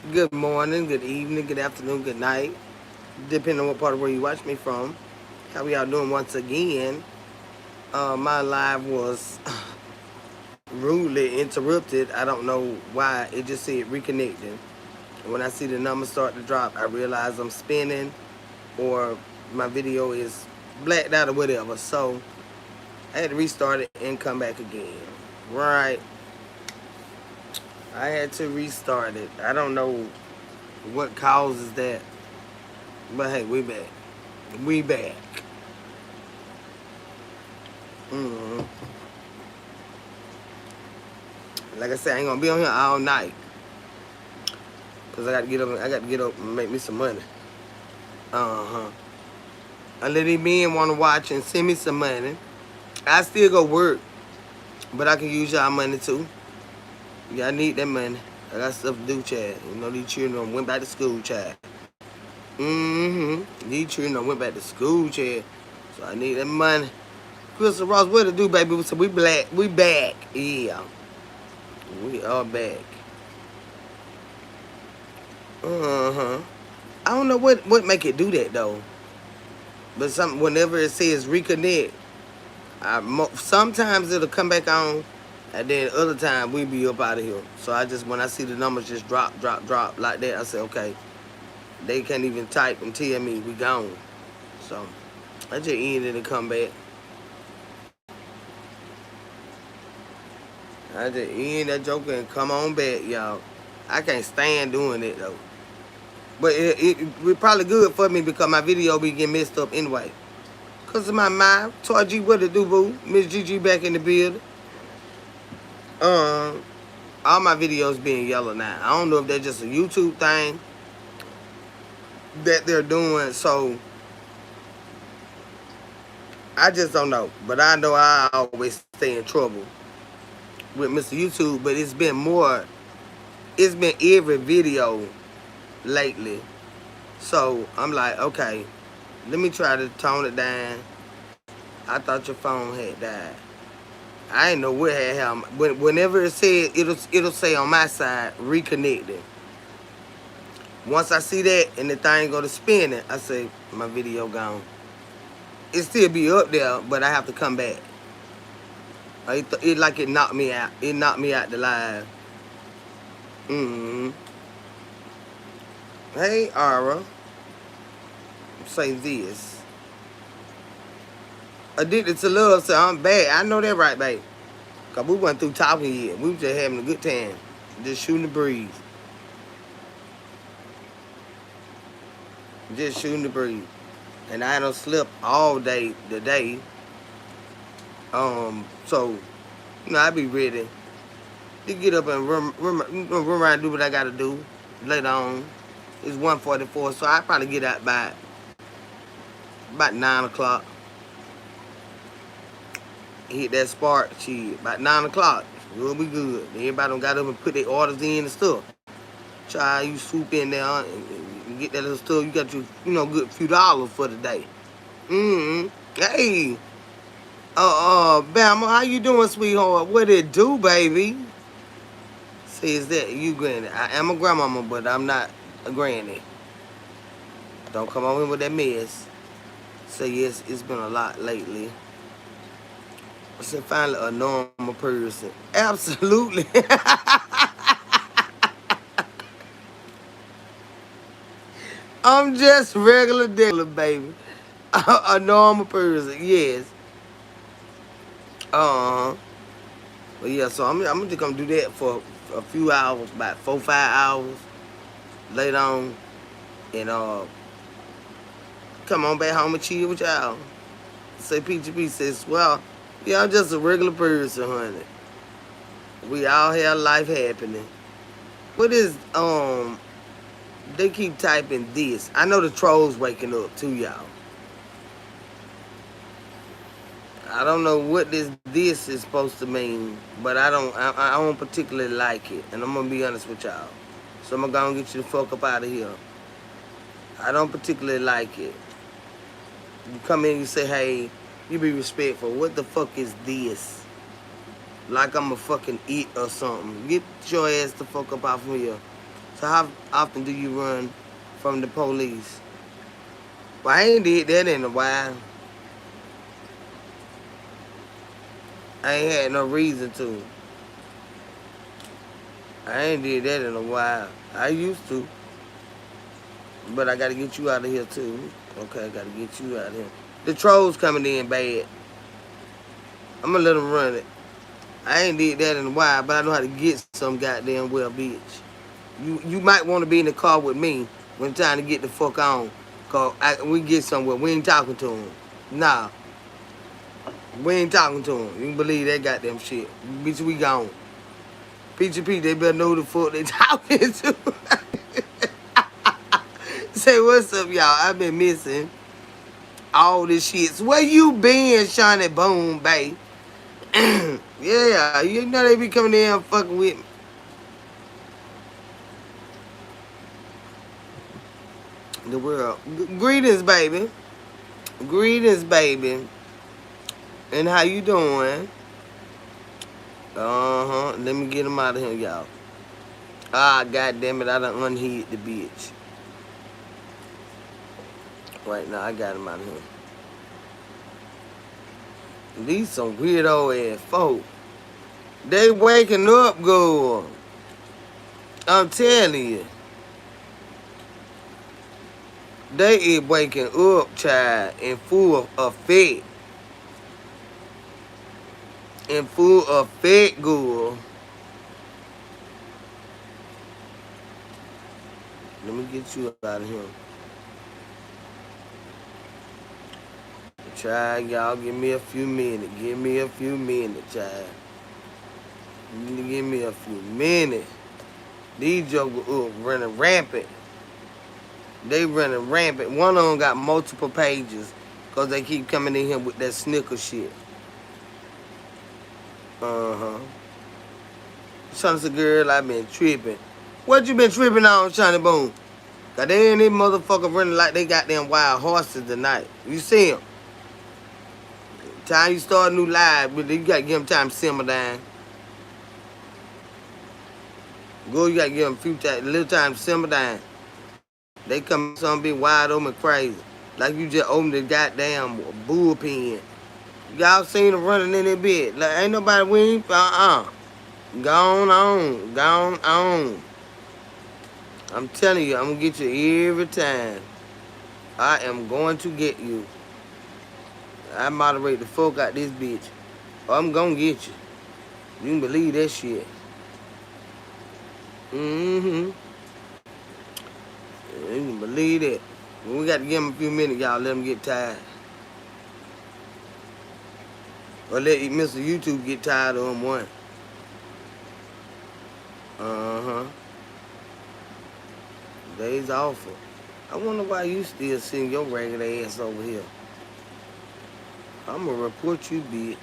Good morning, good evening, good afternoon, good night, depending on what part of where you watch me from. How we all doing once again? My live was rudely interrupted. I don't know why. It just said reconnecting. And when I see the numbers start to drop, I realize I'm spinning or my video is blacked out or whatever. So I had to restart it and come back again. Right. I had to restart it. I don't know what causes that. But hey, we back. We back. hmm Like I said, I ain't gonna be on here all night because I got to get up. I got to get up and make me some money. Uh-huh. I let these men want to watch and send me some money. I still go work, but I can use y'all money too. Y'all need that money. I got stuff to do, Chad. You know these children went back to school, Chad. These children went back to school, Chad. So I need that money. Crystal Ross, what to do, baby? So we black. We back. Yeah, we are back. Uh-huh. I don't know what make it do that though. But whenever it says reconnect, sometimes it'll come back on, and then other time we be up out of here. So when I see the numbers just drop like that, I say okay, they can't even type and tell me we gone. So I just end it and come back. I just end that joker and come on back, y'all. I can't stand doing it though. But it probably good for me because my video be getting messed up anyway. Cause of my mind. Toy G, what it do, boo? Miss Gigi back in the building. Um, all my videos being yellow now. I don't know if that's just a YouTube thing that they're doing. So I just don't know. But I know I always stay in trouble with Mr. YouTube. But it's been more. It's been every video lately. So I'm like, okay, let me try to tone it down. I thought your phone had died. I didn't know what had happened. Whenever it said, it'll say on my side, reconnecting. Once I see that and the thing go to spinning, I say, my video gone. It still be up there, but I have to come back. It like it knocked me out. It knocked me out the live. Mm-hmm. Hey, Ara. Say this. Addicted to love, so I'm bad. I know that right, babe. Because we went through talking yet. We was just having a good time. Just shooting the breeze. Just shooting the breeze. And I don't sleep all day today. So, I be ready to get up and run around and do what I gotta do later on. It's 1:44, so I probably get out by about 9 o'clock. Hit that spark, shit. About 9 o'clock. We'll be good. Everybody done got up and put their orders in and stuff. Try you swoop in there and get that little stuff. You got your, good few dollars for the day. Hey. Bama, how you doing, sweetheart? What it do, baby? See, is that you, granny? I am a grandmama, but I'm not a granny. Don't come on in with that mess. So, yes, it's been a lot lately. I said, finally, a normal person. Absolutely. I'm just regular dealer, baby. A normal person, yes. Uh-huh. But yeah, so I'm just gonna do that for a few hours, about 4-5 hours later on, and come on back home and chill with y'all. Say PGP says, well, yeah, I'm just a regular person, honey. We all have life happening. What is they keep typing this. I know the trolls waking up too, y'all. I don't know what this is supposed to mean, but I don't particularly like it, and I'm gonna be honest with y'all. So I'm gonna get you the fuck up out of here. I don't particularly like it. You come in and you say, hey, you be respectful. What the fuck is this? Like I'm a fucking it or something. Get your ass the fuck up off of here. So how often do you run from the police? Well, I ain't did that in a while. I ain't had no reason to. I ain't did that in a while. I used to. But I gotta get you out of here too. Okay, I gotta get you out of here. The trolls coming in bad. I'm gonna let them run it. I ain't did that in a while, but I know how to get some goddamn well, bitch. You might want to be in the car with me when it's time to get the fuck on. Cause we get somewhere. We ain't talking to him. Nah. We ain't talking to him. You can believe that goddamn shit. Bitch, we gone. Peachy Pete, they better know who the fuck they talking to. Say, what's up, y'all? I've been missing all this shit. So where you been, Shawnee Boom, babe? Yeah, you know they be coming in and fucking with me. The world. Greetings, baby. Greetings, baby. And how you doing? Let me get him out of here, y'all. Ah, goddamn it, I done unhid the bitch. Right now, I got him out of here. These some weirdo ass folk. They waking up, girl. I'm telling you. They is waking up, child, in full effect. In full effect, girl. Let me get you out of here. Child, y'all, give me a few minutes. Give me a few minutes, child. Give me a few minutes. These jokers up running rampant. They running rampant. One of them got multiple pages because they keep coming in here with that snicker shit. Shawnee's a girl, I been tripping. What you been tripping on, Shawnee Boom? Cause they ain't this motherfucker running like they got them wild horses tonight. You see them? Time you start a new live, but you gotta give them time to simmer down. Go, you gotta give them a few times, a little time to simmer down. They come some be wide open crazy. Like you just opened the goddamn bullpen. Y'all seen them running in that bed. Like ain't nobody win. Gone on. Gone on. I'm telling you, I'm gonna get you every time. I am going to get you. I moderate the fuck out this bitch. I'm gonna get you. You can believe that shit. You can believe that. We got to give them a few minutes, y'all. Let them get tired. Or let Mr. YouTube get tired of them one. Days awful. I wonder why you still sitting your regular ass over here. I'm gonna report you, bitch.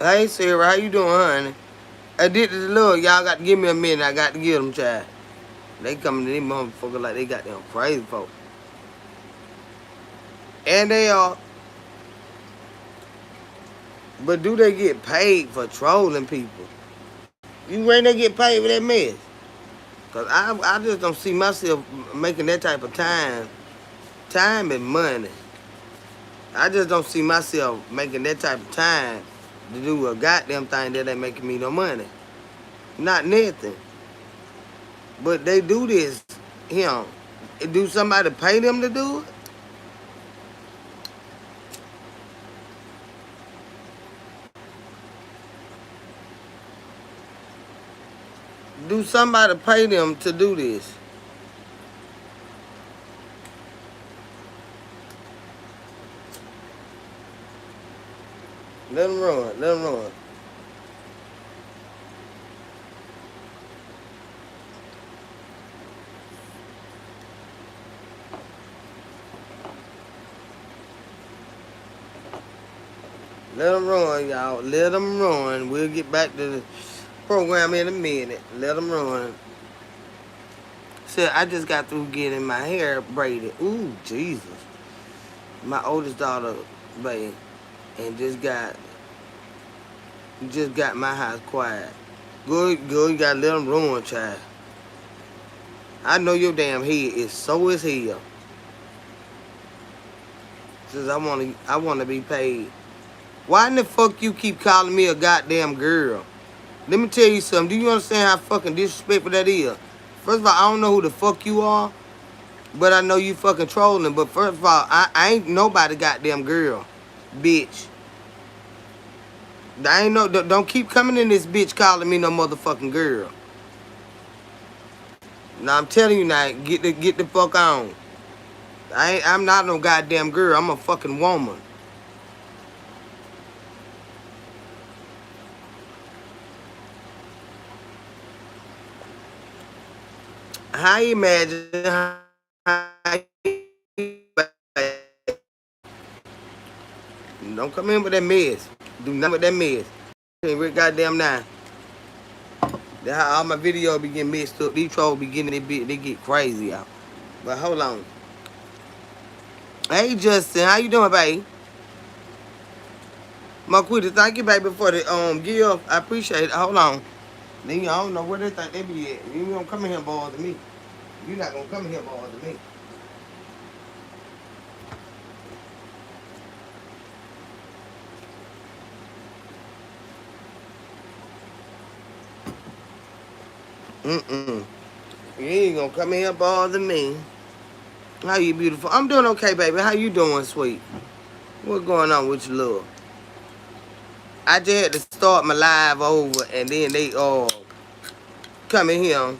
Hey, Sarah, how you doing, honey? Addicted to love, y'all got to give me a minute. I got to give them, child. They coming to these motherfuckers like they got them crazy folk. And they are. But do they get paid for trolling people? You ready to get paid for that mess? Because I just don't see myself making that type of time. Time and money. I just don't see myself making that type of time to do a goddamn thing that ain't making me no money. Not nothing. But they do this, do somebody pay them to do it? Do somebody pay them to do this? Let them run. Let them run. Let them run, y'all. Let them run. We'll get back to the program in a minute. Let them run. So I just got through getting my hair braided. Ooh, Jesus. My oldest daughter, babe, and just got my house quiet. Good, you gotta let them ruin, child. I know your damn head is so as hell. Says I wanna be paid. Why in the fuck you keep calling me a goddamn girl? Let me tell you something. Do you understand how fucking disrespectful that is? First of all, I don't know who the fuck you are, but I know you fucking trolling. But first of all, I ain't nobody goddamn girl, bitch. I ain't no. Don't keep coming in this bitch calling me no motherfucking girl. Now I'm telling you now, get the fuck on. I'm not no goddamn girl. I'm a fucking woman. How you imagine? Don't come in with that mess. Do nothing with that mess. Every goddamn now. That's how all my videos be getting mixed up. These trolls be getting they get crazy out. But hold on. Hey Justin, how you doing, baby? Marquita, thank you, baby, for the gift. I appreciate it. Hold on. Then I don't know where they think they be at. You don't come in here and bother me. You're not gonna come in here and bother me. Mm-mm. You ain't gonna come in here and bother me. How you beautiful? I'm doing okay, baby. How you doing, sweet? What's going on with you, love? I just had to start my live over and then they all come in here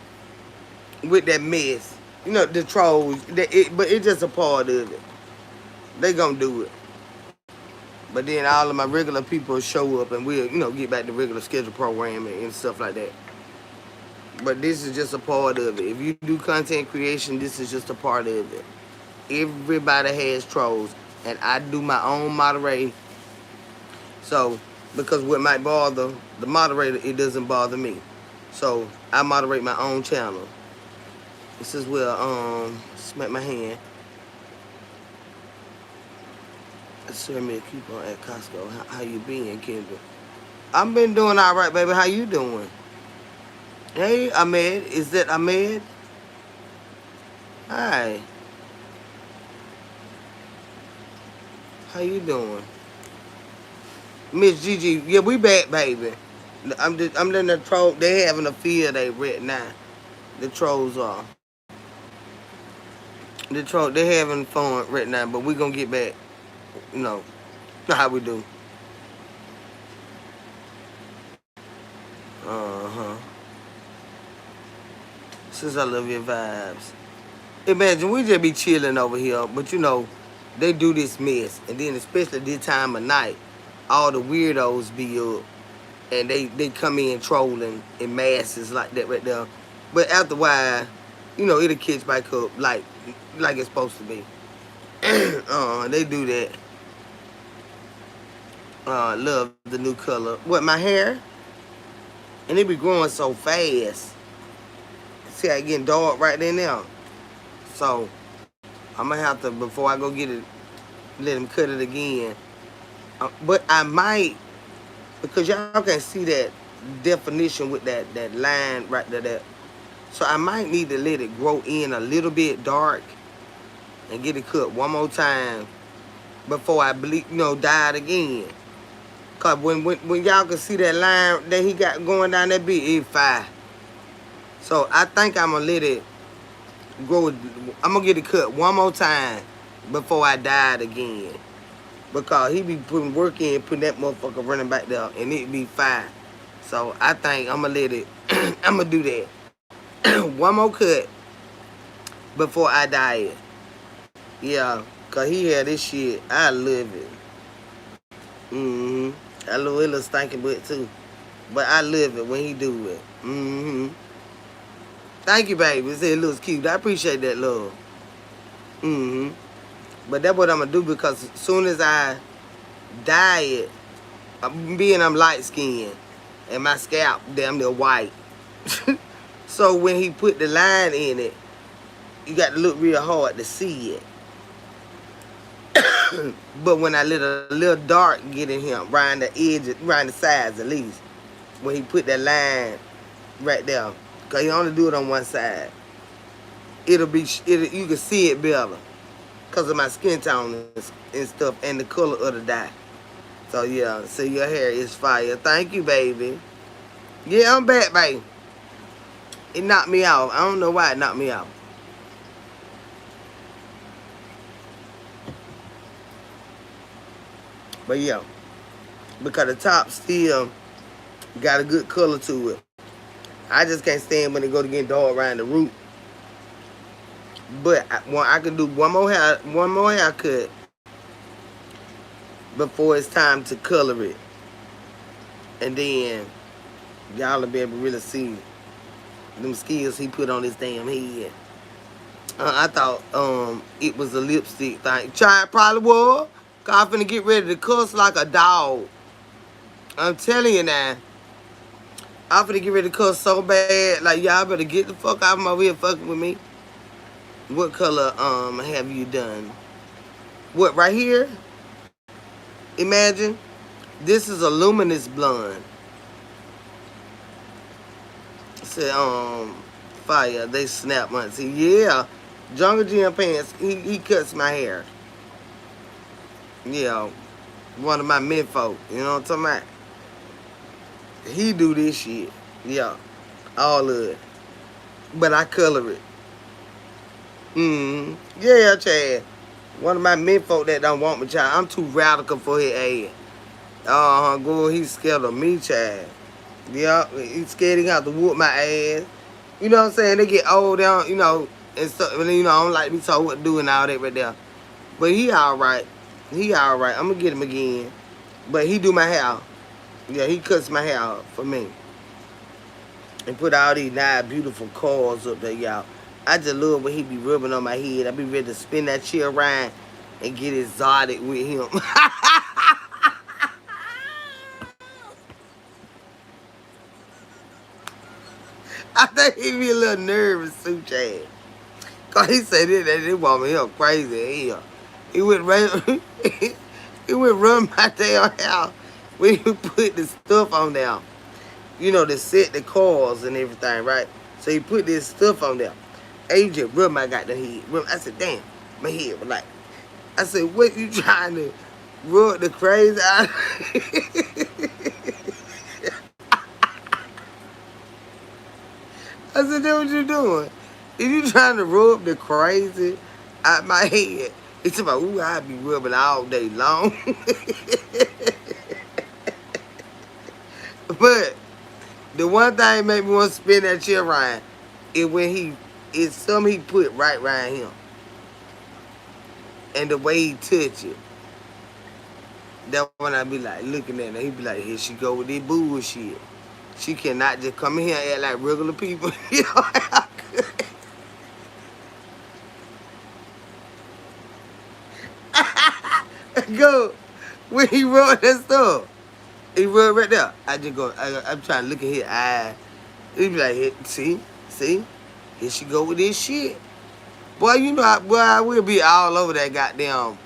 with that mess. You know, the trolls. But it's just a part of it. They gonna do it. But then all of my regular people show up and we'll, get back to regular schedule programming and stuff like that. But this is just a part of it. If you do content creation, this is just a part of it. Everybody has trolls. And I do my own moderating. So, because what might bother the moderator, it doesn't bother me. So, I moderate my own channel. This is where, smack my hand. Serve me a coupon at Costco. How you been, Kendra? I've been doing all right, baby. How you doing? Hey, Ahmed. Is that Ahmed? Hi. How you doing? Miss Gigi, yeah, we back, baby. I'm letting the troll. They having a field day right now. The trolls are. They having fun right now, but we gonna get back. You know how we do. Since I love your vibes. Imagine we just be chilling over here, but they do this mess, and then especially this time of night, all the weirdos be up, and they come in trolling in masses like that right there. But after a while, it'll catch back up like it's supposed to be. They do that. Love the new color. What, my hair? And it be growing so fast. See how it getting dark right there now. So I'm gonna have to, before I go get it, let him cut it again. But I might, because y'all can see that definition with that line right there. So I might need to let it grow in a little bit dark and get it cut one more time before I dye it again. Cause when y'all can see that line that he got going down that bit, it's fire. So I think I'm gonna let it grow. I'm gonna get it cut one more time before I dye it again. Because he be putting work in, putting that motherfucker running back there, and it be fire. So I think I'm gonna let it. I'm gonna do that. One more cut before I dye it. Yeah, cause he had this shit. I love it. I love it, little stinking butt too. But I love it when he do it. Thank you, baby. It looks cute. I appreciate that love. But that's what I'm gonna do, because as soon as I dye it, I'm light skinned and my scalp damn near white. So when he put the line in it, You got to look real hard to see it. But when I let a little dark get in him, around the edge, around the sides at least, when he put that line right there, because he only do it on one side, you can see it better because of my skin tone and stuff and the color of the dye. So yeah, so your hair is fire. Thank you, baby. Yeah, I'm back, baby. It knocked me out. I don't know why it knocked me out. But yeah, because the top still got a good color to it. I just can't stand when it go to get dark around the root. But I can do one more haircut before it's time to color it, and then y'all will be able to really see them skills he put on his damn head. I thought it was a lipstick thing. Try it probably was. Cause I'm finna get ready to cuss like a dog. I'm telling you now. I'm finna get ready to cuss so bad. Like y'all better get the fuck out of my way fucking with me. What color have you done? What, right here? Imagine. This is a luminous blonde. It said fire. They snap once. Yeah. Jungle Jim Pants, he cuts my hair. Yeah. One of my men folk. You know what I'm talking about? He do this shit. Yeah. All of it. But I color it. Yeah, Chad. One of my men folk that don't want me, child. I'm too radical for his ass. Go. He's scared of me, child. Yeah, he's scared he got to whoop my ass. You know what I'm saying? They get old down, you know, and stuff. You know, I don't like to be told what to do and all that right there. But he all right. He all right. I'm gonna get him again. But he do my hair. Yeah, he cuts my hair for me. And put all these nice, beautiful curls up there, y'all. I just love when he be rubbing on my head. I be ready to spin that chair around and get exotic with him. I think he be a little nervous too, Chad. Cause he said that woman here crazy hell. He went he went run my damn house when he put the stuff on there. You know, to set the cars and everything, right? So he put this stuff on there. And he just rubbed my goddamn head. I said, damn, my head was like. I said, what you trying to rub the crazy out? I said, that's what you doing. If you trying to rub the crazy out my head, it's about, ooh, I be rubbing all day long. But the one thing made me want to spin that chair around is when it's something he put right around him. And the way he touch it. That when I be like looking at her, he be like, here she go with this bullshit. She cannot just come in here and act like regular people. You know how good. Go. When he wrote that stuff, he wrote right there. I just go, I'm trying to look at his eye. He be like, see? Here she go with this shit. Boy, you know, boy, I will be all over that goddamn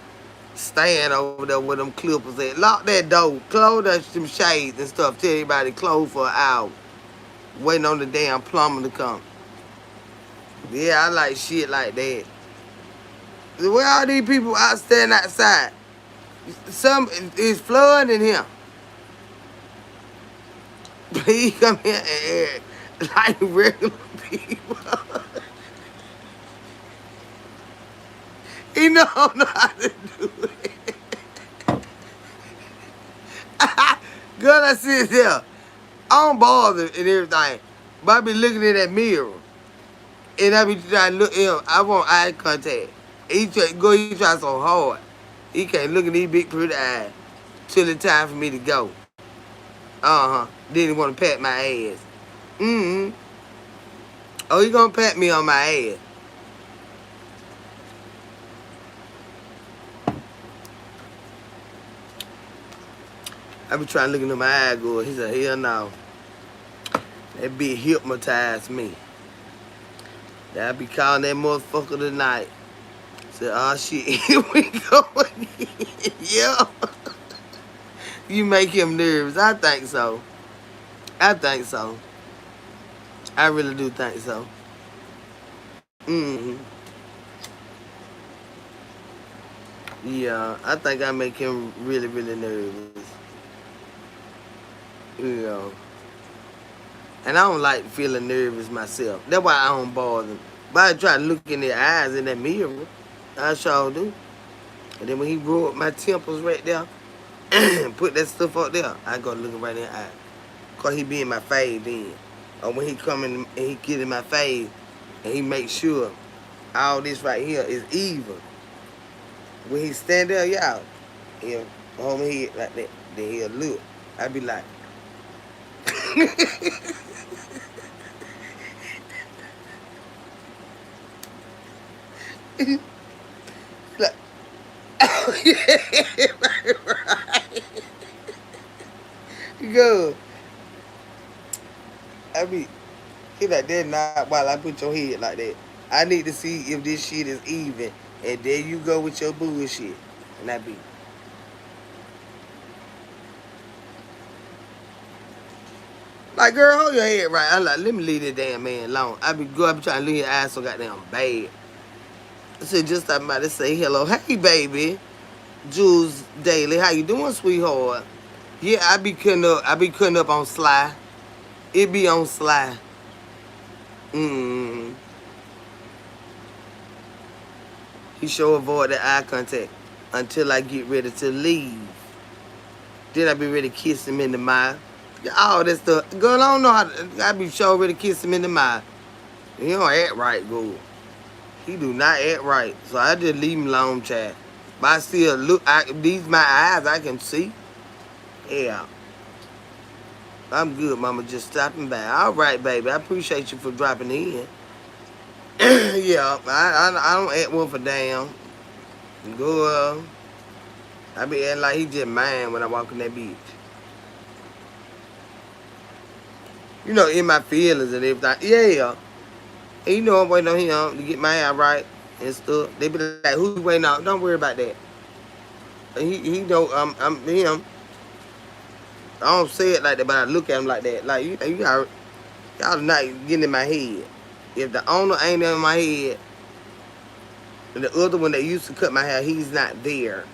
stand over there with them clippers at. Lock that door, close them shades and stuff. Tell everybody to close for an hour. Waiting on the damn plumber to come. Yeah, I like shit like that. Where all these people out standing outside? Some is flooding in here. Please come here and act like regular people. He know how to do it. Girl, I sit there. I don't bother and everything. But I be looking in that mirror. And I be trying to look at him. I want eye contact. He try so hard. He can't look at these big pretty eyes till it's time for me to go. Then he want to pat my ass. Oh, he gonna pat me on my ass. I be trying to look into my eye, go. He said, hell no. That bitch hypnotized me. I be calling that motherfucker tonight. Said, oh shit, here we go again. Yeah. You make him nervous. I think so. I think so. I really do think so. Mm-hmm. Yeah, I think I make him really, really nervous. You know. And I don't like feeling nervous myself. That's why I don't bother him. But I try to look in their eyes in that mirror. I sure do. And then when he grew up my temples right there, put that stuff up there, I go looking right in the eye. Cause he be in my face then. Or when he come in and he get in my face and he make sure all this right here is evil. When he stand there, y'all, he'll hold my head like that. Then he'll look. I be like, like, oh yeah, right. Good. I be, he like that not while I put your head like that. I need to see if this shit is even. And there you go with your bullshit. And I be, like, girl, hold your head right. I like, let me leave that damn man alone. I be trying to leave his ass so goddamn bad. I said, just stop by to say hello. Hey, baby. Jules Daly, how you doing, sweetheart? Yeah, I be cutting up on Sly. It be on Sly. Mm. He sure avoid the eye contact until I get ready to leave. Then I be ready to kiss him in the mouth. All that stuff. Girl, I don't know how to, I be sure ready to kiss him in the mouth. He don't act right, good. He do not act right. So I just leave him alone, chat. But I still look, these my eyes, I can see. Yeah. I'm good, mama. Just stopping by. All right, baby. I appreciate you for dropping in. Yeah, I don't act one for damn. Go, I be acting like he just mine when I walk in that beach. You know, in my feelings and everything. Yeah. And you know I'm waiting on him to get my hair right and stuff. They be like, who you waiting on? Don't worry about that. And he know I'm him. I don't say it like that, but I look at him like that. Like, y'all not getting in my head. If the owner ain't in my head, and the other one that used to cut my hair, he's not there.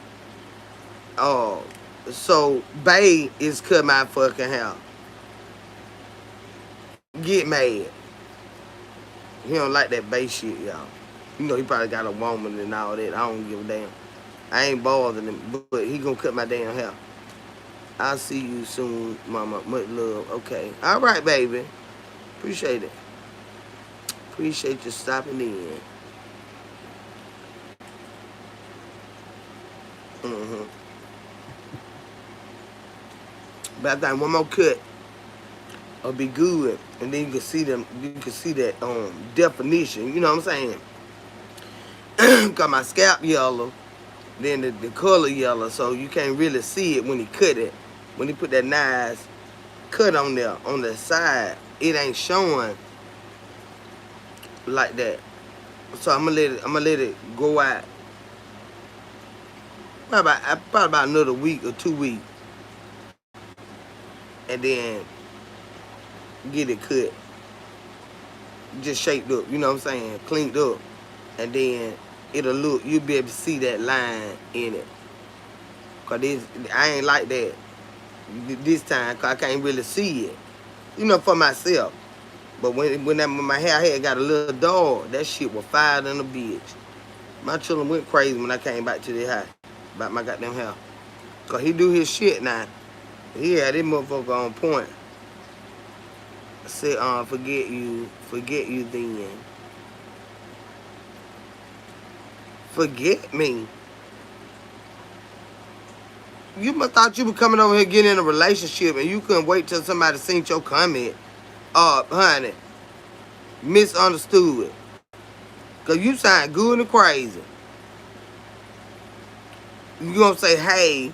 Oh, so Bay is cut my fucking hair. Get mad. He don't like that Bay shit, y'all. You know he probably got a woman and all that. I don't give a damn. I ain't bothering him, but he gonna cut my damn hair. I'll see you soon, mama. Much love. Okay. All right, baby. Appreciate it. Appreciate you stopping in. Mm-hmm. But I think one more cut will be good, and then you can see them. You can see that definition. You know what I'm saying? Got my scalp yellow, then the color yellow, so you can't really see it when he cut it. When he put that nice cut on there on the side, it ain't showing like that. So I'm gonna let it go out. Probably about another week or 2 weeks, and then get it cut, just shaped up. You know what I'm saying? Cleaned up, and then it'll look. You'll be able to see that line in it. Cause I ain't like that this time. Cause I can't really see it. You know, for myself. But when my hair had got a little dull, that shit was fired in a bitch. My children went crazy when I came back to the house about my goddamn hair. Cause he do his shit now. He had this motherfucker on point. I said, forget you then. Forget me. You must thought you were coming over here getting in a relationship and you couldn't wait till somebody seen your comment. Honey, misunderstood. Cause you sound good and crazy. You gonna say hey,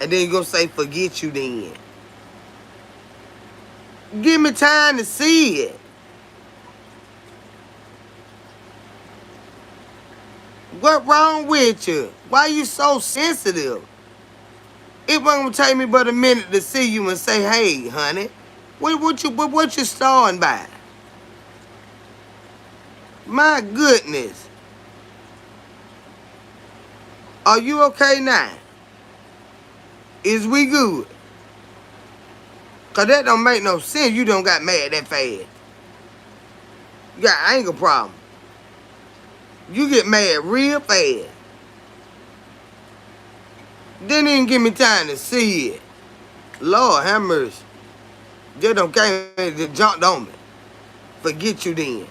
and then you gonna say forget you then. Give me time to see it. What wrong with you? Why you so sensitive? It won't take me but a minute to see you and say, hey, honey, what you starting by? My goodness. Are you okay now? Is we good? Cause that don't make no sense. You don't got mad that fast. You got anger problem. You get mad real fast. Didn't even give me time to see it. Lord have mercy. Just don't came and just jumped on me. Forget you then.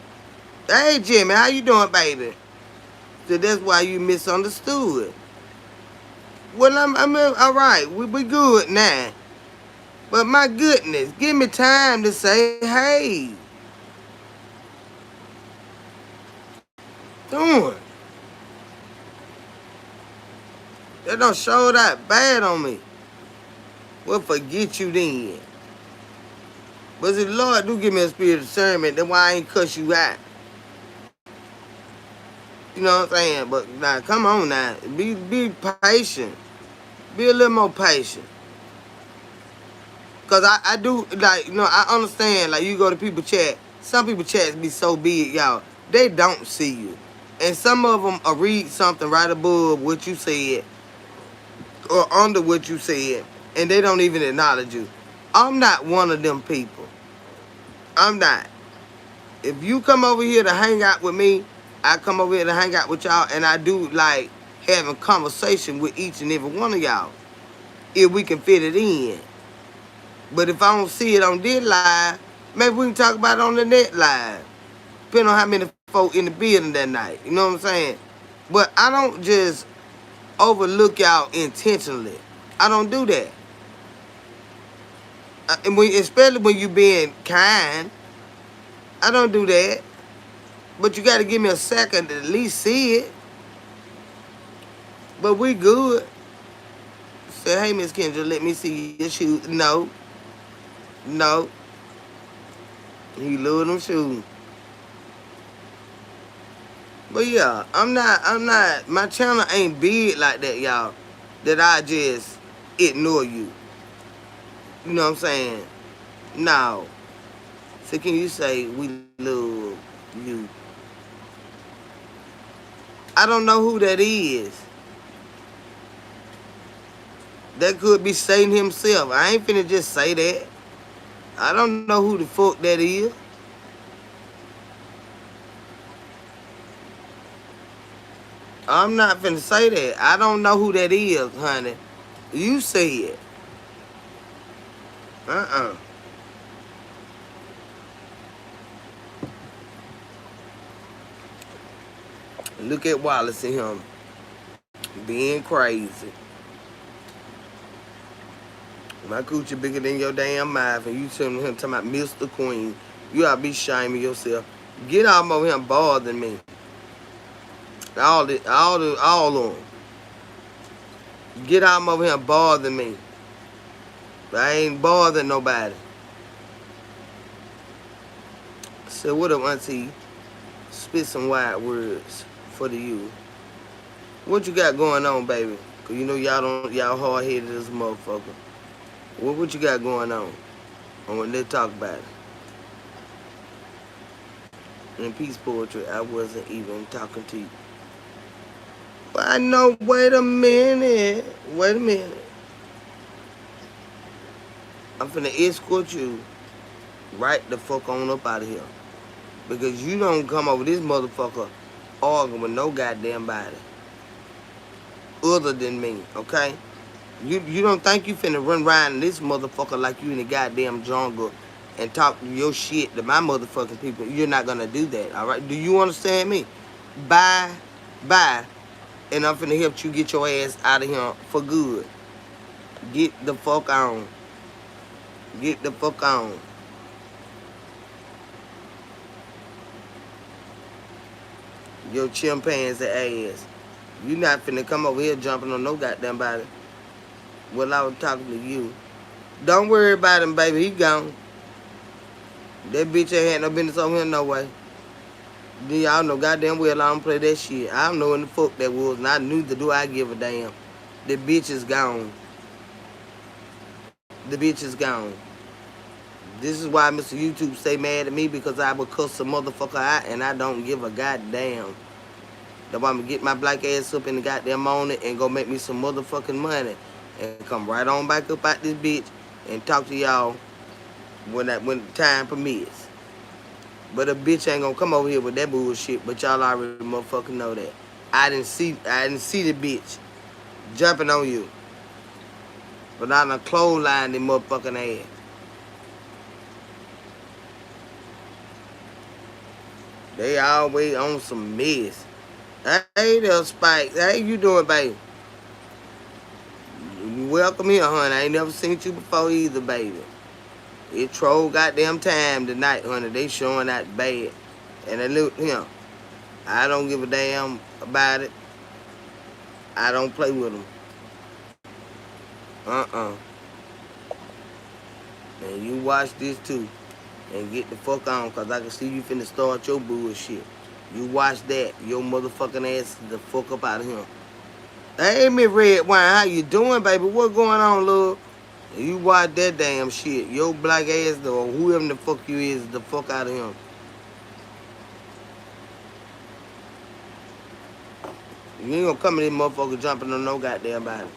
Hey Jimmy, how you doing, baby? So that's why you misunderstood. Well, I'm all right. We good now. But my goodness, give me time to say, hey. Doing. That don't show that bad on me. Well, forget you then. But the Lord do give me a spirit of discernment. That's why I ain't cuss you out. You know what I'm saying? But now, come on now. Be patient. Be a little more patient. Because I do, like, you know, I understand, like, you go to people chat. Some people chats be so big, y'all. They don't see you. And some of them will read something right above what you said or under what you said, and they don't even acknowledge you. I'm not one of them people. I'm not. If you come over here to hang out with me, I come over here to hang out with y'all, and I do like having conversation with each and every one of y'all if we can fit it in. But if I don't see it on this live, maybe we can talk about it on the net live. Depending on how many folk in the building that night. You know what I'm saying? But I don't just overlook y'all intentionally. I don't do that. And especially when you being kind, I don't do that. But you got to give me a second to at least see it. But we good. Say, hey, Miss Kendra, let me see your shoes. No. No. He love them shoes. But yeah, I'm not, my channel ain't big like that, y'all. That I just ignore you. You know what I'm saying? No. So can you say, we love you? I don't know who that is. That could be Satan himself. I ain't finna just say that. I don't know who the fuck that is. I'm not finna say that. I don't know who that is, honey. You say it. Look at Wallace and him being crazy. My coochie bigger than your damn mouth, and you telling him talking about Mr. Queen. You ought to be shaming yourself. Get out of him bothering me. All of them. Get out of here bothering me. I ain't bothering nobody. So what up, auntie? Spit some wide words for the youth. What you got going on, baby? Cause you know y'all hard headed as a motherfucker. What you got going on? I want to talk about it. In peace poetry, I wasn't even talking to you. But I know, wait a minute. I'm finna escort you right the fuck on up out of here. Because you don't come over this motherfucker arguing with no goddamn body. Other than me, okay? You don't think you finna run around this motherfucker like you in the goddamn jungle and talk your shit to my motherfucking people. You're not gonna do that, alright? Do you understand me? Bye. And I'm finna help you get your ass out of here for good. Get the fuck on. Get the fuck on. Your chimpanzee ass. You not finna come over here jumping on no goddamn body. Well, I was talking to you. Don't worry about him, baby. He gone. That bitch ain't had no business over here no way. Y'all know goddamn well I don't play that shit. I don't know when the fuck that was, and I neither do I give a damn. The bitch is gone. The bitch is gone. This is why Mr. YouTube stay mad at me, because I will cuss a motherfucker out and I don't give a goddamn. That's why I'm gonna get my black ass up in the goddamn morning and go make me some motherfucking money and come right on back up out this bitch and talk to y'all when time permits. But a bitch ain't gonna come over here with that bullshit, but y'all already motherfucking know that. I didn't see the bitch jumping on you. But I done clothesline the motherfucking ass. They always on some mess. Hey there, Spike. How you doing, baby? Welcome here, honey. I ain't never seen you before either, baby. It troll goddamn time tonight, honey. They showing that bad. And I look, I don't give a damn about it. I don't play with them. And you watch this too. And get the fuck on, because I can see you finna start your bullshit. You watch that. Your motherfucking ass the fuck up out of here. Hey, Miss Red Wine, how you doing, baby? What going on, love? You watch that damn shit. Your black ass, or whoever the fuck you is, the fuck out of him. You ain't gonna come in this motherfucker jumping on no goddamn body.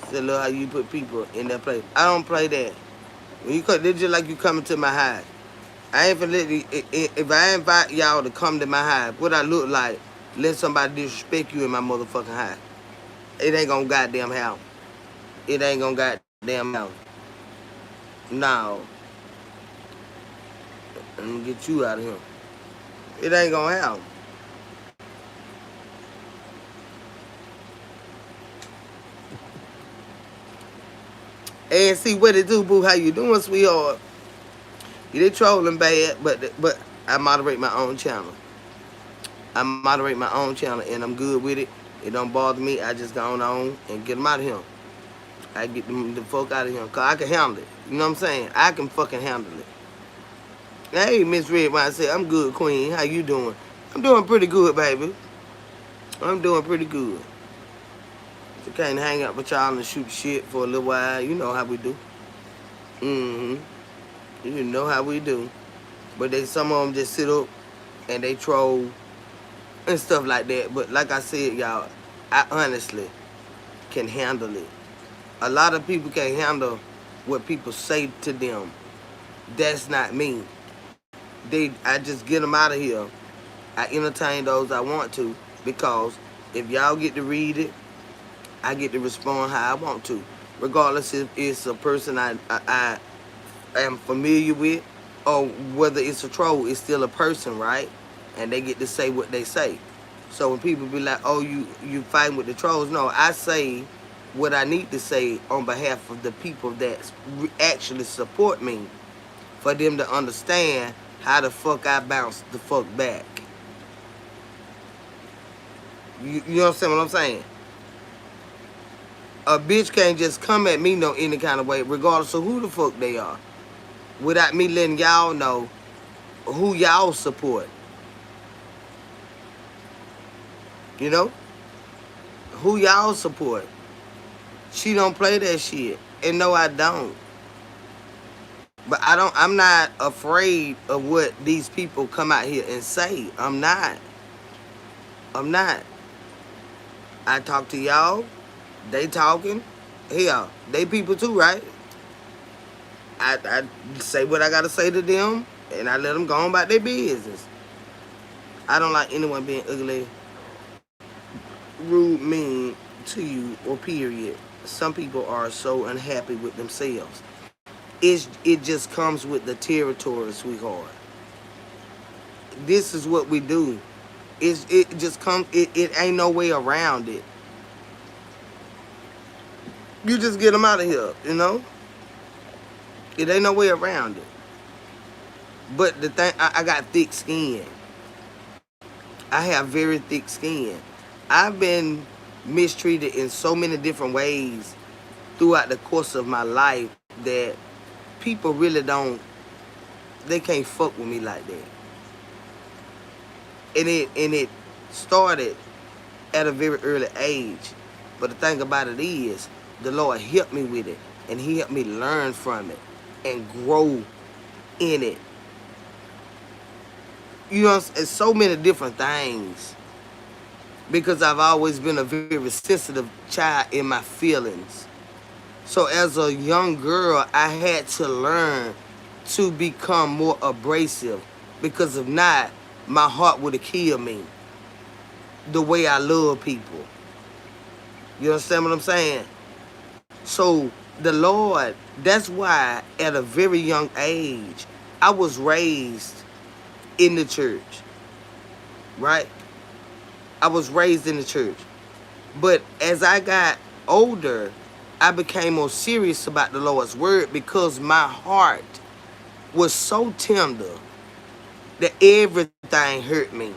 Say, look how you put people in that place. I don't play that. When you come, they just like you coming to my house. I ain't finna let you, if I invite y'all to come to my house, what I look like, let somebody disrespect you in my motherfucking house. It ain't gonna goddamn happen. It ain't gonna goddamn happen. No. I'm gonna get you out of here. It ain't gonna happen. And see what it do, boo. How you doing, sweetheart? They trolling bad, but I moderate my own channel. I moderate my own channel, and I'm good with it. It don't bother me. I just go on and get them out of here. I get them the fuck out of here, because I can handle it. You know what I'm saying? I can fucking handle it. Hey, Miss Red, when I say I'm good, Queen. How you doing? I'm doing pretty good, baby. I'm doing pretty good. I can't hang out with y'all and shoot shit for a little while. You know how we do. You know how we do. But some of them just sit up and they troll and stuff like that. But like I said, y'all, I honestly can handle it. A lot of people can't handle what people say to them. That's not me. I just get them out of here. I entertain those I want to, because if y'all get to read it, I get to respond how I want to, regardless if it's a person I am familiar with, or whether it's a troll. It's still a person, right? And they get to say what they say. So when people be like, oh, you fighting with the trolls, no, I say what I need to say on behalf of the people that actually support me, for them to understand how the fuck I bounce the fuck back. You understand what I'm saying? A bitch can't just come at me no any kind of way, regardless of who the fuck they are, without me letting y'all know who y'all support. You know? Who y'all support. She don't play that shit. And no, I don't. But I'm not afraid of what these people come out here and say. I'm not. I talk to y'all. They talking. Hell, they people too, right? I say what I gotta say to them, and I let them go on about their business. I don't like anyone being ugly, rude, mean to you, or period. Some people are so unhappy with themselves. It just comes with the territory, sweetheart. This is what we do. It just comes. It ain't no way around it. You just get them out of here, you know? It ain't no way around it. But the thing, I got thick skin. I have very thick skin. I've been mistreated in so many different ways throughout the course of my life that people really they can't fuck with me like that. And it started at a very early age. But the thing about it is, the Lord helped me with it, and He helped me learn from it and grow in it. You know, it's so many different things because I've always been a very sensitive child in my feelings. So as a young girl, I had to learn to become more abrasive because if not, my heart would have killed me the way I love people. You understand what I'm saying? So the Lord, that's why at a very young age, I was raised in the church, right? I was raised in the church. But as I got older, I became more serious about the Lord's word because my heart was so tender that everything hurt me.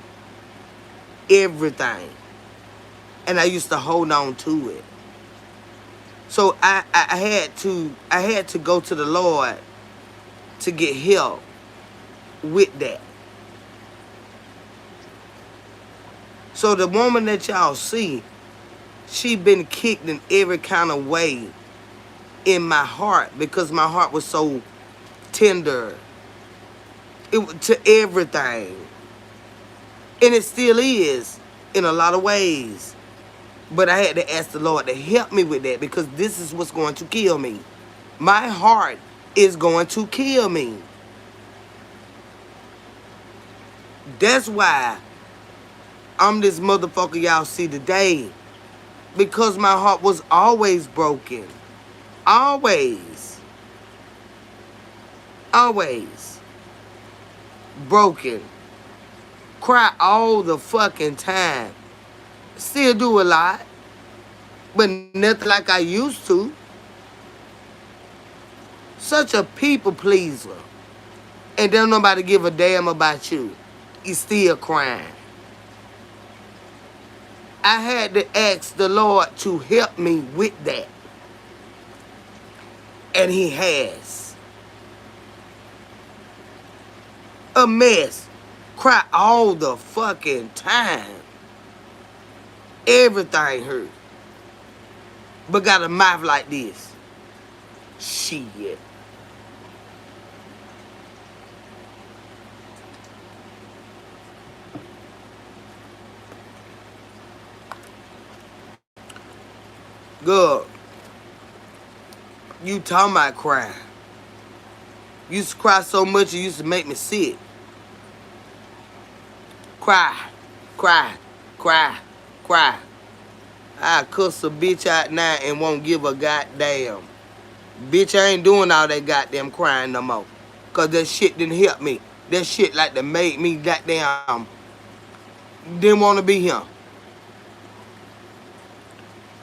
Everything. And I used to hold on to it. So I had to go to the Lord to get help with that. So the woman that y'all see, she been kicked in every kind of way in my heart because my heart was so tender to everything. And it still is in a lot of ways. But I had to ask the Lord to help me with that because this is what's going to kill me. My heart is going to kill me. That's why I'm this motherfucker y'all see today. Because my heart was always broken. Always. Always. Broken. Cry all the fucking time. Still do a lot. But nothing like I used to. Such a people pleaser. And don't nobody give a damn about you. You still crying. I had to ask the Lord to help me with that. And He has. A mess. Cry all the fucking time. Everything hurt. But got a mouth like this. Shit. Good. You talking about crying. You used to cry so much it used to make me sick. Cry. Cry. Cry. Cry. I cuss a bitch out now and won't give a goddamn. Bitch, I ain't doing all that goddamn crying no more. Cause that shit didn't help me. That shit like that made me goddamn didn't want to be here.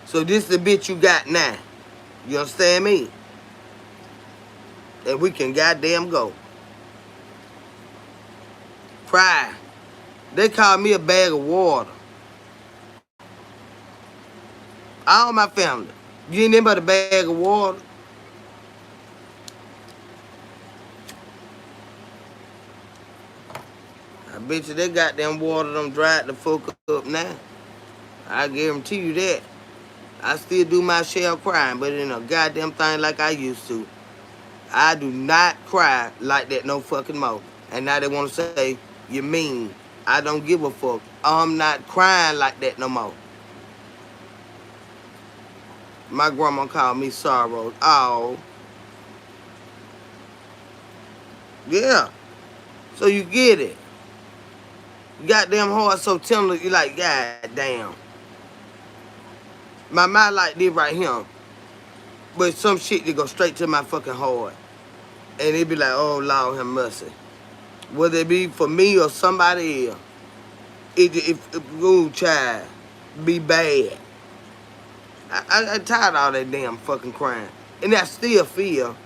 So this the bitch you got now. You understand me? And we can goddamn go. Cry. They call me a bag of water. All my family. You ain't nothing but a bag of water. I bet you they goddamn water done dried the fuck up now. I guarantee you that. I still do my share of crying, but it ain't a goddamn thing like I used to. I do not cry like that no fucking more. And now they want to say, you mean. I don't give a fuck. I'm not crying like that no more. My grandma called me Sorrow. Oh. Yeah. So you get it. Goddamn heart so tender, you like, god damn. My mind like this right here. But some shit that go straight to my fucking heart. And it be like, oh Lord have mercy. Whether it be for me or somebody else. If ooh, child, be bad. I tired of all that damn fucking crying. And I still feel.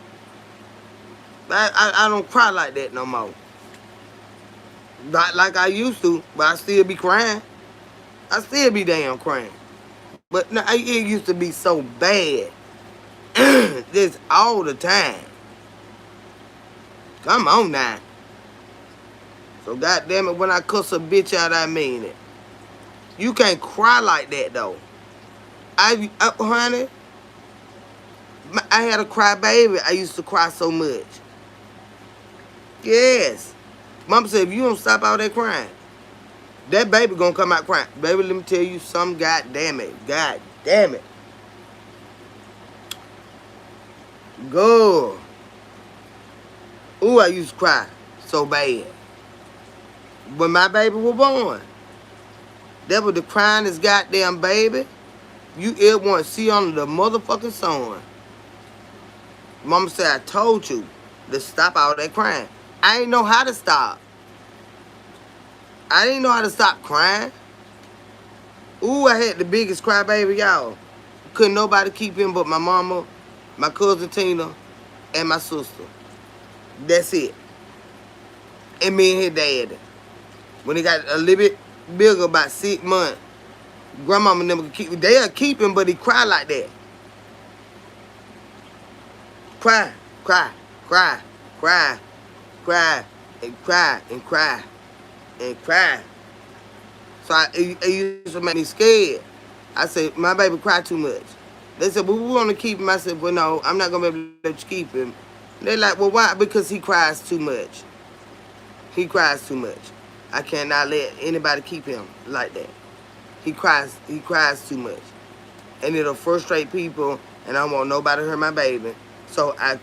I don't cry like that no more. Not like I used to, but I still be crying. I still be damn crying. But no, it used to be so bad. This all the time. Come on now. So goddamn it, when I cuss a bitch out, I mean it. You can't cry like that though. Honey, I had a cry baby. I used to cry so much. Yes. Mama said, if you don't stop all that crying, that baby gonna come out crying. Baby, let me tell you something, god damn it. God damn it. Go. Ooh, I used to cry so bad. When my baby was born, that was the cryingest goddamn baby you ever want to see under the motherfucking sun. Mama said, I told you to stop all that crying. I ain't know how to stop. I didn't know how to stop crying. Ooh, I had the biggest crybaby, y'all. Couldn't nobody keep him but my mama, my cousin Tina, and my sister. That's it. And me and his daddy. When he got a little bit bigger, about 6 months, grandmama never could keep him. They'll keep him, but he cry like that. Cry, cry, cry, cry, cry, and cry, and cry, and cry. So it used to make me scared. I said, my baby cry too much. They said, well, we want to keep him. I said, well, no, I'm not going to be able to let you keep him. They're like, well, why? Because he cries too much. He cries too much. I cannot let anybody keep him like that. He cries too much. And it'll frustrate people, and I don't want nobody to hurt my baby. So I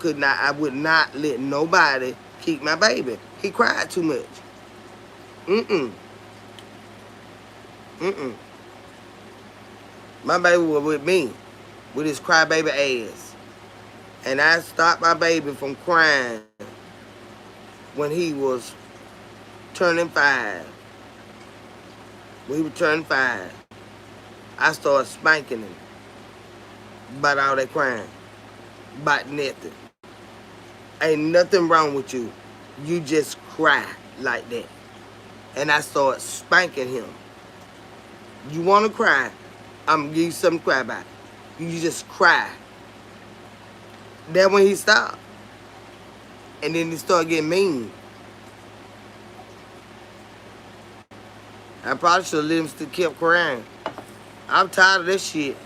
would not let nobody keep my baby. He cried too much. Mm-mm. Mm-mm. My baby was with me, with his crybaby ass. And I stopped my baby from crying when he was turning 5. When he was turning 5, I started spanking him about all that crying, about nothing. Ain't nothing wrong with you. You just cry like that. And I started spanking him. You want to cry? I'm going to give you something to cry about. You just cry. Then when he stopped. And then he started getting mean. I probably should have let him still keep crying. I'm tired of this shit.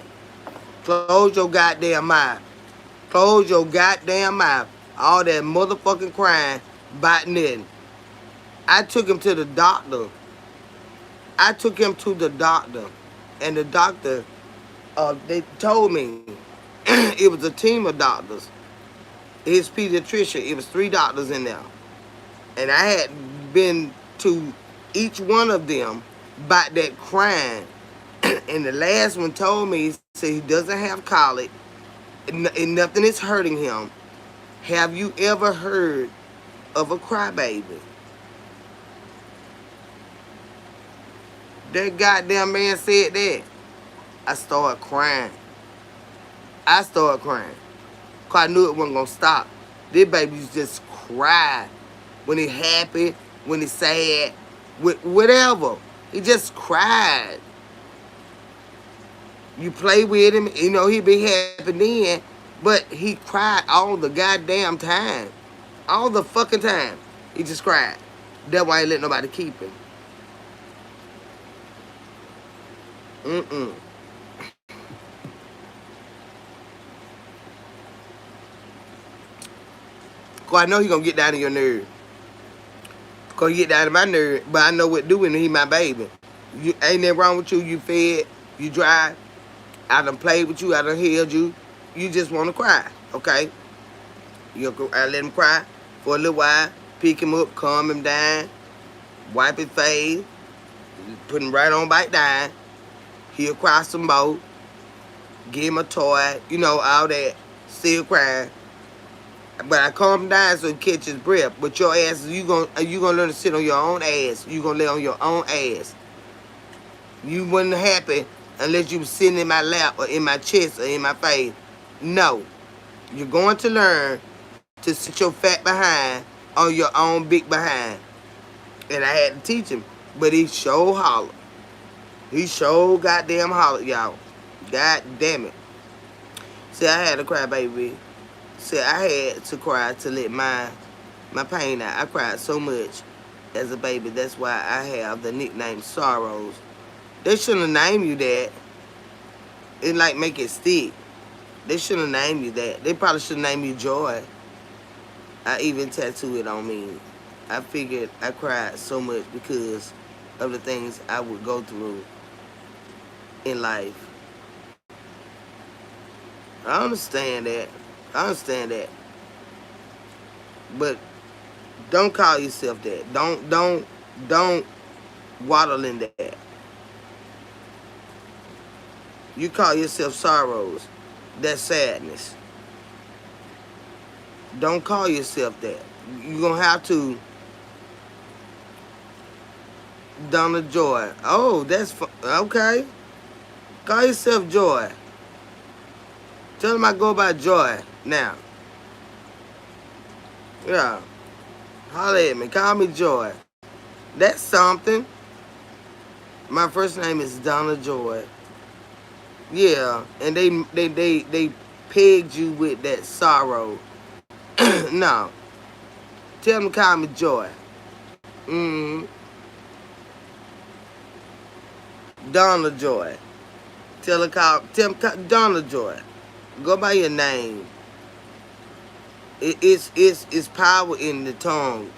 Close your goddamn mouth. Close your goddamn mouth. All that motherfucking crying about nothing. I took him to the doctor. And the doctor, they told me it was a team of doctors. His pediatrician, it was 3 doctors in there. And I had been to each one of them about that crying. And the last one told me, he said he doesn't have colic and nothing is hurting him. Have you ever heard of a crybaby? That goddamn man said that. I started crying. Cause I knew it wasn't gonna stop. This baby just cry when he happy, when he sad, whatever. He just cried. You play with him, you know, he be happy then, but he cried all the goddamn time. All the fucking time. He just cried. That's why he let nobody keep him. Mm-mm. Cause I know he gonna get down to your nerve. Cause he get down to my nerve, but I know what to do when he my baby. Ain't nothing wrong with you. You fed, you dry. I done played with you, I done held you. You just wanna cry, okay? I let him cry for a little while, pick him up, calm him down, wipe his face, put him right on back down. He'll cry some more. Give him a toy, you know, all that. Still crying. But I calm him down so he catch his breath. But your ass, you gonna learn to sit on your own ass. You gonna lay on your own ass. You wasn't happy unless you was sitting in my lap or in my chest or in my face. No. You're going to learn to sit your fat behind on your own big behind. And I had to teach him. But he sure hollered. He sure goddamn hollered, y'all. God damn it. See, I had to cry, baby. See, I had to cry to let my pain out. I cried so much. as a baby. That's why I have the nickname Sorrows. They shouldn't have named you that. It like make it stick. They shouldn't have named you that. They probably should have named you Joy. I even tattooed it on me. I figured I cried so much because of the things I would go through in life. I understand that. I understand that. But don't call yourself that. Don't waddle in that. You call yourself Sorrows. That's sadness. Don't call yourself that. You're gonna have to Donna Joy. Oh, that's okay. Call yourself Joy. Tell them I go by Joy now. Yeah. Holler at me. Call me Joy. That's something. My first name is Donna Joy. Yeah, and they pegged you with that sorrow. No. Tell them to call me Joy. Mm-hmm. Donna Joy. Tell them Donna Joy. Go by your name. It's power in the tongue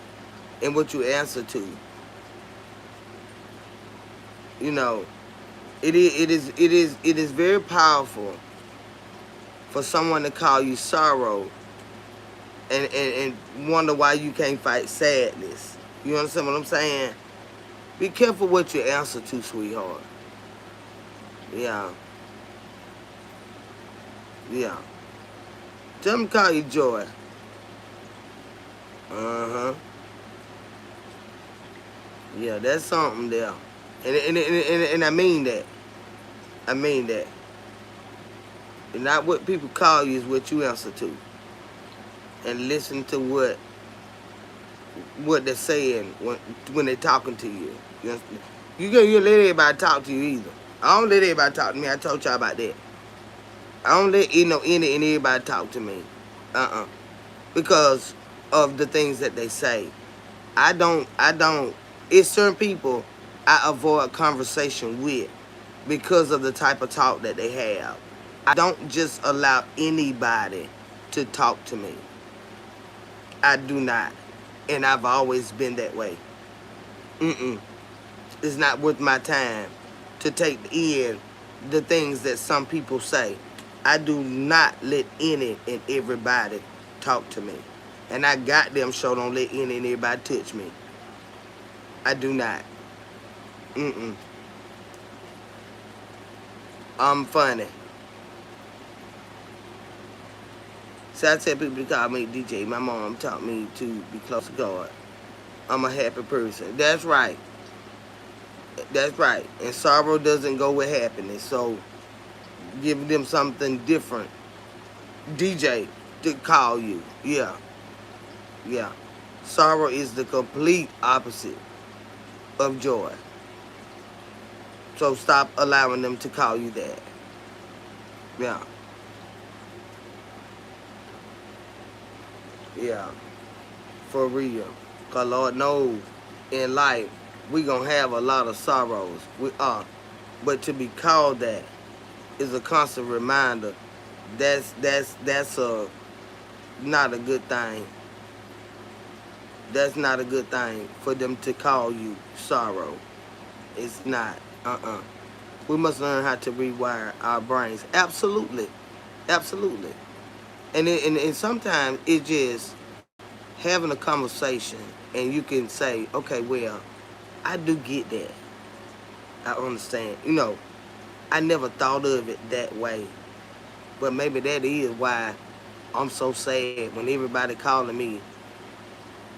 and what you answer to. You know, it is very powerful for someone to call you sorrow and wonder why you can't fight sadness. You understand what I'm saying? Be careful what you answer to, sweetheart. Yeah. Yeah. Tell them to call you Joy. Uh-huh. Yeah, that's something there. And I mean that. I mean that. And not what people call you is what you answer to. And listen to what they're saying when they're talking to you. You can't let everybody talk to you either. I don't let everybody talk to me. I told y'all about that. I don't let any and everybody talk to me. Because of the things that they say. I don't, it's certain people I avoid conversation with because of the type of talk that they have. I don't just allow anybody to talk to me. I do not. And I've always been that way. It's not worth my time to take in the things that some people say. I do not let any and everybody talk to me. And I goddamn sure don't let any and everybody touch me. I do not. I'm funny. So I tell people to call me DJ. My mom taught me to be close to God. I'm a happy person. That's right. That's right. And sorrow doesn't go with happiness. So give them something different. DJ to call you. Yeah. Yeah. Sorrow is the complete opposite of joy. So stop allowing them to call you that. Yeah. Yeah. For real. Because Lord knows in life we going to have a lot of sorrows. We are. But to be called that is a constant reminder. That's not a good thing. That's not a good thing for them to call you sorrow. It's not. We must learn how to rewire our brains. Absolutely. Absolutely. And sometimes it's just having a conversation and you can say, okay, well, I do get that. I understand. You know, I never thought of it that way. But maybe that is why I'm so sad when everybody calling me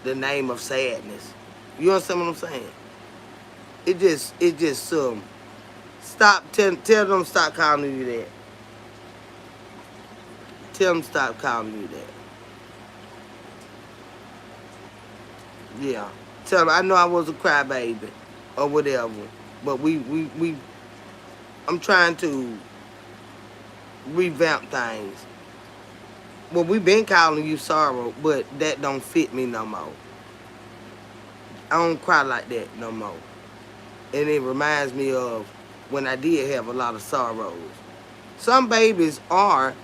the name of sadness. You understand what I'm saying? It just stop. Tell them stop calling you that. Tell them stop calling you that. Yeah. Tell them I know I was a crybaby or whatever, but I'm trying to revamp things. Well, we've been calling you sorrow, but that don't fit me no more. I don't cry like that no more. And it reminds me of when I did have a lot of sorrows. Some babies are,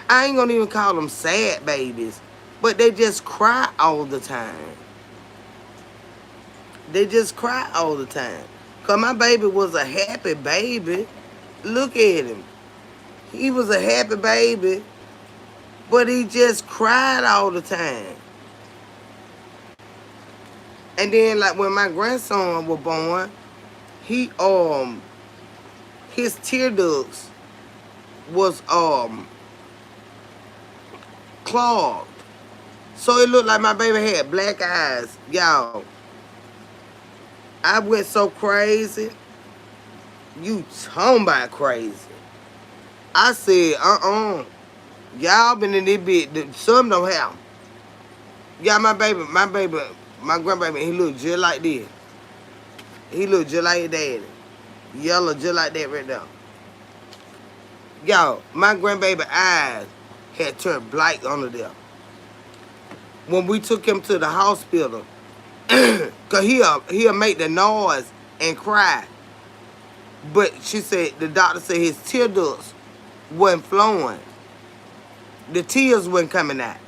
I ain't gonna even call them sad babies, but they just cry all the time. They just cry all the time. Cause my baby was a happy baby. Look at him. He was a happy baby, but he just cried all the time. And then like when my grandson was born, he his tear ducts was clogged. So it looked like my baby had black eyes. Y'all, I went so crazy. You talking about crazy. I said, y'all been in this bit. Some don't have. Y'all, my grandbaby, he look just like this. He look just like his daddy. Yellow just like that right there. Y'all, my grandbaby eyes had turned black under there. When we took him to the hospital, cause he'll make the noise and cry. But she said, the doctor said his tear ducts wasn't flowing. The tears wasn't coming out.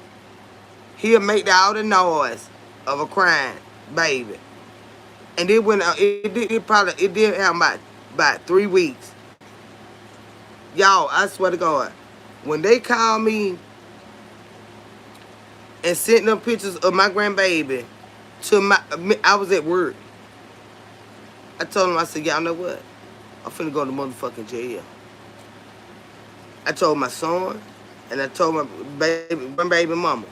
He'll make all the noise of a crying baby. And then when it did have about 3 weeks. Y'all, I swear to God, when they called me and sent them pictures of my grandbaby I was at work. I told them, I said, y'all know what? I'm finna go to motherfucking jail. I told my son, and I told my baby mama,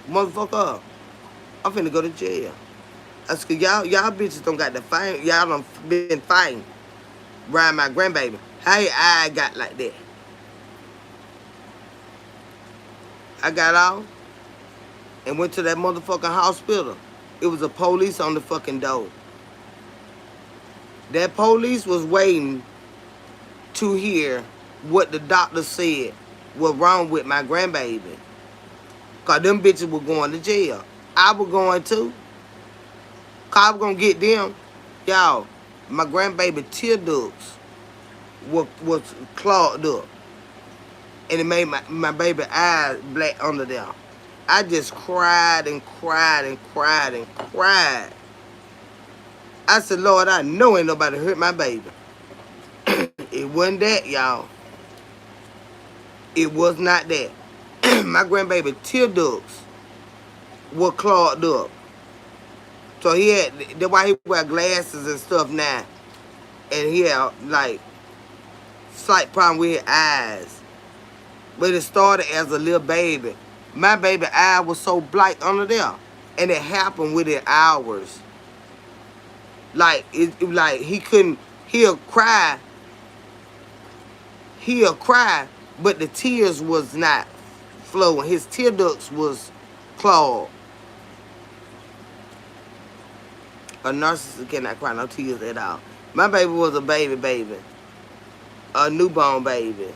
motherfucker, I'm finna go to jail. I said, y'all bitches don't got to fight. Y'all done been fighting around my grandbaby. How I got like that? I got out and went to that motherfucking hospital. It was a police on the fucking door. That police was waiting to hear what the doctor said was wrong with my grandbaby. Cause them bitches were going to jail. I was going too. Cause I was gonna get them. Y'all, my grandbaby tear ducts was clogged up. And it made my baby eyes black under there. I just cried and cried and cried and cried. I said, Lord, I know ain't nobody hurt my baby. It wasn't that, y'all. It was not that. My grandbaby tear ducts were clogged up. So that's why he wear glasses and stuff now. And he had like slight problem with his eyes. But it started as a little baby. My baby eye was so black under there. And it happened within hours. Like he couldn't, he'll cry, but the tears was not flowing. His tear ducts was clogged. A narcissist cannot cry no tears at all. My baby was a baby. A newborn baby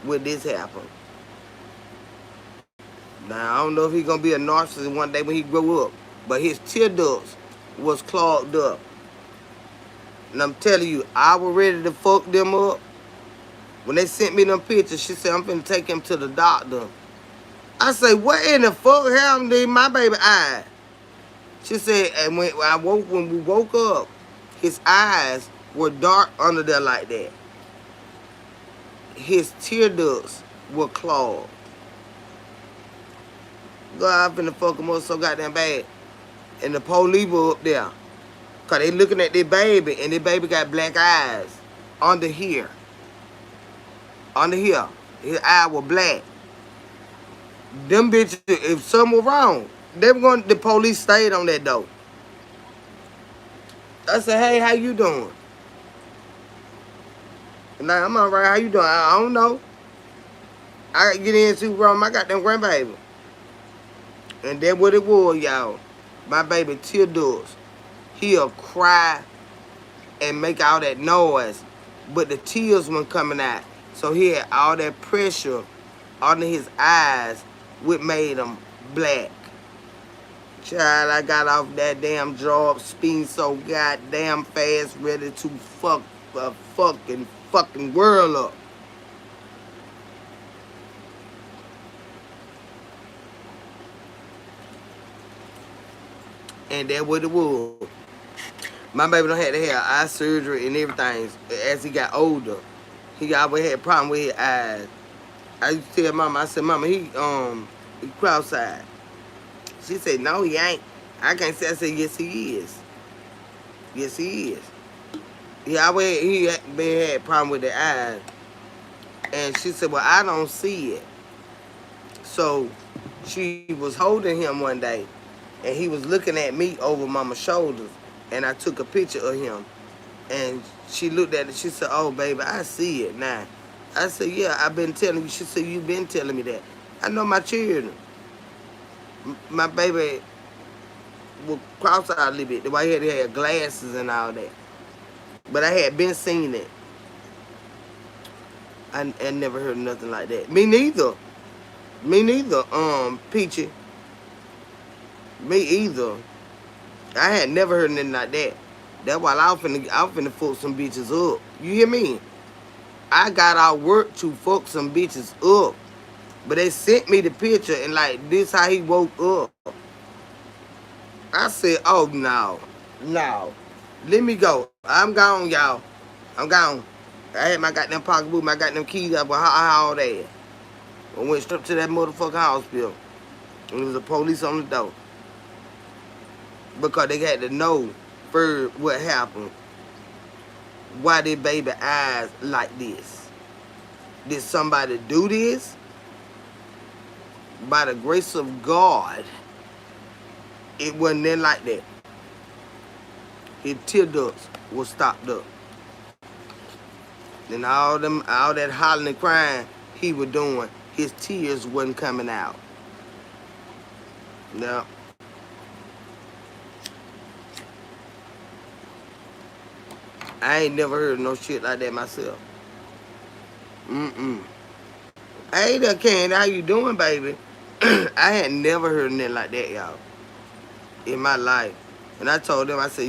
when this happened. Now, I don't know if he's going to be a narcissist one day when he grow up. But his tear ducts was clogged up. And I'm telling you, I was ready to fuck them up. When they sent me them pictures, she said, I'm finna take him to the doctor. I say, what in the fuck happened to my baby eye? She said, and when we woke up, his eyes were dark under there like that. His tear ducts were clogged. God, I'm finna fuck him up so goddamn bad. And the police were up there. Cause they looking at their baby, and their baby got black eyes under here. Under here. His eye was black. Them bitches, if something was wrong, the police stayed on that door. I said, hey, how you doing? Nah, I'm all right. How you doing? I don't know. I get in too wrong. I got them grandbaby. And that's what it was, y'all. My baby tear ducts. He'll cry and make all that noise, but the tears weren't coming out. So he had all that pressure under his eyes, which made him black. Child, I got off that damn job, speeding so goddamn fast, ready to fuck the fucking world up. And that what it was. My baby don't have to have eye surgery and everything as he got older. He always had a problem with his eyes. I used to tell Mama, I said, Mama, he cross-eyed. She said, no, he ain't. I can't say. I said, yes, he is. Yes, he is. He had a problem with the eyes. And she said, well, I don't see it. So she was holding him one day, and he was looking at me over Mama's shoulders, and I took a picture of him. And she looked at it. She said, oh, baby, I see it now. I said, yeah, I've been telling you. She said, you've been telling me that. I know my children. My baby will cross out a little bit. The way he had glasses and all that. But I had been seeing it. I never heard nothing like that. Me neither. Me neither, Peachy. Me either. I had never heard nothing like that. That's why I was finna fuck some bitches up. You hear me? I got out work to fuck some bitches up. But they sent me the picture and like, this how he woke up. I said, oh, no. No. Let me go. I'm gone, y'all. I'm gone. I had my goddamn pocketbook, my goddamn keys up, but how all that? I went straight to that motherfucking hospital. And there was a police on the door. Because they had to know first what happened. Why did baby eyes like this? Did somebody do this? By the grace of God, it wasn't then like that. His tear ducts was stopped up. And all that hollering and crying he was doing, his tears wasn't coming out. No. I ain't never heard no shit like that myself. Hey there, Candy, how you doing, baby? I had never heard nothing like that, y'all, in my life. And I told them, I said,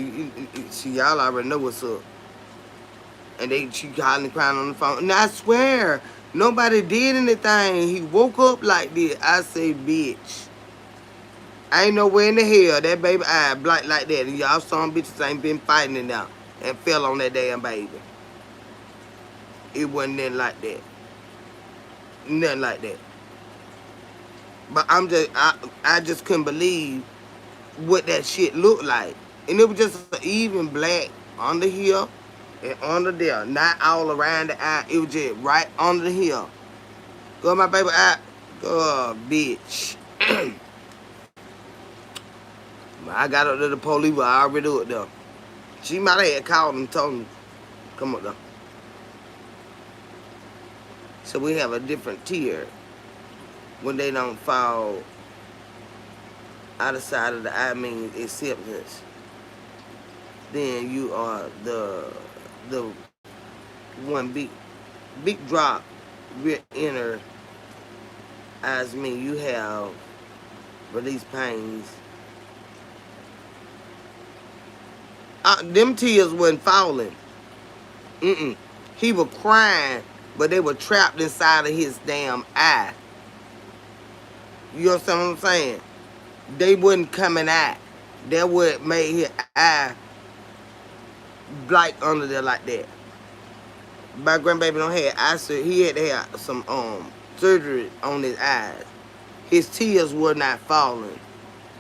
y'all already know what's up. And she hollering and crying on the phone. And I swear, nobody did anything. He woke up like this. I say, bitch. I ain't nowhere in the hell that baby eye black like that. And y'all some bitches ain't been fighting it now and fell on that damn baby. It wasn't nothing like that. Nothing like that. But I just couldn't believe what that shit looked like. And it was just an even black under here and under there. Not all around the eye. It was just right under the hill. Go my baby eye. Go, bitch. I got up to the police, but I already up there. She might have called and told him, come up there. So we have a different tier when they don't fall out of sight of the eye means acceptance. Then you are the one big drop rear inner eyes mean you have release pains. Them tears wasn't falling. He was crying, but they were trapped inside of his damn eye. You understand what I'm saying? They wasn't coming out. That what made his eye black under there like that. My grandbaby don't have eye surgery. He had to have some surgery on his eyes. His tears were not falling.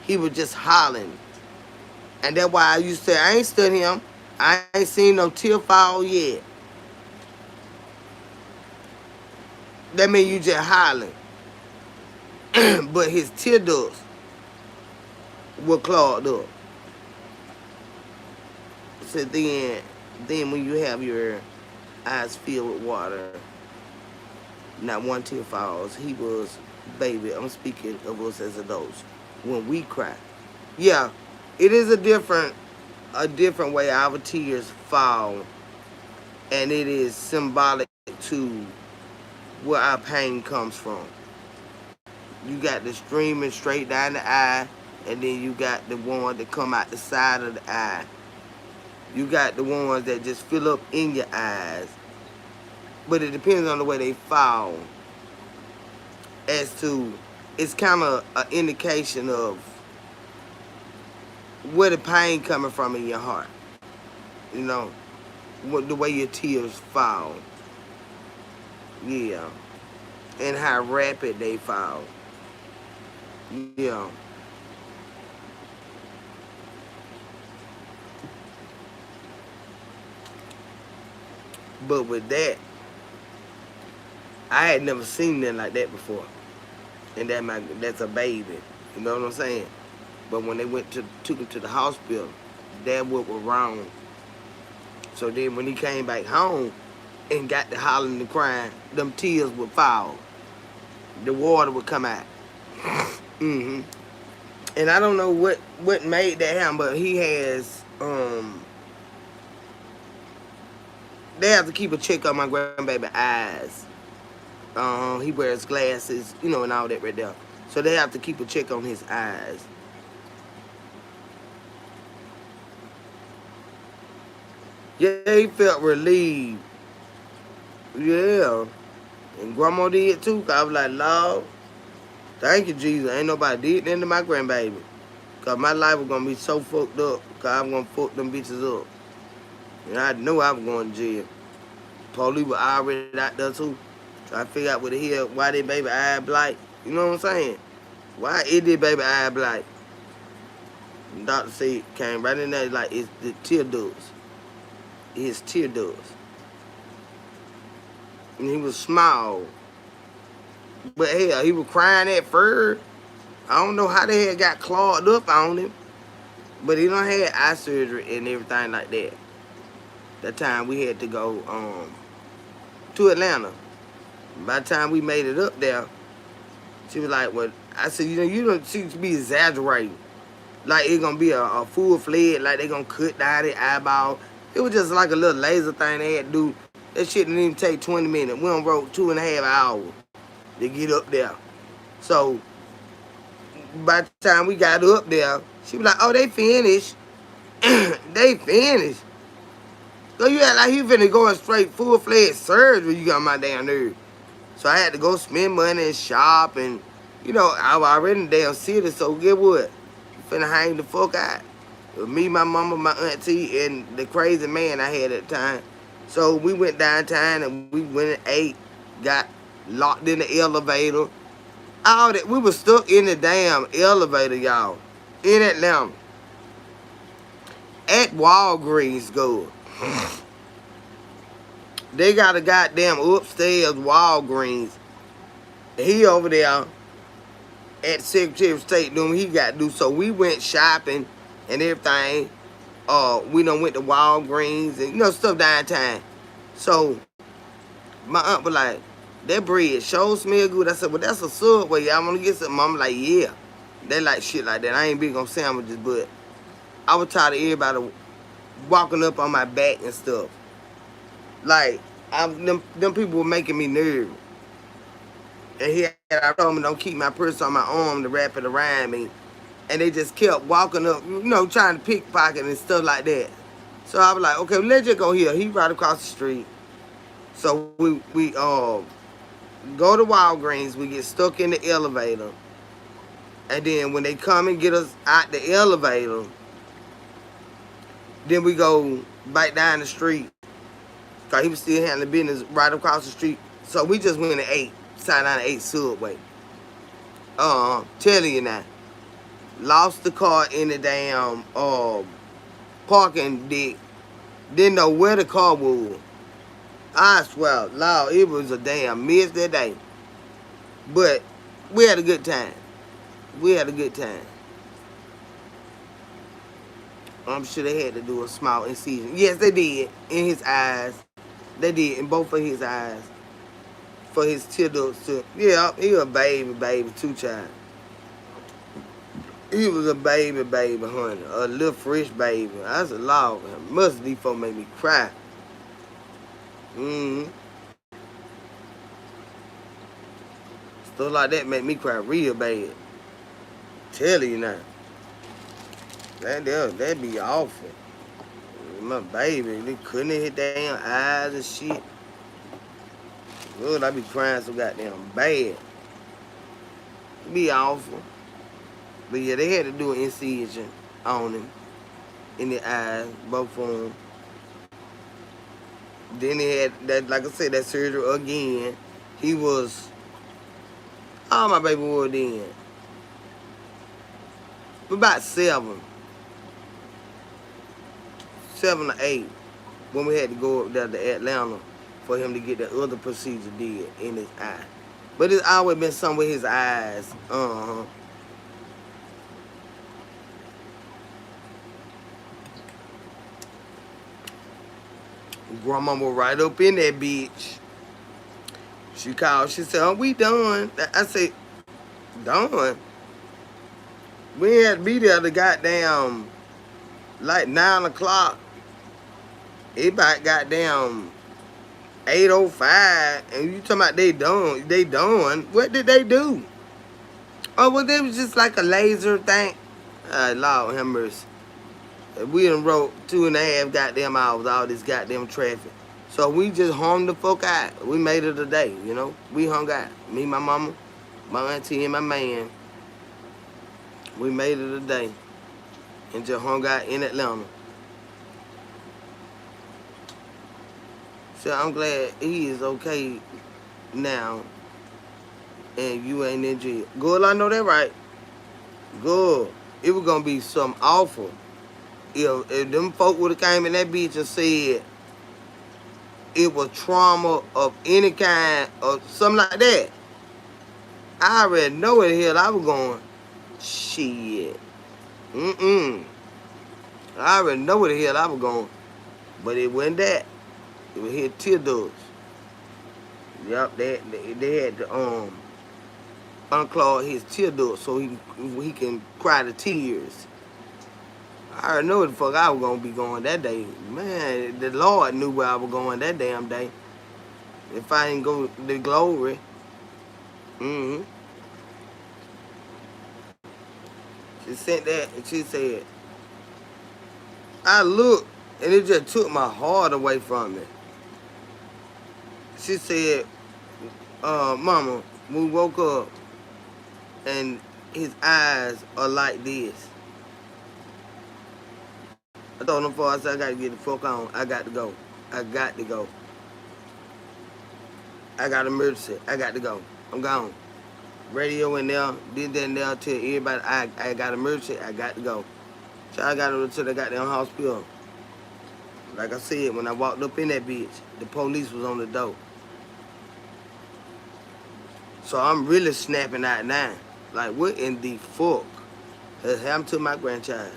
He was just hollering. And that's why I used to say, I ain't studying him. I ain't seen no tear fall yet. That mean you just hollering. But his tear ducts were clogged up. So then when you have your eyes filled with water, not one tear falls. He was, baby, I'm speaking of us as adults. When we cry. Yeah, it is a different way our tears fall. And it is symbolic to where our pain comes from. You got the streaming straight down the eye. And then you got the ones that come out the side of the eye. You got the ones that just fill up in your eyes. But it depends on the way they fall as to, it's kind of an indication of where the pain coming from in your heart. You know, what the way your tears fall. Yeah. And how rapid they fall. Yeah. But with that, I had never seen nothing like that before. And that's a baby. You know what I'm saying? But when they took him to the hospital, that what was wrong. So then when he came back home and got to hollering and crying, them tears would fall. The water would come out. hmm And I don't know what made that happen, but he has they have to keep a check on my grandbaby eyes. He wears glasses, you know, and all that right there. So they have to keep a check on his eyes. Yeah, he felt relieved. Yeah. And grandma did too. 'Cause I was like, Lord, thank you, Jesus. Ain't nobody did that to my grandbaby. Because my life was going to be so fucked up. Because I'm going to fuck them bitches up. And I knew I was going to jail. Police were already out there too. Trying to figure out what the hell, why they baby eye blight. You know what I'm saying? Why is this baby eye blight? And doctor said, came right in there like, it's the tear ducts. His tear ducts. And he was small. But hell, he was crying at first. I don't know how the hell got clogged up on him. But he done had eye surgery and everything like that. That time we had to go to Atlanta. By the time we made it up there, she was like, well, I said, you know, you don't seem to be exaggerating. Like it's gonna be a full-fledged, like they gonna cut down the eyeball. It was just like a little laser thing they had to do. That shit didn't even take 20 minutes. We done wrote 2.5 hours to get up there. So by the time we got up there, she was like, oh, they finished. They finished. So you act like you finna go in straight full-fledged surgery, you got my damn nerve. So I had to go spend money and shop and, you know, I was already in the damn city, so get what? Finna hang the fuck out. With me, my mama, my auntie, and the crazy man I had at the time. So we went downtown and we went and ate, got locked in the elevator. All that, we was stuck in the damn elevator, y'all. In Atlanta. At Walgreens, go. They got a goddamn upstairs Walgreens. He over there at Secretary of State doing what he got to do. So we went shopping and everything. We done went to Walgreens and, you know, stuff downtown. So my aunt was like, that bread sure smell good. I said, well, that's a Subway. Y'all want to get something? I'm like, yeah. They like shit like that. I ain't big on sandwiches, but I was tired of everybody walking up on my back and stuff. Like, them people were making me nervous. And I told them don't keep my purse on my arm to wrap it around me. And they just kept walking up, you know, trying to pickpocket and stuff like that. So I was like, okay, let's just go here. He right across the street. So we go to Walgreens. We get stuck in the elevator. And then when they come and get us out the elevator, then we go back down the street. Because he was still handling business right across the street. So we just went and ate. Sat down and ate Subway. Telling you now. Lost the car in the damn parking deck. Didn't know where the car was. I swear, Lord, it was a damn mess that day. But we had a good time. We had a good time. I'm sure they had to do a small incision. Yes, they did. In his eyes. They did. In both of his eyes. For his tear ducts too. Yeah, he was a baby, too, child. He was a baby, honey. A little fresh baby. I said, Lord, must these folks make me cry. Stuff like that make me cry real bad. Tell you now. That'd be awful. My baby, they couldn't hit damn eyes and shit. Lord, I be crying so goddamn bad. It'd be awful. But yeah, they had to do an incision on him in the eyes, both of them. Then he had that, like I said, that surgery again. He was, how my baby was then? About 7 or 8, when we had to go up there to Atlanta for him to get the other procedure did in his eye. But it's always been something with his eyes. Grandmama right up in that bitch. She called. She said, "Are we done?" I said, "Done? We had to be there to goddamn like 9 o'clock. It about goddamn 8:05, and you talking about they done? They done? What did they do? Oh, well, it was just like a laser thing. Lord have mercy. We done wrote 2.5 goddamn hours all this goddamn traffic. So we just hung the fuck out. We made it a day, you know. We hung out. Me, my mama, my auntie, and my man. We made it a day and just hung out in Atlanta. So I'm glad he is okay now and you ain't in jail. Good, I know that right. Good. It was gonna be something awful if them folk would have came in that bitch and said it was trauma of any kind or something like that. I already know where the hell I was going. Shit. I already know where the hell I was going. But it wasn't that. It was his tear ducts. Yup, they had to unclog his tear ducts so he can cry the tears. I already know where the fuck I was gonna be going that day. Man, the Lord knew where I was going that damn day. If I didn't go to glory. She sent that and she said, I looked and it just took my heart away from me. She said, Mama, we woke up and his eyes are like this. I told him before, I said, I gotta get the fuck on. I got to go. I got to go. I got an emergency. I got to go. I'm gone. Radio in there, did that in there, tell everybody I got an emergency. I got to go. So I got to the goddamn hospital. Like I said, when I walked up in that bitch, the police was on the door. So I'm really snapping out now. Like, what in the fuck has happened to my grandchild?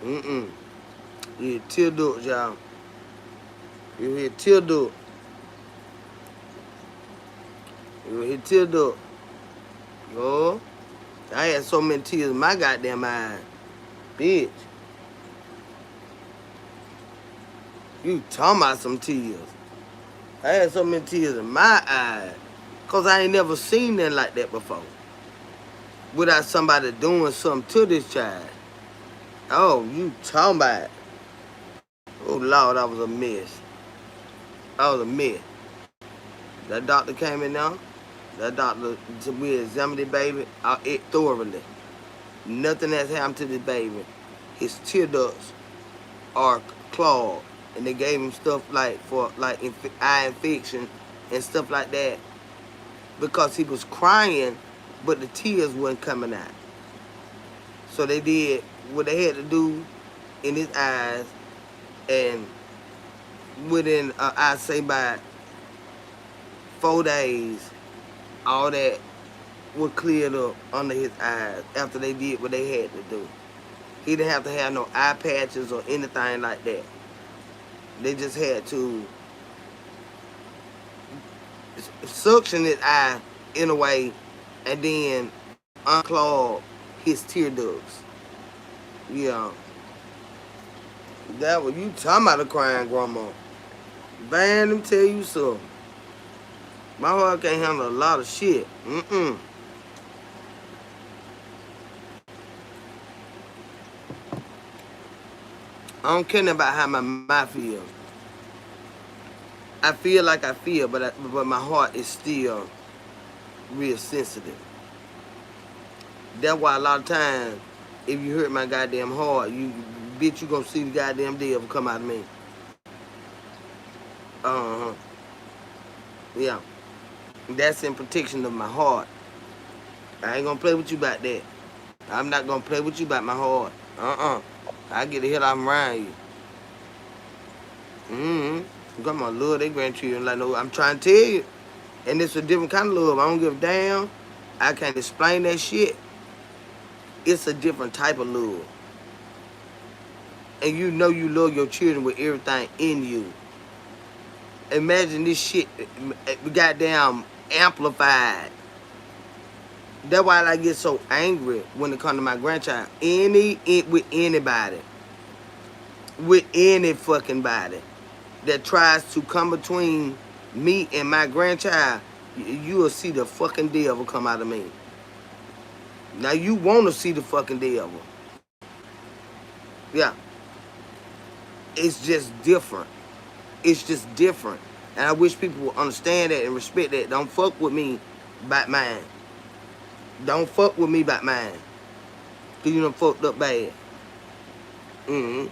You tear ducts, y'all. You hear tear duct. You hear tear duct. Oh, I had so many tears in my goddamn eyes. Bitch. You talking about some tears. I had so many tears in my eyes. Because I ain't never seen nothing like that before. Without somebody doing something to this child. Oh, you talking about it. Oh, Lord, that was a mess. That was a mess. That doctor came in there. That doctor, we examined the baby thoroughly. Nothing has happened to this baby. His tear ducts are clogged. And they gave him stuff like for like eye infection and stuff like that. Because he was crying, but the tears weren't coming out. So they did what they had to do in his eyes, and within, I'd say by 4 days, all that was cleared up under his eyes after they did what they had to do. He didn't have to have no eye patches or anything like that. They just had to suction his eye in a way and then unclog his tear ducts. Yeah. That was you talking about a crying grandma. Man, let me tell you something. My heart can't handle a lot of shit. don't care nothing about how my mind feel. I feel like I feel, but my heart is still real sensitive. That's why a lot of times, if you hurt my goddamn heart, bitch, you gonna see the goddamn devil come out of me. Uh-huh. Yeah. That's in protection of my heart. I ain't gonna play with you about that. I'm not gonna play with you about my heart. I get the hell out around you. Come on, love they grandchildren like no. I'm trying to tell you. And it's a different kind of love. I don't give a damn. I can't explain that shit. It's a different type of love. And you know you love your children with everything in you. Imagine this shit goddamn amplified. That's why I get so angry when it comes to my grandchild. With anybody. With any fucking body that tries to come between me and my grandchild, you will see the fucking devil come out of me. Now you want to see the fucking devil. Yeah. It's just different. It's just different. And I wish people would understand that and respect that. Don't fuck with me about mine. Don't fuck with me about mine. Because you done fucked up bad. You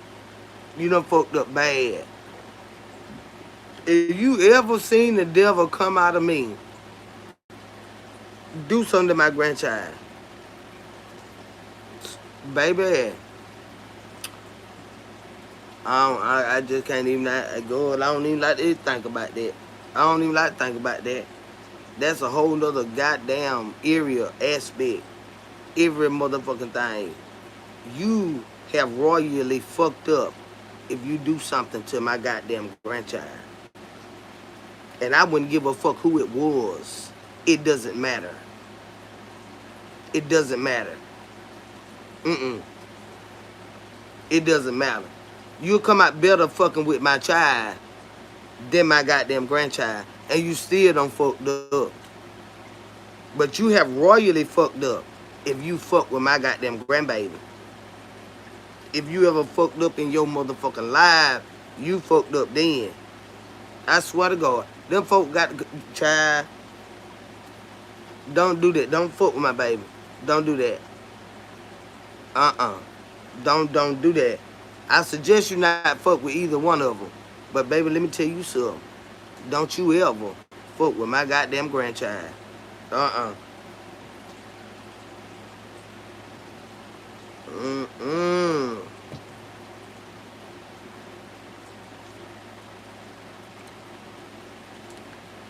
done fucked up bad. If you ever seen the devil come out of me, do something to my grandchild. Baby. I just can't even go. I don't even like to think about that. I don't even like to think about that. That's a whole nother goddamn area aspect. Every motherfucking thing. You have royally fucked up if you do something to my goddamn grandchild. And I wouldn't give a fuck who it was. It doesn't matter. It doesn't matter. It doesn't matter. You'll come out better fucking with my child than my goddamn grandchild. And you still don't fucked up. But you have royally fucked up if you fuck with my goddamn grandbaby. If you ever fucked up in your motherfucking life, you fucked up then. I swear to God. Them folk got child. Don't do that. Don't fuck with my baby. Don't do that. Don't do that. I suggest you not fuck with either one of them. But baby, let me tell you something. Don't you ever fuck with my goddamn grandchild.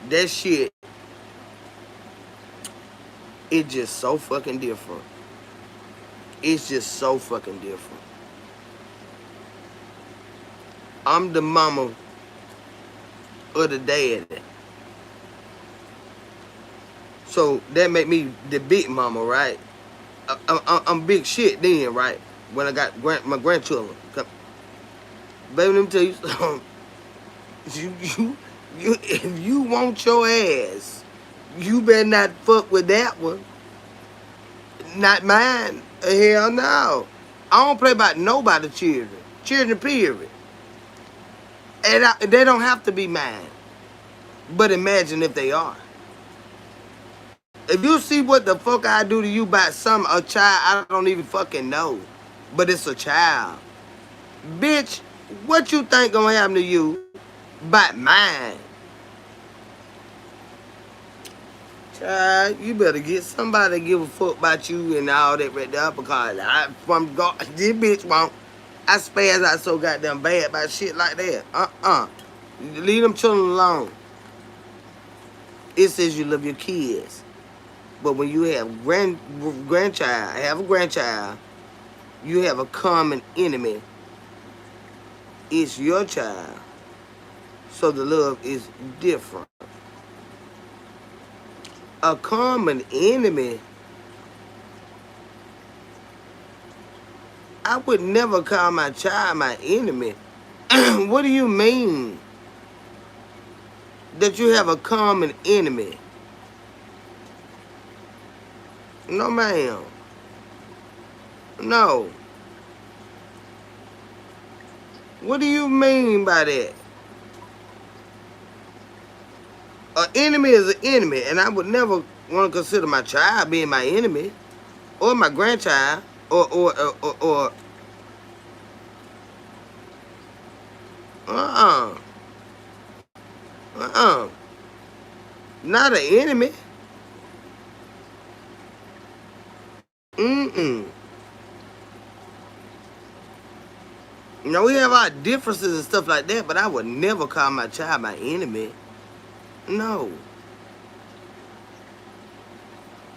That shit, it's just so fucking different. It's just so fucking different. I'm the mama of the daddy. So that make me the big mama, right? I'm big shit then, right? When I got my grandchildren. Baby, let me tell you something. If you want your ass, you better not fuck with that one. Not mine. Hell no. I don't play about nobody's children. Children, period. And they don't have to be mine. But imagine if they are. If you see what the fuck I do to you by a child I don't even fucking know. But it's a child. Bitch, what you think gonna happen to you by mine? Child, you better get somebody to give a fuck about you and all that right there because from God, this bitch won't. I spaz out so goddamn bad about shit like that. Leave them children alone. It says you love your kids. But when you have a grandchild, you have a common enemy. It's your child. So the love is different. A common enemy, I would never call my child my enemy. What do you mean? That you have a common enemy? No, ma'am. No. What do you mean by that? An enemy is an enemy, and I would never want to consider my child being my enemy, or my grandchild, or uh-uh, uh-uh, not an enemy. Mm-mm. You know, we have our differences and stuff like that, but I would never call my child my enemy. No.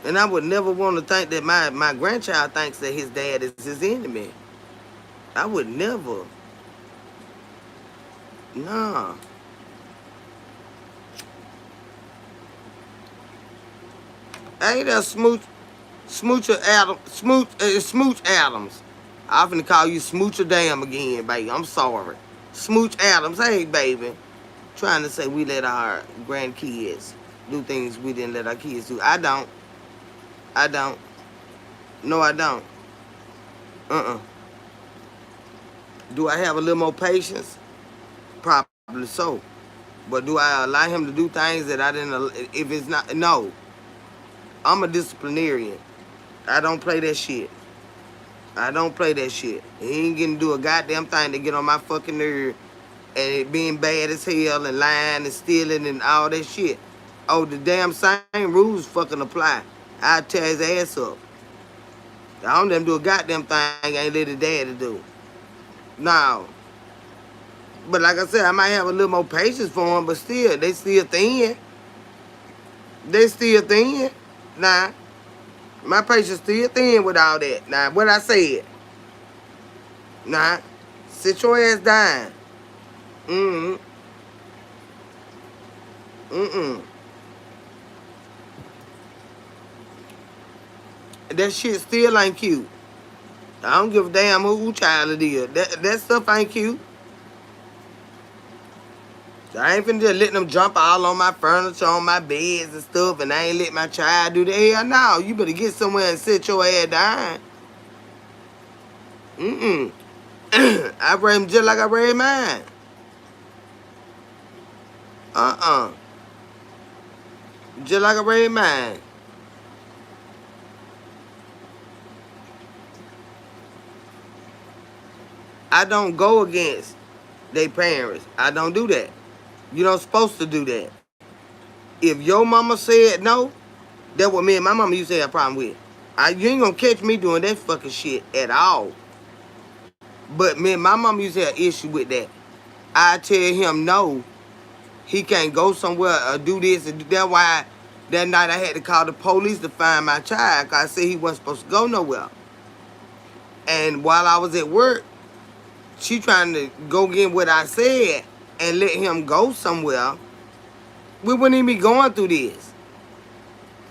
And I would never want to think that my grandchild thinks that his dad is his enemy. I would never. Nah. Hey there, Smoocher Adams, Smooch Adams. I often call you Smoocher Dam again, baby. I'm sorry. Smooch Adams, hey, baby. Trying to say we let our grandkids do things we didn't let our kids do. I don't. I don't. No, I don't. Uh-uh. Do I have a little more patience? Probably so. But do I allow him to do things that I didn't, if it's not, no. I'm a disciplinarian. I don't play that shit. I don't play that shit. He ain't getting to do a goddamn thing to get on my fucking nerve and it being bad as hell and lying and stealing and all that shit. Oh, the damn same rules fucking apply. I tear his ass up. I don't let him do a goddamn thing I ain't let his daddy do. No. But like I said, I might have a little more patience for him, but still, they still thin. They still thin. Nah. My patience still thin with all that. Nah, what I said. Nah. Sit your ass down. Mm-mm. Mm-mm. That shit still ain't cute. I don't give a damn who child it is. That stuff ain't cute. I ain't finna just let them jump all on my furniture, on my beds and stuff, and I ain't let my child do that. Hell no. You better get somewhere and sit your ass down. Mm-mm. I raised him just like I raised mine. Uh-uh. Just like I raised mine. I don't go against their parents. I don't do that. You don't supposed to do that. If your mama said no, that's what me and my mama used to have a problem with. You ain't gonna catch me doing that fucking shit at all. But me and my mama used to have an issue with that. I tell him no, he can't go somewhere or do this. And that's why that night I had to call the police to find my child because I said he wasn't supposed to go nowhere. And while I was at work, she trying to go get what I said and let him go somewhere. We wouldn't even be going through this.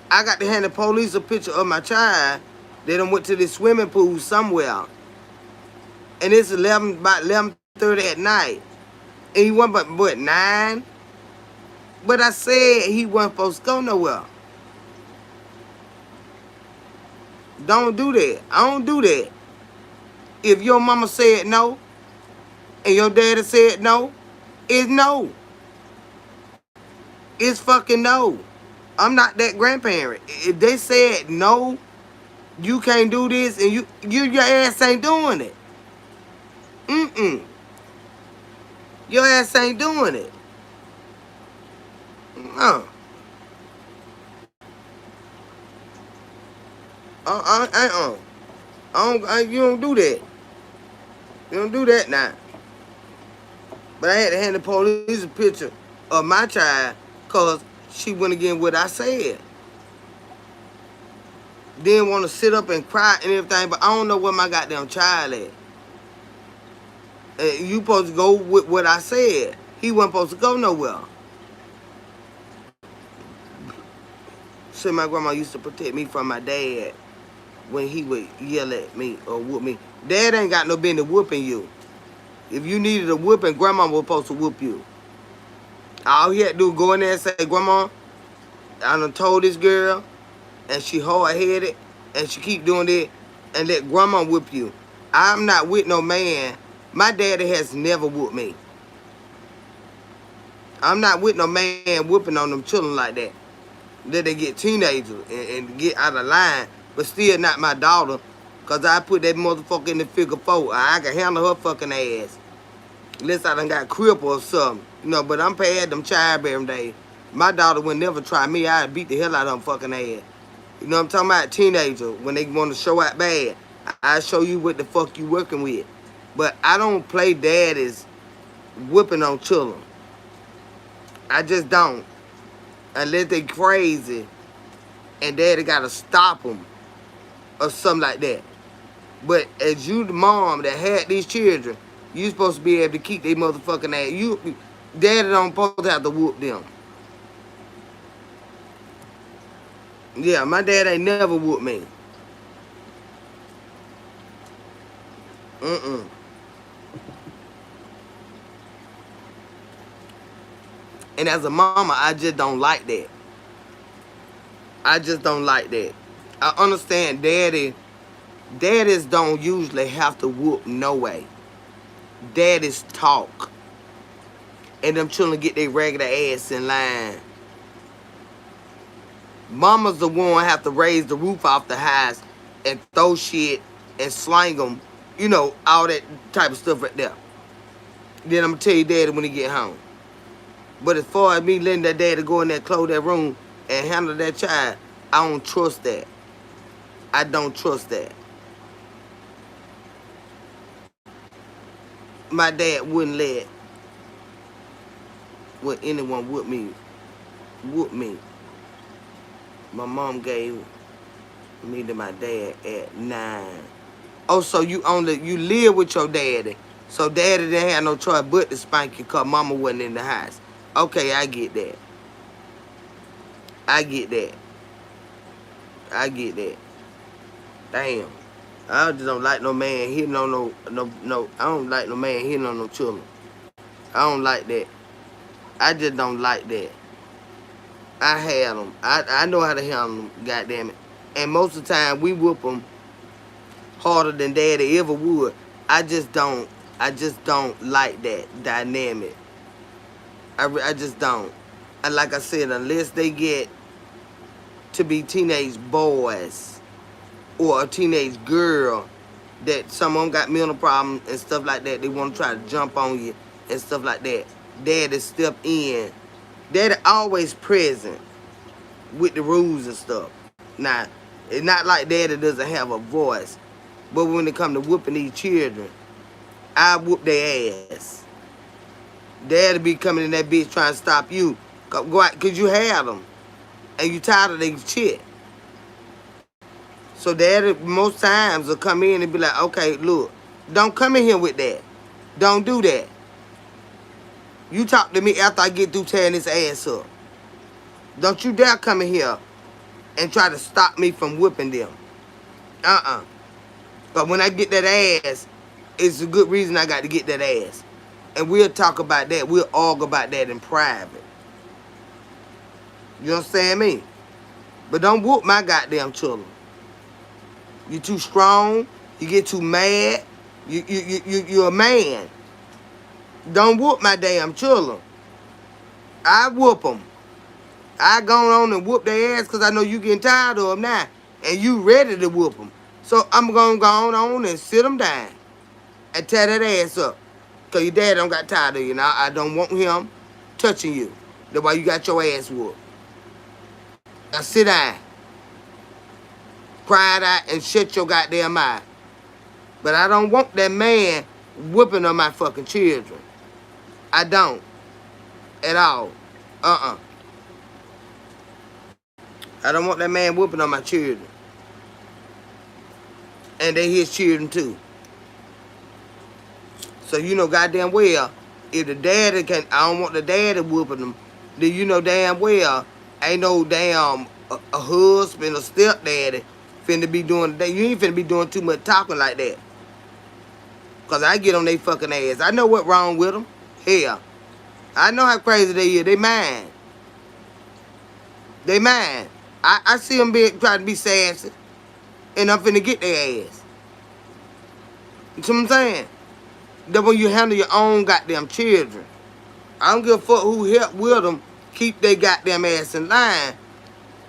I got to hand the police a picture of my child. They done went to this swimming pool somewhere. And it's about 11:30 at night. And he wasn't but what, 9? But I said he wasn't supposed to go nowhere. Don't do that. I don't do that. If your mama said no, and your daddy said no, it's no. It's fucking no. I'm not that grandparent. If they said no, you can't do this, and your ass ain't doing it. Mm-mm. Your ass ain't doing it. No. You don't do that. You don't do that now. But I had to hand the police a picture of my child because she went against what I said. Didn't want to sit up and cry and everything, but I don't know where my goddamn child at. You supposed to go with what I said. He wasn't supposed to go nowhere. So my grandma used to protect me from my dad when he would yell at me or whoop me. Dad ain't got no business whooping you. If you needed a whooping, grandma was supposed to whoop you. All he had to do was go in there and say, Grandma, I done told this girl, and she hard-headed, and she keep doing it, and let grandma whoop you. I'm not with no man My daddy has never whooped me. I'm not with no man whooping on them children like that. That they get teenagers and get out of line, but still not my daughter. Cause I put that motherfucker in the figure four. I can handle her fucking ass. Unless I done got crippled or something. You know, but I'm past them childbearing days. My daughter would never try me. I'd beat the hell out of them fucking ass. You know what I'm talking about? Teenager, when they want to show out bad, I show you what the fuck you working with. But I don't play daddies whipping on children. I just don't. Unless they crazy and daddy gotta stop them or something like that. But as you the mom that had these children, you supposed to be able to keep their motherfucking ass. Daddy don't supposed to have to whoop them. Yeah, my dad ain't never whooped me. And as a mama, I just don't like that. I just don't like that. I understand daddies don't usually have to whoop no way. Daddies talk. And them children get their regular ass in line. Mama's the one have to raise the roof off the house and throw shit and slang them. You know, all that type of stuff right there. Then I'm going to tell you daddy when he get home. But as far as me letting that daddy go in there, close that room, and handle that child, I don't trust that. I don't trust that. My dad wouldn't let anyone whoop me. My mom gave me to my dad at 9. Oh, so you live with your daddy. So daddy didn't have no choice but to spank you because mama wasn't in the house. Okay, I get that. I get that. Damn. I just don't like no man hitting on no. I don't like no man hitting on no children. I don't like that. I just don't like that. I had them. I know how to handle them, goddamn it. And most of the time, we whoop them harder than daddy ever would. I just don't like that dynamic. I just don't. And like I said, unless they get to be teenage boys or a teenage girl that some of them got mental problems and stuff like that, they want to try to jump on you and stuff like that, daddy step in. Daddy always present with the rules and stuff. Now, it's not like daddy doesn't have a voice, but when it come to whooping these children, I whoop their ass. Daddy be coming in that bitch trying to stop you. Go out, because you have them. And you tired of their shit. So daddy most times will come in and be like, okay, look, don't come in here with that. Don't do that. You talk to me after I get through tearing this ass up. Don't you dare come in here and try to stop me from whipping them. But when I get that ass, it's a good reason I got to get that ass. And we'll talk about that. We'll argue about that in private. You understand me? But don't whoop my goddamn children. You too strong. You get too mad. You're a man. Don't whoop my damn children. I whoop them. I go on and whoop their ass because I know you getting tired of them now. And you ready to whoop them. So I'm going to go on and sit them down. And tear that ass up. Because your dad don't got tired of you. Now, I don't want him touching you. That's why you got your ass whooped. Now sit down. Cry it out and shut your goddamn mouth. But I don't want that man whooping on my fucking children. I don't. At all. I don't want that man whooping on my children. And they his children too. So you know goddamn well, if the daddy I don't want the daddy whooping them, then you know damn well, ain't no damn a husband or stepdaddy finna be doing that. You ain't finna be doing too much talking like that. Cause I get on they fucking ass. I know what wrong with them. Hell, I know how crazy they is. They mine. They mine. I see them trying to be sassy, and I'm finna get their ass. You see what I'm saying? That when you handle your own goddamn children. I don't give a fuck who help with them. Keep their goddamn ass in line.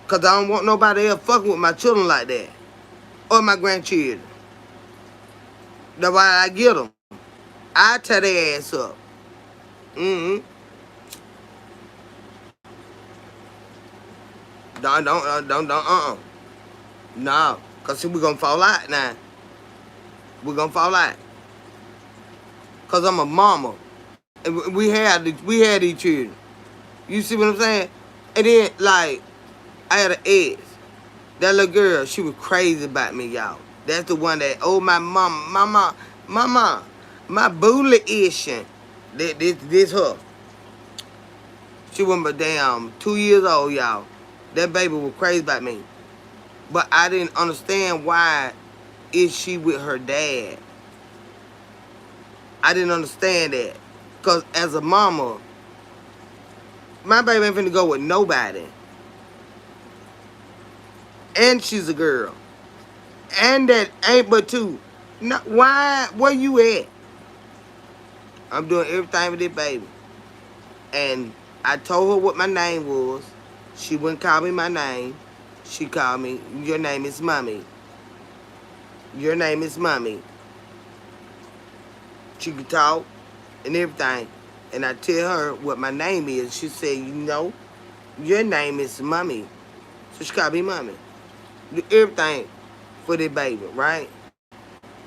Because I don't want nobody else fucking with my children like that. Or my grandchildren. That's why I get them. I tear their ass up. Mm-hmm. Don't. No. Because see, we're going to fall out now. We're going to fall out. Because I'm a mama. And we had these children. You see what I'm saying? And then, like, I had an ex. That little girl, she was crazy about me, y'all. That's the one that, oh, my mama, my bully-ition. This her. She was my damn 2 years old, y'all. That baby was crazy about me. But I didn't understand why is she with her dad. I didn't understand that. Because as a mama, my baby ain't finna go with nobody. And she's a girl. And that ain't but two. No, why? Where you at? I'm doing everything with this baby. And I told her what my name was. She wouldn't call me my name. She called me, your name is Mommy. Your name is Mommy. She could talk and everything. And I tell her what my name is. She said, you know, your name is Mommy. So she called me Mommy. Do everything for the baby, right?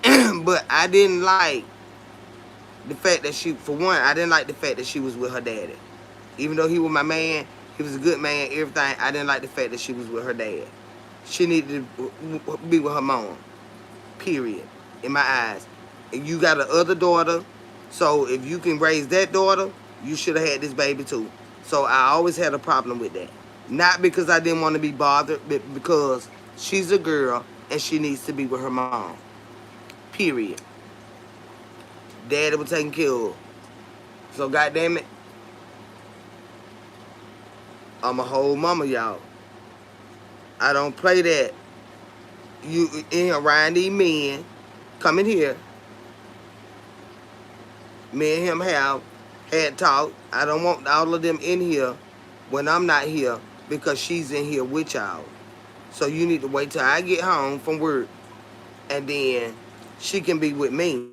But I didn't like the fact that she, for one, I didn't like the fact that she was with her daddy. Even though he was my man, he was a good man, everything, I didn't like the fact that she was with her dad. She needed to be with her mom. Period. In my eyes. And you got an other daughter, so if you can raise that daughter, you should have had this baby too. So I always had a problem with that. Not because I didn't want to be bothered, but because she's a girl and she needs to be with her mom. Period. Daddy was taking care of her. So goddamn it, I'm a whole mama, y'all. I don't play that. You in here around these men coming here. Me and him had talked. I don't want all of them in here when I'm not here because she's in here with y'all. So you need to wait till I get home from work and then she can be with me.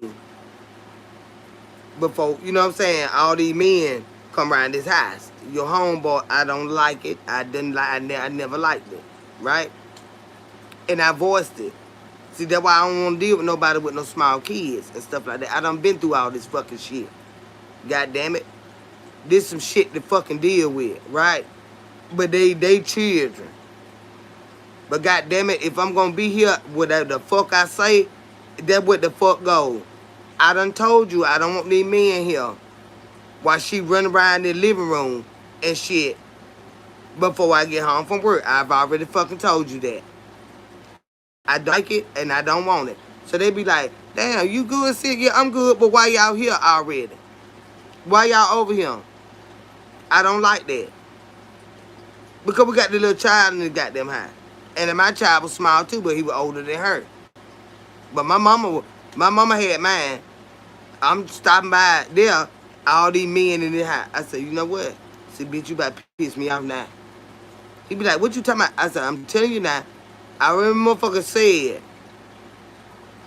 Before, you know what I'm saying, all these men come around this house. Your homeboy, I don't like it. I never liked it. Right? And I voiced it. See, that's why I don't want to deal with nobody with no small kids and stuff like that. I done been through all this fucking shit. God damn it. This some shit to fucking deal with, right? But they children. But God damn it, if I'm gonna be here, whatever the fuck I say, that's what the fuck goes. I done told you I don't want these men here while she running around the living room and shit before I get home from work. I've already fucking told you that. I don't like it and I don't want it. So they be like, damn, you good, sis? Yeah, I'm good, but why y'all here already? Why y'all over here? I don't like that. Because we got the little child in the goddamn house. And then my child was small too, but he was older than her. But my mama had mine. I'm stopping by there, all these men in the house. I said, you know what? I said, bitch, you about to piss me off now. He be like, what you talking about? I said, I'm telling you now. I remember motherfucker said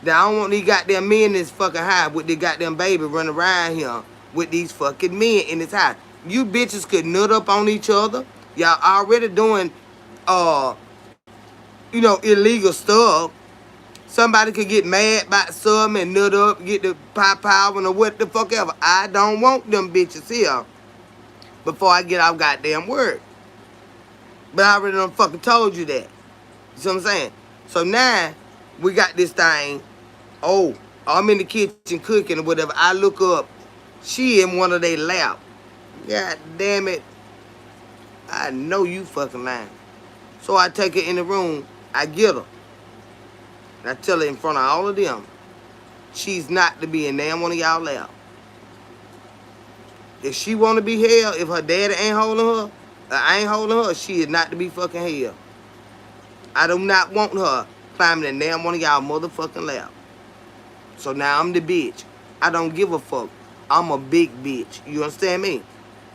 that I don't want these goddamn men in this fucking house with their goddamn baby running around here with these fucking men in this house. You bitches could nut up on each other. Y'all already doing, illegal stuff. Somebody could get mad about something and nut up, get the power or what the fuck ever. I don't want them bitches here before I get off goddamn work. But I already done fucking told you that. You see what I'm saying? So now, we got this thing. Oh, I'm in the kitchen cooking or whatever. I look up. She in one of their lap. God damn it. I know you fucking lying. So I take her in the room. I get her. And I tell her in front of all of them, she's not to be in damn one of y'all lap. If she want to be held, if her daddy ain't holding her, I ain't holding her, she is not to be fucking held. I do not want her climbing in damn one of y'all motherfucking lap. So now I'm the bitch. I don't give a fuck. I'm a big bitch. You understand me?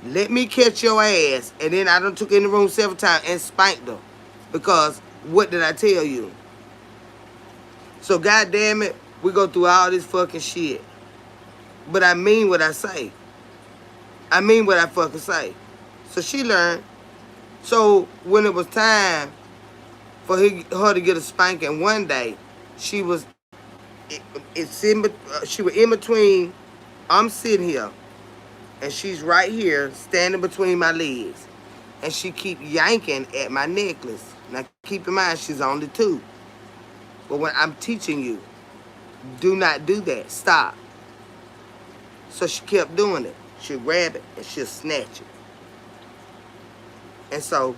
Let me catch your ass. And then I done took her in the room several times and spanked her. Because what did I tell you? So goddamn it, we go through all this fucking shit. But I mean what I say. I mean what I fucking say. So she learned. So when it was time for her to get a spanking one day, she was she was in between. I'm sitting here, and she's right here, standing between my legs, and she keep yanking at my necklace. Now keep in mind, she's only 2. But when I'm teaching you, do not do that. Stop. So she kept doing it. She'll grab it and she'll snatch it. And so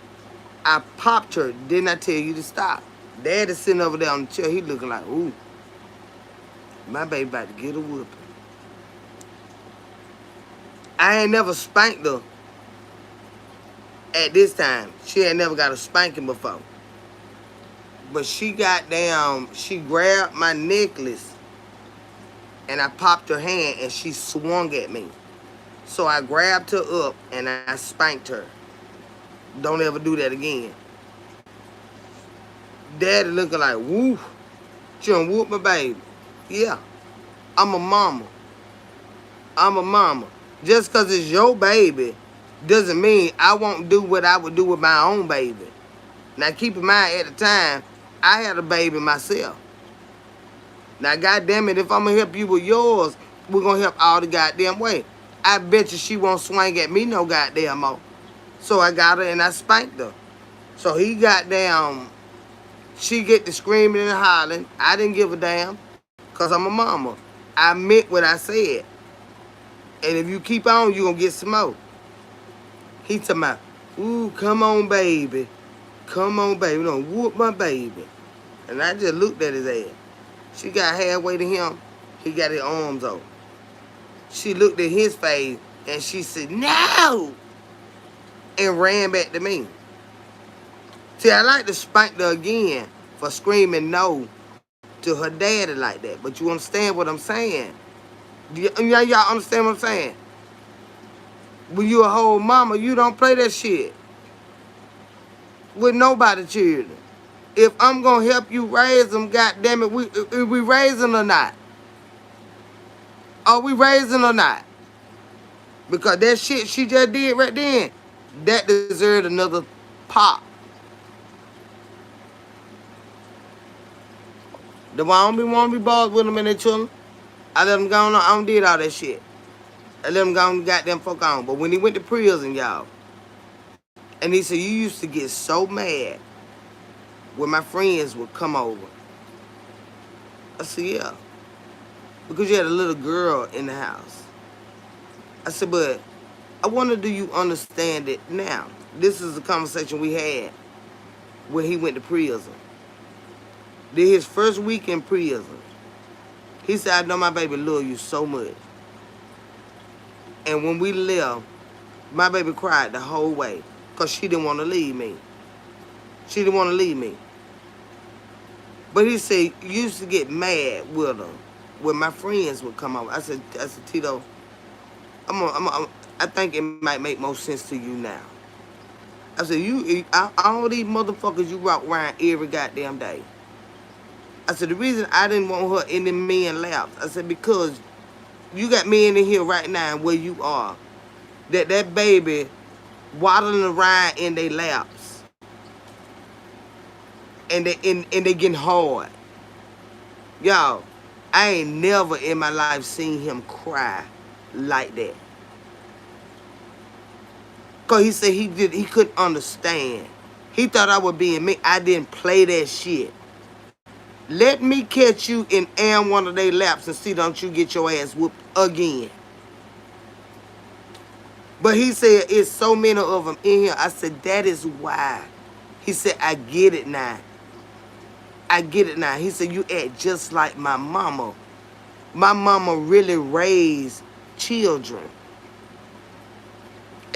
I popped her. Didn't I tell you to stop? Dad is sitting over there on the chair. He looking like, ooh, my baby about to get a whooping. I ain't never spanked her at this time. She ain't never got a spanking before. But she got down, she grabbed my necklace and I popped her hand and she swung at me. So I grabbed her up and I spanked her. Don't ever do that again. Daddy looking like, woo, she done whoop my baby. Yeah, I'm a mama. I'm a mama. Just because it's your baby doesn't mean I won't do what I would do with my own baby. Now keep in mind, at the time, I had a baby myself. Now goddamn it, if I'm going to help you with yours, we're going to help all the goddamn way. I bet you she won't swing at me no goddamn more. So I got her and I spanked her. So he got down, she get to screaming and hollering. I didn't give a damn because I'm a mama. I meant what I said. And if you keep on, you're going to get some more. He talking about, ooh, come on, baby. Come on, baby. Don't whoop my baby. And I just looked at his ass. She got halfway to him. He got his arms over. She looked at his face and she said, no! And ran back to me. See, I like to spank her again for screaming no to her daddy like that. But you understand what I'm saying? Y'all understand what I'm saying? When you a whole mama, you don't play that shit with nobody children. If I'm going to help you raise them, goddamn it, we raising or not? Are we raising or not? Because that shit she just did right then, that deserved another pop. The why I don't want to be bothered with them and their children. I let them go on. I don't did all that shit. I let him go and goddamn fuck on. But when he went to prison, y'all, and he said, you used to get so mad when my friends would come over. I said, yeah. Because you had a little girl in the house. I said, but I wonder, do you understand it now? This is a conversation we had when he went to prison. Did his first week in prison. He said, I know my baby love you so much. And when we left, my baby cried the whole way because she didn't want to leave me. She didn't want to leave me. But he said, you used to get mad with her when my friends would come over. I said, Tito, I think it might make more sense to you now. I said, all these motherfuckers you walk around every goddamn day. I said, the reason I didn't want her in the men laps, I said, because you got men in here right now where you are, that baby waddling around in their laps. And they getting hard. Y'all, I ain't never in my life seen him cry like that. Because he said he couldn't understand. He thought I was being mean. I didn't play that shit. Let me catch you in one of their laps and see don't you get your ass whooped again. But he said, it's so many of them in here. I said, that is why. He said, I get it now. I get it now. He said, you act just like my mama. My mama really raised children.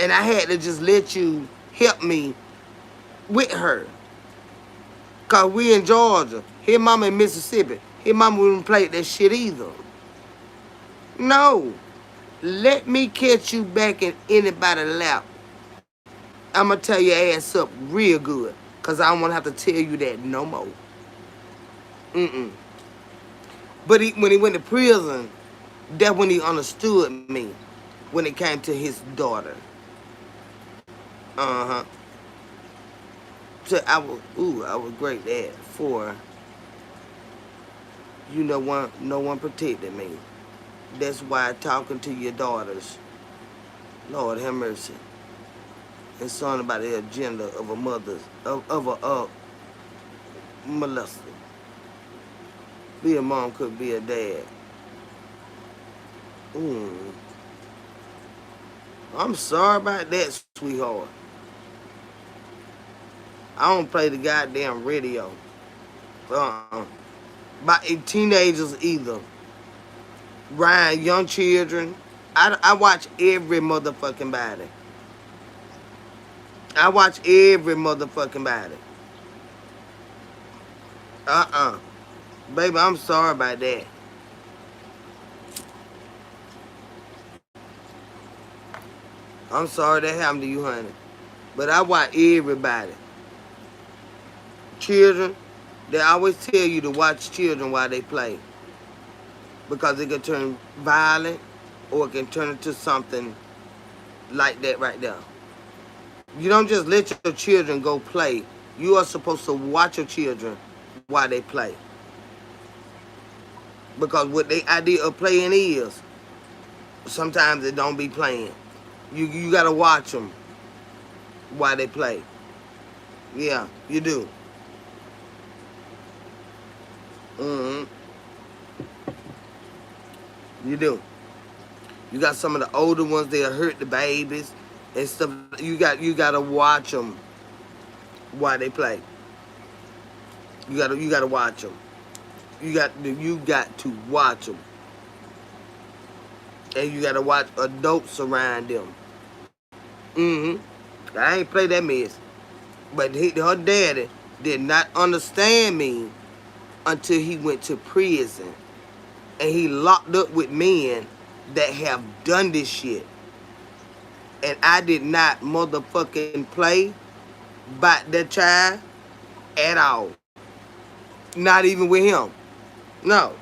And I had to just let you help me with her. Because we in Georgia. His mama in Mississippi. His mama wouldn't play that shit either. No. Let me catch you back in anybody's lap. I'm going to tear your ass up real good. Because I don't want to have to tell you that no more. Mm-mm. But when he went to prison, that's when he understood me. When it came to his daughter. Uh-huh. So I was great at 4. No one protected me. That's why talking to your daughters, Lord have mercy. And something about the agenda of a mother, of a molester. Be a mom could be a dad. I'm sorry about that, sweetheart. I don't play the goddamn radio. Uh-uh. By teenagers either. Ryan, young children. I watch every motherfucking body. I watch every motherfucking body. Uh-uh. Baby, I'm sorry about that. I'm sorry that happened to you, honey. But I watch everybody. Children, they always tell you to watch children while they play. Because it can turn violent or it can turn into something like that right there. You don't just let your children go play. You are supposed to watch your children while they play. Because what the idea of playing is, sometimes it don't be playing. You gotta watch them while they play. Yeah, you do. Mm-hmm. You do. You got some of the older ones, they'll hurt the babies and stuff. You gotta watch them while they play. You gotta watch them. You got to watch them. And you gotta watch adults around them. I ain't play that mess. But her daddy did not understand me until he went to prison. And he locked up with men that have done this shit. And I did not motherfucking play by that child at all. Not even with him. No.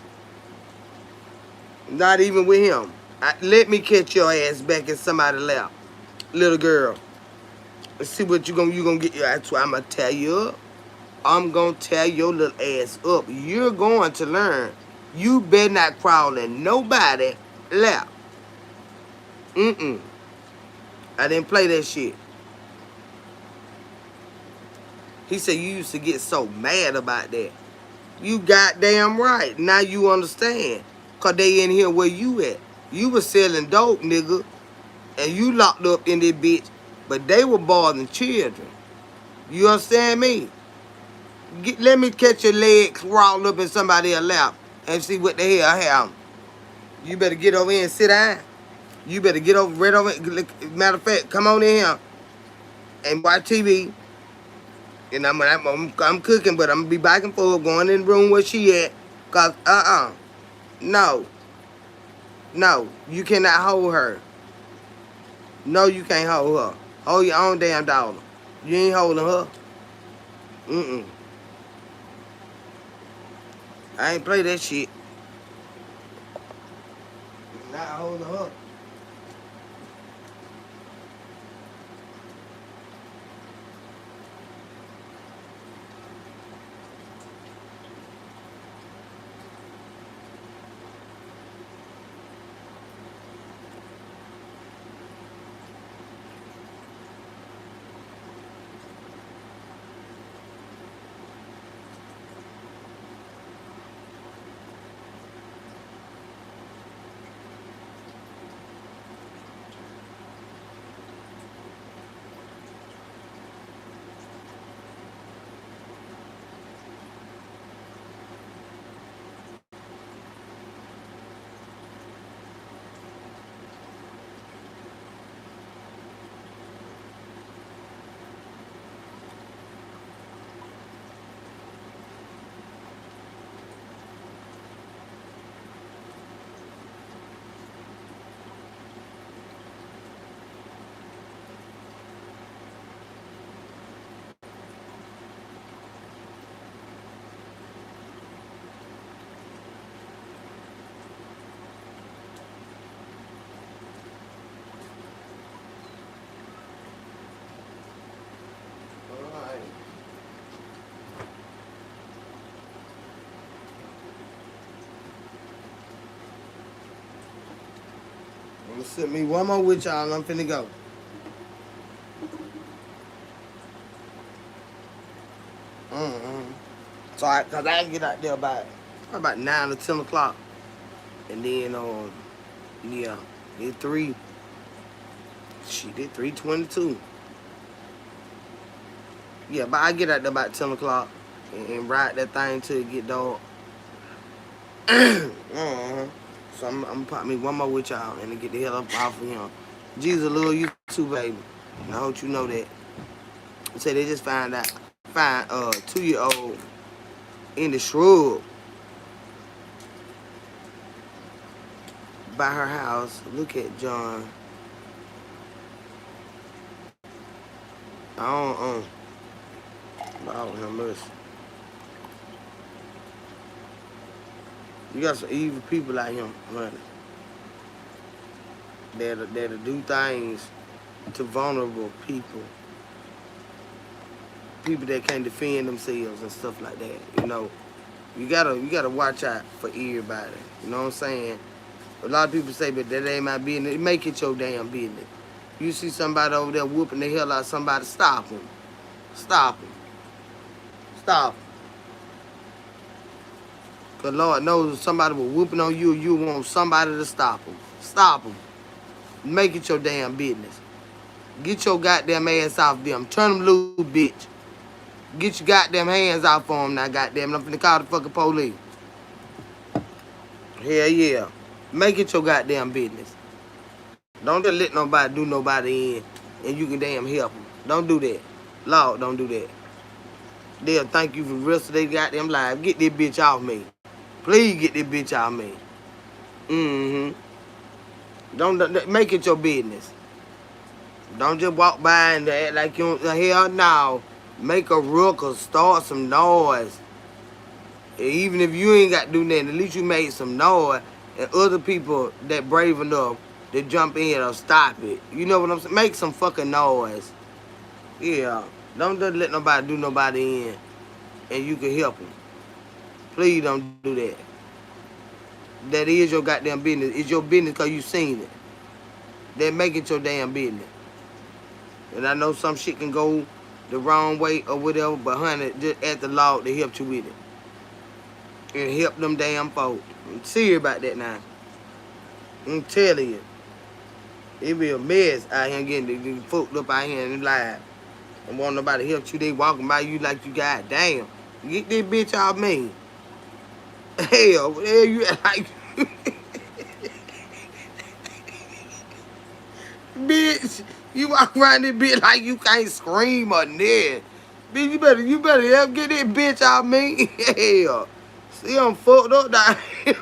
Not even with him. Let me catch your ass back in somebody's lap. Little girl. Let's see what you gonna get. That's why I'm gonna tear you up. I'm gonna tear your little ass up. You're going to learn. You better not crawl in nobody lap. I didn't play that shit. He said you used to get so mad about that. You goddamn right. Now you understand. Cause they in here where you at. You was selling dope, nigga. And you locked up in this bitch. But they were bothering children. You understand me? Let me catch your legs crawling up in somebody's lap and see what the hell happened. You better get over here and sit down. You better get over right over. Matter of fact, come on in here and watch TV. And I'm cooking, but I'm gonna be back and forth, going in the room where she at. Cause no, you cannot hold her. No, you can't hold her. Hold your own damn daughter. You ain't holding her. I ain't play that shit. Not holding her. Send me one more with y'all and I'm finna go. So cause I get out there about 9 or 10 o'clock. And then yeah, it 3:22. Yeah, but I get out there about 10 o'clock and ride that thing till it get dark. So I'm gonna pop me one more with y'all and to get the hell up off of him. Jesus love you too, baby. And I hope you know that. Say they just find 2-year-old in the shrub by her house. Look at John. I don't have mercy. You got some evil people out here, honey. That'll do things to vulnerable people. People that can't defend themselves and stuff like that. You know, you gotta watch out for everybody. You know what I'm saying? A lot of people say, but that ain't my business. Make it your damn business. You see somebody over there whooping the hell out of somebody, stop them. Stop them. Stop them. Because Lord knows if somebody was whooping on you, you want somebody to stop them. Stop them. Make it your damn business. Get your goddamn ass off them. Turn them loose, bitch. Get your goddamn hands off on them now, goddamn. I'm finna call the fucking police. Hell yeah. Make it your goddamn business. Don't just let nobody do nobody in and you can damn help them. Don't do that. Lord, don't do that. They'll thank you for the rest of their goddamn life. Get this bitch off me. Please get this bitch off me. Don't make it your business. Don't just walk by and act like you don't. Hell no. Make a ruckus. Start some noise. Even if you ain't got to do nothing, at least you made some noise. And other people that brave enough to jump in or stop it. You know what I'm saying? Make some fucking noise. Yeah. Don't just let nobody do nobody in and you can help them. Please don't do that. That is your goddamn business. It's your business because you seen it. Then make it your damn business. And I know some shit can go the wrong way or whatever, but honey, just ask the Lord to help you with it. And help them damn folks. I'm serious about that now. I'm telling you. It be a mess out here getting fucked up out here in life. And want nobody to help you. They walking by you like you got damn. Get this bitch off me. Hell, what the hell you like? Bitch, you walk around this bitch like you can't scream or nothing. Bitch, you better help get this bitch off me. Hell. See, I'm fucked up down here.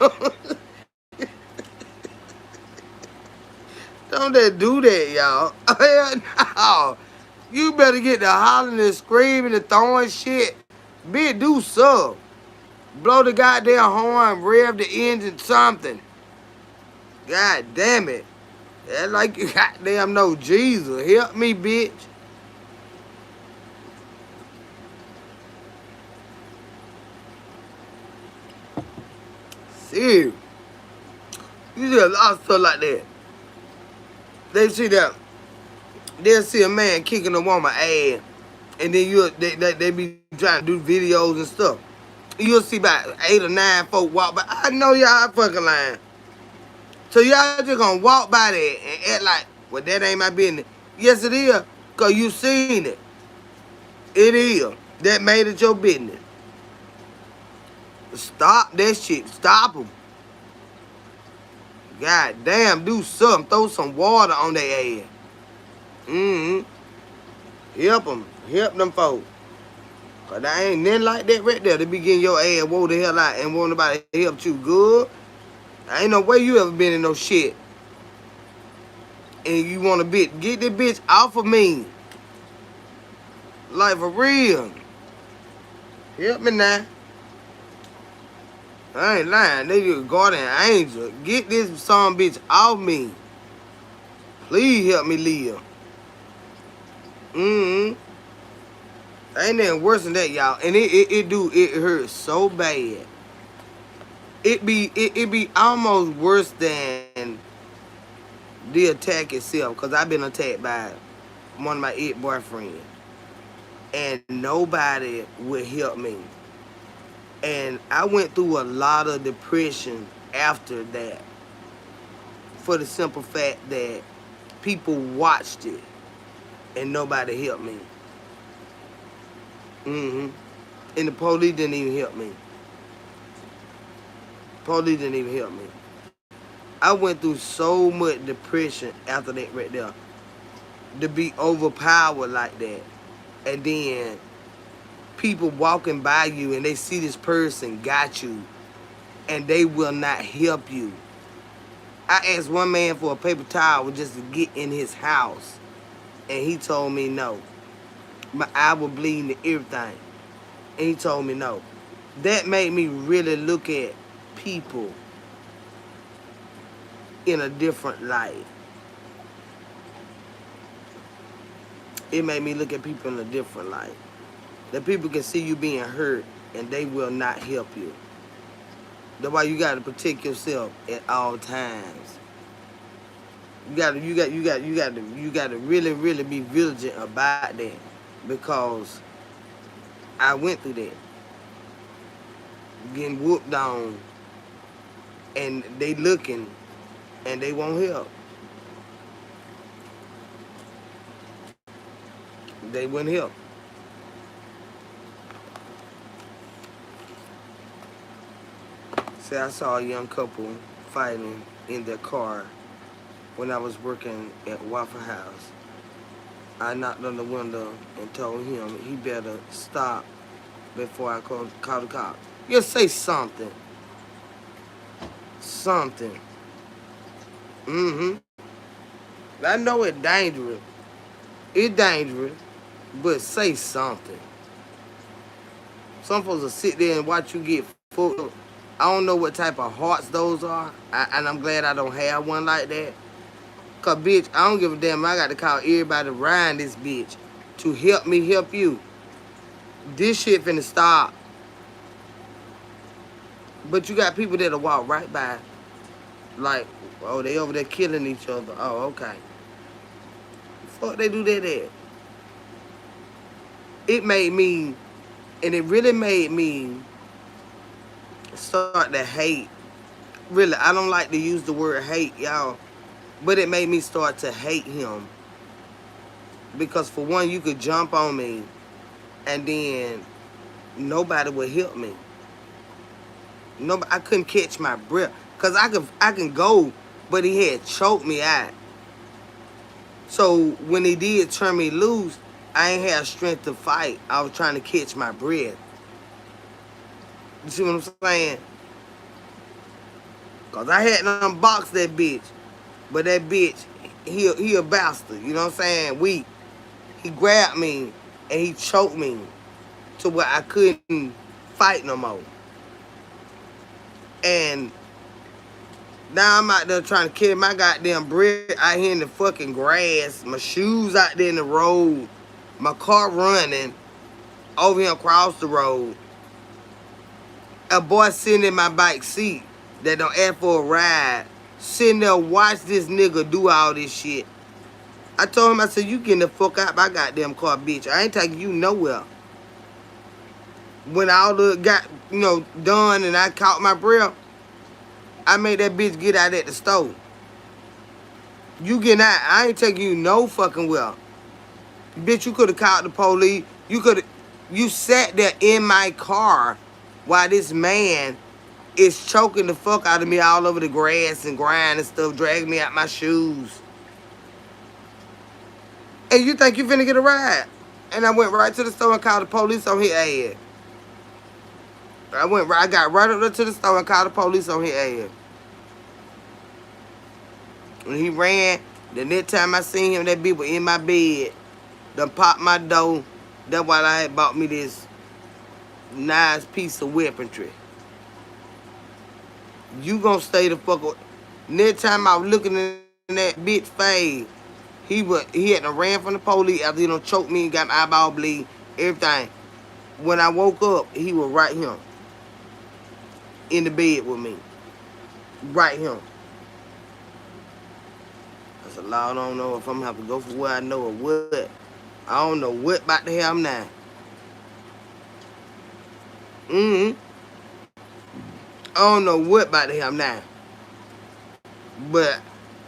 Don't they do that, y'all? Hell no. You better get the hollering and screaming and throwing shit. Bitch, do something. Blow the goddamn horn, rev the engine, something. God damn it. That's like you goddamn know Jesus. Help me, bitch. Serious. You see a lot of stuff like that. They see that. They'll see a man kicking a woman ass. And then they be trying to do videos and stuff. You'll see about 8 or 9 folk walk by. I know y'all fucking lying. So y'all just gonna walk by there and act like, well, that ain't my business. Yes, it is, because you seen it. It is. That made it your business. Stop that shit. Stop them. God damn, do something. Throw some water on their ass. Help them. Help them folks. Because there ain't nothing like that right there to be getting your ass wore the hell out and want nobody to help you good. There ain't no way you ever been in no shit. And you want to get this bitch off of me. Like, for real. Help me now. I ain't lying. They just guardian angel. Get this son bitch off me. Please help me live. Ain't nothing worse than that, y'all. And it hurts so bad. It be almost worse than the attack itself, because I've been attacked by one of my ex-boyfriends, and nobody would help me. And I went through a lot of depression after that, for the simple fact that people watched it and nobody helped me. And the police didn't even help me. Police didn't even help me. I went through so much depression after that right there. To be overpowered like that. And then people walking by you and they see this person got you and they will not help you. I asked one man for a paper towel just to get in his house, and he told me no. My eye was bleeding and everything, and he told me no. That made me really look at people in a different light. It made me look at people in a different light. That people can see you being hurt and they will not help you. That's why you gotta protect yourself at all times. You gotta really, really be vigilant about that, because I went through that. Getting whooped on, and they looking, and they won't help. They wouldn't help. See, I saw a young couple fighting in their car when I was working at Waffle House. I knocked on the window and told him he better stop before I call the cops. Just say something. Something. I know it's dangerous. It's dangerous, but say something. Some folks will sit there and watch you get full. I don't know what type of hearts those are, and I'm glad I don't have one like that. Cause bitch, I don't give a damn. I got to call everybody around this bitch to help me help you. This shit finna stop. But you got people that'll walk right by, like, oh, they over there killing each other. Oh, okay. Fuck, they do that at? It made me, and it really made me start to hate. Really, I don't like to use the word hate, y'all, but it made me start to hate him. Because for one, you could jump on me, and then nobody would help me. Nobody, I couldn't catch my breath. Cause I can go, but he had choked me out. So when he did turn me loose, I ain't had strength to fight. I was trying to catch my breath. You see what I'm saying? Cause I hadn't unboxed that bitch. But that bitch, he a bastard. You know what I'm saying? Weak. He grabbed me and he choked me to where I couldn't fight no more. And now I'm out there trying to carry my goddamn bread out here in the fucking grass. My shoes out there in the road. My car running over here across the road. A boy sitting in my bike seat that don't ask for a ride, sitting there watch this nigga do all this shit. I told him, I said, you getting the fuck out my goddamn car, bitch. I ain't taking you nowhere. When all the got, done and I caught my breath, I made that bitch get out at the store. You getting out, I ain't taking you no fucking well. Bitch, you could have called the police. You sat there in my car while this man is choking the fuck out of me all over the grass and grind and stuff, dragging me out my shoes. And you think you finna get a ride? And I went right to the store and called the police on his ass. I got right up there to the store and called the police on his ass. When he ran, the next time I seen him, that bitch was in my bed. Done popped my door. That's why I had bought me this nice piece of weaponry. You gonna stay the fuck up. Next time I was looking in that bitch face, he had to ran from the police after he done choked me and got my eyeball bleed, everything. When I woke up, he was right here. In the bed with me. Right here. I said, Lord, I don't know if I'm gonna have to go for what I know or what. I don't know what about to happen now. Mm-hmm. I don't know what about to happen now. But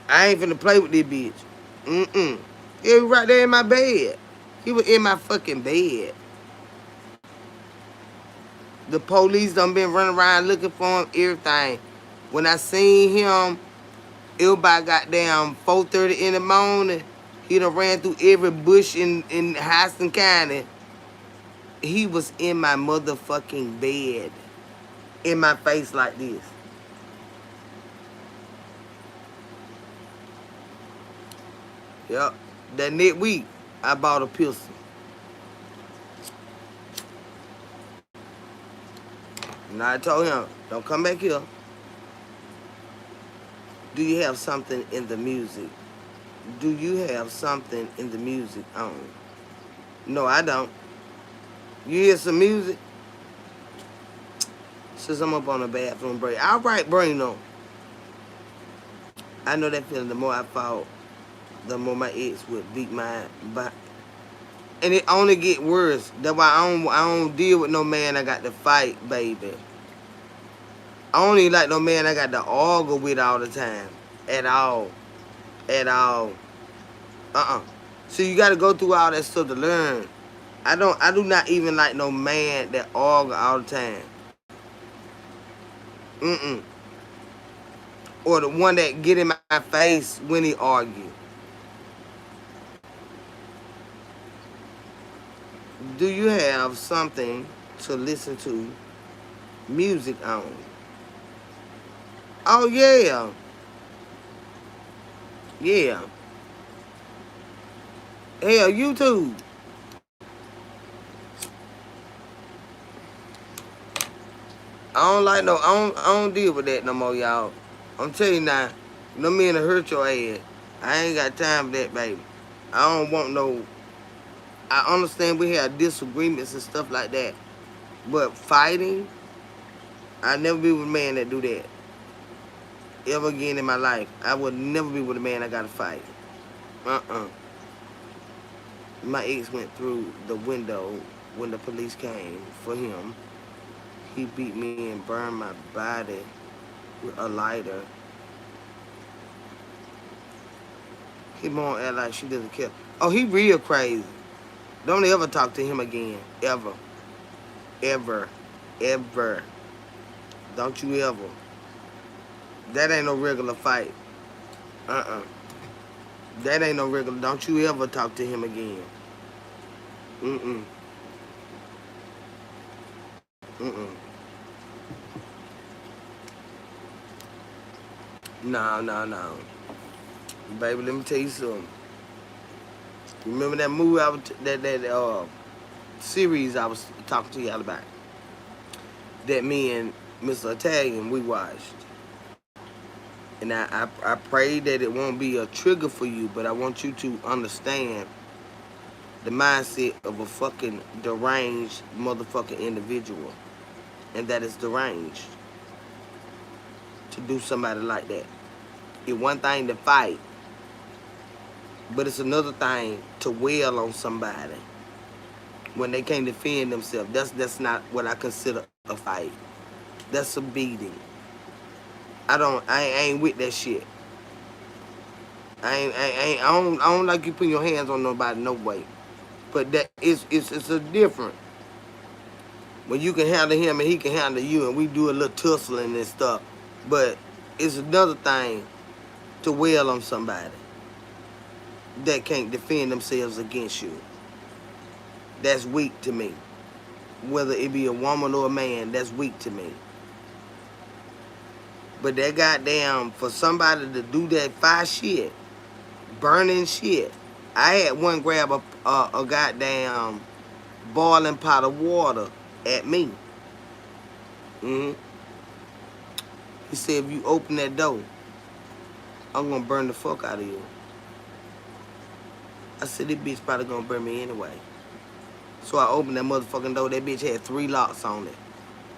I ain't finna play with this bitch. Mm-mm. He was right there in my bed. He was in my fucking bed. The police done been running around looking for him, everything. When I seen him, it was by goddamn 4:30 in the morning. He done ran through every bush in Houston County. He was in my motherfucking bed. In my face like this. Yep. That next week, I bought a pistol. And I told him, don't come back here. Do you have something in the music? Do you have something in the music on? No, I don't. You hear some music? Since I'm up on a bathroom break. All right, bring them. I know that feeling. The more I fought, the more my ex would beat my back. And it only get worse. That's why I don't deal with no man I got to fight, baby. I don't even like no man I got to argue with all the time. At all. At all. So you gotta go through all that stuff to learn. I do not even like no man that argue all the time. Mm-mm. Or the one that get in my face when he argue. Do you have something to listen to music on? Oh yeah. Yeah. Hell, YouTube. I don't like no. I don't deal with that no more, y'all. I'm telling you now. No men to hurt your ass. I ain't got time for that, baby. I don't want no. I understand we have disagreements and stuff like that, but fighting, I never be with a man that do that. Ever again in my life, I would never be with a man I gotta fight. My ex went through the window when the police came for him. He beat me and burned my body with a lighter. He won't act like she doesn't care. Oh, he real crazy. Don't ever talk to him again. Ever. Ever. Ever. Don't you ever. That ain't no regular fight. That ain't no regular. Don't you ever talk to him again. Mm-mm. Mm-mm. No. Baby, let me tell you something. Remember that movie that series I was talking to y'all about? That me and Mr. Italian, we watched. And I pray that it won't be a trigger for you, but I want you to understand the mindset of a fucking deranged motherfucking individual. And that is deranged to do somebody like that. It's one thing to fight, but it's another thing to wail on somebody when they can't defend themselves. That's not what I consider a fight. That's a beating. I ain't with that shit. I don't like you putting your hands on nobody no way. But that it's a different. When you can handle him and he can handle you and we do a little tussling and stuff. But it's another thing to wail on somebody that can't defend themselves against you. That's weak to me. Whether it be a woman or a man, that's weak to me. But that goddamn, for somebody to do that fire shit, burning shit. I had one grab a goddamn boiling pot of water at me. He said, if you open that door, I'm gonna burn the fuck out of you. I said, this bitch probably gonna burn me anyway. So I opened that motherfucking door. That bitch had 3 locks on it.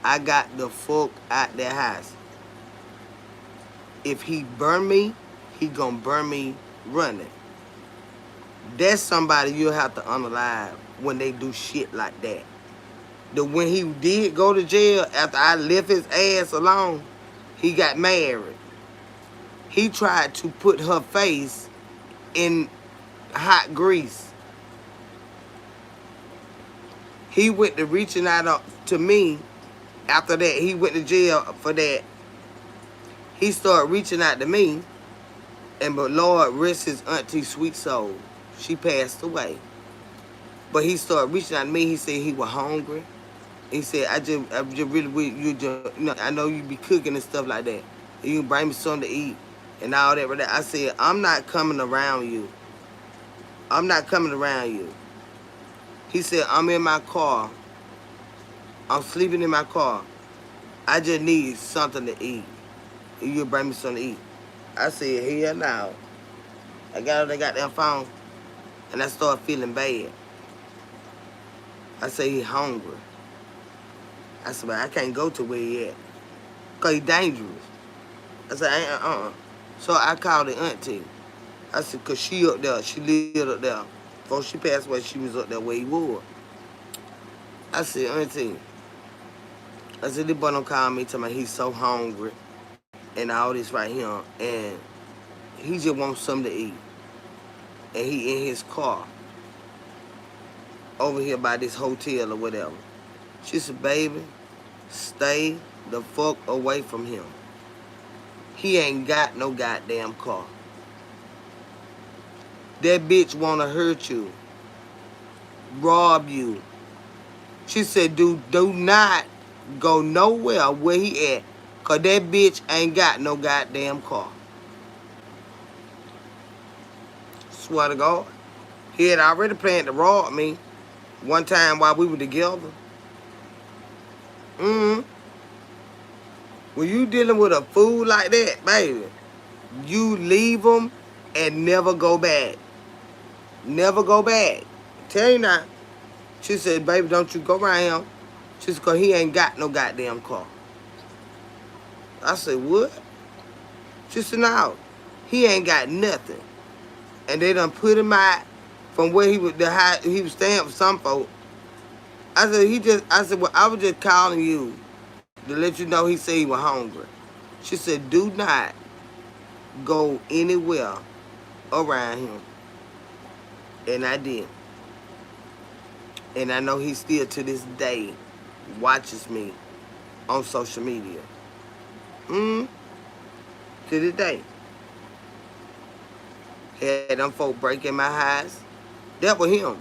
I got the fuck out that house. If he burn me, he gonna burn me running. That's somebody you'll have to unalive when they do shit like that. When he did go to jail after I left his ass alone, he got married. He tried to put her face in hot grease. He went to reaching out to me after that. He went to jail for that. He started reaching out to me, and but Lord rest his auntie sweet soul. She passed away. But he started reaching out to me. He said he was hungry. He said, I just really, I know you be cooking and stuff like that. You can bring me something to eat and all that. But I said, I'm not coming around you. I'm not coming around you. He said, I'm in my car. I'm sleeping in my car. I just need something to eat. You bring me something to eat. I said, hell no. I got on the goddamn phone and I started feeling bad. I said, he hungry. I said, but I can't go to where he at. Because he dangerous. I said, So I called the auntie. I said, because she up there. She lived up there. Before she passed away, she was up there where he was. I said, auntie. I said, this boy don't call me, tell me he's so hungry. And all this right here. And he just wants something to eat. And he in his car. Over here by this hotel or whatever. She said, baby, stay the fuck away from him. He ain't got no goddamn car. That bitch wanna hurt you. Rob you. She said, do not go nowhere where he at. Cause that bitch ain't got no goddamn car. Swear to God. He had already planned to rob me one time while we were together. When you dealing with a fool like that, baby, you leave him and never go back. Never go back. Tell you now. She said, baby, don't you go around him. She said, because he ain't got no goddamn car. I said, what? She said, no, he ain't got nothing. And they done put him out from where he was staying with some folk. I said, well, I was just calling you to let you know he said he was hungry. She said, do not go anywhere around him. And I did. And I know he still to this day watches me on social media. To this day. Had them folk breaking my house. That was him.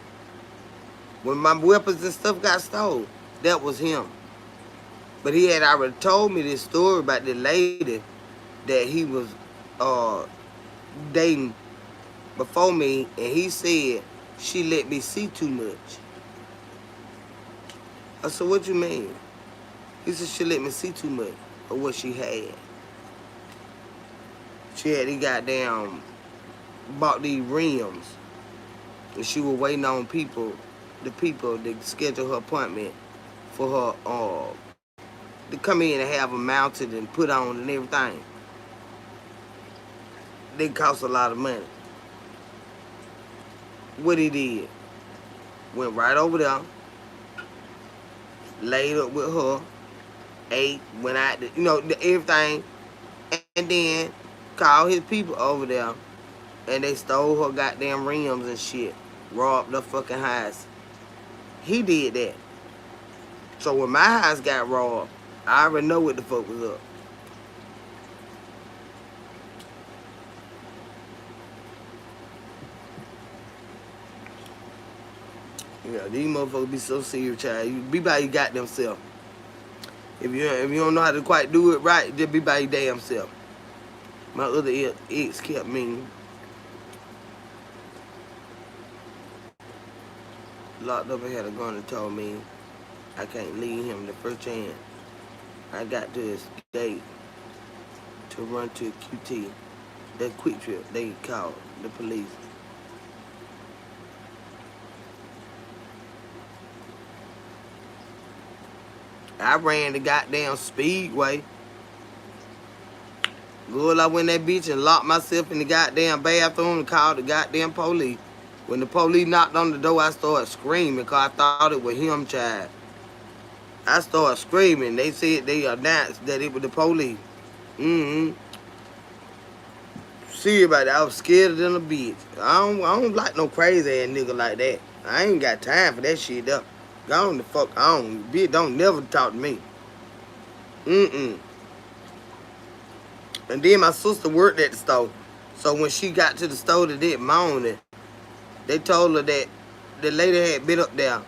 When my weapons and stuff got stolen, that was him. But he had already told me this story about the lady that he was dating before me, and he said she let me see too much. I said, what you mean? He said she let me see too much of what she had. She had these goddamn bought these rims, and she was waiting on the people to schedule her appointment for her to come in and have them mounted and put on and everything. They cost a lot of money. What he did, went right over there, laid up with her, ate, went out, everything, and then called his people over there, and they stole her goddamn rims and shit, robbed the fucking house. He did that. So when my house got robbed, I already know what the fuck was up. Yeah, these motherfuckers be so serious, child. You be by your goddamn self. If you don't know how to quite do it right, just be by your damn self. My other ex kept me locked up and had a gun and told me I can't leave him the first chance I got to escape to run to QT. That Quick Trip, they called the police. I ran the goddamn Speedway. Girl, I went in that bitch and locked myself in the goddamn bathroom and called the goddamn police. When the police knocked on the door, I started screaming because I thought it was him, child. I started screaming. They said they announced that it was the police. Mm-hmm. See about that. I was scared than a bitch. I don't like no crazy ass nigga like that. I ain't got time for that shit up. Gone the fuck on. Bitch, don't never talk to me. Mm-mm. And then my sister worked at the store. So when she got to the store that morning, they told her that the lady had been up there.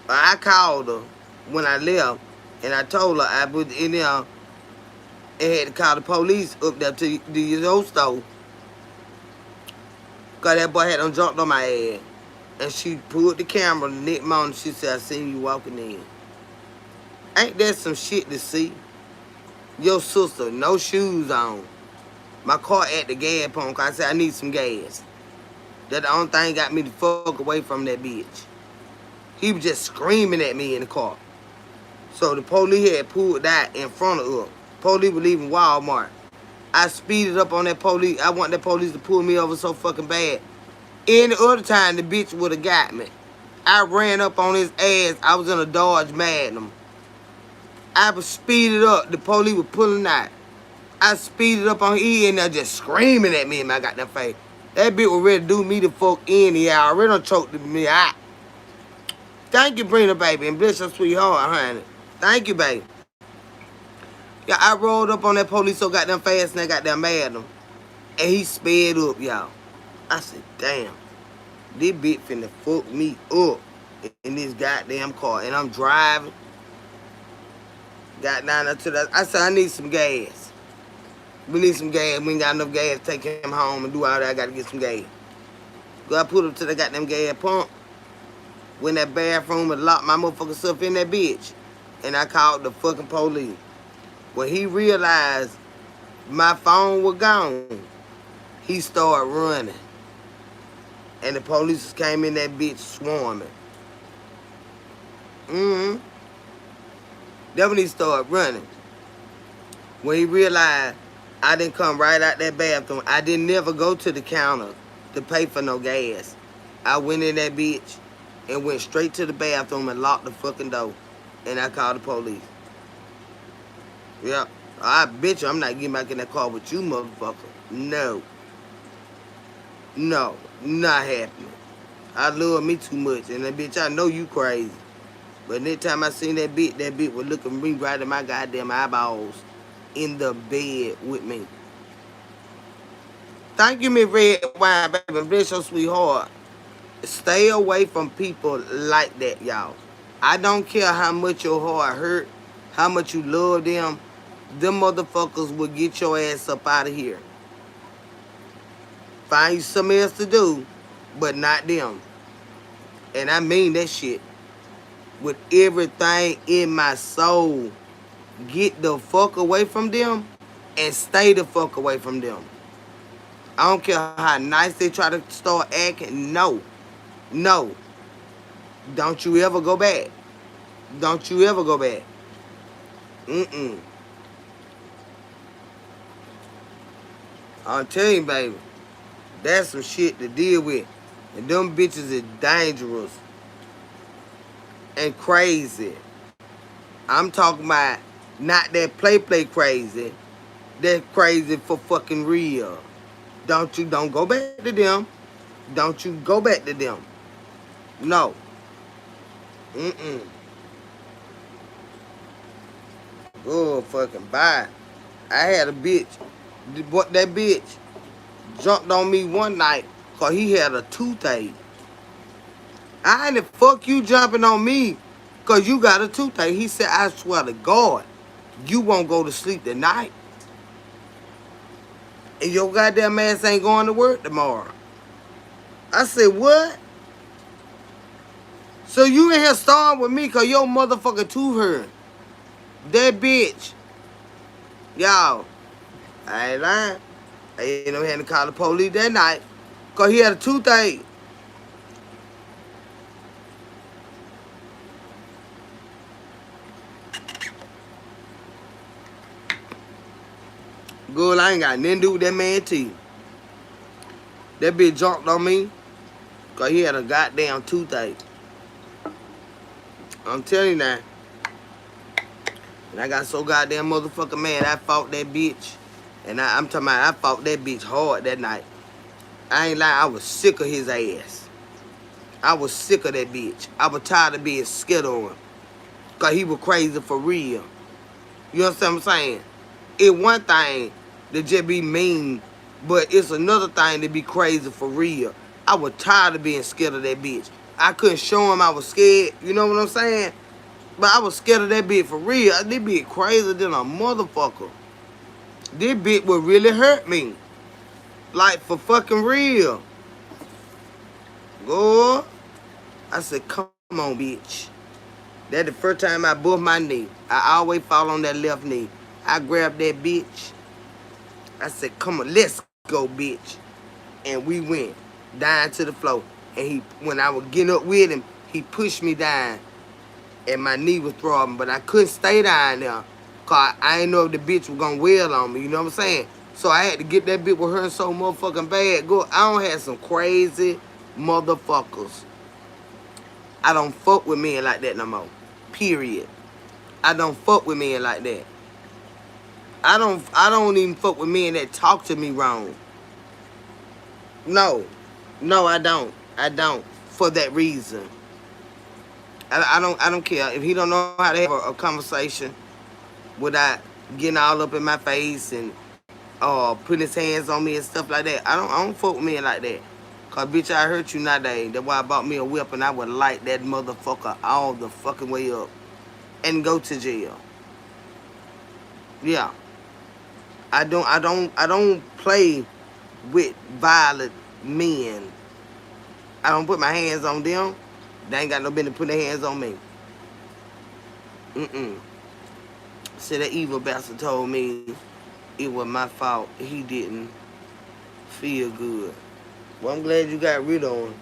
I called her when I left, and I told her I was in there and had to call the police up there to the old store. Because that boy had done jumped on my ass. And she pulled the camera the next morning. She said, I seen you walking in. Ain't that some shit to see? Your sister, no shoes on. My car at the gas pump. Cause I said, I need some gas. That the only thing got me the fuck away from that bitch. He was just screaming at me in the car. So the police had pulled that in front of her. Police were leaving Walmart. I speeded up on that police. I want that police to pull me over so fucking bad. Any other time, the bitch would have got me. I ran up on his ass. I was in a Dodge Magnum. I was speeded up. The police were pulling out. I speeded up on his and they're just screaming at me in my goddamn face. That bitch was ready to do me the fuck in. Yeah, I already done choked me out. Thank you, Brina, baby, and bless your sweetheart, honey. Thank you, baby. Yeah, I rolled up on that police so goddamn fast and they goddamn mad at him. And he sped up, y'all. I said, damn. This bitch finna fuck me up in this goddamn car. And I'm driving. Got down there to that. I said, I need some gas. We need some gas. We ain't got enough gas to take him home and do all that. I gotta get some gas. So I put him to the goddamn gas pump. Went in that bathroom and locked my motherfucking stuff in that bitch. And I called the fucking police. When he realized my phone was gone, he started running. And the police came in that bitch swarming. Mm-hmm. Then when he started running. When he realized I didn't come right out that bathroom, I didn't never go to the counter to pay for no gas. I went in that bitch and went straight to the bathroom and locked the fucking door. And I called the police. Yep. I bet you I'm not getting back in that car with you, motherfucker. No. No. Not happening. I love me too much. And that bitch, I know you crazy. But next time I seen that bitch was looking me right in my goddamn eyeballs in the bed with me. Thank you, Miss Red Wine, baby. Bless your sweetheart. Stay away from people like that, y'all. I don't care how much your heart hurt, how much you love them. Them motherfuckers will get your ass up out of here. Find you something else to do, but not them. And I mean that shit with everything in my soul. Get the fuck away from them and stay the fuck away from them. I don't care how nice they try to start acting. No. No. Don't you ever go back. Don't you ever go back. Mm-mm. I'll tell you, baby. That's some shit to deal with. And them bitches is dangerous. And crazy. I'm talking about not that play crazy. That crazy for fucking real. Don't go back to them. Don't you go back to them. No. Mm-mm. Go fucking bye. I had a bitch. That bitch jumped on me one night because he had a toothache. I ain't fuck you jumping on me because you got a toothache. He said, I swear to God, you won't go to sleep tonight. And your goddamn ass ain't going to work tomorrow. I said, what? So you in here starting with me because your motherfucking tooth hurt. That bitch. Y'all, I ain't lying. I ain't no had to call the police that night because he had a toothache. Good, I ain't got nothing to do with that man teeth. That bitch jumped on me because he had a goddamn toothache. I'm telling you now. And I got so goddamn motherfucking mad, I fought that bitch. And I'm talking about I fought that bitch hard that night. I ain't lying, I was sick of his ass. I was sick of that bitch. I was tired of being scared of him. Because he was crazy for real. You understand what I'm saying? It's one thing to just be mean, but it's another thing to be crazy for real. I was tired of being scared of that bitch. I couldn't show him I was scared. You know what I'm saying? But I was scared of that bitch for real. This bitch crazier than a motherfucker. This bitch would really hurt me. Like, for fucking real. Go. I said, come on, bitch. That's the first time I bumped my knee. I always fall on that left knee. I grabbed that bitch. I said, come on, let's go, bitch. And we went down to the floor. And when I was getting up with him, he pushed me down. And my knee was throbbing, but I couldn't stay down there. Cause I didn't know if the bitch was gonna wail on me, you know what I'm saying? So I had to get that bitch with her so motherfucking bad. Go, I don't have some crazy motherfuckers. I don't fuck with men like that no more. Period. I don't fuck with men like that. I don't even fuck with men that talk to me wrong. No. No, I don't. I don't. For that reason. I don't care. If he don't know how to have a conversation without getting all up in my face and putting his hands on me and stuff like that, I don't fuck with men like that. Cause bitch, I hurt you nowadays. That's why I bought me a whip and I would light that motherfucker all the fucking way up and go to jail. Yeah. I don't play with violent men. I don't put my hands on them. They ain't got no business putting their hands on me. See, that evil bastard told me it was my fault. He didn't feel good. Well, I'm glad you got rid of him.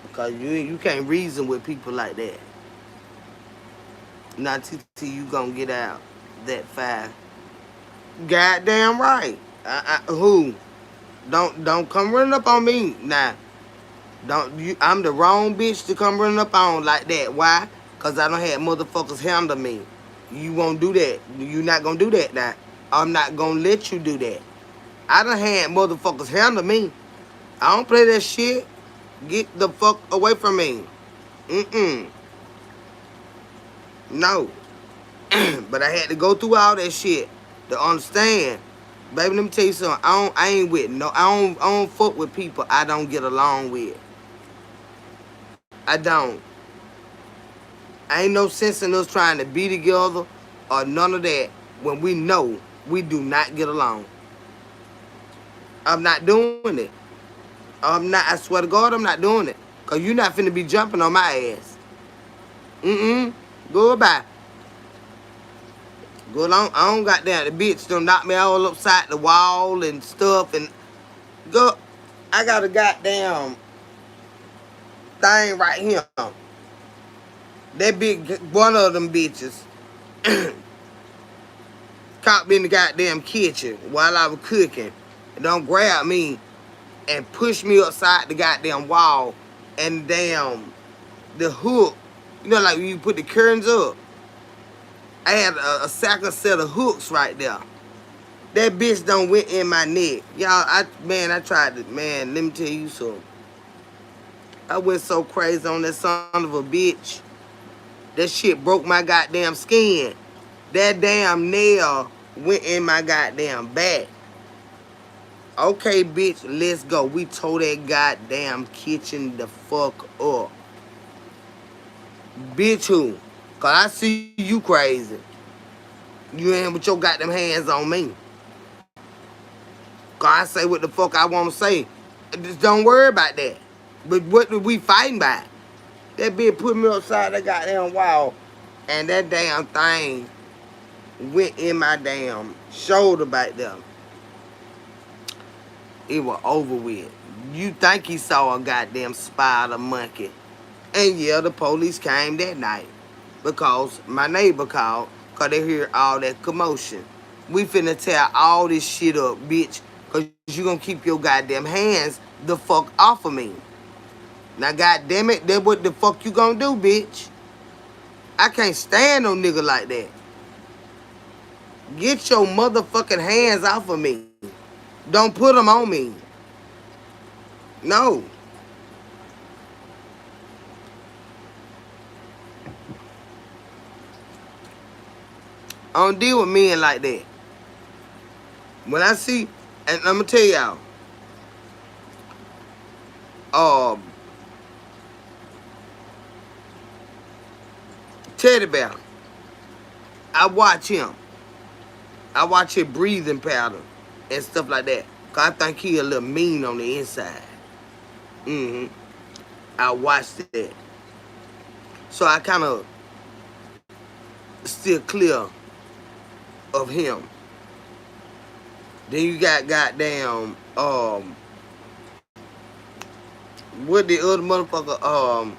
Because you can't reason with people like that. Not till you gonna get out that fast. Goddamn right. Who? Don't come running up on me now. I'm the wrong bitch to come running up on like that. Why? Cause I don't have motherfuckers handle me. You won't do that. You not gonna do that now. I'm not gonna let you do that. I done had motherfuckers handle me. I don't play that shit. Get the fuck away from me. No. But I had to go through all that shit to understand. Baby, let me tell you something. I ain't with no. I don't fuck with people I don't get along with. I don't. Ain't no sense in us trying to be together or none of that when we know we do not get along. I'm not doing it. I swear to God, I'm not doing it. Cause you not finna be jumping on my ass. Goodbye. Good on. I don't got down. The bitch done knock me all upside the wall and stuff and go. I got a goddamn thing right here. That big one of them bitches caught me in the goddamn kitchen while I was cooking. And don't grab me and push me upside the goddamn wall and damn the hook. You know, like when you put the curtains up. I had a second set of hooks right there. That bitch done went in my neck. Y'all, I tried to, let me tell you something. I went so crazy on that son of a bitch. That shit broke my goddamn skin. That damn nail went in my goddamn back. Okay, bitch, let's go. We tore that goddamn kitchen the fuck up. Bitch, who? Cause I see you crazy. You ain't with your goddamn hands on me. Cause I say what the fuck I want to say. Just don't worry about that. But what did we fighting about? That bitch put me upside that goddamn wall. And that damn thing went in my damn shoulder back there. It was over with. You think he saw a goddamn spider monkey. And yeah, the police came that night. Because my neighbor called. Because they heard all that commotion. We finna tear all this shit up, bitch. Cause you gonna keep your goddamn hands the fuck off of me. Now, goddamn it, that's what the fuck you gonna do, bitch. I can't stand no nigga like that. Get your motherfucking hands off of me. Don't put them on me. No. I don't deal with men like that. When I see, and I'm gonna tell y'all, Teddy Bear, I watch him. I watch his breathing pattern and stuff like that. Cause I think he a little mean on the inside. I watched that. So I kind of still clear of him. Then you got goddamn, what the other motherfucker,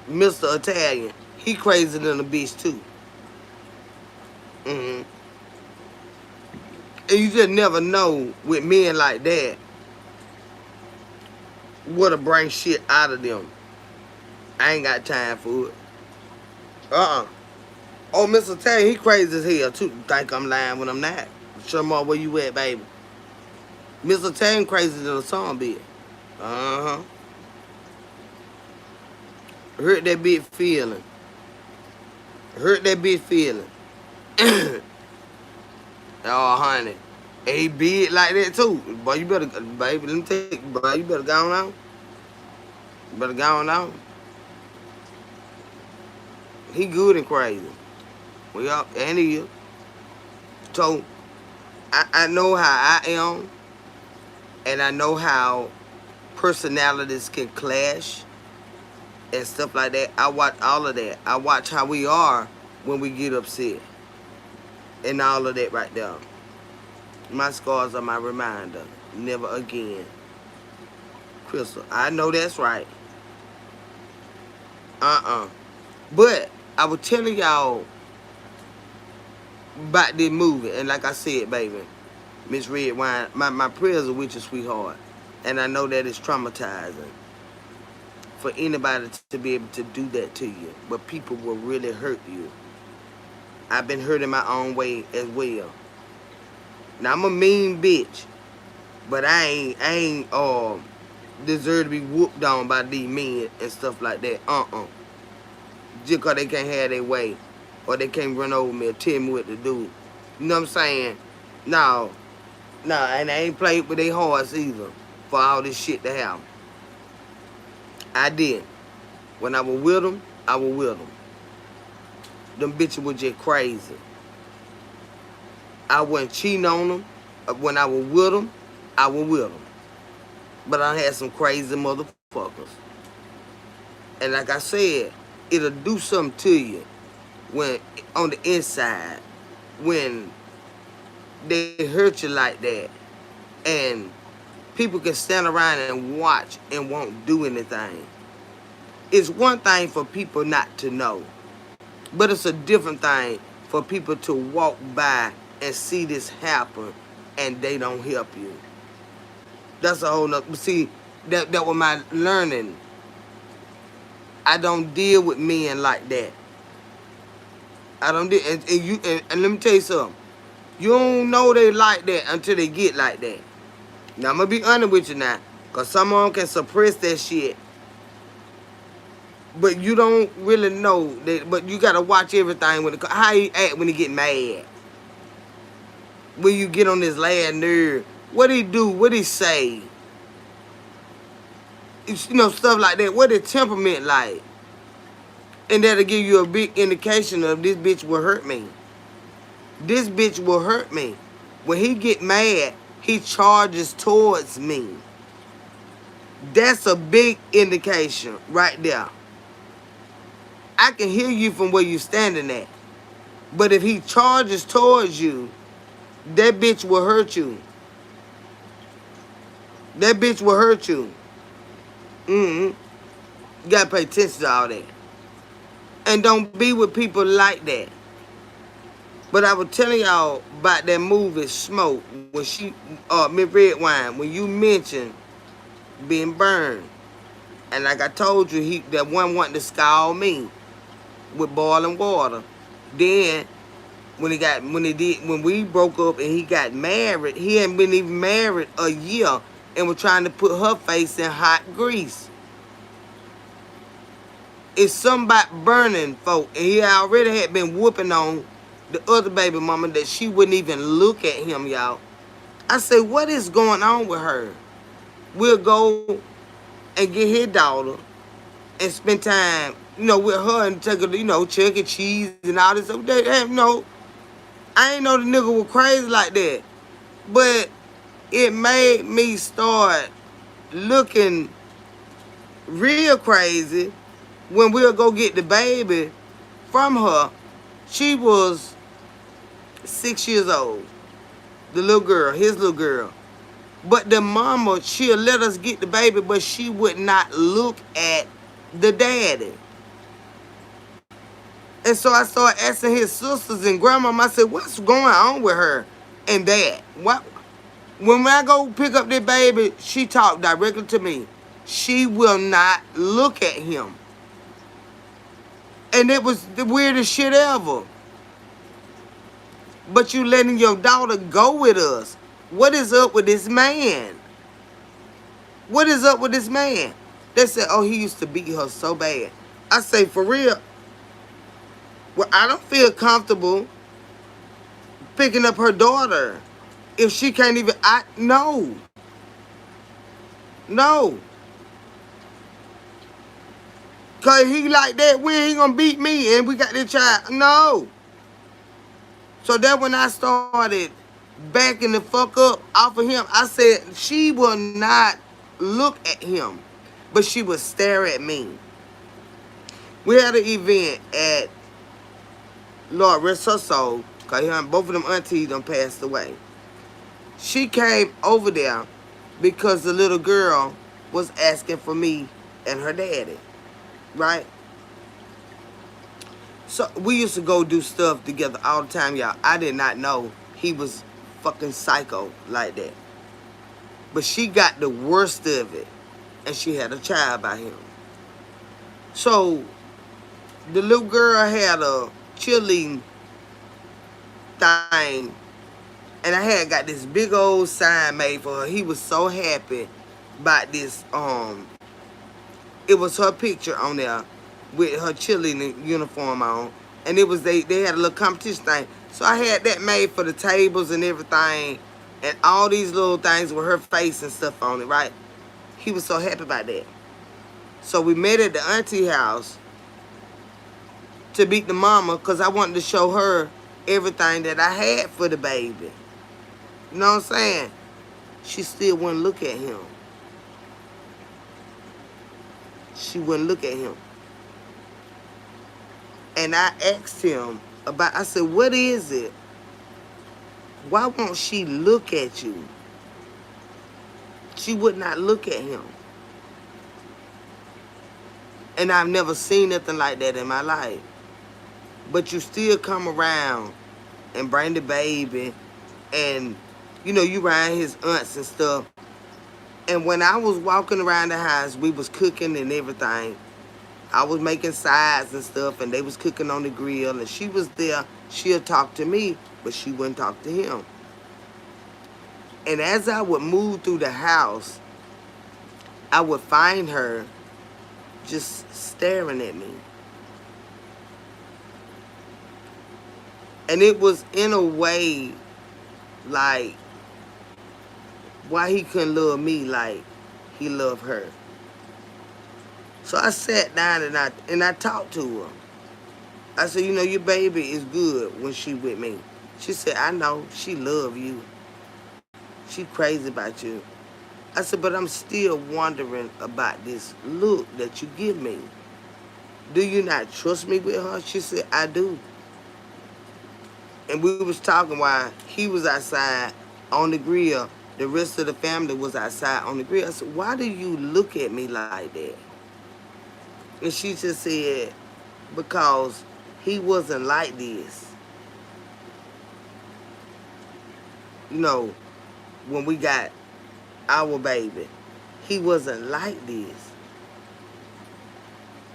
Mr. Italian. He crazy than a bitch too. And you just never know with men like that what'll bring shit out of them. I ain't got time for it. Oh, Mr. Italian, he crazy as hell too. Think I'm lying when I'm not. Show more where you at, baby. Mr. Italian crazy than a song bit. Hurt that bitch feeling. Hurt that bitch feeling. Oh, honey. And he big like that too. Boy, you better, baby, let me take, boy, you better go on out. You better go on out. He good and crazy. Well, and he is. So, I know how I am. And I know how personalities can clash. And stuff like that. I watch all of that. I watch how we are when we get upset. And all of that right there. My scars are my reminder. Never again. Crystal, I know that's right. But I was telling y'all about this movie. And like I said, baby, Miss Redwine, my prayers are with you, sweetheart. And I know that it's traumatizing for anybody to be able to do that to you. But people will really hurt you. I've been hurt in my own way as well. Now, I'm a mean bitch. But I ain't deserve to be whooped on by these men and stuff like that. Just because they can't have their way. Or they can't run over me or tell me what to do. You know what I'm saying? No, and I ain't played with their hearts either for all this shit to happen. I did. When I was with them, I was with them. Them bitches were just crazy. I wasn't cheating on them. When I was with them, I was with them. But I had some crazy motherfuckers. And like I said, it'll do something to you when on the inside, when they hurt you like that. And people can stand around and watch and won't do anything. It's one thing for people not to know. But it's a different thing for people to walk by and see this happen and they don't help you. That's a whole nother. See, that was my learning. I don't deal with men like that. I don't deal, and let me tell you something. You don't know they like that until they get like that. Now I'm gonna be honest with you now, cause someone can suppress that shit. But you don't really know that. But you gotta watch everything when how he act when he get mad. When you get on his last nerve, what he do? What he say? You know, stuff like that. What his temperament like? And that'll give you a big indication of this bitch will hurt me. This bitch will hurt me. When he get mad, he charges towards me. That's a big indication right there. I can hear you from where you standing at. But if he charges towards you, that bitch will hurt you. That bitch will hurt you. You gotta pay attention to all that. And don't be with people like that. But I was telling y'all about that movie Smoke when she, Miss Redwine, when you mentioned being burned. And like I told you, that one wanted to scald me with boiling water. Then when we broke up and he got married, he hadn't been even married a year and was trying to put her face in hot grease. It's something about burning folk, and he already had been whooping on the other baby mama that she wouldn't even look at him, y'all. I said, what is going on with her? We'll go and get his daughter and spend time, with her and take her, Chuck E. Cheese and all this stuff. They have I ain't know the nigga was crazy like that. But it made me start looking real crazy when we'll go get the baby from her. She was 6 years old. The little girl, his little girl. But the mama, she'll let us get the baby, but she would not look at the daddy. And so I started asking his sisters and grandmama, I said, what's going on with her and dad? What? When I go pick up that baby, she talked directly to me. She will not look at him. And it was the weirdest shit ever. But you letting your daughter go with us. What is up with this man? What is up with this man? They said, oh, he used to beat her so bad. I say, for real? Well, I don't feel comfortable picking up her daughter if she can't even, no. No. Because he like that, when he gonna beat me and we got this child? No. So that when I started backing the fuck up off of him, I said, she will not look at him, but she would stare at me. We had an event at Lord rest her soul, because both of them aunties done passed away. She came over there because the little girl was asking for me and her daddy, right? So we used to go do stuff together all the time, y'all. I did not know he was fucking psycho like that. But she got the worst of it, and she had a child by him. So the little girl had a cheerleading thing, and I had got this big old sign made for her. He was so happy about this. It was her picture on there with her cheerleading uniform on, and it was they had a little competition thing. So I had that made for the tables and everything, and all these little things with her face and stuff on it, right? He was so happy about that. So we met at the auntie house to beat the mama, because I wanted to show her everything that I had for the baby. You know what I'm saying? She still wouldn't look at him. She wouldn't look at him. And I asked him about, I said, what is it? Why won't she look at you? She would not look at him. And I've never seen nothing like that in my life. But you still come around and bring the baby, and you around his aunts and stuff. And when I was walking around the house, we was cooking and everything. I was making sides and stuff, and they was cooking on the grill, and she was there. She'll talk to me, but she wouldn't talk to him. And as I would move through the house, I would find her just staring at me. And it was in a way like why he couldn't love me like he loved her. So I sat down and I talked to her. I said, your baby is good when she with me. She said, I know, she love you. She crazy about you. I said, but I'm still wondering about this look that you give me. Do you not trust me with her? She said, I do. And we was talking while he was outside on the grill. The rest of the family was outside on the grill. I said, why do you look at me like that? And she just said, because he wasn't like this. you know, when we got our baby. He wasn't like this.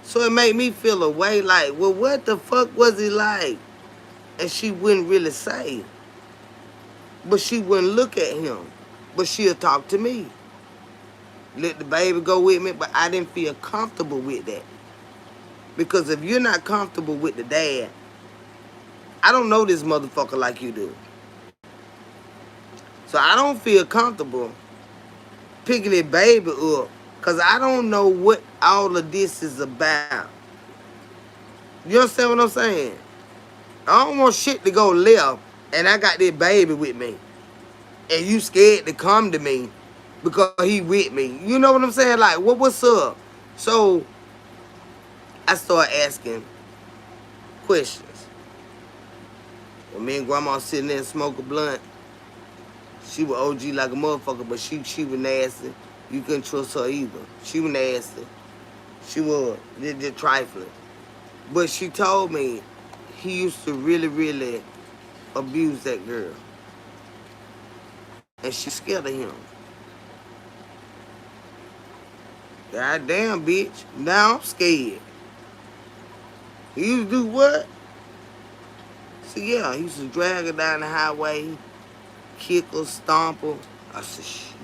So it made me feel a way like, well, what the fuck was he like? And she wouldn't really say. But she wouldn't look at him. But she'll talk to me. Let the baby go with me, but I didn't feel comfortable with that. Because if you're not comfortable with the dad, I don't know this motherfucker like you do. So I don't feel comfortable picking that baby up because I don't know what all of this is about. You understand what I'm saying? I don't want shit to go left and I got this baby with me and you scared to come to me because he with me. You know what I'm saying? Like, what's up? So I started asking questions. When me and grandma sitting there and smoke a blunt, she was OG like a motherfucker, but she was nasty. You couldn't trust her either. She was nasty. She was just trifling. But she told me he used to really, really abuse that girl. And she scared of him. God damn, bitch. Now I'm scared. He used to do what? So yeah, he used to drag her down the highway, kick her, stomp her. I said, shit.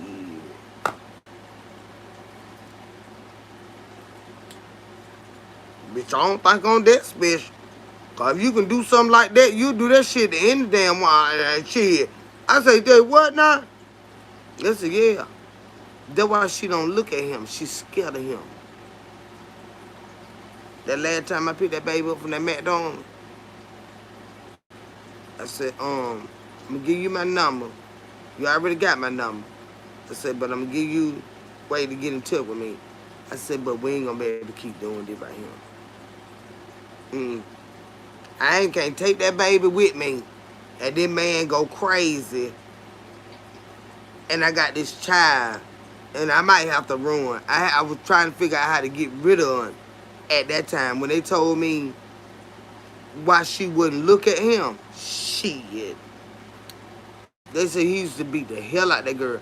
Bitch, I don't think I'm that special. Cause if you can do something like that, you do that shit to any damn shit. I say, Dad, what now? They said, yeah. That's why she don't look at him. She's scared of him. That last time I picked that baby up from that McDonald's, I said, I'm gonna give you my number. You already got my number. I said, but I'm gonna give you a way to get in touch with me. I said, but we ain't gonna be able to keep doing this right here. I can't take that baby with me and this man go crazy and I got this child and I might have to run. I was trying to figure out how to get rid of him at that time when they told me why she wouldn't look at him. Shit. They said he used to beat the hell out of that girl.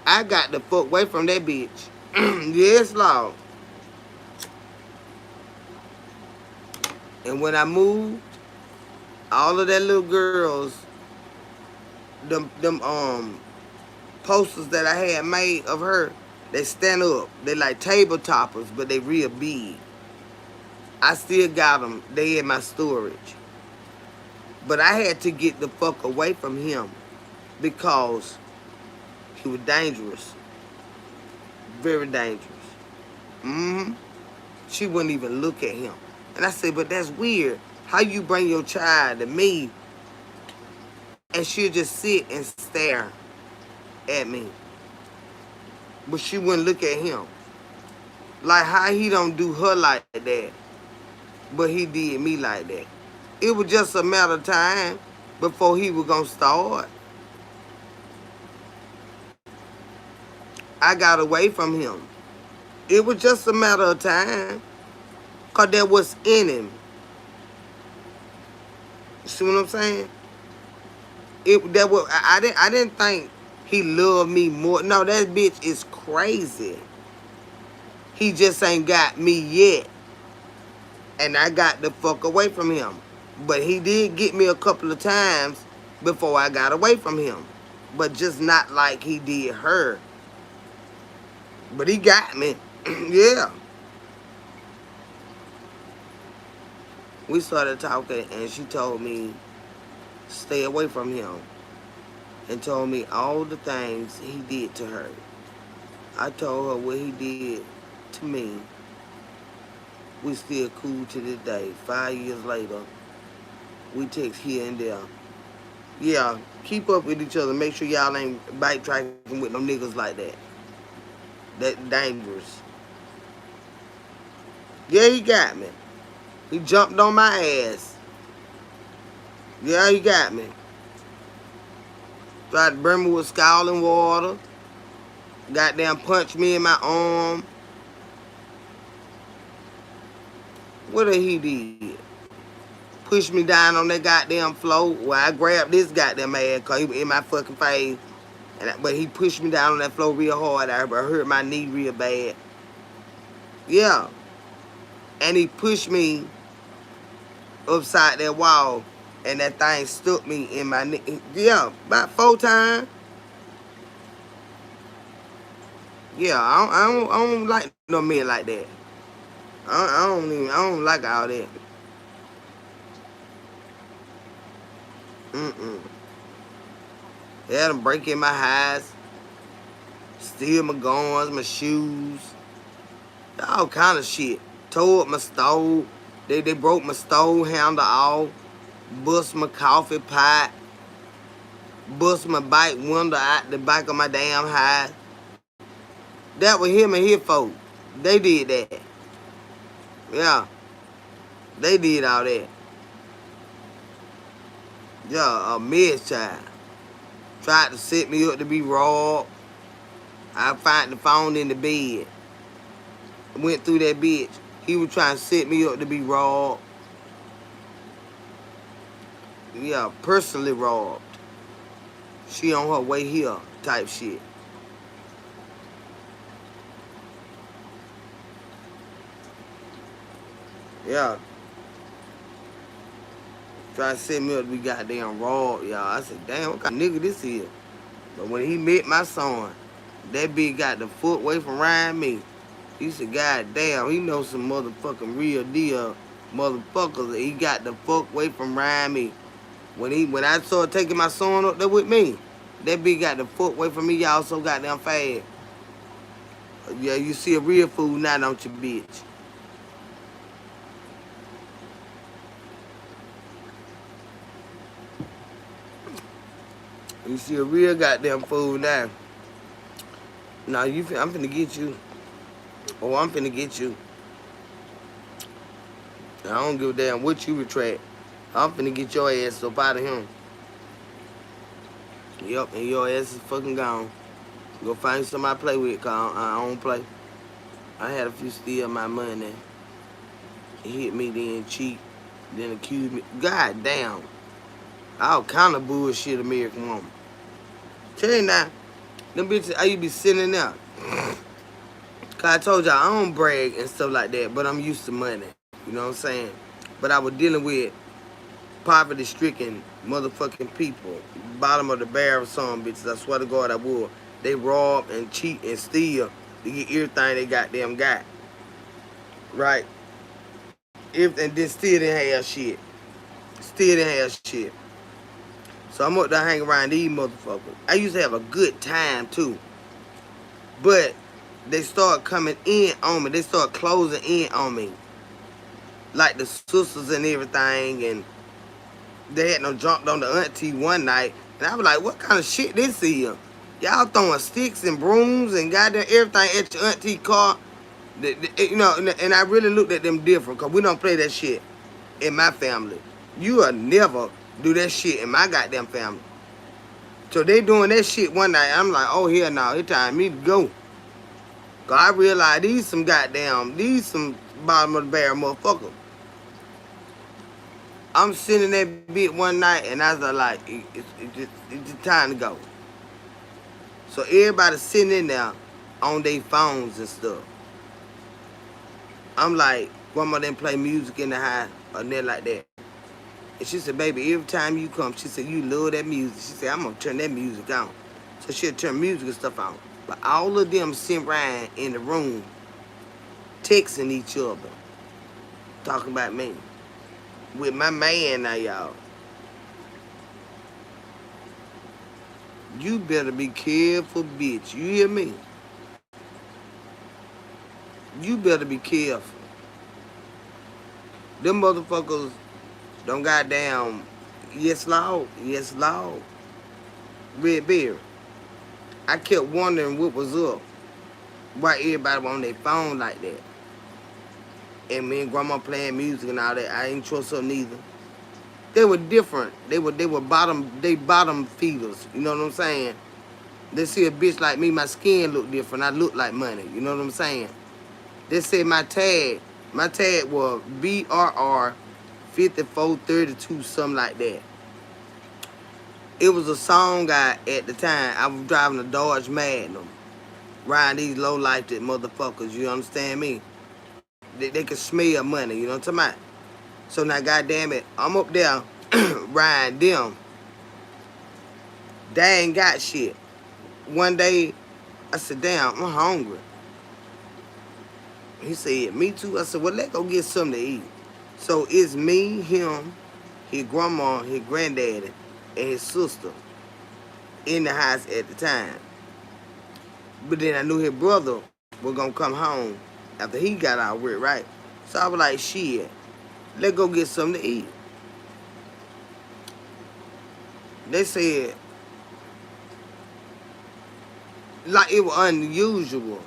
I got the fuck away from that bitch. Yes, Lord. And when I moved, all of that little girls, them posters that I had made of her, they stand up. They like table toppers, but they real big. I still got them. They in my storage. But I had to get the fuck away from him because he was dangerous. Very dangerous. She wouldn't even look at him. And I said, but that's weird. How you bring your child to me and she'll just sit and stare at me. But she wouldn't look at him. Like how he don't do her like that, but he did me like that. It was just a matter of time before he was gonna start. I got away from him. It was just a matter of time. Cause that was in him. See what I'm saying? I didn't think he loved me more. No, that bitch is crazy. He just ain't got me yet. And I got the fuck away from him. But he did get me a couple of times before I got away from him. But just not like he did her. But he got me. Yeah. We started talking and she told me stay away from him. And told me all the things he did to her. I told her what he did to me. We still cool to this day. 5 years later, we text here and there. Yeah, keep up with each other. Make sure y'all ain't bike tracking with no niggas like that. That's dangerous. Yeah, he got me. He jumped on my ass. Yeah, he got me. Tried to burn me with scalding water. Goddamn punched me in my arm. What did he did? pushed me down on that goddamn floor where I grabbed this goddamn ass because he was in my fucking face. But he pushed me down on that floor real hard. I hurt my knee real bad. Yeah. And he pushed me upside that wall. And that thing stuck me in my knee. Yeah, about 4 times. Yeah, I don't like no men like that. I don't like all that. They had them break in my house, steal my guns, my shoes, all kind of shit. Tore up my stove. They broke my stove handle off, bust my coffee pot, bust my bike window out the back of my damn house. That was him and his folk. They did that. Yeah. They did all that. Yeah, a mess child. Tried to set me up to be robbed. I found the phone in the bed. Went through that bitch. He was trying to set me up to be robbed. Yeah, personally robbed. She on her way here type shit. Yeah. Try to set me up to be goddamn robbed, y'all. I said, damn, what kind of nigga this is? But when he met my son, that bitch got the foot away from around me. He said, God damn, he knows some motherfucking real deal motherfuckers. He got the fuck away from around me. When I started taking my son up there with me, that bitch got the fuck away from me, y'all, so goddamn fast. Yeah, you see a real fool now, don't you, bitch? You see a real goddamn fool now. Nah, I'm finna get you. Oh, I'm finna get you. I don't give a damn what you retract. I'm finna get your ass up out of him. Yup, and your ass is fucking gone. Go find somebody to play with, cause I don't play. I had a few steal my money. He hit me, then cheat, then accuse me. God damn. All kind of bullshit American woman. Tell you now, them bitches, I used to be sitting there. Cause I told y'all I don't brag and stuff like that, but I'm used to money. You know what I'm saying? But I was dealing with poverty-stricken motherfucking people. Bottom of the barrel some bitches. I swear to God I would. They rob and cheat and steal to get everything they goddamn got. Right? And then still didn't have shit. Still didn't have shit. So I'm up there hanging around these motherfuckers. I used to have a good time too. But they start coming in on me. They start closing in on me. Like the sisters and everything. And they had them jumped on the auntie one night. And I was like, what kind of shit this is? Y'all throwing sticks and brooms and goddamn everything at your auntie car. You know, and I really looked at them different. Because we don't play that shit in my family. You will never do that shit in my goddamn family. So they doing that shit one night. I'm like, oh, hell no. It's time for me to go. Cause I realized these some bottom of the barrel motherfuckers. I'm sitting that bit one night and I was like, it's just time to go. So everybody sitting in there on their phones and stuff. I'm like, grandma didn't play music in the house or nothing like that. And she said, baby, every time you come, she said, you love that music. She said, I'm going to turn that music on. So she'll turn music and stuff on. But all of them sitting around in the room, texting each other, talking about me. With my man now, y'all. You better be careful, bitch. You hear me? You better be careful. Them motherfuckers don't goddamn, yes, Lord, yes, Lord. Red Berry. I kept wondering what was up. Why everybody was on their phone like that. And me and grandma playing music and all that. I ain't trust her neither. They were different. They were bottom feeders. You know what I'm saying? They see a bitch like me, my skin look different. I look like money. You know what I'm saying? They said my tag was BRR 5432, something like that. It was a song at the time. I was driving a Dodge Magnum, riding these low-lifted motherfuckers, you understand me? They could smell money, you know what I'm talking about? So now, goddamn it, I'm up there riding them. They ain't got shit. One day, I said, damn, I'm hungry. He said, me too. I said, well, let's go get something to eat. So it's me, him, his grandma, his granddaddy, and his sister in the house at the time. But then I knew his brother was going to come home after he got out of work, right? So I was like, shit, let's go get something to eat. They said, like it was unusual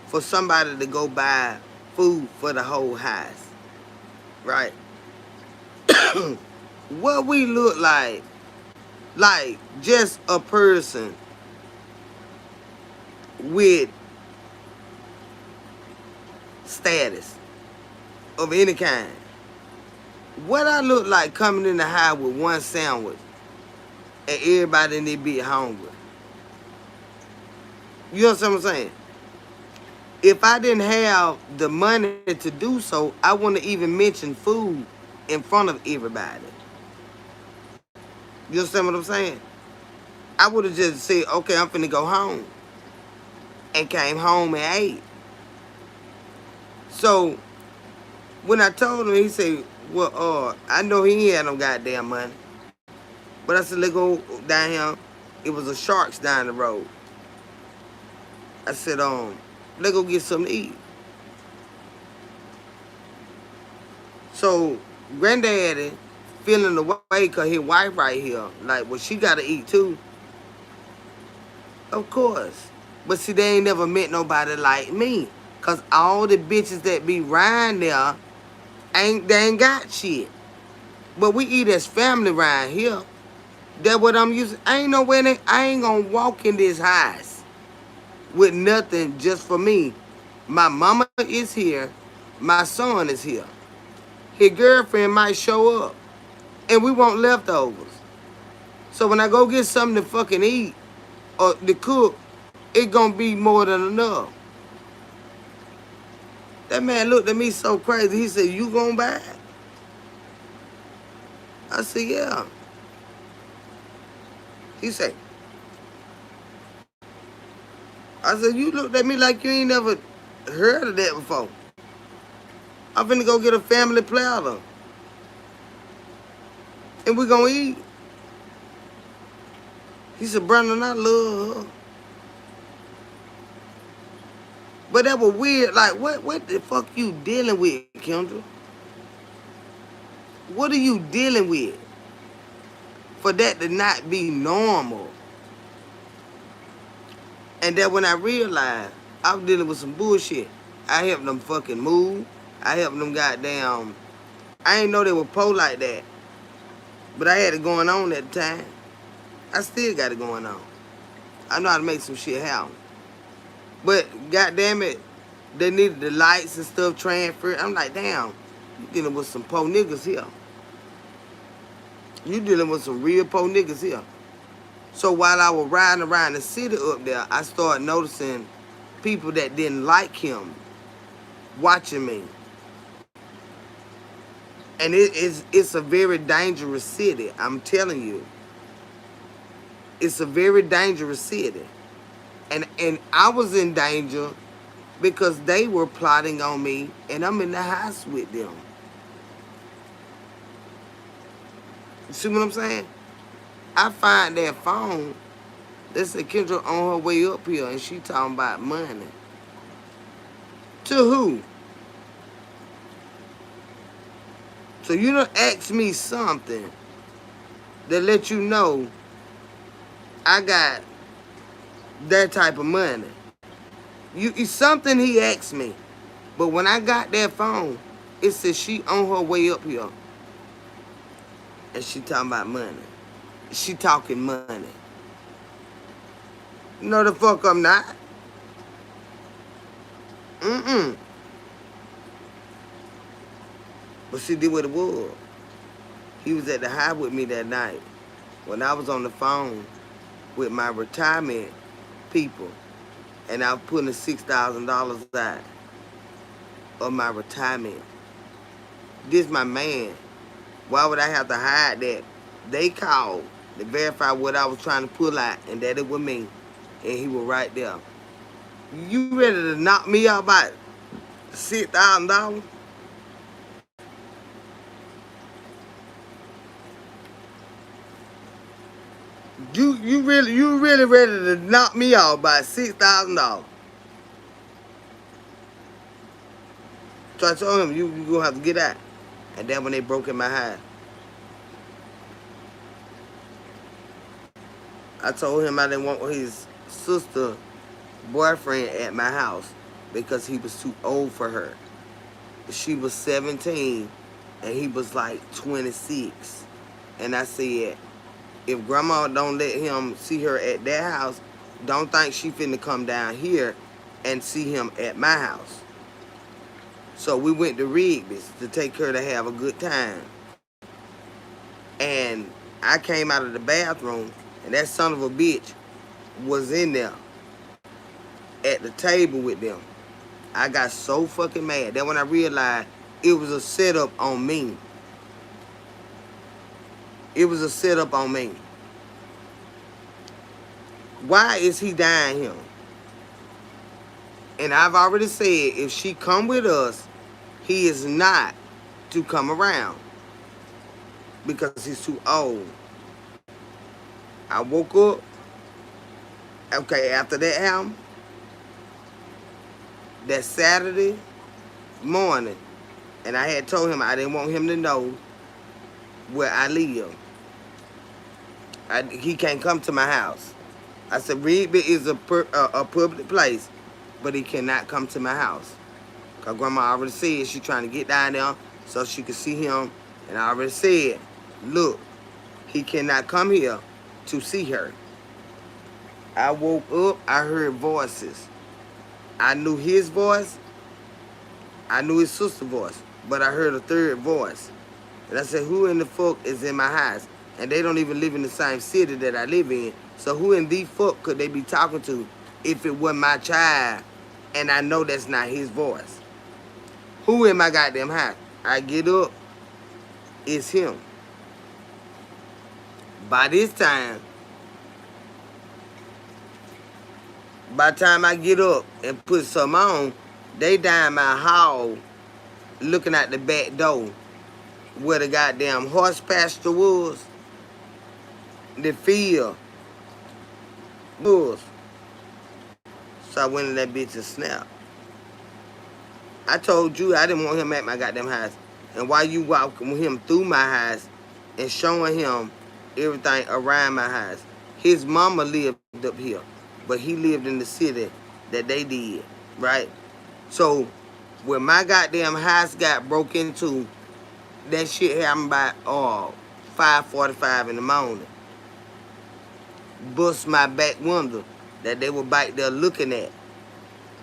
for somebody to go buy food for the whole house, right? What we look like just a person with status of any kind. What I look like coming in the house with one sandwich and everybody in there be hungry. You understand what I'm saying? If I didn't have the money to do so, I wouldn't even mention food in front of everybody. You understand what I'm saying? I would have just said, okay, I'm finna go home. And came home and ate. So, when I told him, he said, well, I know he ain't had no goddamn money. But I said, let's go down here. It was a Sharks down the road. I said, let's go get something to eat. So, granddaddy feeling the way because his wife right here, like, well, she got to eat too. Of course. But see, they ain't never met nobody like me. Because all the bitches that be riding there, they ain't got shit. But we eat as family around here. That's what I'm used to. I ain't gonna walk in this house with nothing just for me. My mama is here. My son is here. His girlfriend might show up. And we want leftovers. So when I go get something to fucking eat or to cook, it gonna be more than enough. That man looked at me so crazy. He said, you gonna buy it? I said, yeah. He said, I said, you looked at me like you ain't never heard of that before. I'm finna go get a family platter. And we gonna eat. He said, Brandon, I love her. But that was weird. Like, what the fuck you dealing with, Kendra? What are you dealing with for that to not be normal? And then when I realized I was dealing with some bullshit, I helped them fucking move. I helped them goddamn. I ain't know they were poor like that. But I had it going on at the time. I still got it going on. I know how to make some shit happen. But goddamn it, they needed the lights and stuff transferred. I'm like, damn, you dealing with some poor niggas here. You dealing with some real poor niggas here. So while I was riding around the city up there, I started noticing people that didn't like him watching me. And it's a very dangerous city, I'm telling you. It's a very dangerous city. And I was in danger because they were plotting on me and I'm in the house with them. You see what I'm saying? I find that phone. They said Kendra on her way up here and she talking about money. To who? So you done ask me something that let you know I got that type of money. It's something he asked me. But when I got that phone, it said she on her way up here. And she talking about money. She talking money. No, the fuck I'm not. But see, did what it was. He was at the high with me that night when I was on the phone with my retirement people, and I was putting $6,000 out of my retirement. This my man. Why would I have to hide that? They called to verify what I was trying to pull out, and that it was me, and he was right there. You ready to knock me out by $6,000? You really ready to knock me out by $6,000? So I told him you gonna have to get out. And then when they broke in my house, I told him I didn't want his sister boyfriend at my house because he was too old for her. She was 17 and he was like 26. And I said, if grandma don't let him see her at that house, don't think she finna come down here and see him at my house. So we went to Rigby's to take her to have a good time. And I came out of the bathroom and that son of a bitch was in there at the table with them. I got so fucking mad. Then when I realized it was a setup on me. It was a setup on me. Why is he dying him? And I've already said if she come with us, he is not to come around because he's too old. I woke up, okay, after that happened, that Saturday morning, and I had told him I didn't want him to know where I live. He can't come to my house. I said, Rigby is a public place, but he cannot come to my house. Because grandma already said she's trying to get down there so she could see him. And I already said, look, he cannot come here to see her. I woke up, I heard voices. I knew his voice. I knew his sister's voice. But I heard a third voice. And I said, who in the fuck is in my house? And they don't even live in the same city that I live in. So who in the fuck could they be talking to if it wasn't my child and I know that's not his voice? Who in my goddamn house? I get up, it's him. By this time, by the time I get up and put some on, they down my hall looking at the back door where the goddamn horse pasture was, the field was. So I went in that bitch and snapped. I told you I didn't want him at my goddamn house. And while you walking with him through my house and showing him everything around my house, his mama lived up here, but he lived in the city that they did, right? So when my goddamn house got broke into, that shit happened by 5:45 in the morning. Bust my back window that they were back there looking at.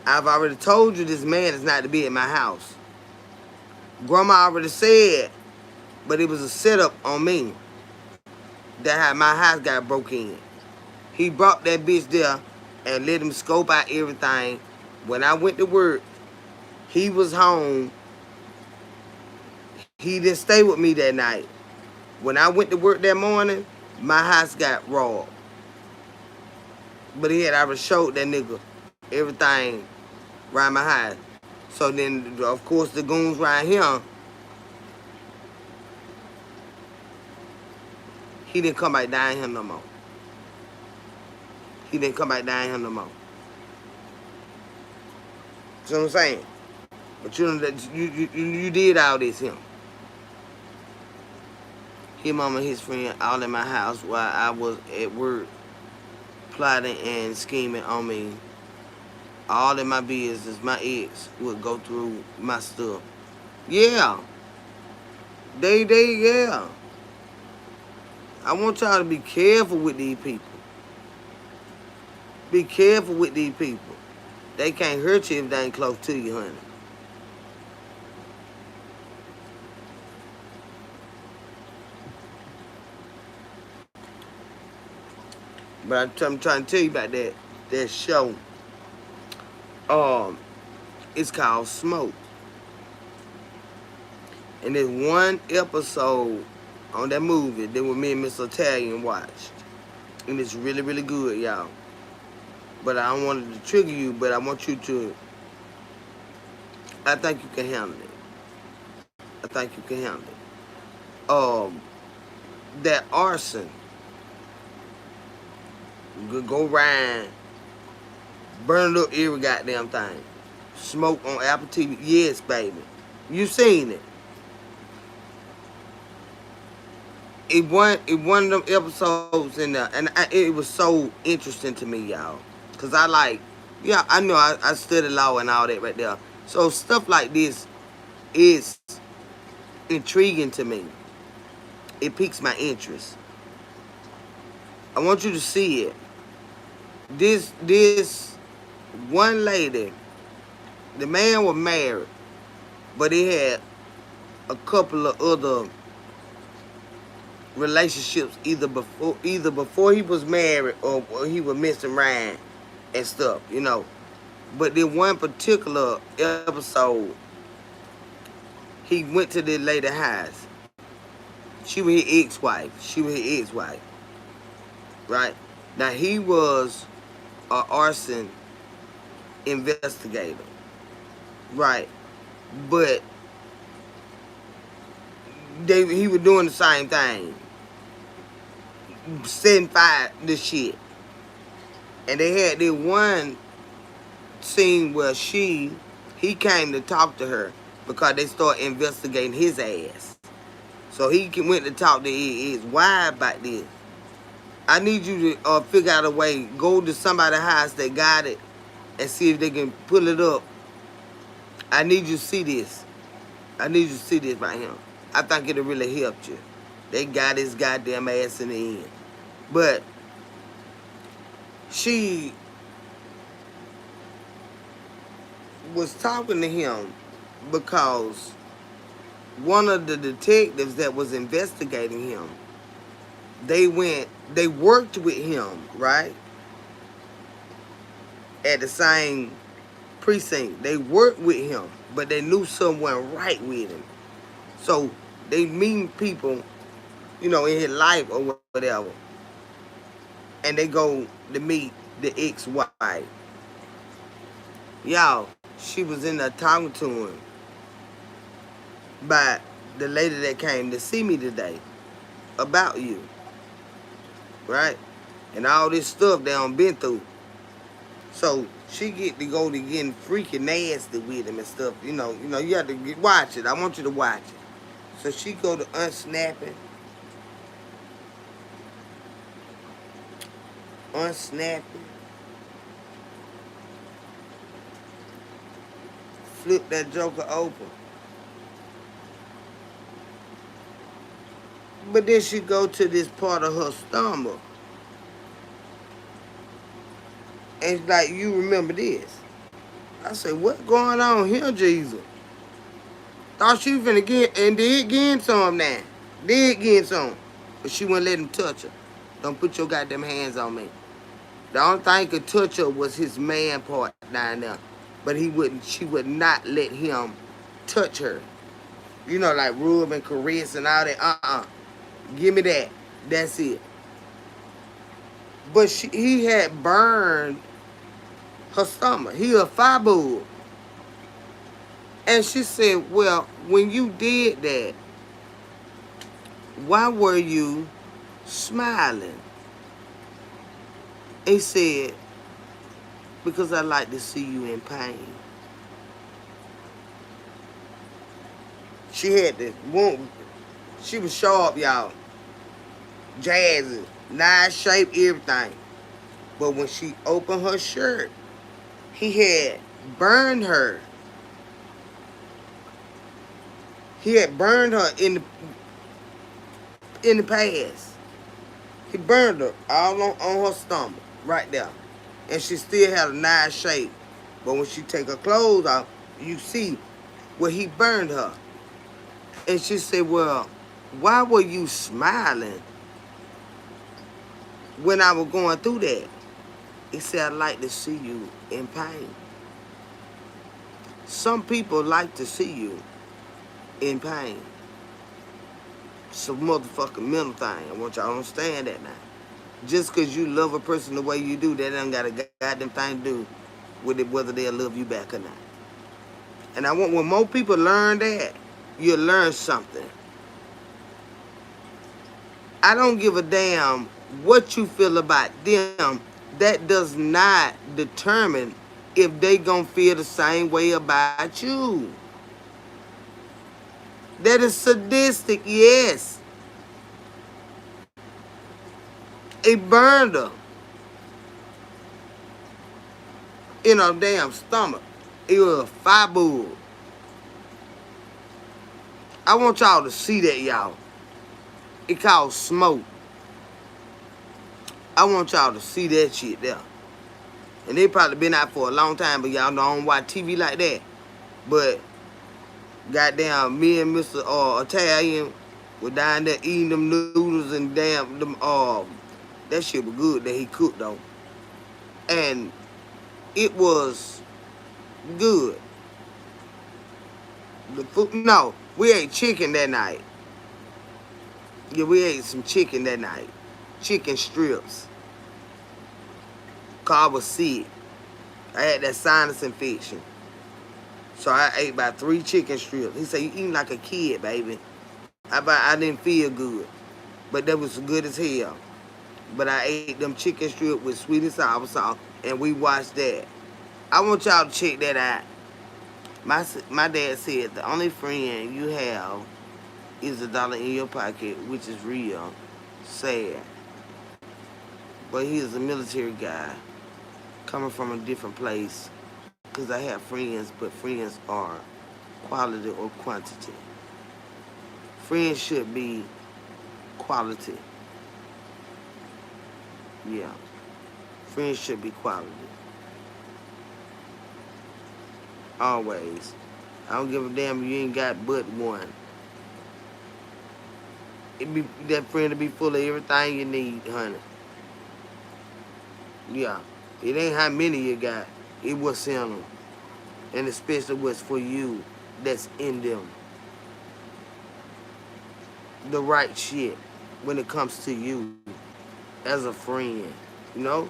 I've already told you this man is not to be at my house. Grandma already said, but it was a setup on me. That how my house got broke in. He brought that bitch there and let him scope out everything. When I went to work, he was home. He didn't stay with me that night. When I went to work that morning, my house got robbed. But he had already showed that nigga everything around my house. So then, of course, the goons around here, he didn't come back down here no more. He didn't come back down here no more. See what I'm saying? But you did all this, him. His mama and his friend all in my house while I was at work plotting and scheming on me. All in my business, my ex would go through my stuff. Yeah. Yeah. I want y'all to be careful with these people. Be careful with these people. They can't hurt you if they ain't close to you, honey. But I'm trying to tell you about that show. Um, it's called Smoke, and there's one episode on that movie that me and Miss Italian watched, and it's really really good, y'all. But I don't want it to trigger you, but I want you to. I think you can handle it. I think you can handle it. That arson, go around, burn up every goddamn thing. Smoke on Apple TV. Yes, baby. You seen it. It one of them episodes in there, and it was so interesting to me, y'all. Cause I like, yeah, I know I studied law and all that right there. So stuff like this is intriguing to me. It piques my interest. I want you to see it. This one lady, the man was married, but he had a couple of other relationships either before he was married or he was messing around and stuff, you know. But then one particular episode, he went to this lady house. She was his ex-wife. Right? Now he was an arson investigator. Right. But he was doing the same thing. Setting fire this shit. And they had this one scene where he came to talk to her because they started investigating his ass. So he went to talk to his wife about this. I need you to figure out a way, go to somebody's house that got it and see if they can pull it up. I need you to see this. I need you to see this by him. I think it'll really help you. They got his goddamn ass in the end. But she was talking to him because one of the detectives that was investigating him, they worked with him, right? At the same precinct. They worked with him, but they knew someone right with him. So they meet people, you know, in his life or whatever. And they go to meet the ex-wife. Y'all, she was in there talking to him by the lady that came to see me today about you. Right? And all this stuff they done been through. So she get to go to getting freaking nasty with him and stuff. You know, you have to watch it. I want you to watch it. So she go to unsnapping. Flip that joker open. But then she go to this part of her stomach. And it's like, you remember this. I said, what going on here, Jesus? Thought she was finna get, and did get some now. Did get some. But she wouldn't let him touch her. Don't put your goddamn hands on me. The only thing he could touch her was his man part down there. But she would not let him touch her. You know, like rub and caress and all that. Give me that. That's it. But he had burned her stomach. He a firebug. And she said, well, when you did that, why were you smiling? He said, because I like to see you in pain. She had this woman. She was sharp, y'all. Jazzy. Nice shape, everything. But when she opened her shirt, he had burned her. He had burned her in the past. He burned her all on her stomach, right there. And she still had a nice shape. But when she take her clothes off, you see where he burned her. And she said, well, why were you smiling? when I was going through that, it said, I'd like to see you in pain. Some people like to see you in pain. It's a motherfucking mental thing. I want y'all to understand that now. Just because you love a person the way you do, that ain't got a goddamn thing to do with it, whether they'll love you back or not. And I want, when more people learn that, you'll learn something. I don't give a damn what you feel about them. That does not determine if they gonna feel the same way about you. That is sadistic, yes. It burned her in her damn stomach. It was a fire bull. I want y'all to see that, y'all. It called smoke. I want y'all to see that shit there. And they probably been out for a long time, but y'all don't watch TV like that. But goddamn, me and Mr. Italian were down there eating them noodles and damn them that shit was good that he cooked though. And it was good. The food, no, we ate chicken that night. Yeah, we ate some chicken that night. Chicken strips. Cause I was sick. I had that sinus infection. So I ate about 3 chicken strips. He said, you eating like a kid, baby. I didn't feel good. But that was good as hell. But I ate them chicken strips with sweet and sour sauce. And we watched that. I want y'all to check that out. My dad said the only friend you have is $1 in your pocket, which is real sad. But he is a military guy coming from a different place. Because I have friends, but friends are quality or quantity. Friends should be quality. Yeah. Friends should be quality. Always. I don't give a damn if you ain't got but one. That friend to be full of everything you need, honey. Yeah. It ain't how many you got. It what's in them. And especially what's for you that's in them. The right shit when it comes to you as a friend. You know?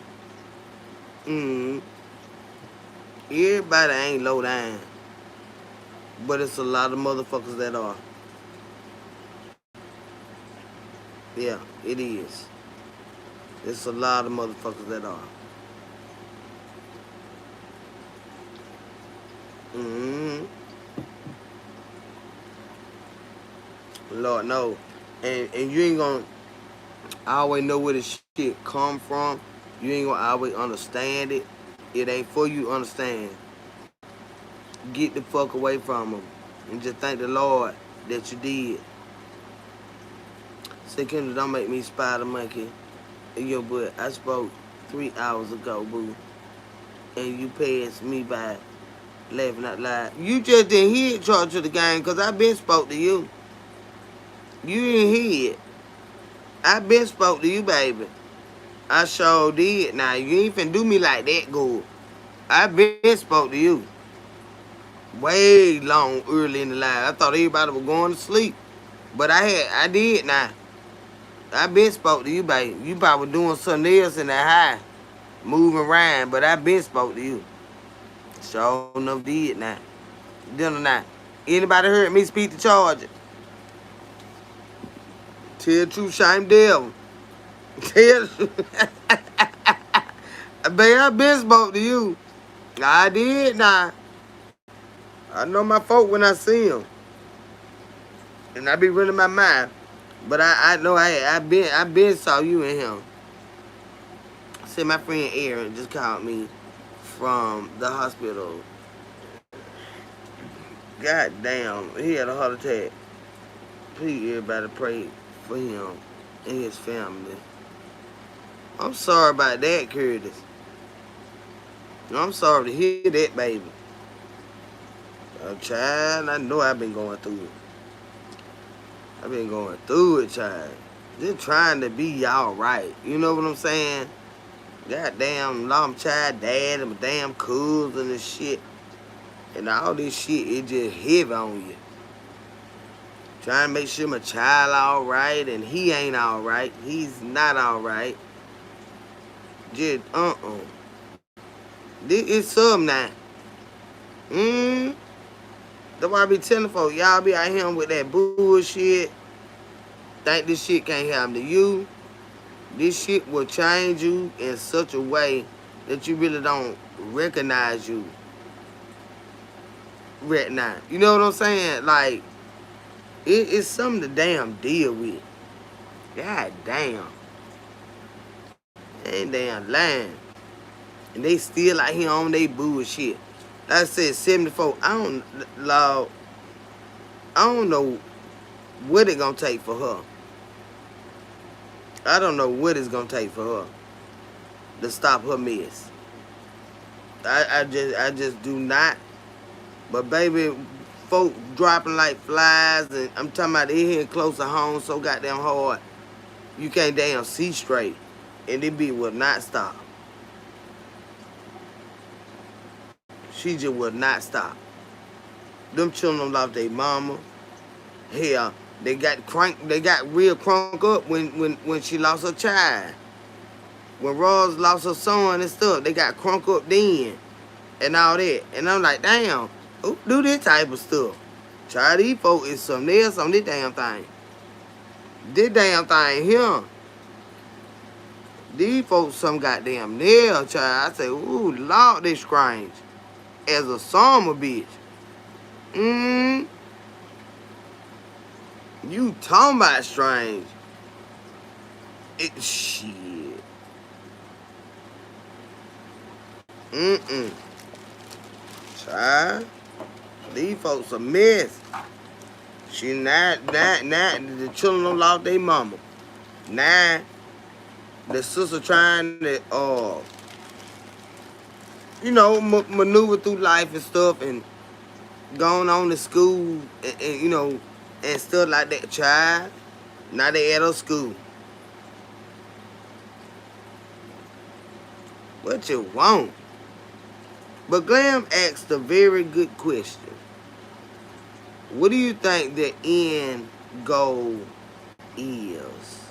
Everybody ain't low down. But it's a lot of motherfuckers that are. Yeah, it is. It's a lot of motherfuckers that are. Lord, no. And you ain't gonna always know where this shit come from. You ain't gonna always understand it. It ain't for you to understand. Get the fuck away from them. And just thank the Lord that you did. Say, Kendra, don't make me spider monkey in your butt. I spoke 3 hours ago, boo. And you passed me by laughing out loud. You just didn't hear it, charge to the game, because I been spoke to you. You didn't hear it. I been spoke to you, baby. I sure did. Now, you ain't finna do me like that, good. I been spoke to you. Way long, early in the line. I thought everybody was going to sleep. But I did now. I been spoke to you, baby. You probably doing something else in the high. Moving around, but I been spoke to you. Sure enough did now. Didn't or not? Anybody heard me speak to Charger? Tell the truth, shame devil. Tell the truth. Baby, I been spoke to you. I did now. I know my folk when I see them. And I be running my mind. But I know I been saw you and him. See, my friend Aaron just called me from the hospital. God damn, he had a heart attack. Please, everybody pray for him and his family. I'm sorry about that, Curtis. I'm sorry to hear that, baby. Child, I know I've been going through it. I've been going through it, child. Just trying to be y'all right. You know what I'm saying? Goddamn, I'm child dad and my damn cousin and shit. And all this shit, it just heavy on you. Trying to make sure my child alright and he ain't alright. He's not alright. Just, This is something now. That's why I be telling folks, y'all be out here with that bullshit. Think this shit can't happen to you. This shit will change you in such a way that you really don't recognize you right now. You know what I'm saying? Like, it's something to damn deal with. God damn. Ain't damn lying. And they still out here on they bullshit. Like I said, 74. I don't know what it gonna take for her. I don't know what it's gonna take for her to stop her mess. I just do not. But baby, folk dropping like flies, and I'm talking about they here close to home so goddamn hard. You can't damn see straight. And it be will not stop. She just will not stop. Them children lost their mama. Hell, they got real crunk up when she lost her child. When Ross lost her son and stuff, they got crunk up then and all that. And I'm like, damn, who do this type of stuff? Child, these folks is something else on this damn thing. This damn thing here. These folks some goddamn nail, child. I say, ooh, Lord, they strange. As a summer bitch. You talking about strange. Shit. Child. These folks a mess. She not the children lost their mama. Now the sister trying to maneuver through life and stuff and going on to school and and stuff like that. Child, now they at her school. What you want? But Glam asked a very good question. What do you think the end goal is?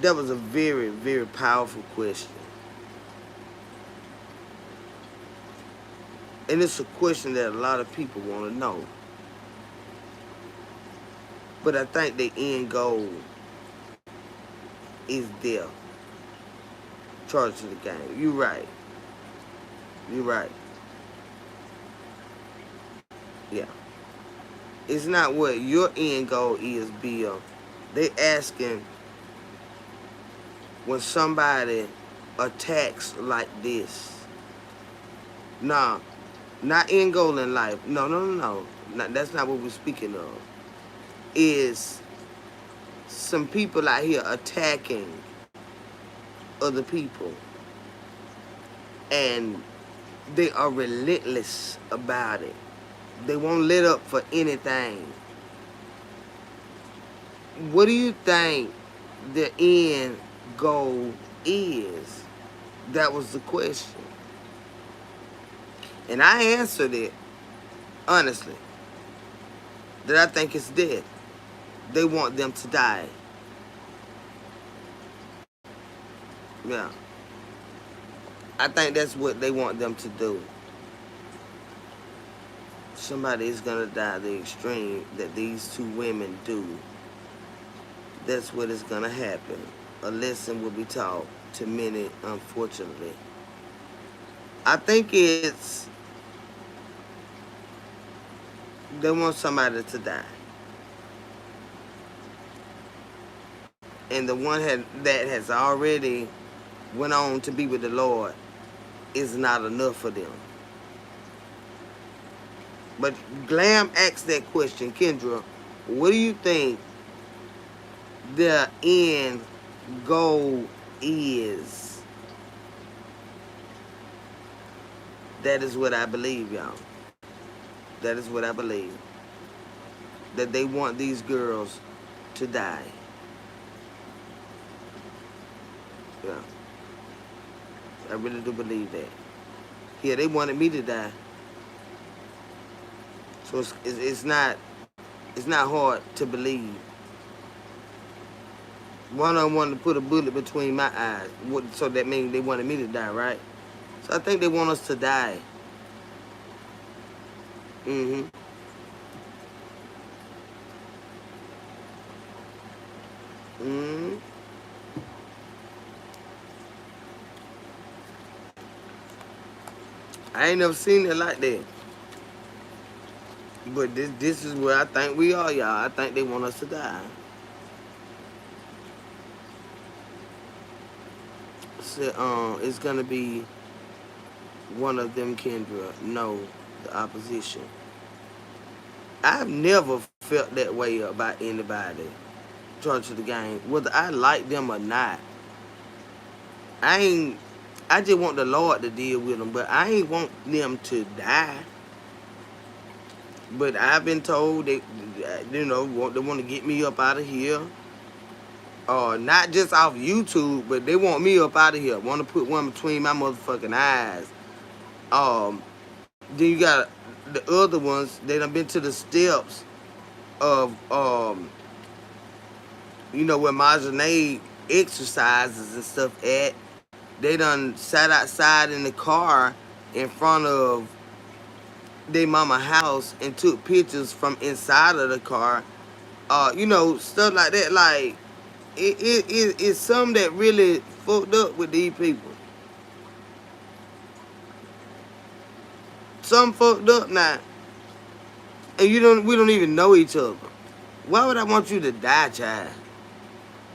That was a very, very powerful question. And it's a question that a lot of people want to know. But I think the end goal is there. Charge to the game. You're right. You're right. Yeah. It's not what your end goal is, Bill. They asking when somebody attacks like this. Nah, not end goal in life. No. That's not what we're speaking of. Is some people out here attacking other people. And they are relentless about it. They won't let up for anything. What do you think the end goal is? That was the question. And I answered it honestly. That I think it's death. They want them to die. Yeah. I think that's what they want them to do. Somebody is going to die the extreme that these two women do. That's what is going to happen. A lesson will be taught to many, unfortunately. I think it's they want somebody to die. And the one that has already went on to be with the Lord is not enough for them. But Glam asked that question, Kendra, what do you think the end goal is? That is what I believe, y'all. That is what I believe. That they want these girls to die. Yeah, I really do believe that. Yeah, they wanted me to die. So it's not hard to believe. One of them wanted to put a bullet between my eyes. So that means they wanted me to die, right? So I think they want us to die. Mm-hmm. Mm-hmm. I ain't never seen it like that. But this is where I think we are, y'all. I think they want us to die. So, it's gonna be one of them, Kendra. No, the opposition. I've never felt that way about anybody charged to the game, whether I like them or not. I ain't. I just want the Lord to deal with them, but I ain't want them to die. But I've been told that, they want to get me up out of here. Not just off YouTube, but they want me up out of here. Want to put one between my motherfucking eyes. Um, then you got the other ones. They done been to the steps of where Marjorie exercises and stuff at. They done sat outside in the car in front of their mama house and took pictures from inside of the car. Stuff like that. Like it's some that really fucked up with these people. Some fucked up now, and we don't even know each other. Why would I want you to die, child?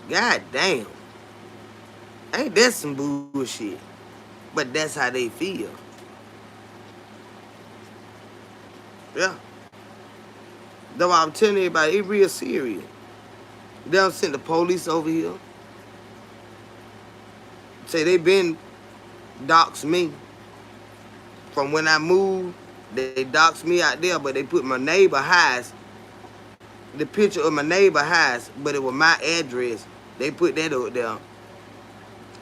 God damn, ain't that some bullshit? But that's how they feel. Yeah, that's why I'm telling everybody it's real serious. They done sent the police over here. Say they been doxed me from when I moved. They doxed me out there, but they put my neighbor house, the picture of my neighbor house, but it was my address. They put that up there.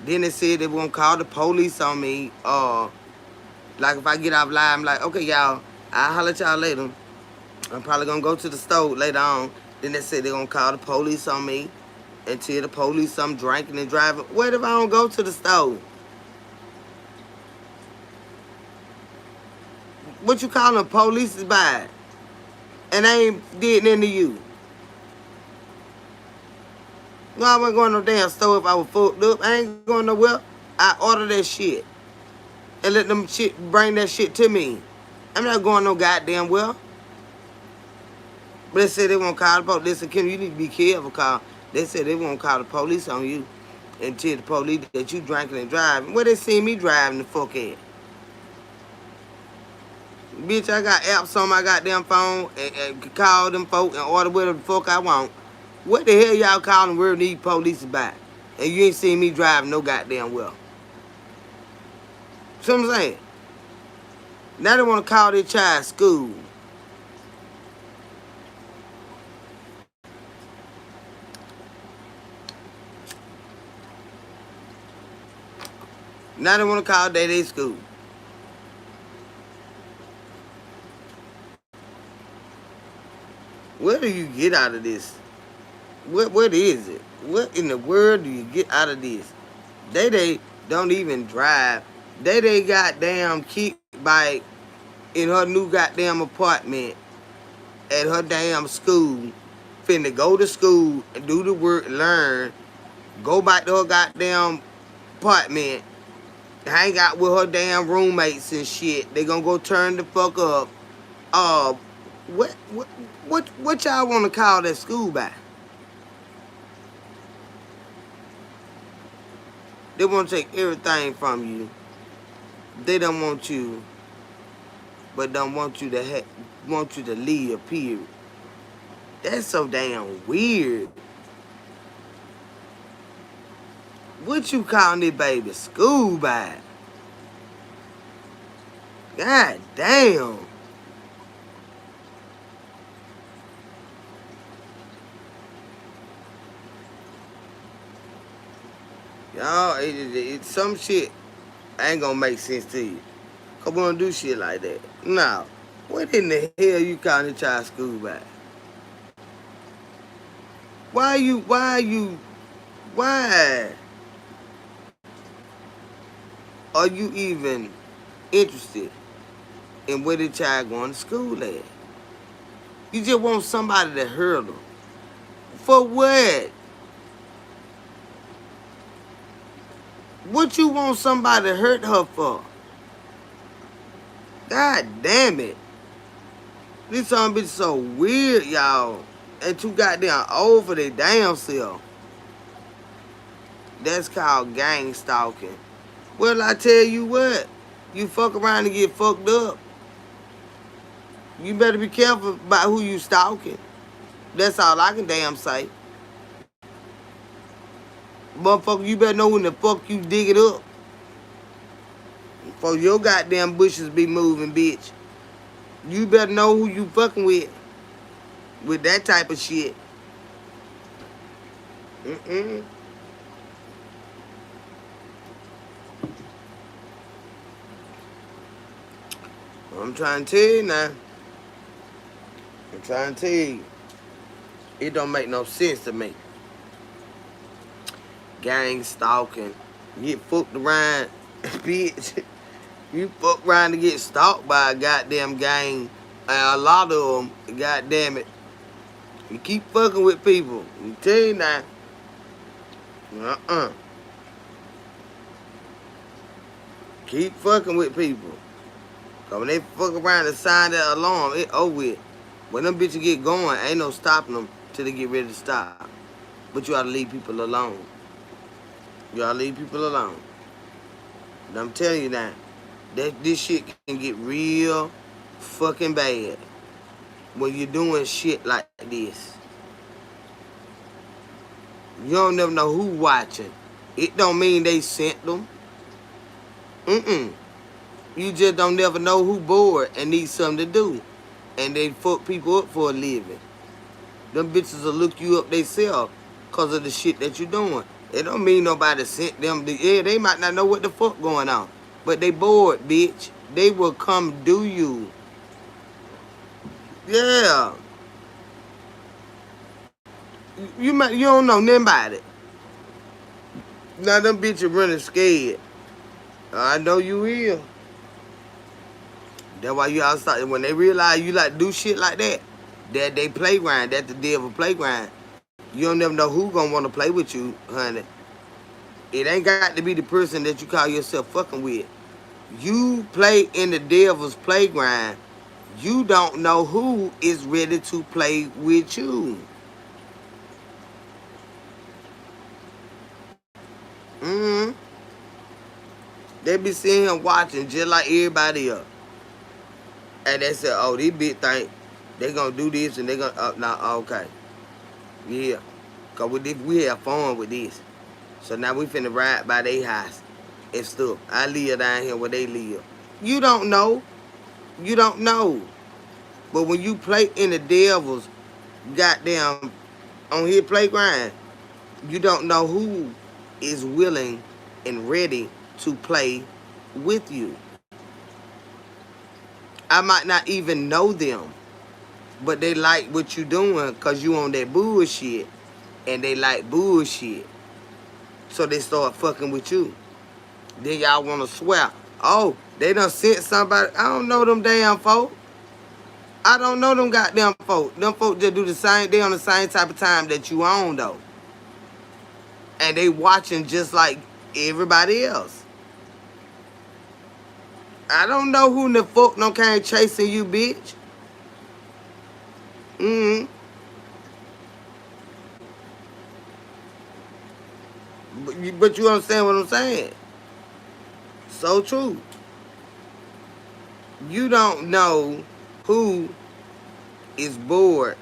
Then they said they won't call the police on me. Like if I get off live, I'm like, okay, y'all, I'll holler at y'all later. I'm probably gonna go to the store later on. Then they said they're gonna call the police on me and tell the police I'm drinking and driving. What if I don't go to the store? What you calling the police is by? And I ain't did nothing to you. No, I wasn't going to no damn store if I was fucked up. I ain't going nowhere. I order that shit and let them shit bring that shit to me. I'm not going no goddamn well. But they said they won't call the police. Listen, Kim, you need to be careful, cause they said they won't call the police on you and tell the police that you drinking and driving. Where they see me driving the fuck at? Bitch, I got apps on my goddamn phone and call them folk and order whatever the fuck I want. What the hell y'all calling where these police about? And you ain't seen me driving no goddamn well. See what I'm saying? Now they want to call their child school. Now they want to call their school. What do you get out of this? What is it? What in the world do you get out of this? They don't even drive. They goddamn kick bike in her new goddamn apartment at her damn school. Finna go to school and do the work, learn, go back to her goddamn apartment, hang out with her damn roommates and shit. They gonna go turn the fuck up. Uh, what y'all wanna call that school by? They wanna take everything from you. They don't want you, but don't want you to want you to live. Period. That's so damn weird. What you calling this baby school by? God damn. Y'all, it's some shit ain't gonna make sense to you. Cause we don't do shit like that. Now, what in the hell you calling the child school back? Why are you even interested in where the child going to school at? You just want somebody to hurt them. For what? What you want somebody to hurt her for? God damn it. This song bitch so weird, y'all. And too goddamn old for their damn self. That's called gang stalking. Well, I tell you what. You fuck around and get fucked up. You better be careful about who you stalking. That's all I can damn say. Motherfucker, you better know when the fuck you dig it up. For your goddamn bushes be moving, bitch. You better know who you fucking with that type of shit. I'm trying to tell you now. I'm trying to tell you. It don't make no sense to me. Gang stalking. Get fucked around, bitch. You fuck around to get stalked by a goddamn gang. And a lot of them, goddamn it. You keep fucking with people. I'm tell you now. Keep fucking with people. Cause when they fuck around and sign that alarm, it over with. When them bitches get going, ain't no stopping them till they get ready to stop. But you ought to leave people alone. You ought to leave people alone. And I'm telling you now, that this shit can get real fucking bad when you're doing shit like this. You don't never know who watching. It don't mean they sent them. You just don't never know who bored and needs something to do. And they fuck people up for a living. Them bitches will look you up themselves because of the shit that you doing. It don't mean nobody sent them. Yeah, they might not know what the fuck going on. But they bored, bitch. They will come do you. Yeah. You don't know nothing about it. Now them bitches running scared. I know you will. That's why you outside. When they realize you like do shit like that they playground, that's the devil playground. You don't never know who gonna want to play with you, honey. It ain't got to be the person that you call yourself fucking with. You play in the devil's playground. You don't know who is ready to play with you. They be sitting here watching just like everybody else. And they say, oh, these bitch think they gonna do this and they gonna, nah, okay. Yeah. Cause we have fun with this. So now we finna ride by their house and stuff. I live down here where they live. You don't know. You don't know. But when you play in the devil's goddamn on his playground, you don't know who is willing and ready to play with you. I might not even know them, but they like what you doing because you on that bullshit, and they like bullshit. So they start fucking with you. Then y'all want to swear, oh, they done sent somebody. I don't know them damn folk. I don't know them goddamn folk. Them folk just do the same, they on the same type of time that you on, though. And they watching just like everybody else. I don't know who in the fuck no came chasing you, bitch. But you understand what I'm saying? So true. You don't know who is bored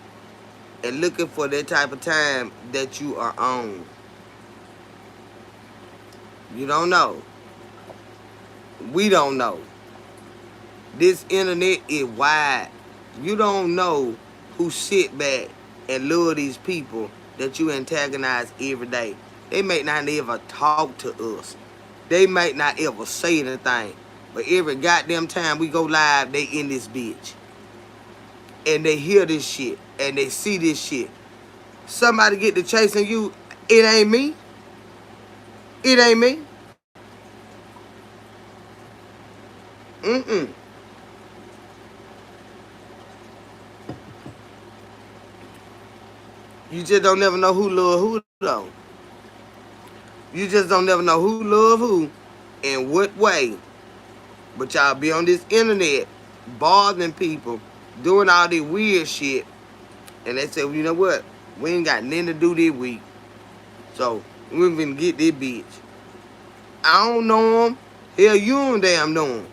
and looking for that type of time that you are on. You don't know. We don't know. This internet is wide. You don't know who sit back and lure these people that you antagonize every day. They may not ever talk to us. They might not ever say anything. But every goddamn time we go live, they in this bitch. And they hear this shit. And they see this shit. Somebody get to chasing you, it ain't me. It ain't me. Mm-mm. You just don't never know who love who, though. You just don't never know who love who, in what way. But y'all be on this internet, bothering people, doing all this weird shit. And they say, well, you know what? We ain't got nothing to do this week. So, we ain't finna get this bitch. I don't know them. Hell, you don't damn know them.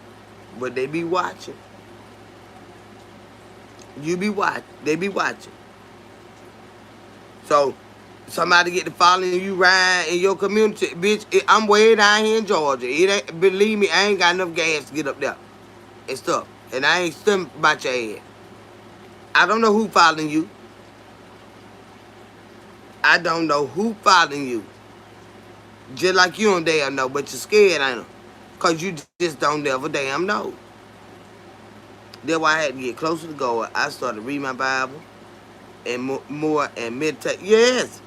But they be watching. You be watching. They be watching. So, somebody get to following you riding in your community, bitch. I'm way down here in Georgia. It ain't, believe me, I ain't got enough gas to get up there and stuff. And I ain't stunned about your ass. I don't know who following you. I don't know who following you. Just like you don't damn know, but you're scared, ain't you? Because you just don't never damn know. That's why I had to get closer to God. I started reading my Bible and more and meditate. Yes.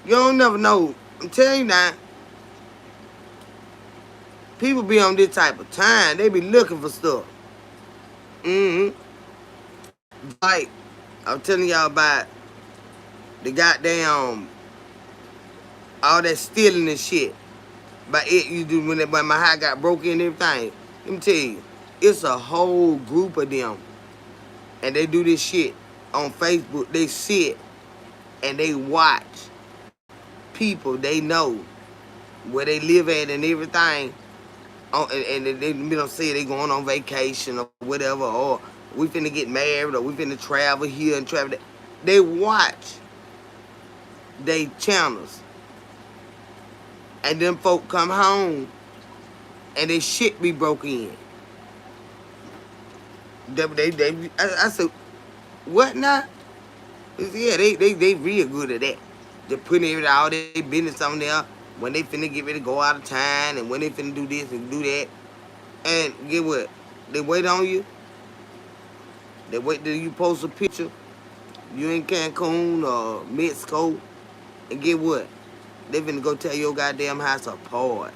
You don't never know. I'm telling you now. People be on this type of time. They be looking for stuff. Mm-hmm. Like, I'm telling y'all about the goddamn, all that stealing and shit. But it, you do when my house got broken and everything. Let me tell you, it's a whole group of them. And they do this shit on Facebook. They sit and they watch people they know where they live at and everything. And they don't say they going on vacation or whatever, or we finna get married, or we finna travel here and travel there. They watch they channels. And them folk come home and they shit be broke in. I said, what now? Yeah, they real good at that. They're putting all their business on there when they finna get ready to go out of town and when they finna do this and do that. And get what? They wait on you. They wait till you post a picture. You in Cancun or Mexico. And get what? They finna go tear your goddamn house apart.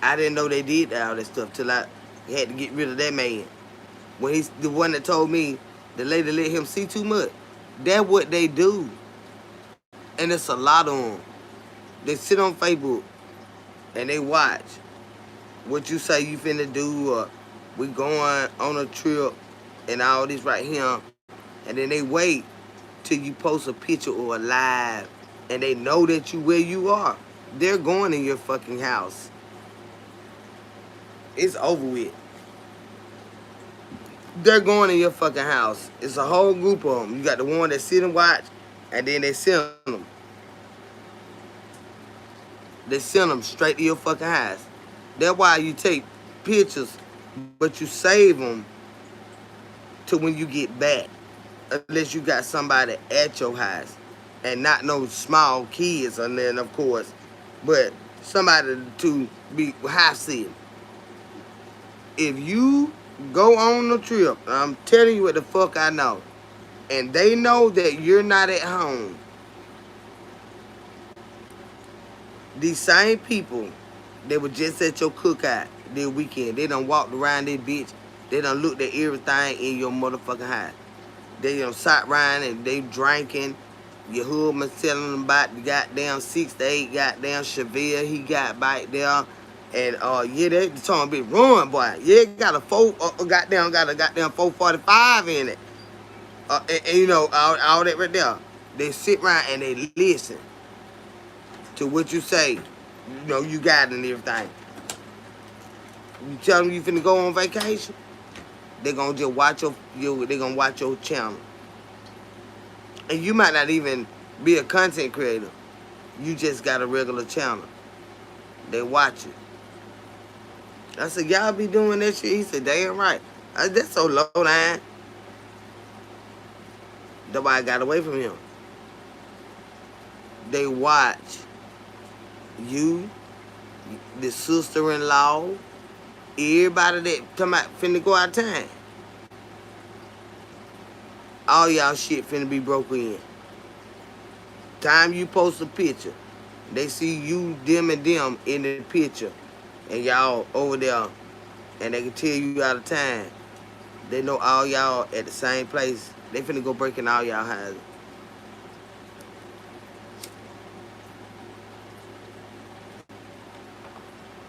I didn't know they did all that stuff till I had to get rid of that man. When he's the one that told me the lady let him see too much. That's what they do. And it's a lot of them. They sit on Facebook and they watch what you say you finna do, or we going on a trip and all this right here. And then they wait till you post a picture or a live and they know that you where you are. They're going in your fucking house. It's over with. They're going in your fucking house. It's a whole group of them. You got the one that sit and watch, and then they send them. They send them straight to your fucking house. That's why you take pictures, but you save them to when you get back. Unless you got somebody at your house. And not no small kids, and then of course, but somebody to be house sitting. If you go on the trip, I'm telling you what the fuck I know, and they know that you're not at home, these same people that were just at your cookout this weekend, they done walked around this bitch, they done looked at everything in your motherfucking house. They done sat around and they drinking. Your husband telling them about the goddamn 6 to 8 goddamn Chevelle he got back there. And yeah, they talking a bit ruined, boy. Yeah, got a goddamn 445 in it. And you know, all that right there. They sit around and they listen to what you say. You know, you got it and everything. You tell them you finna go on vacation, they gonna just watch they gonna watch your channel. And you might not even be a content creator. You just got a regular channel. They watch it. I said, y'all be doing that shit? He said, damn right. I said, that's so low down. Nobody got away from him. They watch you, the sister-in-law, everybody that come out finna go out of town. All y'all shit finna be broke in. Time you post a picture, they see you, them, and them in the picture, and y'all over there, and they can tell you out of time. They know all y'all at the same place. They finna go breaking all y'all houses.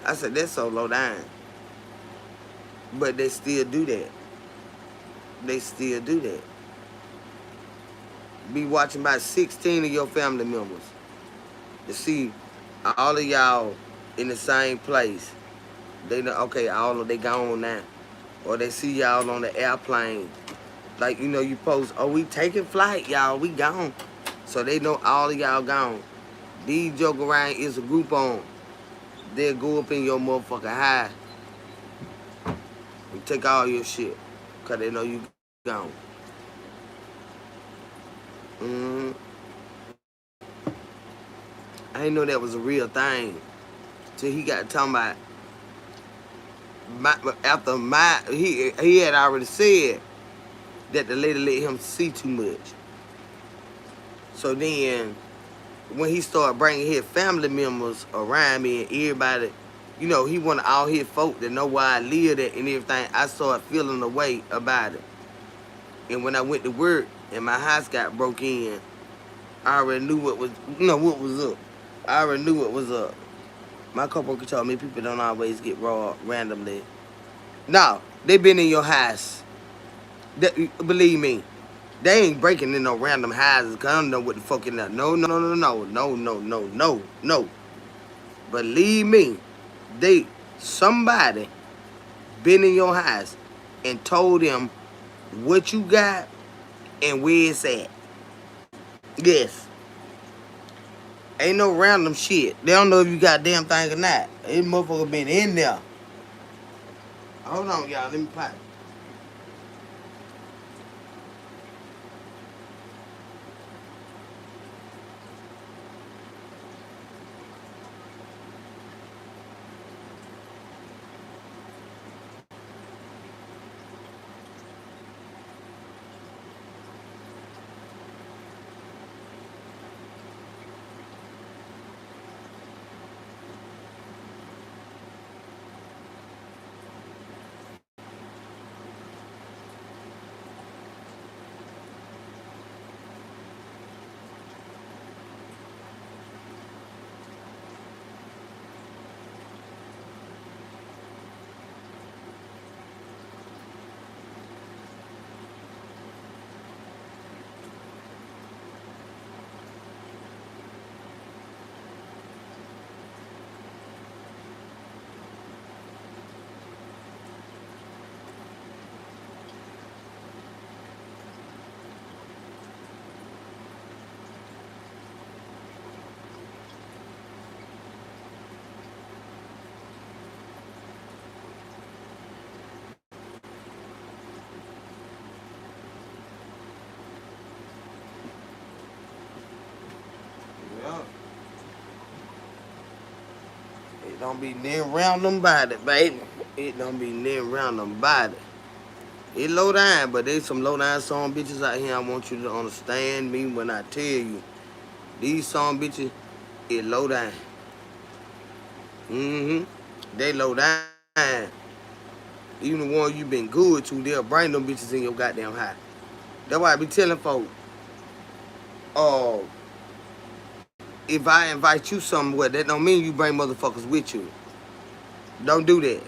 I said, that's so low down. But they still do that. They still do that. Be watching about 16 of your family members to see all of y'all in the same place. They know, okay, all of they gone now. Or they see y'all on the airplane. Like, you know, you post, oh, we taking flight, y'all, we gone. So they know all of y'all gone. These joke around is a group on. They'll go up in your motherfucking high and take all your shit. Because they know you gone. Mm-hmm. I didn't know that was a real thing. Till he got talking about he had already said that the lady let him see too much. So then when he started bringing his family members around me and everybody, you know, he wanted all his folk to know where I lived at and everything, I started feeling a way about it. And when I went to work and my house got broke in, I already knew what was, what was up. I already knew what was up. My coworker told me people don't always get robbed randomly. No, they been in your house. Believe me, they ain't breaking in no random houses because I don't know what the fuck in there. No. Believe me, somebody been in your house and told them what you got and where it's at. Yes. Ain't no random shit. They don't know if you got damn thing or not. This motherfucker been in there. Hold on, y'all. Let me pop. Yeah. It don't be near around them body, baby. It don't be near around them body. It low down, but there's some low down song bitches out here. I want you to understand me when I tell you. These song bitches, it low down. Mm-hmm. They low down. Even the one you been good to, they'll bring them bitches in your goddamn house. That's why I be telling folks, oh, if I invite you somewhere, that don't mean you bring motherfuckers with you. Don't do that.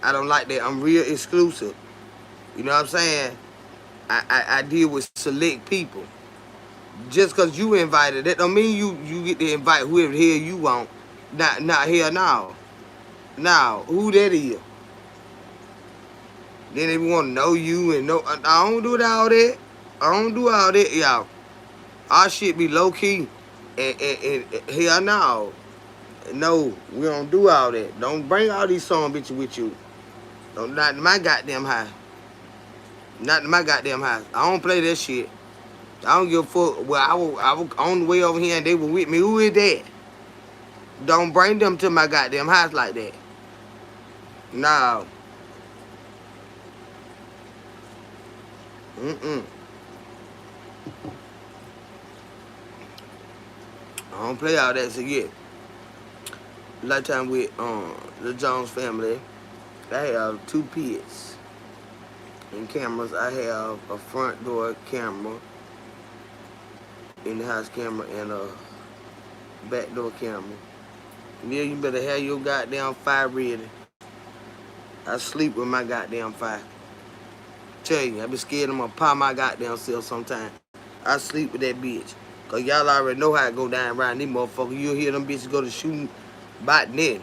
I don't like that. I'm real exclusive. You know what I'm saying? I deal with select people. Just because you invited, that don't mean you get to invite whoever the hell you want. Not here now. Now, who that is? Then they want to know you and know. I don't do all that. I don't do all that, y'all. Our shit be low key. And hell no. No, we don't do all that. Don't bring all these song bitches with you. Don't not in my goddamn house. Not in my goddamn house. I don't play that shit. I don't give a fuck. Well, I was on the way over here and they were with me. Who is that? Don't bring them to my goddamn house like that. No. Mm-mm. I don't play all that shit. Last time with the Jones family, I have 2 pits and cameras. I have a front door camera, in the house camera, and a back door camera. Yeah, you better have your goddamn fire ready. I sleep with my goddamn fire. Tell you, I be scared I'm gonna pop my goddamn self sometime. I sleep with that bitch. Cause y'all already know how it go down around these motherfuckers. You'll hear them bitches go to shooting by then.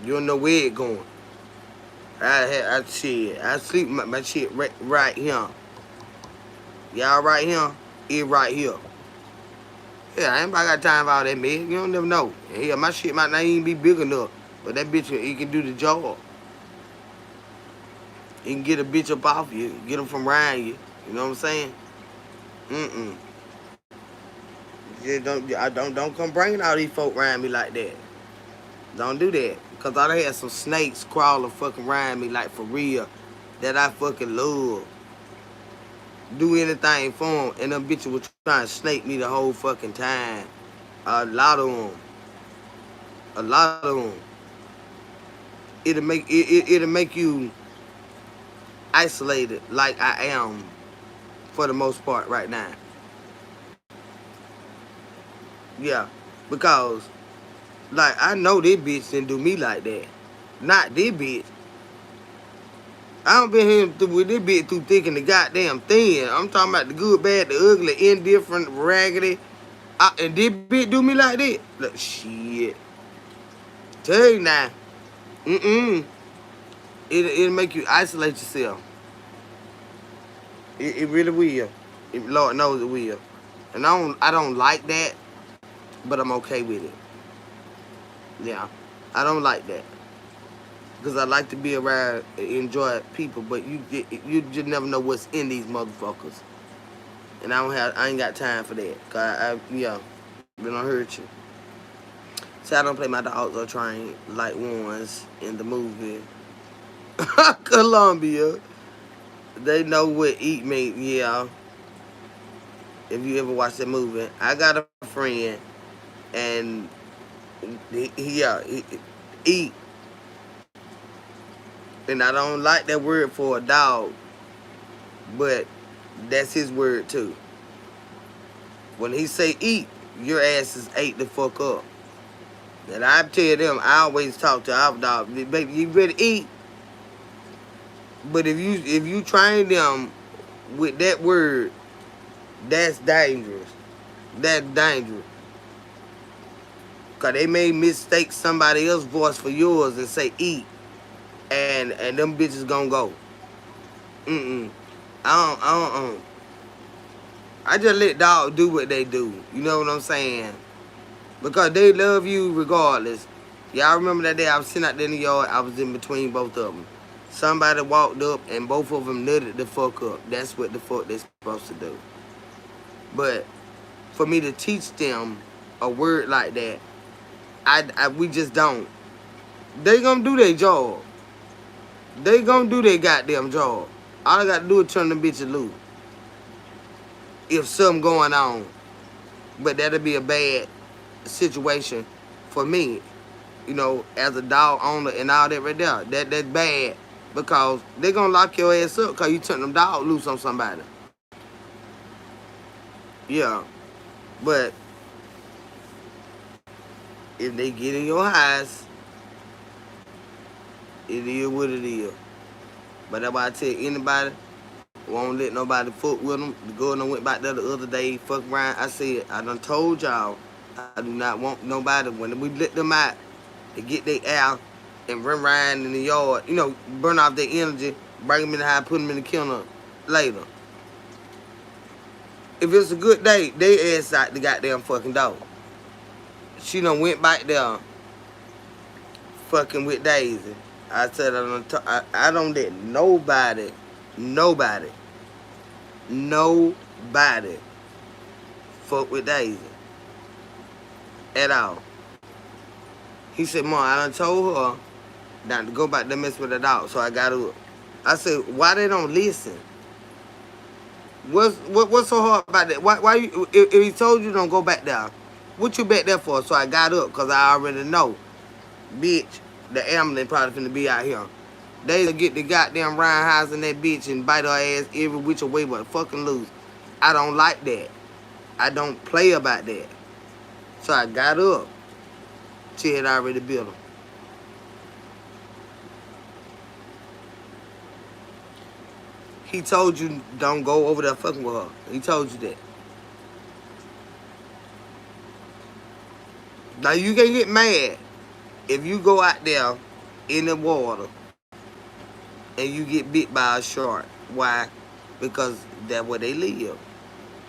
You don't know where it going. I sleep with my shit right here. Y'all right here, it right here. Yeah, I ain't got time for all that, man. You don't never know. Yeah, my shit might not even be big enough, but that bitch, he can do the job. You can get a bitch up off you, get them from around you. You know what I'm saying? Mm-mm. Just don't come bringing all these folk around me like that. Don't do that. Because I done had some snakes crawling fucking around me like for real that I fucking love. Do anything for them. And them bitches were trying to snake me the whole fucking time. A lot of them. A lot of them. It'll make you isolated like I am for the most part right now. Yeah. Because like I know this bitch didn't do me like that. Not this bitch. I don't been here with this bitch too thick and the goddamn thin. I'm talking about the good, bad, the ugly, indifferent, raggedy. And this bitch do me like that? Look, shit. Tell you now. Mm-mm. It'll make you isolate yourself. It really will. Lord knows it will. And I don't like that, but I'm okay with it. Yeah. I don't like that. Because I like to be around and enjoy people, but you just never know what's in these motherfuckers. And I ain't got time for that. Cause yeah, they don't hurt you. See, I don't play my dogs or train like ones in the movie. Columbia. They know what eat meat, yeah. If you ever watch that movie. I got a friend and he eat. And I don't like that word for a dog, but that's his word too. When he say eat, your ass is ate the fuck up. And I tell them, I always talk to our dog, baby, you better eat. But if you train them with that word, that's dangerous. That's dangerous. Cause they may mistake somebody else's voice for yours and say eat. And them bitches gonna go. Mm-mm. I don't. I just let dogs do what they do. You know what I'm saying? Because they love you regardless. Y'all remember that day I was sitting out there in the yard, I was in between both of them. Somebody walked up and both of them nutted the fuck up. That's what the fuck they're supposed to do. But for me to teach them a word like that, we just don't. They gonna do their job. They gonna do their goddamn job. All I gotta do is turn them bitches loose. If something going on. But that'll be a bad situation for me. You know, as a dog owner and all that right there. That's bad. Because they gonna lock your ass up because you turn them dog loose on somebody. Yeah. But if they get in your house, it is what it is. But that's why I tell anybody, won't let nobody fuck with them. The girl done went back there the other day, fuck around. I said, I done told y'all, I do not want nobody, when we let them out, to get their air and run around in the yard, you know, burn off their energy, bring them in the house, put them in the kennel later. If it's a good day, they ass out the goddamn fucking dog. She done went back there fucking with Daisy. I said I don't let nobody fuck with Daisy at all. He said, Mom, I done told her not to go back there mess with the dog, so I got up. I said, why they don't listen? What's so hard about that? Why you, if he told you don't go back there, what you back there for? So I got up because I already know, bitch, the ambulance probably finna be out here. They get the goddamn Ryan House in that bitch and bite her ass every which way but fucking loose. I don't like that. I don't play about that. So I got up. She had already built him. He told you don't go over there fucking with her. He told you that. Now you can get mad if you go out there in the water and you get bit by a shark. Why? Because that's where they live.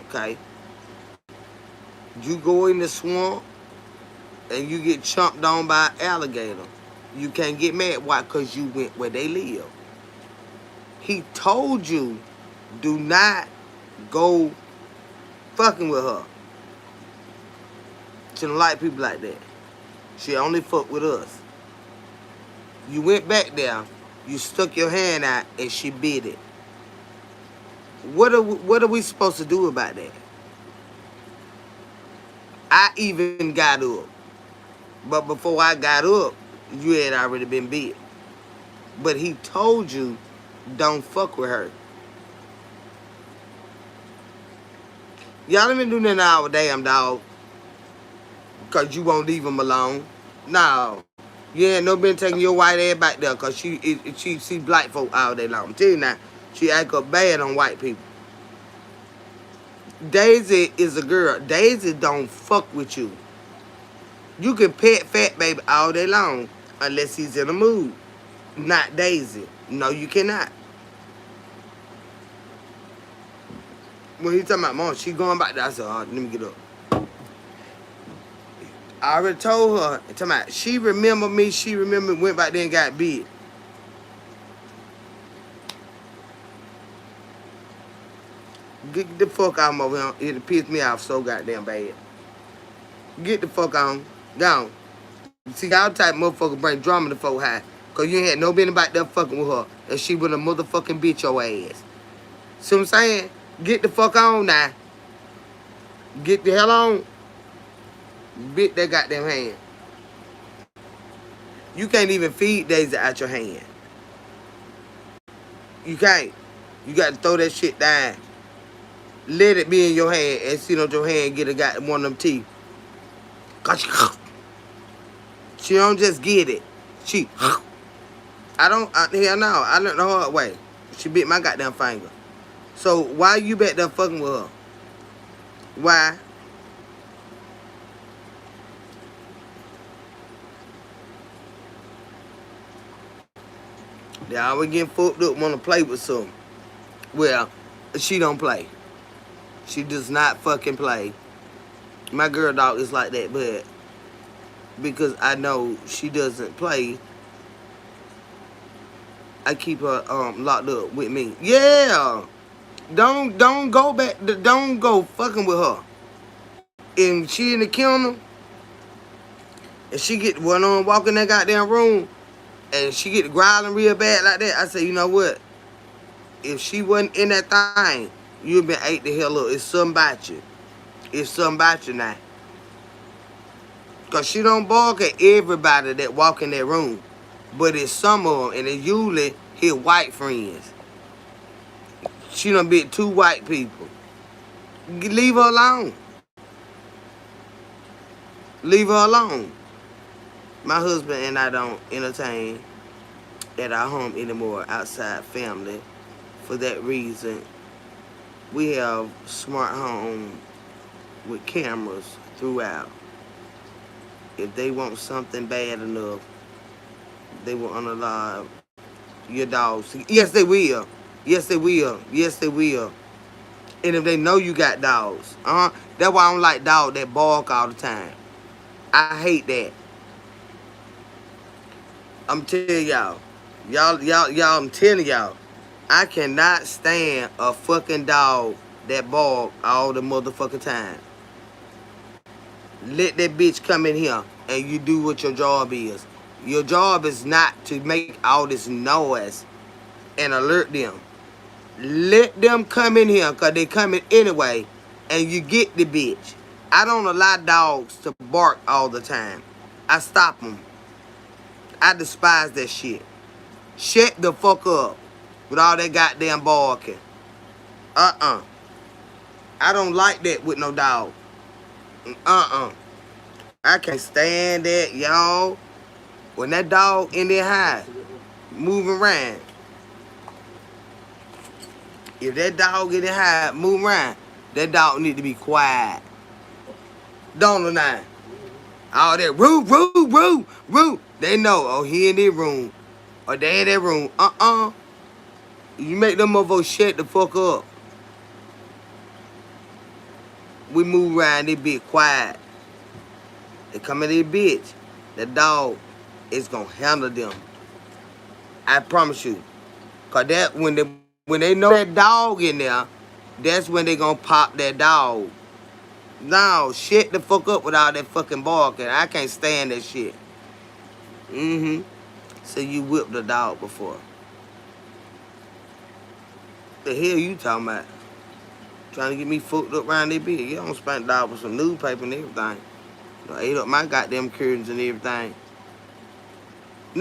Okay? You go in the swamp and you get chomped on by an alligator. You can't get mad. Why? Because you went where they live. He told you, do not go fucking with her. She don't like people like that. She only fuck with us. You went back there, you stuck your hand out, and she bit it. What are we supposed to do about that? I even got up. But before I got up, you had already been bit. But he told you, don't fuck with her. Y'all ain't been doing nothing our damn dog. Because you won't leave him alone. No. You ain't no been taking your white ass back there because she black folk all day long. I'm telling you now, she act up bad on white people. Daisy is a girl. Daisy don't fuck with you. You can pet Fat Baby all day long unless he's in a mood. Not Daisy. No, you cannot. When he talking about Mom, she going back there, I said, oh, let me get up. I already told her, talking about, she remember me, she remember went back there and got bit. Get the fuck out of over here. It pissed me off so goddamn bad. Get the fuck on. Down. See, y'all type motherfucker bring drama to folk high. Because you ain't had no business back there fucking with her. And she would have motherfucking beat your ass. See what I'm saying? Get the fuck on now. Get the hell on. Bit that goddamn hand. You can't even feed Daisy out your hand. You can't. You got to throw that shit down. Let it be in your hand and sit on your hand and get one of them teeth. Cause she don't just get it. She, hell no, I learned the hard way. She bit my goddamn finger. So why you back there fucking with her? Why? They always getting fucked up, want to play with something. Well, she don't play. She does not fucking play. My girl dog is like that, but because I know she doesn't play, I keep her locked up with me. Yeah. Don't go back. Don't go fucking with her. And she in the kennel, and she get one on walk in that goddamn room, and she get growling real bad like that. I say, you know what? If she wasn't in that thing, you'd been ate the hell up. It's something about you. It's something about you now. Because she don't bark at everybody that walk in that room. But it's some of them, and it's usually his white friends. She done bit 2 white people. Leave her alone. Leave her alone. My husband and I don't entertain at our home anymore, outside family. For that reason, we have smart home with cameras throughout. If they want something bad enough, they will unalive your dogs. Yes, they will. Yes, they will. Yes, they will. And if they know you got dogs, that's why I don't like dogs that bark all the time. I hate that. I'm telling y'all. I'm telling y'all. I cannot stand a fucking dog that bark all the motherfucking time. Let that bitch come in here and you do what your job is. Your job is not to make all this noise and alert them. Let them come in here because they coming anyway and you get the bitch. I don't allow dogs to bark all the time. I stop them. I despise that shit. Shut the fuck up with all that goddamn barking. I don't like that with no dog. I can't stand that, y'all. When that dog in their house, moving around. If that dog in their house, moving around, that dog need to be quiet. Don't know. All that roo. They know, oh, he in their room. Or they in their room. You make them motherfuckers shut the fuck up. We move around, they be quiet. They come in this bitch. The dog is gonna handle them. I promise you. Cause that when they know that dog in there, that's when they gonna pop that dog. No, shut the fuck up with all that fucking barking. I can't stand that shit. So you whipped the dog before. The hell you talking about? Trying to get me fucked up around that bitch. You don't spank dog with some newspaper and everything. You ate up my goddamn curtains and everything.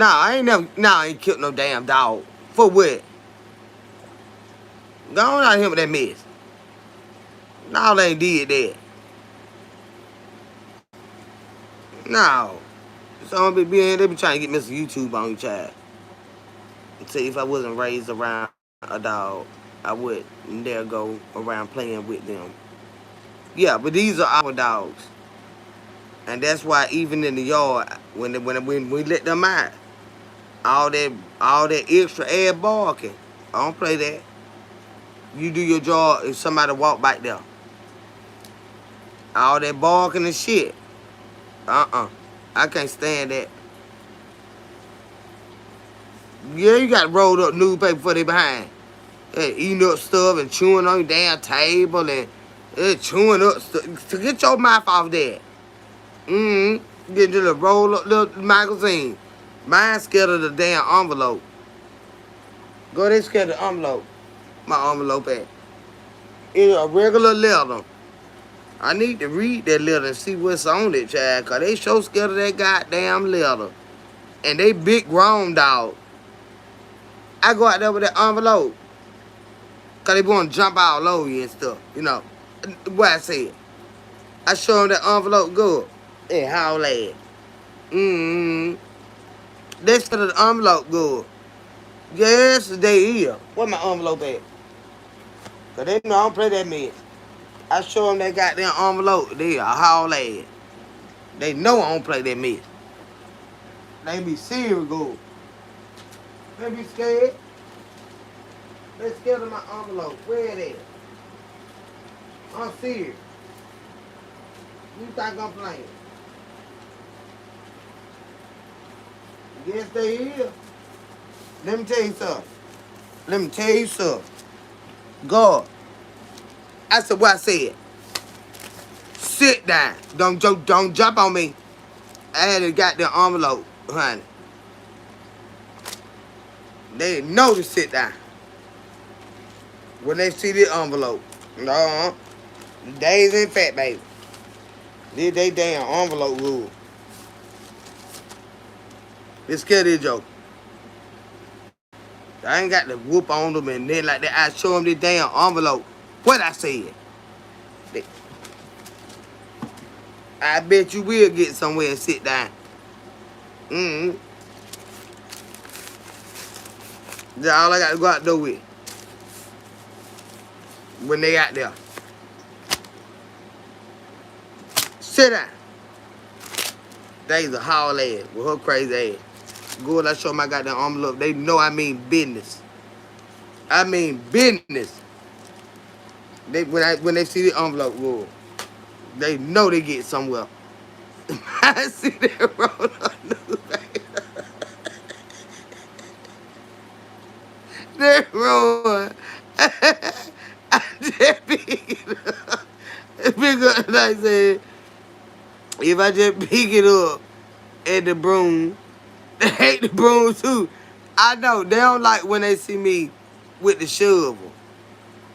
I ain't killed no damn dog. For what? Go on out here with that mess. No, they ain't did that. No. Some be they be trying to get Mr. YouTube on your child. See, if I wasn't raised around a dog, I would never go around playing with them. Yeah, but these are our dogs. And that's why even in the yard, when we let them out, all that extra air barking, I don't play that. You do your job if somebody walk back there. All that barking and shit. I can't stand that. Yeah, you got rolled up newspaper for they behind. Hey, eating up stuff and chewing on your damn table and chewing up stuff. So get your mouth off that. Get to the roll up little magazine. Mine's scared of the damn envelope. Go, they scared of the envelope. My envelope at. It's a regular letter. I need to read that letter and see what's on it, child. Cause they so scared of that goddamn letter. And they big grown dog. I go out there with that envelope. Cause they want to jump all over you and stuff. You know. What I said. I show them that envelope good. And howl at it. They scared of the envelope good. Yes, they is. Where my envelope at? Cause they know I don't play that mess. I show them that goddamn envelope. They a howl at it. They know I don't play that mess. They be serious good. They be scared. They scared of my envelope. Where it at? I'm serious. You think I'm playing? Yes, they is. Let me tell you something. God. I said what I said. Sit down. Don't jump on me. I had a goddamn envelope, honey. They know to sit down. When they see the envelope. No. Days ain't fat, baby. This they damn envelope rule. It's scary joke. I ain't got to whoop on them and then like that. I show them the damn envelope. What I said. I bet you will get somewhere and sit down. That's all I got to go out there with. When they out there. Sit down. They's a howl ass with her crazy ass. Good, I show my goddamn envelope. They know I mean business. I mean business. When they see the envelope roll, they know they get somewhere. I see that roll on newspaper. That roll. I just pick it up. Pick up, like I said, if I just pick it up at the broom, they hate the broom too. I know, they don't like when they see me with the shovel.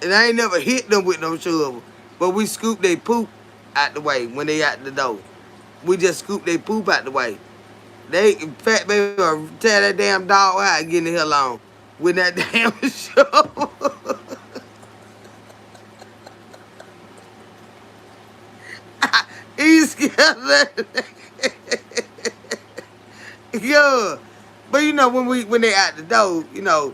And I ain't never hit them with no shovel. But we scoop they poop out the way when they out the door. We just scoop they poop out the way. They, fat baby, tell that damn dog out and get in the hell on with that damn shovel. He's scared of that. Yeah. But you know, when they out the door, you know,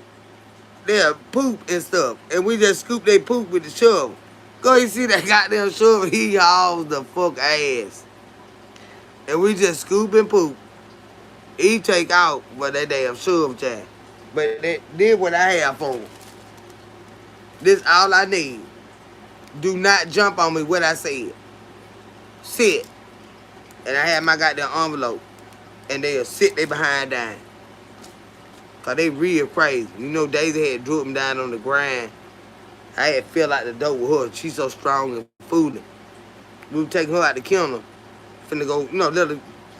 they'll poop and stuff. And we just scoop they poop with the shovel. Go and see that goddamn shovel, he hauls the fuck ass. And we just scoop and poop. He take out what that damn shovel child. But that did what I have for him. This all I need. Do not jump on me what I said. Sit. And I had my goddamn envelope. And they'll sit they behind down. Cause they real crazy. You know, Daisy had dropped them down on the ground. I had fell out the door with her. She's so strong and fooling. We were taking her out the kennel. Finna go, you know, let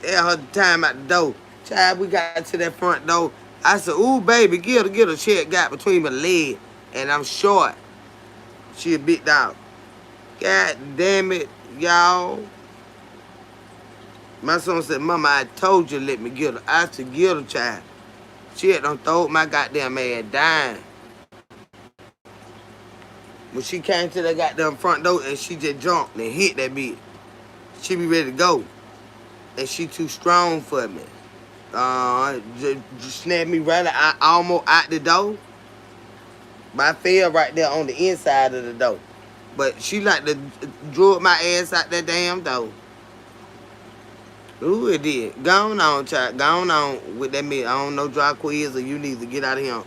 her time out the door. Child, we got to that front door. I said, ooh, baby, get her. She had got between my legs. And I'm short. She a big dog. God damn it, y'all. My son said, Mama, I told you to let me get her. I said, get her, child. She had done throw my goddamn ass down. When she came to that goddamn front door and she just jumped and hit that bitch. She be ready to go. And she too strong for me. Just snapped me right out, almost out the door. But I fell right there on the inside of the door. But she like to drug my ass out that damn door. Ooh, it did. Go on, child. Go on with that meat. I don't know, dry quiz or you need to get out of here.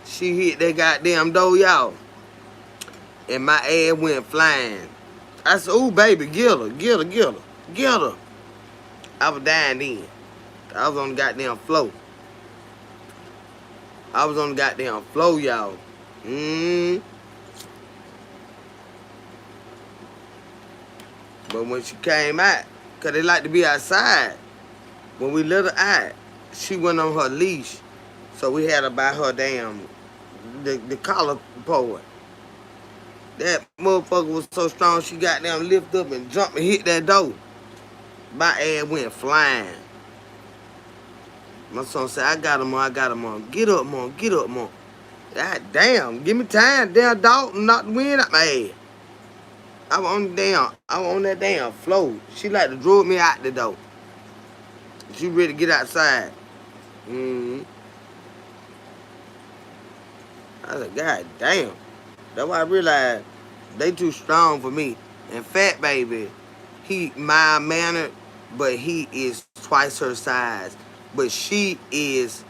She hit that goddamn door, y'all. And my ass went flying. I said, ooh, baby, get her. I was dying then. I was on the goddamn floor. Y'all. But when she came out, because they like to be outside, when we let her out, she went on her leash. So we had her by her damn, the collar pole. That motherfucker was so strong, she got down, lift up and jumped and hit that door. My ass went flying. My son said, I got him on. Get up, Mom. God damn, give me time, damn dog, knock the wind out my ass. I was on that damn floor. She like to drove me out the door. She ready to get outside. I said, God damn. That's why I realized they too strong for me. And Fat Baby, he mild-mannered, but he is twice her size. But she is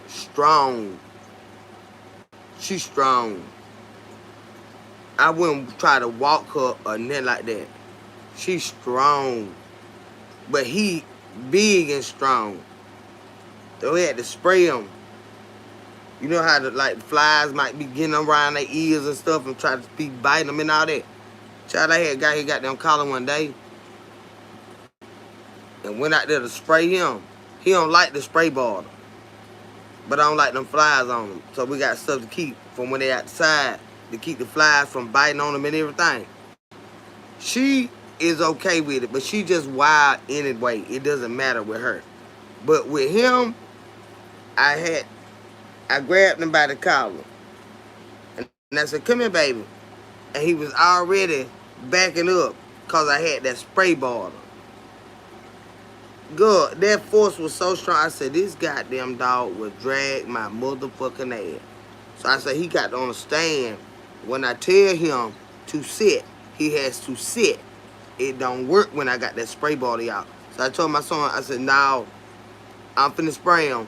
strong. She's strong. I wouldn't try to walk her or nothing like that. She's strong. But he big and strong. So we had to spray him. You know how the like flies might be getting around their ears and stuff and try to be biting them and all that. Child, I had a guy, he got them collar one day and went out there to spray him. He don't like the spray bottle, but I don't like them flies on him. So we got stuff to keep from when they outside to keep the flies from biting on them and everything. She is okay with it, but she just wild anyway. It doesn't matter with her. But with him, I grabbed him by the collar. And I said, come here, baby. And he was already backing up because I had that spray bottle. Good. That force was so strong. I said, this goddamn dog will drag my motherfucking ass. So I said, he got to understand, when I tell him to sit, he has to sit. It don't work when I got that spray bottle out. So I told my son, I said, now, I'm finna spray him.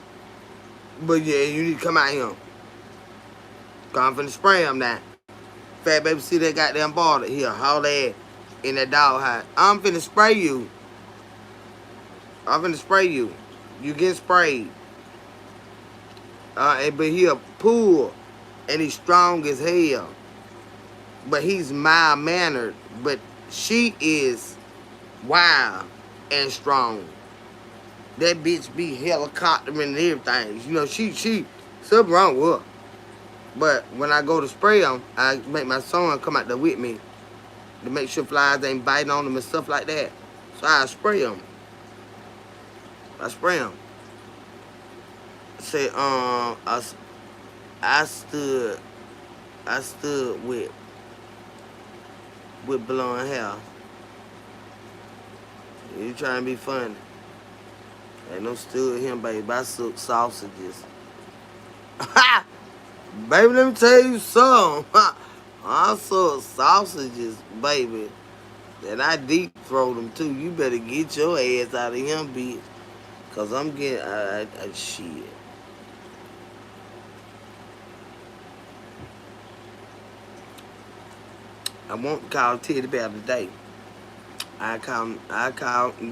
But yeah, you need to come out here. Cause I'm finna spray him now. Fat baby, see that goddamn ball here, haul that in that dog house. I'm finna spray you. I'm finna spray you. You get sprayed. But he a pool, and he's strong as hell. But he's mild mannered. But she is wild and strong. That bitch be helicoptering and everything. You know, she something wrong with her. But when I go to spray them, I make my son come out there with me to make sure flies ain't biting on them and stuff like that. So I spray them. I spray them. Say, I stood with blonde hair. You trying to be funny? Ain't no stood him, baby. I suck sausages. Ha! Baby, let me tell you something. I suck sausages, baby. And I deep throat them too. You better get your ass out of him, bitch. Cause I'm getting shit. I won't call Teddy Bear today. I called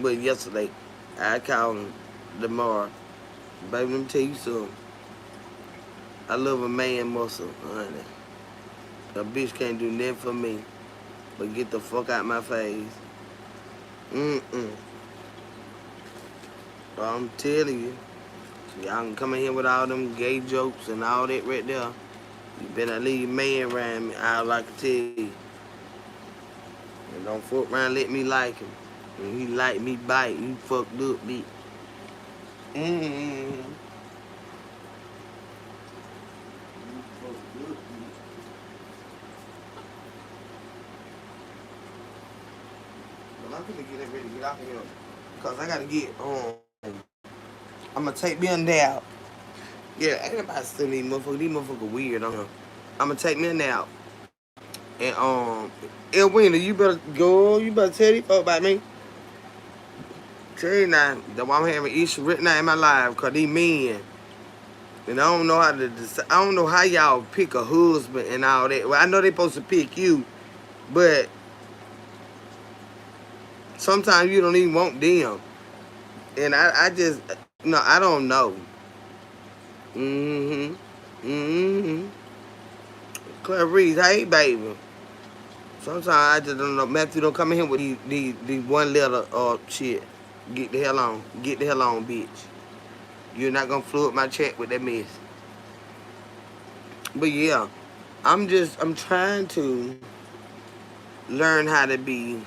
but yesterday. I called him tomorrow. Baby, let me tell you something. I love a man muscle, honey. A bitch can't do nothing for me but get the fuck out my face. But I'm telling you, y'all can come in here with all them gay jokes and all that right there. You better leave your man around me, all I can tell you. And don't fuck around and let me like him. When he like me bite, you fucked up, bitch. I'm gonna get ready to get out of here. Because I gotta get I'm gonna take me a nap. Yeah, ain't nobody stealing these motherfuckers. These motherfuckers weird on here. I'm gonna take me a nap. And Edwina, you better go. You better tell these folks about me. Tell you now that I'm having issues right now in my life because these men. And I don't know how to decide. I don't know how y'all pick a husband and all that. Well, I know they supposed to pick you, but sometimes you don't even want them. And I just, no, I don't know. Clarice, hey, baby. Sometimes I just don't know. Matthew don't come in here with these one letter shit. Get the hell on. Get the hell on, bitch. You're not gonna flood my chat with that mess. But yeah, I'm trying to learn how to be.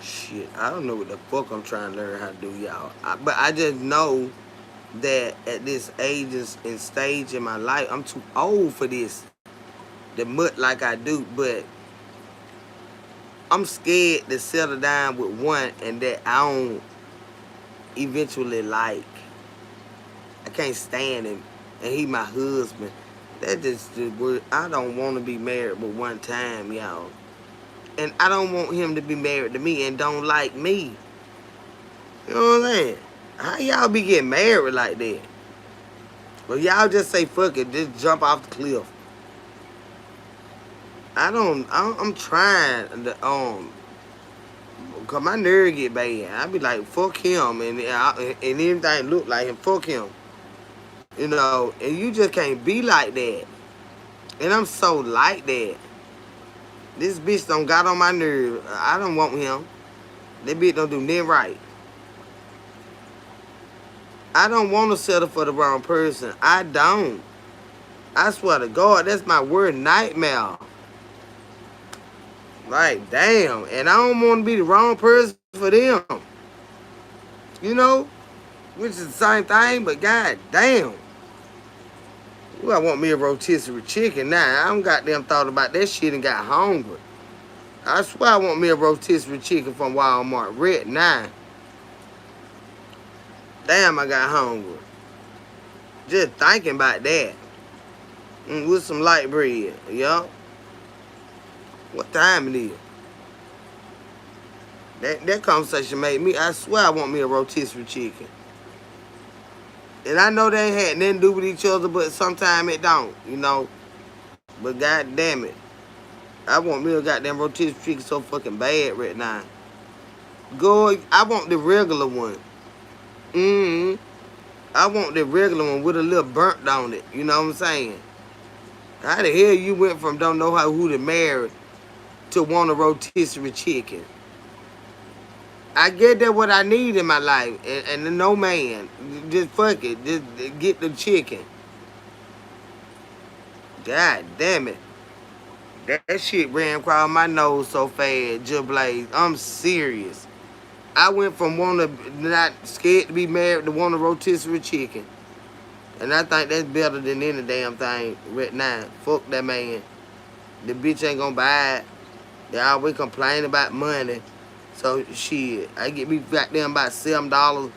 Shit, I don't know what the fuck I'm trying to learn how to do, y'all. But I just know that at this age and stage in my life, I'm too old for this. The mutt like I do, but I'm scared to settle down with one and that I don't eventually like. I can't stand him, and he my husband. That just I don't want to be married but one time, y'all. And I don't want him to be married to me and don't like me. You know what I'm saying? How y'all be getting married like that? Well, y'all just say, fuck it, just jump off the cliff. I'm trying to, cause my nerve get bad. I be like, fuck him, and everything look like him, fuck him. You know, and you just can't be like that. And I'm so like that. This bitch don't got on my nerve. I don't want him. That bitch don't do nothing right. I don't want to settle for the wrong person. I don't. I swear to God, that's my worst nightmare. Like, damn. And I don't want to be the wrong person for them. You know? Which is the same thing, but god damn. Ooh, I want me a rotisserie chicken now. I don't goddamn thought about that shit and got hungry. I swear I want me a rotisserie chicken from Walmart right now. Damn, I got hungry. Just thinking about that. With some light bread, yo. What time it is? That conversation made me, I swear I want me a rotisserie chicken. And I know they had nothing to do with each other, but sometimes it don't, you know. But god damn it. I want me a goddamn rotisserie chicken so fucking bad right now. Go, I want the regular one. Mm-hmm. I want the regular one with a little burnt on it. You know what I'm saying? How the hell you went from don't know how who to marry to want a rotisserie chicken? I get that what I need in my life, and no man, just fuck it, just get the chicken. God damn it, that shit ran across my nose so fast, Jill Blaze. I'm serious. I went from not scared to be married to want a rotisserie chicken, and I think that's better than any damn thing right now. Fuck that man. The bitch ain't gonna buy it. They always complain about money. So shit, I get me goddamn about $7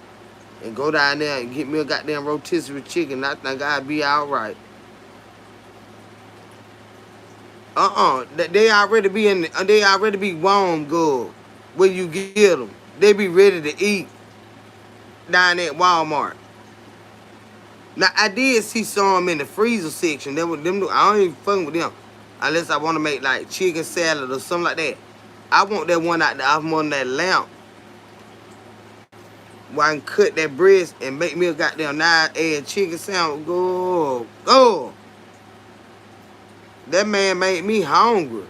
and go down there and get me a goddamn rotisserie chicken. I think I'll be alright. They already be they already be warm good when you get them. They be ready to eat down at Walmart. Now I did see some in the freezer section. Them I don't even fucking with them unless I want to make like chicken salad or something like that. I want that one out there off on that lamp where I can cut that breast and make me a goddamn nice egg chicken sandwich. Go. That man made me hungry.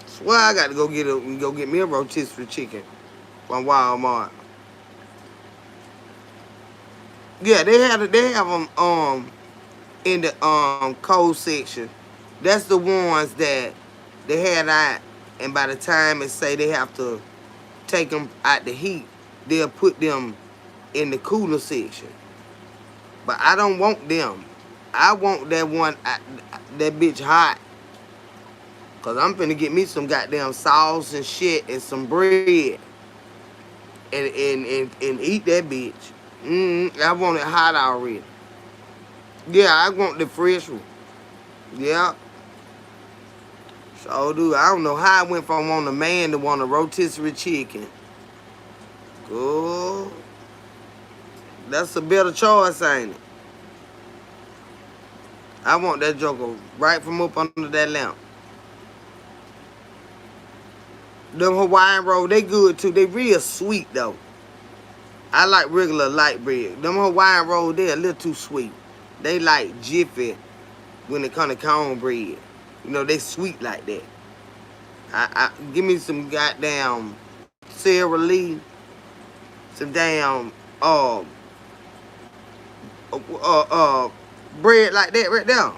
Swear I got to go get me a rotisserie chicken from Walmart. Yeah, they have them in the cold section. That's the ones that they had out, and by the time it say they have to take them out the heat, they'll put them in the cooler section. But I don't want them. I want that one, that bitch hot. Cause I'm finna get me some goddamn sauce and shit and some bread. And eat that bitch. I want it hot already. Yeah, I want the fresh one. Yeah. So, dude, I don't know how I went from wanting a man to want a rotisserie chicken. Good. That's a better choice, ain't it? I want that joker right from up under that lamp. Them Hawaiian rolls, they good too. They real sweet though. I like regular light bread. Them Hawaiian rolls, they a little too sweet. They like Jiffy when it come to cornbread. You know, they sweet like that. Give me some goddamn Sara Lee, some damn bread like that right there.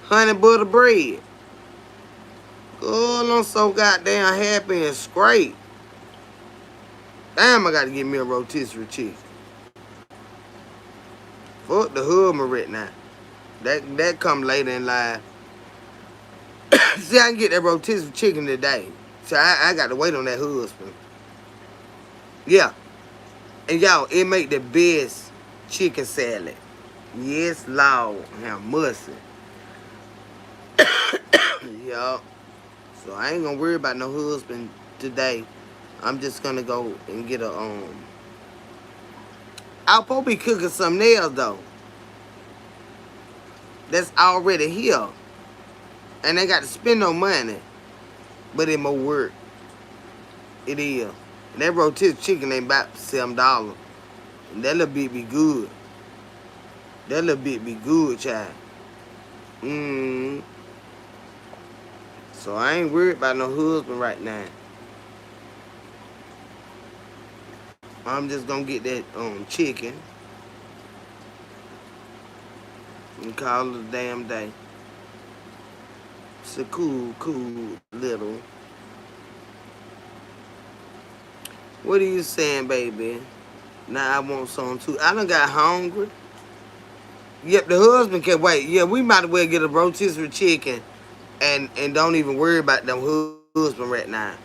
Honey butter bread. Girl, I'm so goddamn happy and straight. Damn, I gotta get me a rotisserie chicken. Fuck the husband right now. That come later in life. See, I can get that rotisserie chicken today. So I got to wait on that husband. Yeah. And y'all, it make the best chicken salad. Yes, Lord. Have mercy. Yup. So I ain't gonna worry about no husband today. I'm just gonna go and get a I'll probably be cooking something else though. That's already here. And they got to spend no money. But it more work. It is. And that rotisserie chicken ain't about $7. And that little bit be good. That little bit be good, child. So I ain't worried about no husband right now. I'm just gonna get that chicken and call it a damn day. It's a cool little. What are you saying, baby? Now I want some too. I done got hungry. Yep, the husband can wait. Yeah, we might as well get a rotisserie chicken and don't even worry about them husband right now.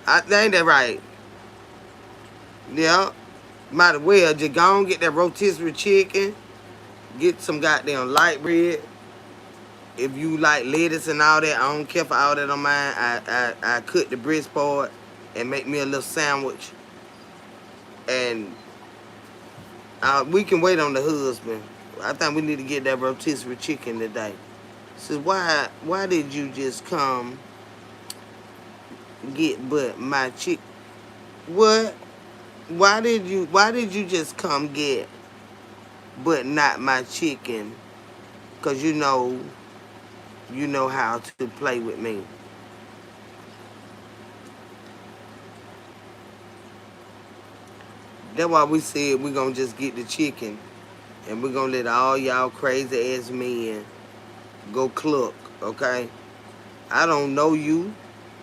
Ain't that right? Yeah. Might as well just go and get that rotisserie chicken. Get some goddamn light bread. If you like lettuce and all that, I don't care for all that on mine. I cut the breast part and make me a little sandwich. And we can wait on the husband. I think we need to get that rotisserie chicken today. Says, why did you just come get but my chick? What? Why did you just come get but not my chicken? Cause you know how to play with me. That's why we said we're gonna just get the chicken and we're gonna let all y'all crazy ass men go cluck, okay? I don't know you.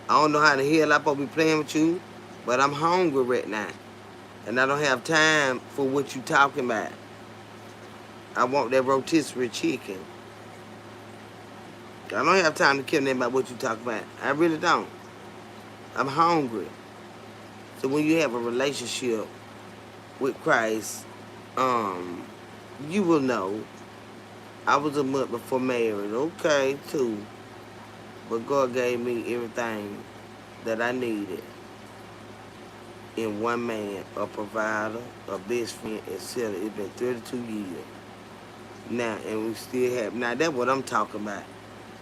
I don't know how the hell I'm supposed to be playing with you, but I'm hungry right now. And I don't have time for what you talking about. I want that rotisserie chicken. I don't have time to care about what you talk about. I really don't. I'm hungry. So when you have a relationship with Christ, you will know. I was a month before married, okay, too. But God gave me everything that I needed in one man, a provider, a best friend, etc. It's been 32 years now, and we still have. Now, that's what I'm talking about.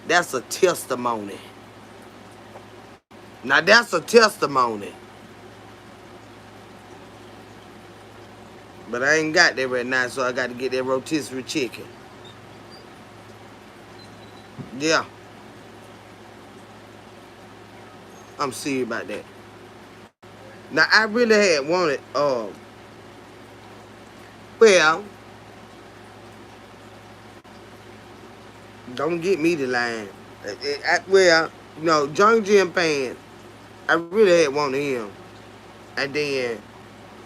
That's a testimony. Now, that's a testimony. But I ain't got that right now, so I got to get that rotisserie chicken. Yeah. I'm serious about that. Now, I really had wanted, well, don't get me the line. John Jim Pan, I really had wanted him. And then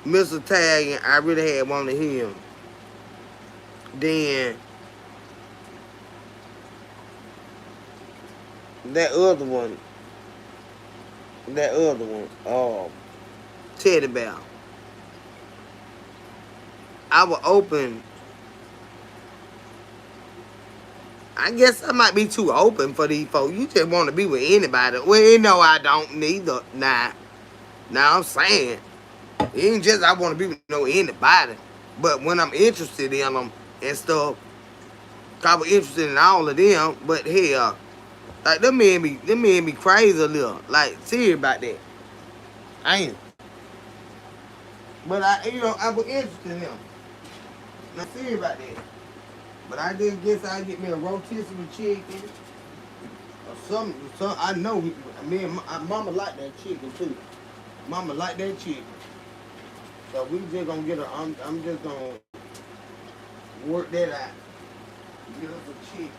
Mr. Italian, I really had wanted him. Then that other one, Teddy Bear. I was open. I guess I might be too open for these folks. You just want to be with anybody. Well, no, I don't neither. Nah, I'm saying. It ain't just I want to be with anybody. But when I'm interested in them and stuff, I was interested in all of them. But hell, like them made me crazy a little. Like, serious about that. I ain't. But I was interested in them. Not serious about that. But I did guess I'd get me a rotisserie chicken or something. I know me and my mama like that chicken too. Mama like that chicken. So we just gonna get I'm just gonna work that out. Get us a chicken.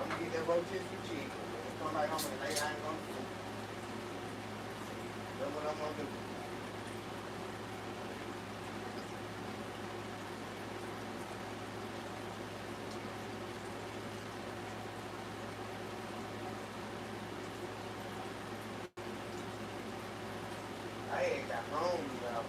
I'm gonna get that rotisserie chicken. Come back home and lay down on the food. That's what I'm gonna do. I ain't got home, y'all.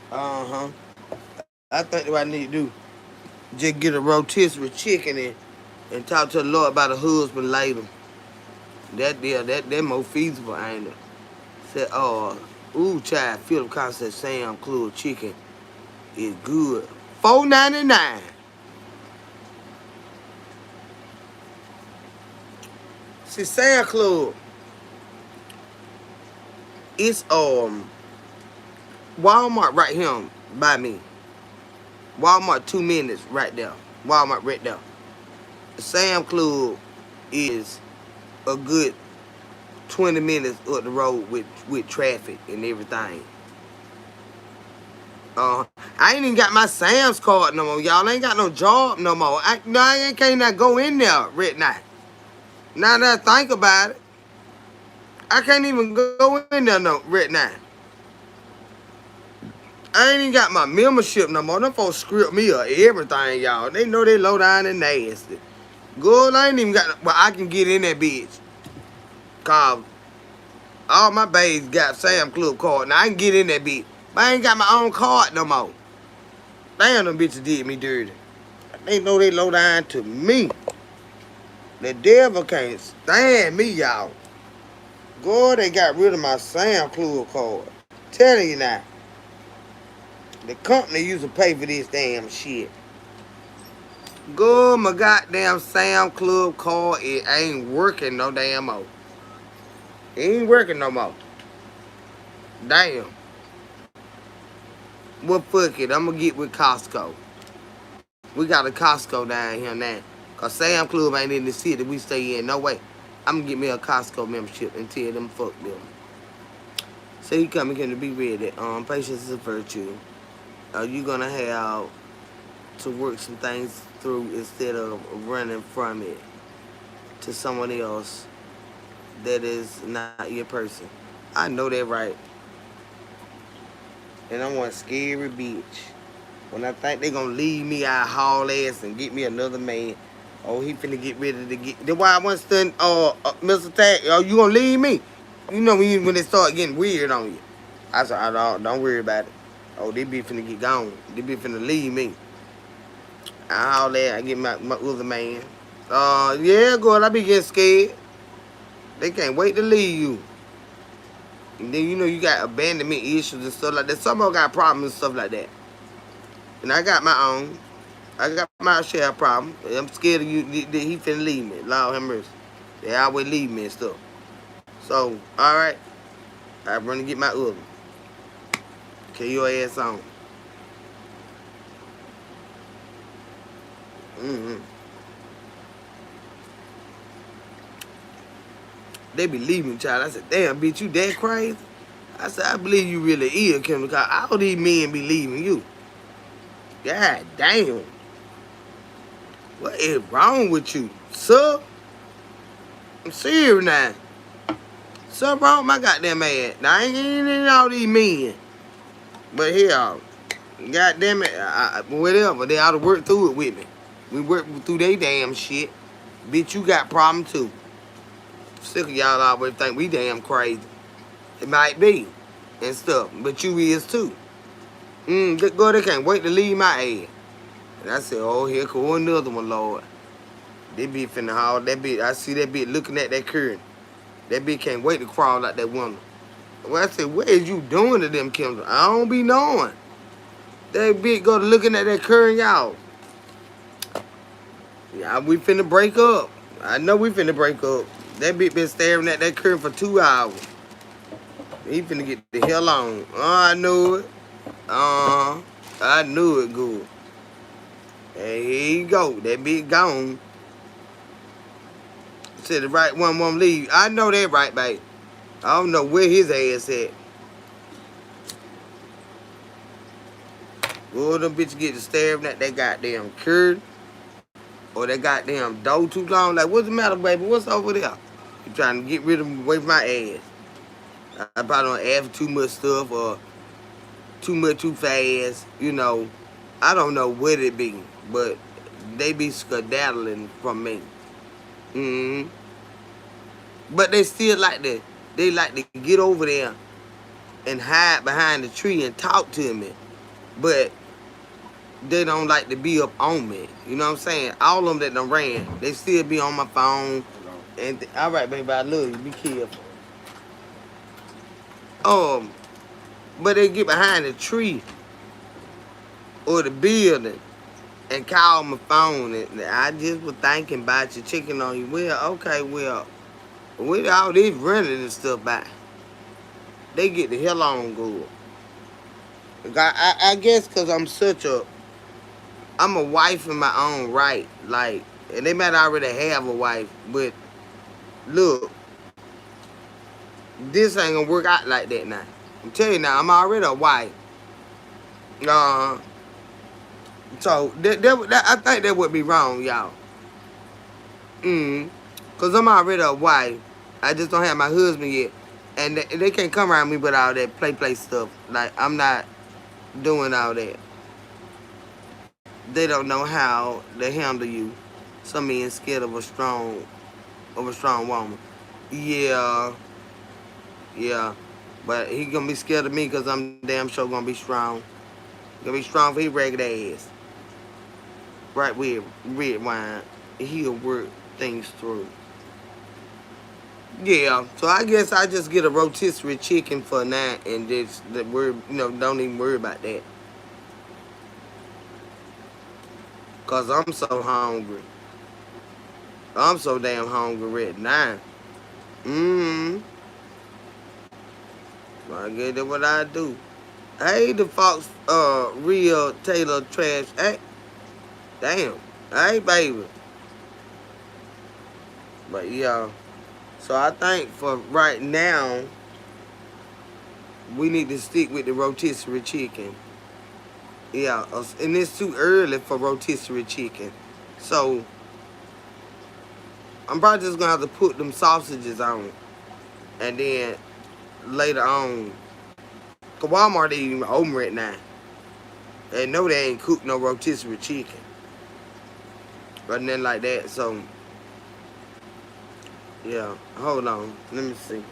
Uh-huh. I think what I need to do, just get a rotisserie chicken and talk to the Lord about a husband later. That more feasible, ain't it? Said, child, Philip Collins said Sam Club chicken is good. $4.99. See, Sam Club, it's Walmart right here by me. Walmart 2 minutes right there. Walmart right there. Sam Club is a good 20 minutes up the road with traffic and everything. I ain't even got my Sam's card no more, y'all. I ain't got no job no more. I can't not go in there right now. Now that I think about it, I can't even go in there no right now. I ain't even got my membership no more. Them folks script me or everything, y'all. They know they low down and nasty. Good, I ain't even got. Well, I can get in that bitch. Cause all my babes got Sam Club card. Now I can get in that bitch. But I ain't got my own card no more. Damn, them bitches did me dirty. They know they low down to me. The devil can't stand me, y'all. God, they got rid of my Sam Club card. Telling you now. The company used to pay for this damn shit. Good, my goddamn Sam Club card, it ain't working no damn more. It ain't working no more. Damn. Well, fuck it. I'm gonna get with Costco. We got a Costco down here now. Cause Sam Club ain't in the city we stay in. No way. I'm gonna get me a Costco membership and tell them fuck them. So you coming here to be ready. Patience is a virtue. You're gonna have to work some things through instead of running from it to someone else that is not your person. I know that right. And I'm one scary bitch. When I think they gonna leave me out haul ass and get me another man. Oh, he finna get ready to get. That's why I once done, Mr. Tag, oh, you gonna leave me? You know when they start getting weird on you. I said, don't worry about it. Oh, they be finna get gone. They be finna leave me. I haul that, I get my other man. Yeah, girl, I be getting scared. They can't wait to leave you. And then, you know, you got abandonment issues and stuff like that. Some of them got problems and stuff like that. And I got my own. I got my share of problems. I'm scared of you that he finna leave me. Lord have mercy. They always leave me and stuff. So, alright. I run to get my other. Kill your ass on. They be leaving, child. I said, damn, bitch, you that crazy? I said, I believe you really is, Kim, because all these men be leaving you. God damn. What is wrong with you, sir? I'm serious now. Something wrong with my goddamn ass. Now, I ain't in all these men. But hell, goddamn it, whatever. They ought to work through it with me. We work through they damn shit. Bitch, you got problem too. Sick of y'all always think we damn crazy. It might be and stuff, but you is too. Girl, they can't wait to leave my ass. And I said, oh, here go another one, Lord. They be finna haul that bitch. I see that bitch looking at that curtain. That bitch can't wait to crawl out that window. Well, I said, what is you doing to them, Kim? I don't be knowing. That bitch go to looking at that curtain, y'all. Yeah, we finna break up. I know we finna break up. That bitch been staring at that curtain for 2 hours. He finna get the hell on. Oh, I knew it. I knew it good. Hey, here you go. That bitch gone. Said the right one won't leave. I know that right, babe. I don't know where his ass at. Well, them bitches get to staring at that goddamn curtain. Or that goddamn door too long. Like, what's the matter, baby? What's over there? You trying to get rid of them away from my ass. I probably don't ask too much stuff or too much too fast. You know, I don't know what it be. But they be skedaddling from me. But they still like to, they like to get over there and hide behind the tree and talk to me. But they don't like to be up on me. You know what I'm saying? All of them that done ran, they still be on my phone. And all right, baby, I love you. Be careful. But they get behind the tree or the building and call my phone. And I just was thinking about you, checking on you. Well, okay, well, with all this running and stuff back, they get the hell on good. I guess because I'm a wife in my own right. Like, and they might already have a wife, but look, this ain't gonna work out like that now. I'm telling you now, I'm already a wife. So I think that would be wrong, y'all. Cause I'm already a wife. I just don't have my husband yet. And they can't come around me with all that play stuff. Like, I'm not doing all that. They don't know how to handle you. Some men scared of a strong woman. Yeah, yeah. But he gonna be scared of me because I'm damn sure gonna be strong. Gonna be strong for his ragged ass. Right with red wine. He'll work things through. Yeah, so I guess I just get a rotisserie chicken for now and just don't even worry about that. Cause I'm so hungry. I'm so damn hungry right now. Mmm. I get that what I do. Hey, the Fox, real Taylor trash. Hey, damn. Hey, baby. But yeah. So I think for right now, we need to stick with the rotisserie chicken. Yeah, and it's too early for rotisserie chicken. So I'm probably just gonna have to put them sausages on, and then later on, cause Walmart ain't even open right now. They know they ain't cooked no rotisserie chicken or nothing like that. So yeah, hold on, let me see.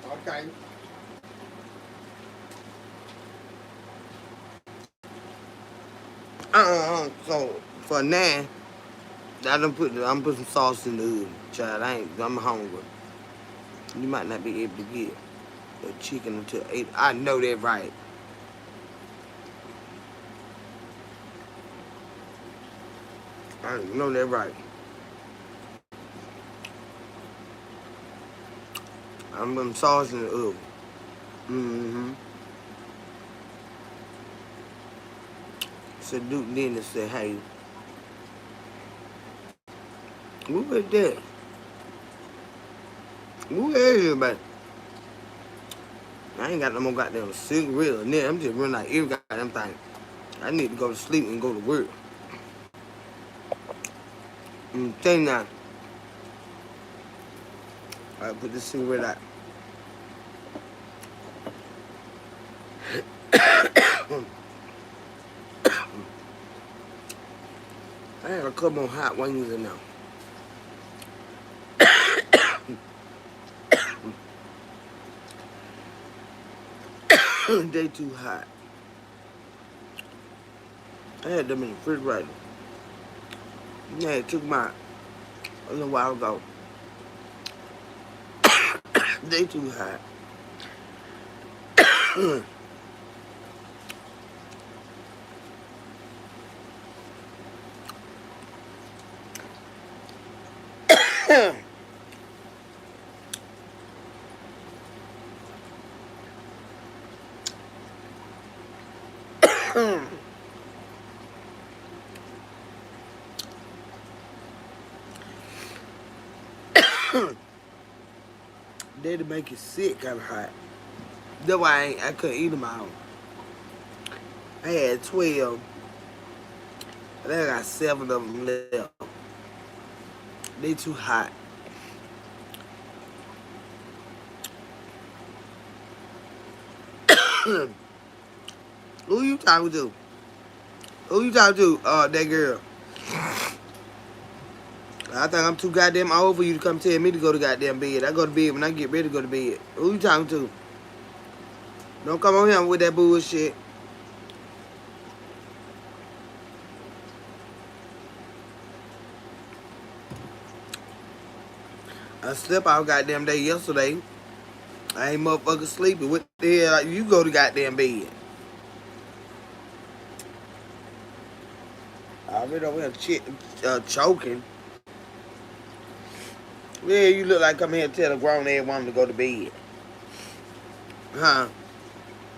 Okay. So for now, I'm putting sauce in the oven, child. I'm hungry. You might not be able to get the chicken until 8. I know that right. I know that right. I'm putting sauce in the oven. Mm-hmm. So Duke Dennis said, hey, who is that? Who is everybody? I ain't got no more goddamn cigarette or nothing. I'm just running out every goddamn thing. I need to go to sleep and go to work. Tell you now. I put this cigarette out. I had a couple more hot wings in there. They too hot. I had them in the refrigerator. Yeah, it took my a little while ago. They too hot. They to make you sick kind of hot. That's why I couldn't eat them all. I had 12. I think I got 7 of them left. They too hot. Who you talking to? Who you talking to? That girl. I think I'm too goddamn old for you to come tell me to go to goddamn bed. I go to bed when I get ready to go to bed. Who you talking to? Don't come on here with that bullshit. I slept all goddamn day yesterday. I ain't motherfucking sleeping. What the hell? You go to goddamn bed. I already over here choking. Yeah, you look like come here and tell a grown ass woman to go to bed. Huh?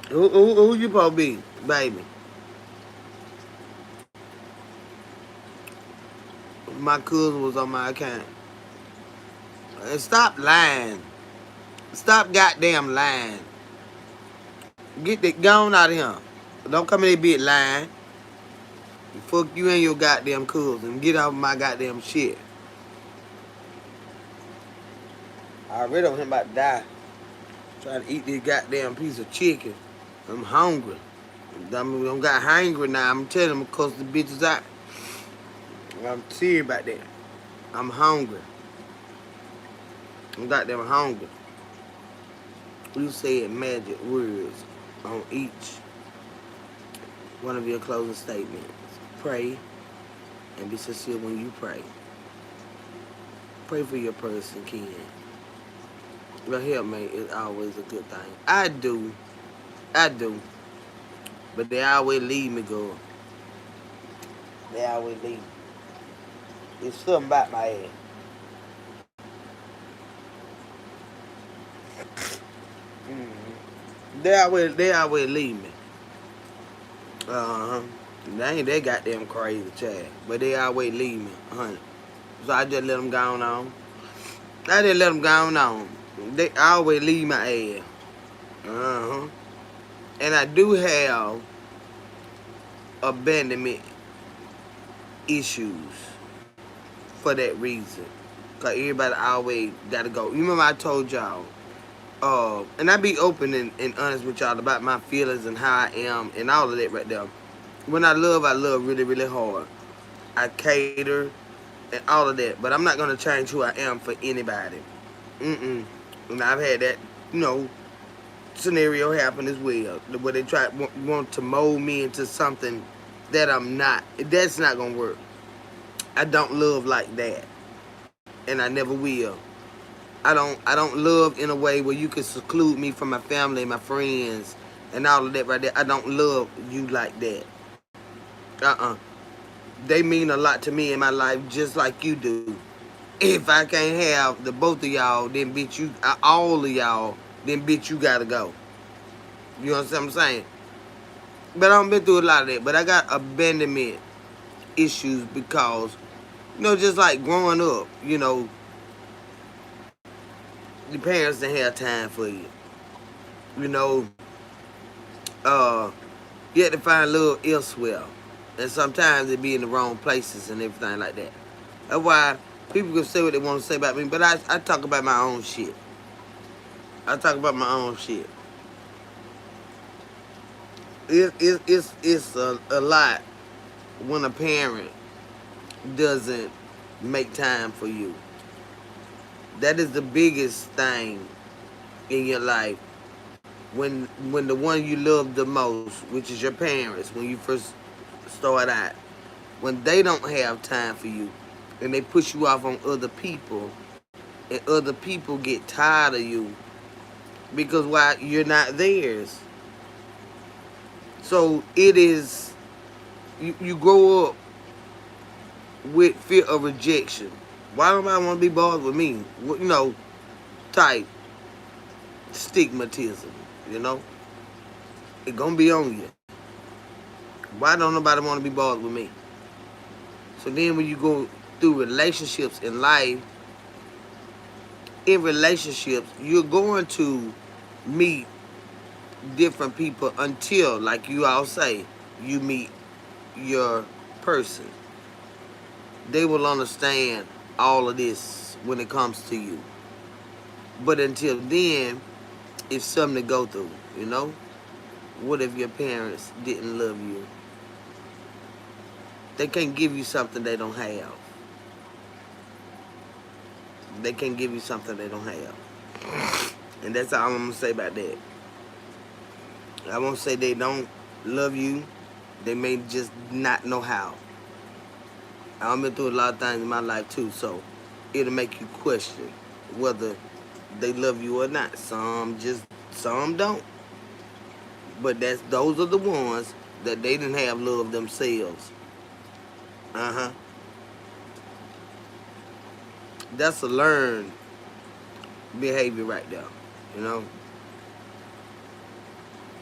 Who you supposed to be, baby? My cousin was on my account. And stop lying. Stop goddamn lying. Get that gone out of here. Don't come in that bitch lying. Fuck you and your goddamn cousin. Get off my goddamn shit. I already on him about to die. Trying to eat this goddamn piece of chicken. I'm hungry. I'm got hungry now. I'm telling him because the bitches out. I'm serious about that. I'm hungry. I'm goddamn hungry. You said magic words on each one of your closing statements. Pray and be sincere when you pray. Pray for your person, Ken. Your helpmate is always a good thing. I do. But they always leave me, girl. They always leave me. It's something about my ass. They always leave me. Uh-huh. They ain't that goddamn crazy, Chad. But they always leave me, honey. So I just let them go on. I just let them go on. They always leave my ass. Uh-huh. And I do have abandonment issues for that reason. Because everybody always got to go. You remember I told y'all, and I be open and honest with y'all about my feelings and how I am and all of that right there. When I love really, really hard. I cater and all of that. But I'm not going to change who I am for anybody. And I've had that, scenario happen as well. Where they want to mold me into something that I'm not. That's not going to work. I don't love like that. And I never will. I don't love in a way where you can seclude me from my family, my friends, and all of that right there. I don't love you like that. They mean a lot to me in my life just like you do. If I can't have the both of y'all, then bitch you, all of y'all, then bitch you gotta go. You know what I'm saying? But I don't been through a lot of that. But I got abandonment issues because, just like growing up, the parents didn't have time for you. You had to find love elsewhere. And sometimes it be in the wrong places and everything like that. That's why people can say what they want to say about me, but I talk about my own shit. I talk about my own shit. It's a lot when a parent doesn't make time for you. That is the biggest thing in your life. When the one you love the most, which is your parents, when you first start out, when they don't have time for you and they push you off on other people and other people get tired of you because why you're not theirs. So it is, you grow up with fear of rejection. Why don't I want to be bothered with me? Type stigmatism, It gonna be on you. Why don't nobody want to be bothered with me? So then when you go through relationships in life, you're going to meet different people until, like you all say, you meet your person. They will understand all of this when it comes to you. But until then, it's something to go through, you know? What if your parents didn't love you? They can't give you something they don't have. They can't give you something they don't have. And that's all I'm going to say about that. I won't say they don't love you. They may just not know how. I've been through a lot of things in my life too, so it'll make you question whether they love you or not. Some don't. But those are the ones that they didn't have love themselves. That's a learned behavior right there, you know.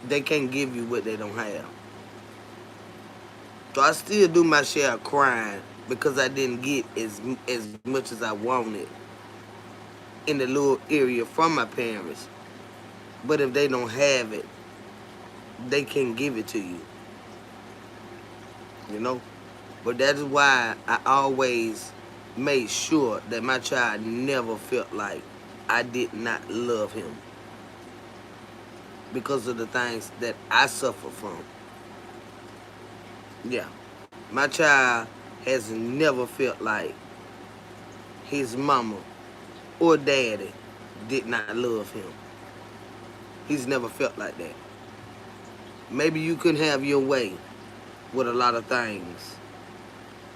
They can't give you what they don't have. So I still do my share of crying because I didn't get as much as I wanted in the little area from my parents. But if they don't have it, they can give it to you, you know. But that is why I always made sure that my child never felt like I did not love him because of the things that I suffer from. Yeah. My child has never felt like his mama or daddy did not love him. He's never felt like that. Maybe you couldn't have your way with a lot of things,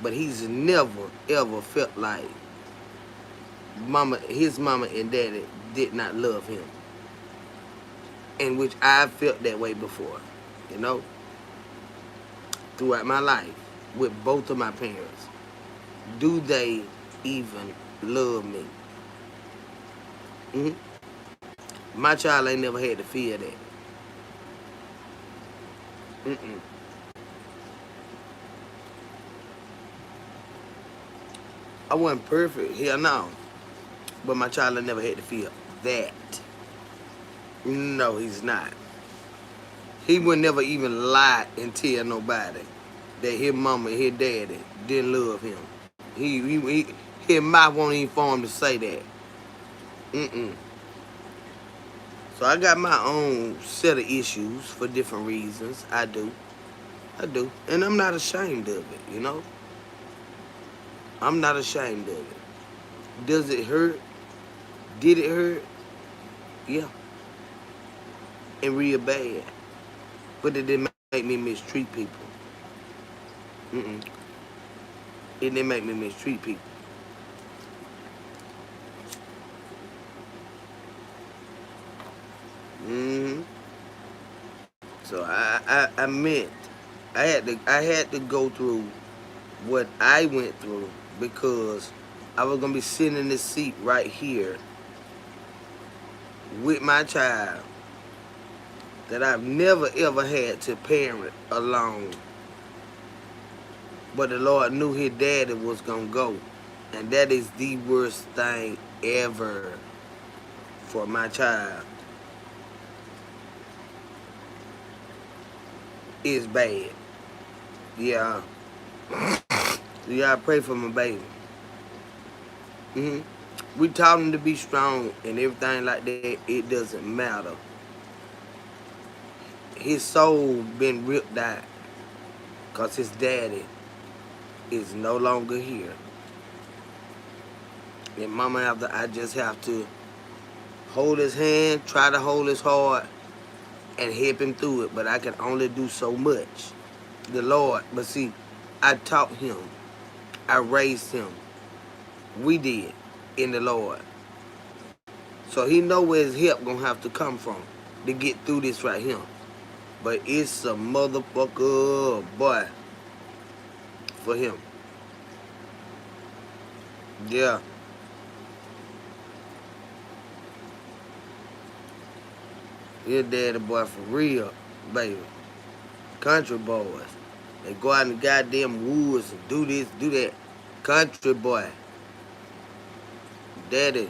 but he's never ever felt like his mama and daddy did not love him. In which I felt that way before, you know, throughout my life with both of my parents. Do they even love me? My child ain't never had to feel that. I wasn't perfect, hell no. But my child ain't never had to feel that. No, he's not. He would never even lie and tell nobody that his mama and his daddy didn't love him. His mouth won't even form to say that. So I got my own set of issues for different reasons. I do. And I'm not ashamed of it, you know? I'm not ashamed of it. Does it hurt? Did it hurt? Yeah. And real bad. But it didn't make me mistreat people. It didn't make me mistreat people. So I meant I had to go through what I went through because I was gonna be sitting in this seat right here with my child that I've never ever had to parent alone. But the Lord knew his daddy was gonna go. And that is the worst thing ever for my child. It's bad. Yeah. Yeah, I pray for my baby. We taught him to be strong and everything like that. It doesn't matter. His soul been ripped out because his daddy is no longer here. And mama, I just have to hold his hand, try to hold his heart, and help him through it. But I can only do so much. The Lord, but see, I taught him. I raised him. We did in the Lord. So he know where his help gonna have to come from to get through this right here. But it's a motherfucker boy for him. Yeah. Your daddy boy for real, baby. Country boys. They go out in the goddamn woods and do this, do that. Country boy. Daddy.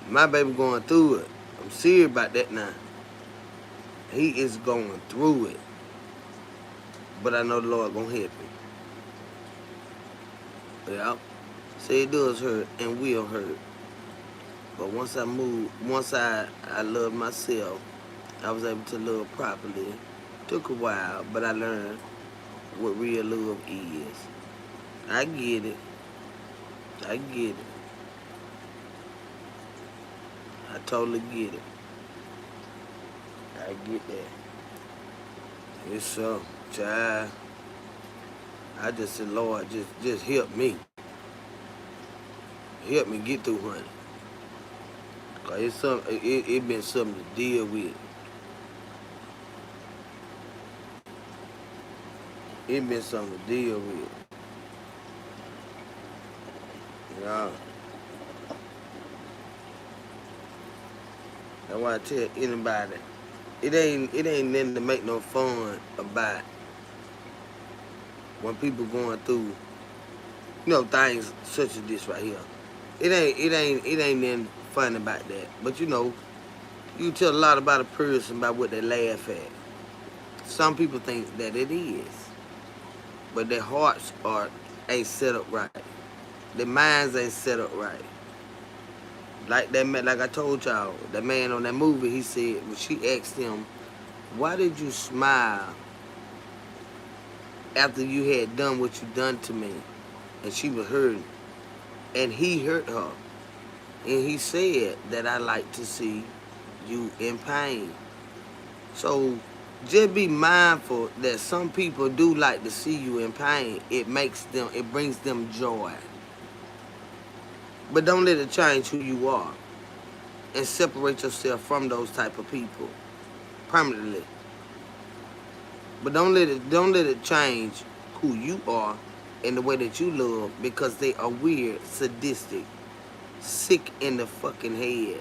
My baby going through it. I'm serious about that now. He is going through it. But I know the Lord gonna help him. Yeah. See, it does hurt and will hurt. But once I loved myself, I was able to love properly. Took a while, but I learned what real love is. I get it. I get it. I totally get it. I get that. It's so, child. I just said, Lord, just help me. Help me get through, honey. Cause it been something to deal with. It been something to deal with. Yeah. That's why I tell anybody, it ain't nothing to make no fun about when people going through, things such as this right here. It ain't nothing fun about that. But you tell a lot about a person by what they laugh at. Some people think that it is, but their hearts ain't set up right. Their minds ain't set up right. Like that man, like I told y'all, that man on that movie, he said when she asked him, "Why did you smile after you had done what you done to me?" And she was hurting, and he hurt her, and he said that I like to see you in pain. So just be mindful that some people do like to see you in pain. It brings them joy. But don't let it change who you are, and separate yourself from those type of people permanently. But don't let it change who you are and the way that you love, because they are weird, sadistic, sick in the fucking head.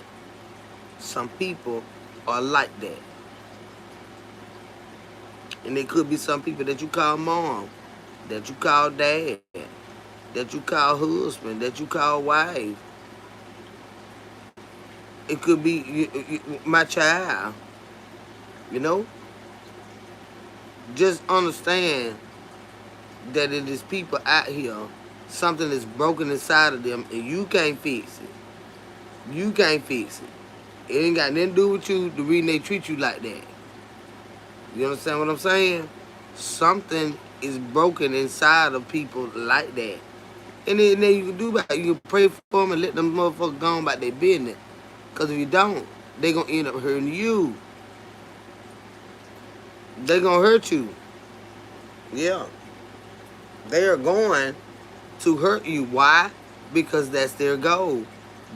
Some people are like that. And there could be some people that you call mom, that you call dad, that you call husband, that you call wife. It could be my child, you know? Just understand that it is people out here, something is broken inside of them, and you can't fix it. You can't fix it. It ain't got nothing to do with you, the reason they treat you like that. You understand what I'm saying? Something is broken inside of people like that. And then you can do about it. You can pray for them and let them motherfuckers go on about their business. Because if you don't, they going to end up hurting you. They going to hurt you. Yeah. They are going to hurt you. Why? Because that's their goal.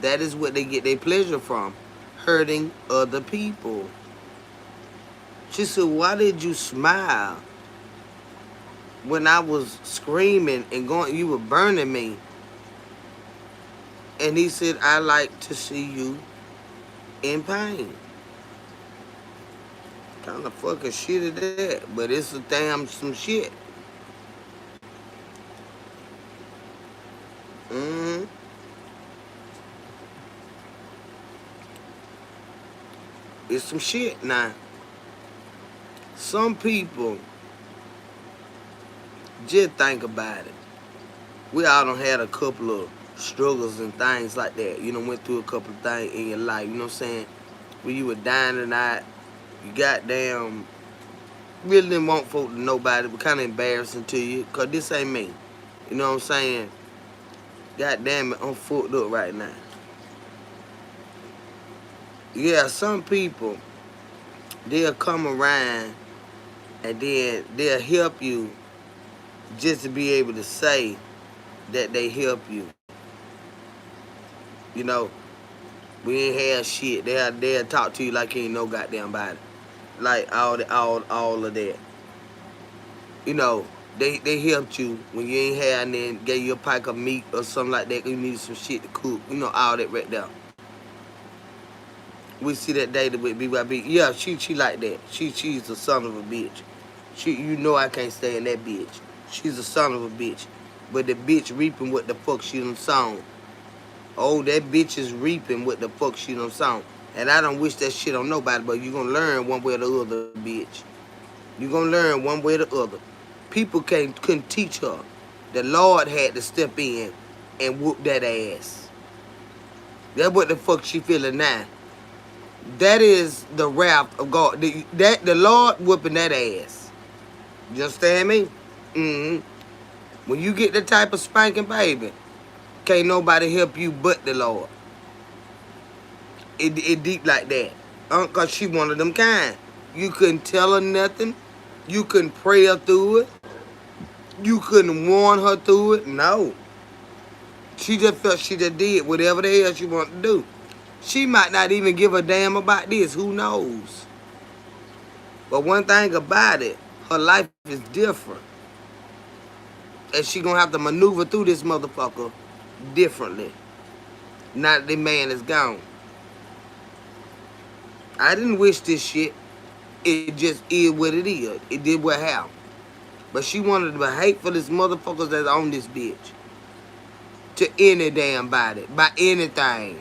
That is what they get their pleasure from. Hurting other people. She said, why did you smile when I was screaming and you were burning me? And he said, I like to see you in pain. Kind of fucking shit is that, but it's some shit. Mm-hmm. It's some shit now. Some people just think about it. We all done had a couple of struggles and things like that. You know, went through a couple of things in your life, you know what I'm saying? When you were dying tonight, you goddamn really didn't want folk to know about it. It was kind of embarrassing to you, because this ain't me. You know what I'm saying? God damn it, I'm fucked up right now. Yeah, some people, they'll come around and then they'll help you just to be able to say that they help you. You know, we ain't have shit. They'll talk to you like you ain't no goddamn body. Like all of that. You know, they helped you when you ain't had, and then gave you a pike of meat or something like that. You needed some shit to cook. You know, all that right there. We see that data with BYB. Yeah, she like that. She's a son of a bitch. You know I can't stand that bitch. She's a son of a bitch. But the bitch reaping what the fuck she done sown. Oh, that bitch is reaping what the fuck she done sown. And I don't wish that shit on nobody, but you gonna learn one way or the other, bitch. You gonna learn one way or the other. People couldn't teach her. The Lord had to step in and whoop that ass. That's what the fuck she feeling now. That is the wrath of God. The Lord whooping that ass. You understand me? When you get that type of spanking, baby, can't nobody help you but the Lord. It deep like that. Cause she one of them kind. You couldn't tell her nothing. You couldn't pray her through it. You couldn't warn her through it. No. She just felt she just did whatever the hell she wanted to do. She might not even give a damn about this. Who knows? But one thing about it, her life is different. And she gonna have to maneuver through this motherfucker differently. Now that the man is gone. I didn't wish this shit. It just is what it is. It did what happened. But she wanted to be hateful as motherfuckers that's on this bitch. To any damn body. By anything.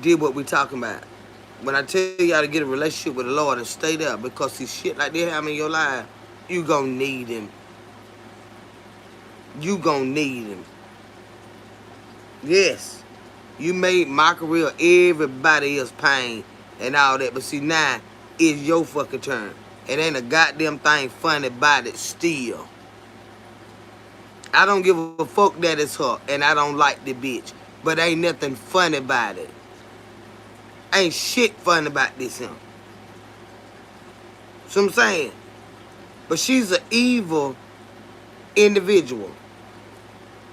Did what we talking about. When I tell y'all to get a relationship with the Lord and stay there, because see shit like this happen in your life, you gonna need him. You gonna need him. Yes. You made mockery of everybody else's pain and all that, but see now, it's your fucking turn. It ain't a goddamn thing funny about it still. I don't give a fuck that it's her, and I don't like the bitch. But ain't nothing funny about it. Ain't shit funny about this him. So I'm saying. But she's an evil individual.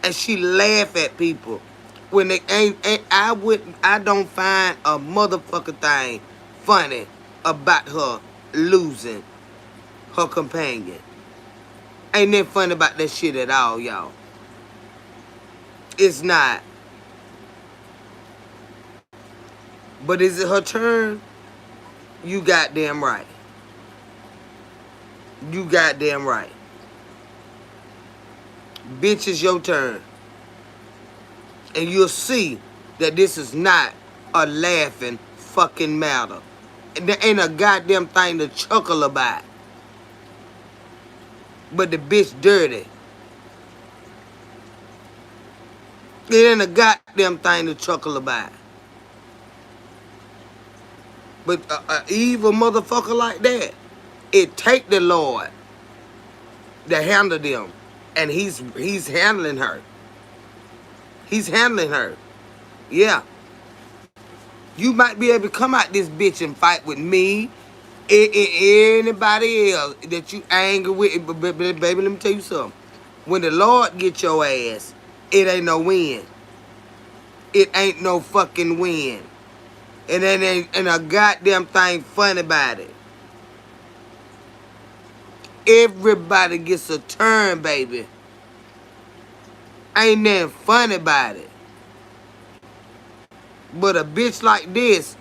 And she laugh at people when they I don't find a motherfucker thing funny about her losing her companion. Ain't that funny about that shit at all, y'all. It's not. But is it her turn? You goddamn right. You goddamn right. Bitch, it's your turn. And you'll see that this is not a laughing fucking matter. And there ain't a goddamn thing to chuckle about. But the bitch dirty. It ain't a goddamn thing to chuckle about. But an evil motherfucker like that, it take the Lord to handle them. And he's handling her. He's handling her. Yeah. You might be able to come out this bitch and fight with me. Anybody else that you angry with. But baby, let me tell you something. When the Lord get your ass, it ain't no win. It ain't no fucking win. And it ain't a goddamn thing funny about it. Everybody gets a turn, baby. Ain't nothing funny about it. But a bitch like this,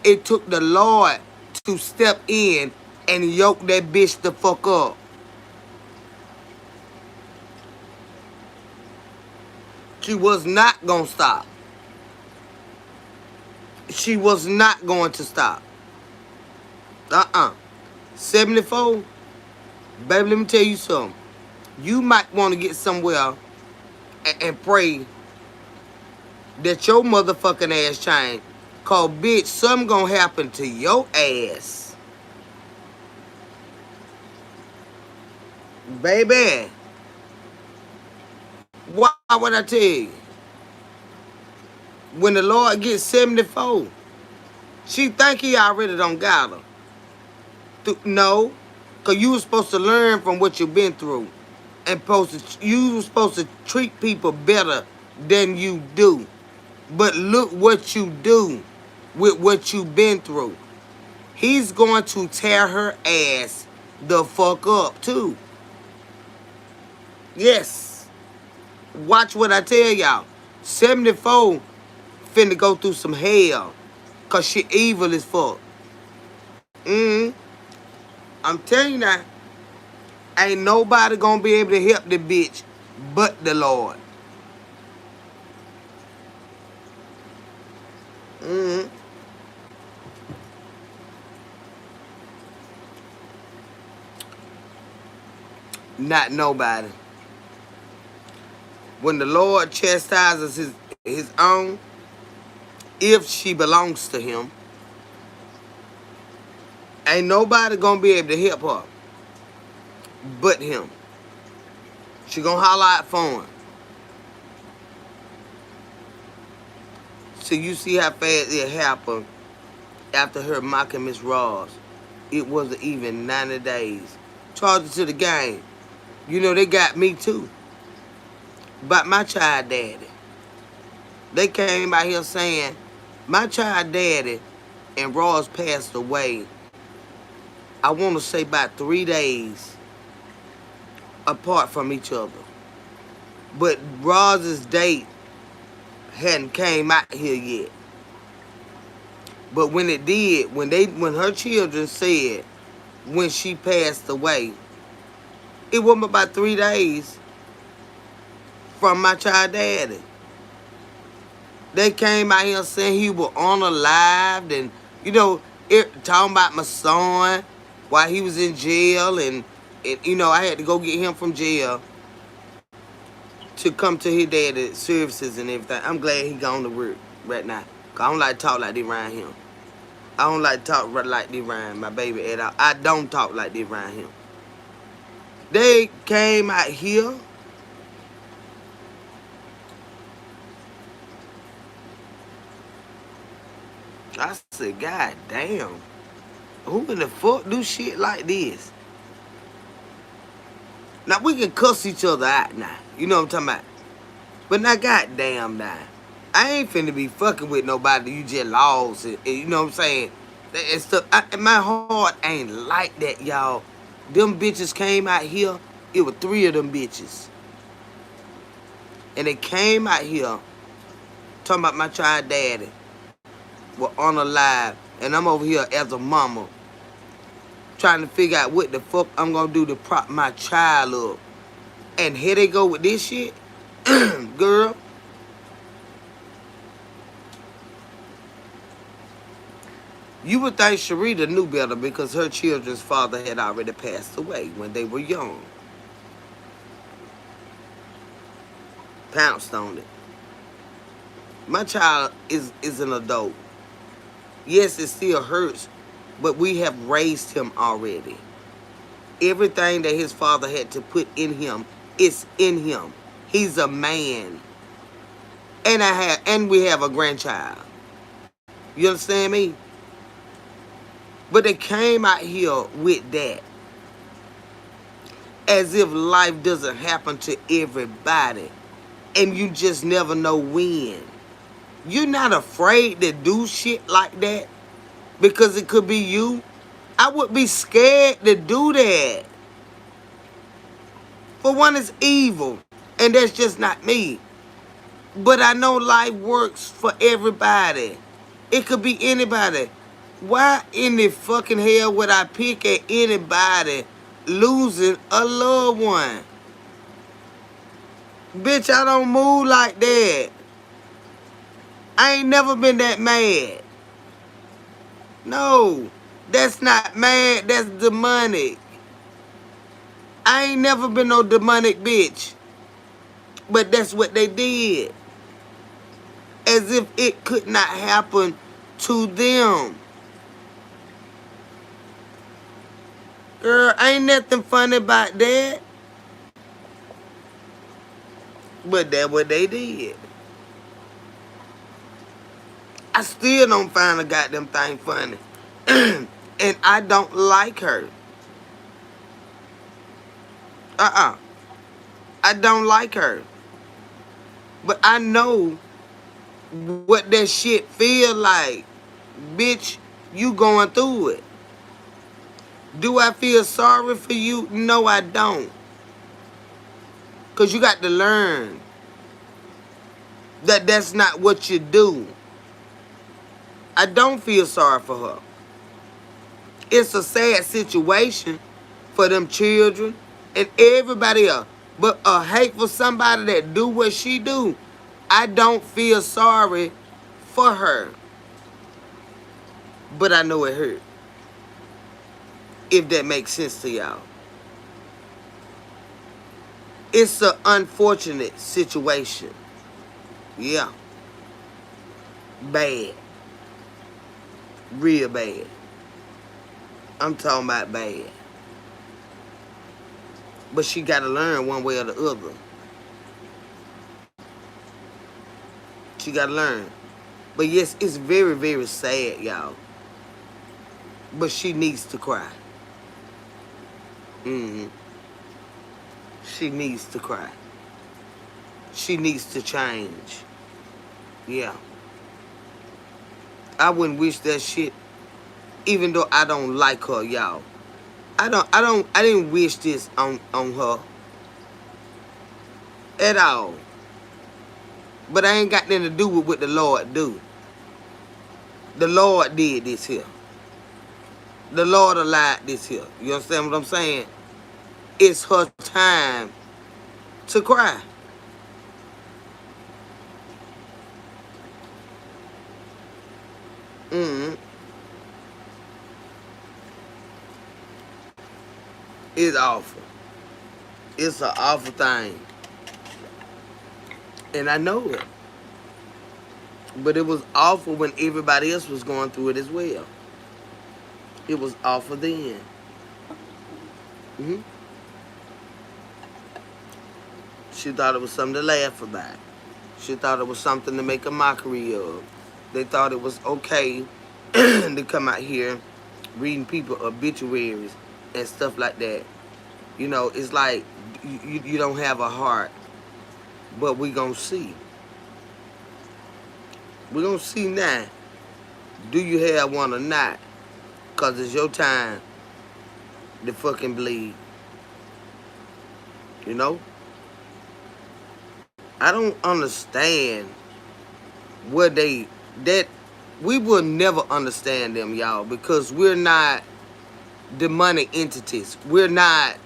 it took the Lord to step in and yoke that bitch the fuck up. She was not gonna stop. She was not going to stop. 74, baby, let me tell you something. You might want to get somewhere and pray that your motherfucking ass change. Cause bitch, something gonna happen to your ass. Baby. Why would I tell you? When the Lord gets 74, she think he already done got her. No. Cause you was supposed to learn from what you've been through. And you were supposed to treat people better than you do. But look what you do with what you've been through. He's going to tear her ass the fuck up too. Yes. Watch what I tell y'all. 74 finna go through some hell. Cause she evil as fuck. I'm telling you now. Ain't nobody gonna be able to help the bitch but the Lord. Mm-hmm. Not nobody. When the Lord chastises his own, if she belongs to him, ain't nobody gonna be able to help her but him. She gonna holler out for him. So you see how fast it happened after her mocking Miss Ross. It wasn't even 90 days. Charged her to the game. You know, they got me too. About my child daddy. They came out here saying, my child daddy and Ross passed away, I want to say about 3 days apart from each other. But Ross's date hadn't came out here yet. But when it did, when her children said when she passed away, it wasn't about 3 days from my child daddy. They came out here saying he was unalived and, you know, talking about my son while he was in jail and, you know, I had to go get him from jail to come to his daddy's services and everything. I'm glad he gone to work right now. Cause I don't like to talk like this around him. I don't like to talk like this around my baby at all. I don't talk like this around him. They came out here. I said, God damn. Who in the fuck do shit like this? Now we can cuss each other out now. You know what I'm talking about? But now goddamn now. I ain't finna be fucking with nobody you just lost. And you know what I'm saying? And stuff. My heart ain't like that, y'all. Them bitches came out here. It was 3 of them bitches. And they came out here talking about my child daddy was unalive. And I'm over here as a mama trying to figure out what the fuck I'm gonna do to prop my child up. And here they go with this shit. Girl. You would think Sharita knew better because her children's father had already passed away when they were young. Pounced on it. My child is an adult. Yes, it still hurts, but we have raised him already. Everything that his father had to put in him is in him. He's a man. And we have a grandchild. You understand me? But they came out here with that. As if life doesn't happen to everybody. And you just never know when. You're not afraid to do shit like that because it could be you. I would be scared to do that. For one, it's evil. And that's just not me. But I know life works for everybody. It could be anybody. Why in the fucking hell would I pick at anybody losing a loved one? Bitch, I don't move like that. I ain't never been that mad. No, that's not mad. That's demonic. I ain't never been no demonic bitch. But that's what they did. As if it could not happen to them. Girl, ain't nothing funny about that. But that's what they did. I still don't find a goddamn thing funny. And I don't like her. I don't like her. But I know what that shit feel like. Bitch, you going through it. Do I feel sorry for you? No, I don't. Because you got to learn that that's not what you do. I don't feel sorry for her. It's a sad situation for them children and everybody else. But a hateful somebody that do what she do, I don't feel sorry for her. but I know it hurt. If that makes sense to y'all. It's an unfortunate situation. Yeah. Bad. Real bad. I'm talking about bad. But she got to learn one way or the other. She got to learn. But yes, it's very, very sad, y'all. But she needs to cry. She needs to cry. She needs to change. Yeah. I wouldn't wish that shit, even though I don't like her, y'all. I didn't wish this on her at all. But I ain't got nothing to do with what the Lord do. The Lord did this here. The Lord allowed this here. You understand what I'm saying? It's her time to cry. It's awful. It's an awful thing. And I know it. But it was awful when everybody else was going through it as well. It was awful then. She thought it was something to laugh about. She thought it was something to make a mockery of. They thought it was okay to come out here reading people obituaries and stuff like that. You know, it's like you don't have a heart. But we gonna see. We gonna see now. Do you have one or not? Because it's your time to fucking bleed. You know? I don't understand what we will never understand them, y'all, because we're not demonic entities. We're not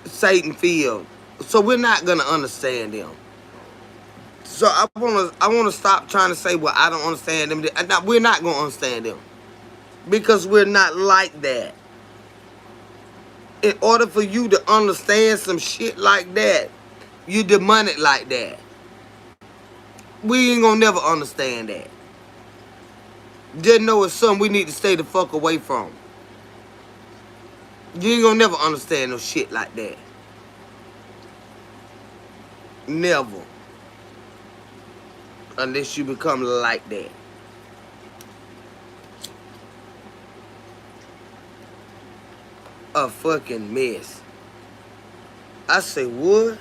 Satan field. So we're not gonna understand them. So I wanna stop trying to say, well, I don't understand them. We're not gonna understand them. Because we're not like that. In order for you to understand some shit like that, you demonic like that. We ain't gonna never understand that. Just know it's something we need to stay the fuck away from. You ain't gonna never understand no shit like that. Never. Unless you become like that. A fucking mess. I say, what?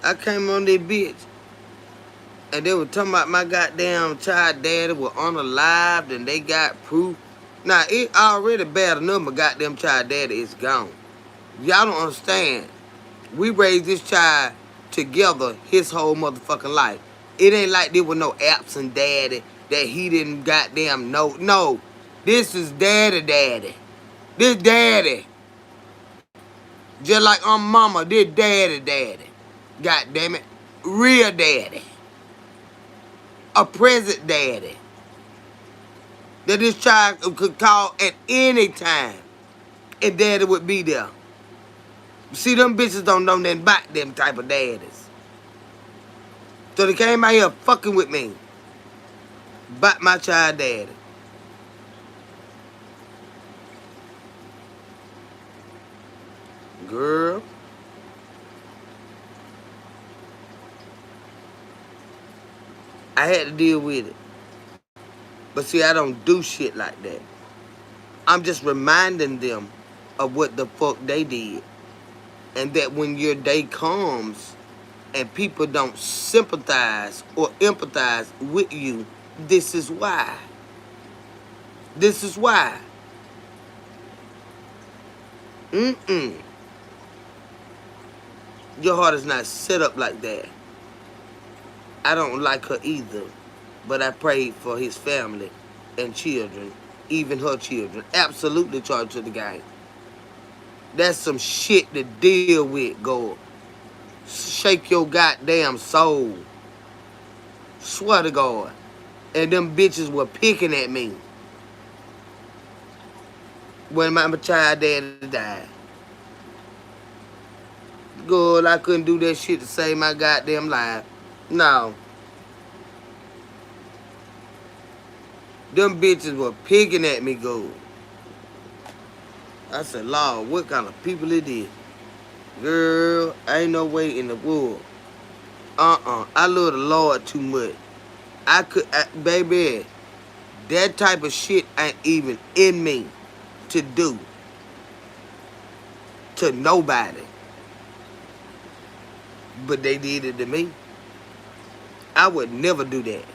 I came on that bitch and they were talking about my goddamn child daddy was unalived and they got proof. Now, it already bad enough my goddamn child daddy is gone. Y'all don't understand. We raised this child together his whole motherfucking life. It ain't like there was no absent daddy that he didn't goddamn know. No, this is daddy. This daddy. Just like mama, this daddy. God damn it. Real daddy. A present daddy. That this child could call at any time. And daddy would be there. See, them bitches don't know nothing about them type of daddies. So they came out here fucking with me. About my child daddy. Girl. I had to deal with it. But see, I don't do shit like that. I'm just reminding them of what the fuck they did. And that when your day comes and people don't sympathize or empathize with you, this is why. This is why. Your heart is not set up like that. I don't like her either. But I prayed for his family and children, even her children. Absolutely charged to the gang. That's some shit to deal with, God. Shake your goddamn soul. Swear to God. and them bitches were picking at me when my child daddy died. Girl, I couldn't do that shit to save my goddamn life. No. Them bitches were picking at me, girl. I said, Lord, what kind of people it is? Girl, ain't no way in the world. I love the Lord too much. Baby, that type of shit ain't even in me to do to nobody. But they did it to me. I would never do that.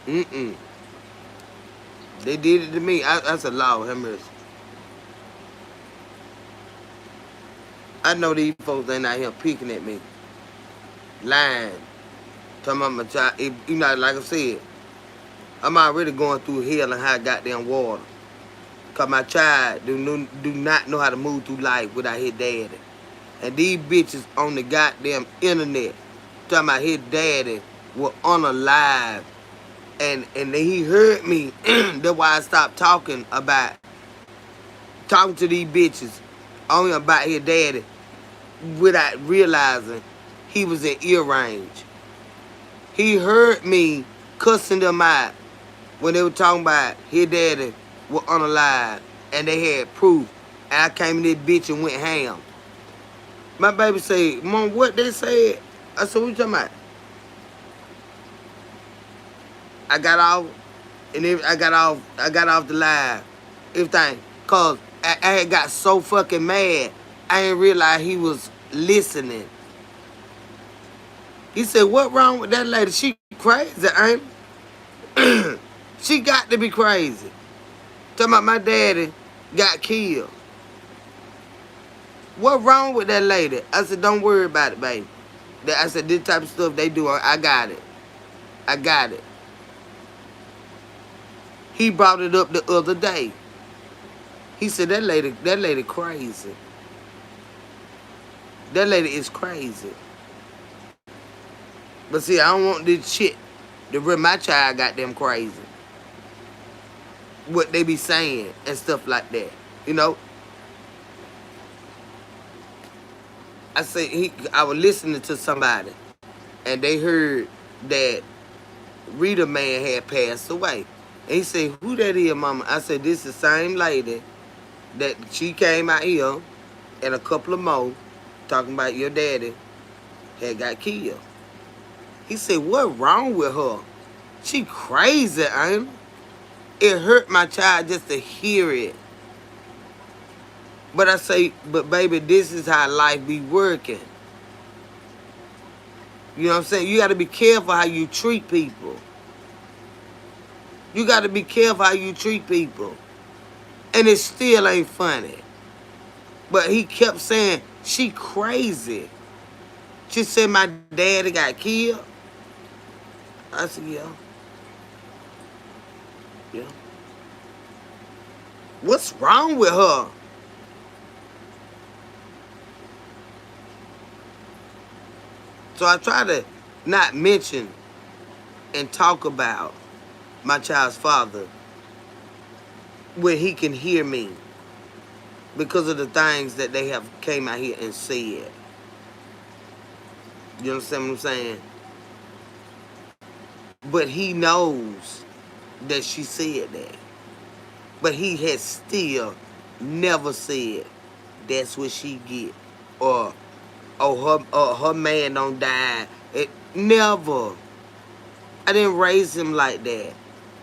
They did it to me. I said, Lord, have mercy. I know these folks ain't out here picking at me. Lying. Talking about my child. You know, like I said, I'm already going through hell and high goddamn water. Because my child do not know how to move through life without his daddy. And these bitches on the goddamn internet talking about his daddy was unalive. And then he heard me. That's why I stopped talking to these bitches only about his daddy without realizing he was in ear range. He heard me cussing them out when they were talking about his daddy was unalive and they had proof. And I came in this bitch and went ham. My baby say, Mom, what they said? I said, what you talking about? I got off the live. Everything. Cause I had got so fucking mad. I didn't realize he was listening. He said, what wrong with that lady? She crazy, ain't it? She got to be crazy. Talking about my daddy got killed. What wrong with that lady? I said, don't worry about it, baby. I said, this type of stuff they do, I got it. I got it. He brought it up the other day. He said, that lady crazy. That lady is crazy. But see, I don't want this shit to rip my child goddamn crazy. What they be saying and stuff like that. You know? I was listening to somebody and they heard that Rita man had passed away. And he said, who that is, mama? I said, this is the same lady that she came out here and a couple of more talking about your daddy had got killed. He said, what wrong with her? She crazy, ain't it? It hurt my child just to hear it. But I say, but baby, this is how life be working. You know what I'm saying? You got to be careful how you treat people. You got to be careful how you treat people. And it still ain't funny. But he kept saying, she crazy. She said my daddy got killed. I said, yeah. Yeah. What's wrong with her? So I try to not mention and talk about my child's father where he can hear me because of the things that they have came out here and said. You understand what I'm saying? But he knows that she said that. But he has still never said that's what she get. Or her man don't die. It never. I didn't raise him like that.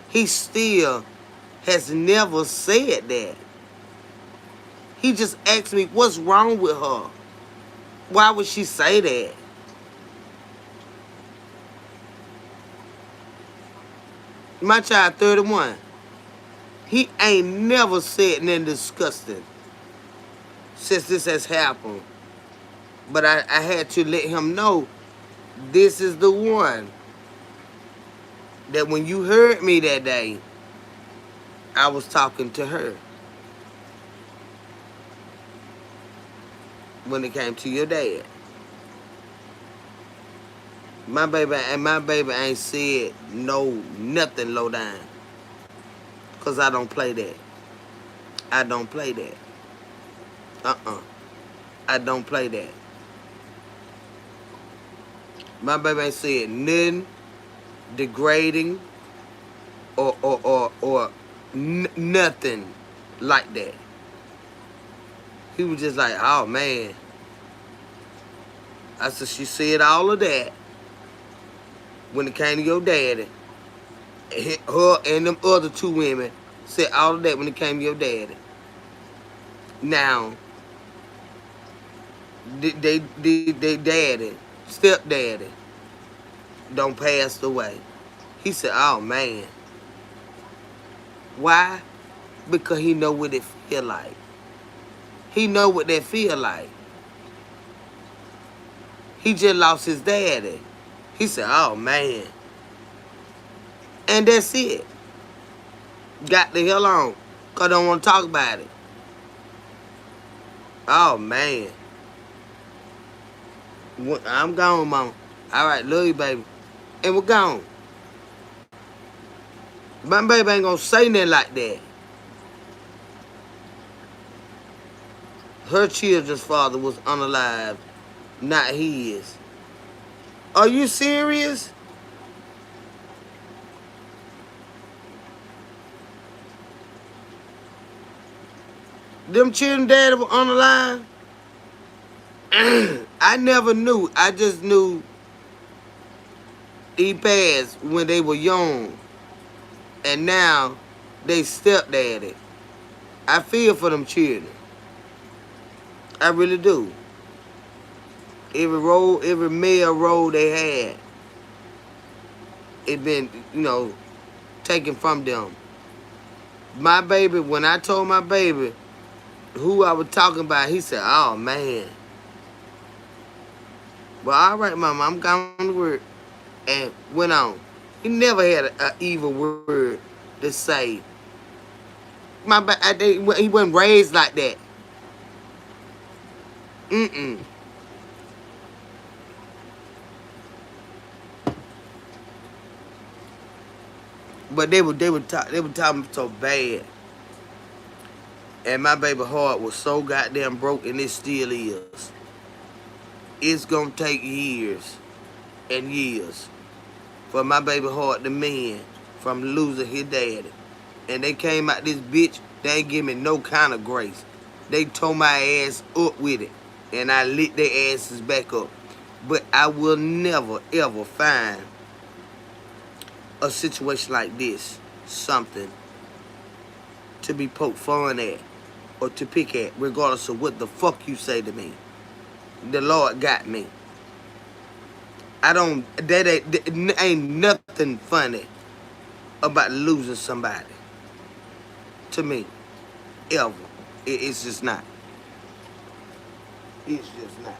He still has never said that. He just asked me, what's wrong with her? Why would she say that? My child 31. He ain't never said nothing disgusting since this has happened. But I had to let him know this is the one that when you heard me that day, I was talking to her. When it came to your dad. My baby ain't said no nothing low down. Cause I don't play that. I don't play that. I don't play that. My baby ain't said nothing degrading or nothing like that. He was just like, oh man. I said, she said all of that when it came to your daddy. Her and them other two women said all of that when it came to your daddy. Now, they daddy, stepdaddy, don't pass away. He said, oh man. Why? Because he know what it feel like. He know what that feel like. He just lost his daddy. He said, oh man. And that's it. Got the hell on. Cause I don't want to talk about it. Oh man. I'm gone, mama. Alright, love you, baby. And we're gone. My baby ain't gonna say nothing like that. Her children's father was unalive, not his. Are you serious? Them children daddy were unalive? I never knew. I just knew he passed when they were young. And now they stepdaddy. I feel for them children. I really do. Every male role they had, it been, taken from them. My baby, when I told my baby who I was talking about, he said, oh man. Well, all right, mama, I'm going to work. And went on. He never had an evil word to say. He wasn't raised like that. But they were talking so bad. And my baby heart was so goddamn broke, and it still is. It's gonna take years and years for my baby heart to mend from losing his daddy. And they came out this bitch, they ain't give me no kind of grace. They tore my ass up with it. And I lit their asses back up. But I will never, ever find a situation like this, something to be poked fun at or to pick at, regardless of what the fuck you say to me. The Lord got me. That ain't nothing funny about losing somebody. To me. Ever. It's just not. It's just not.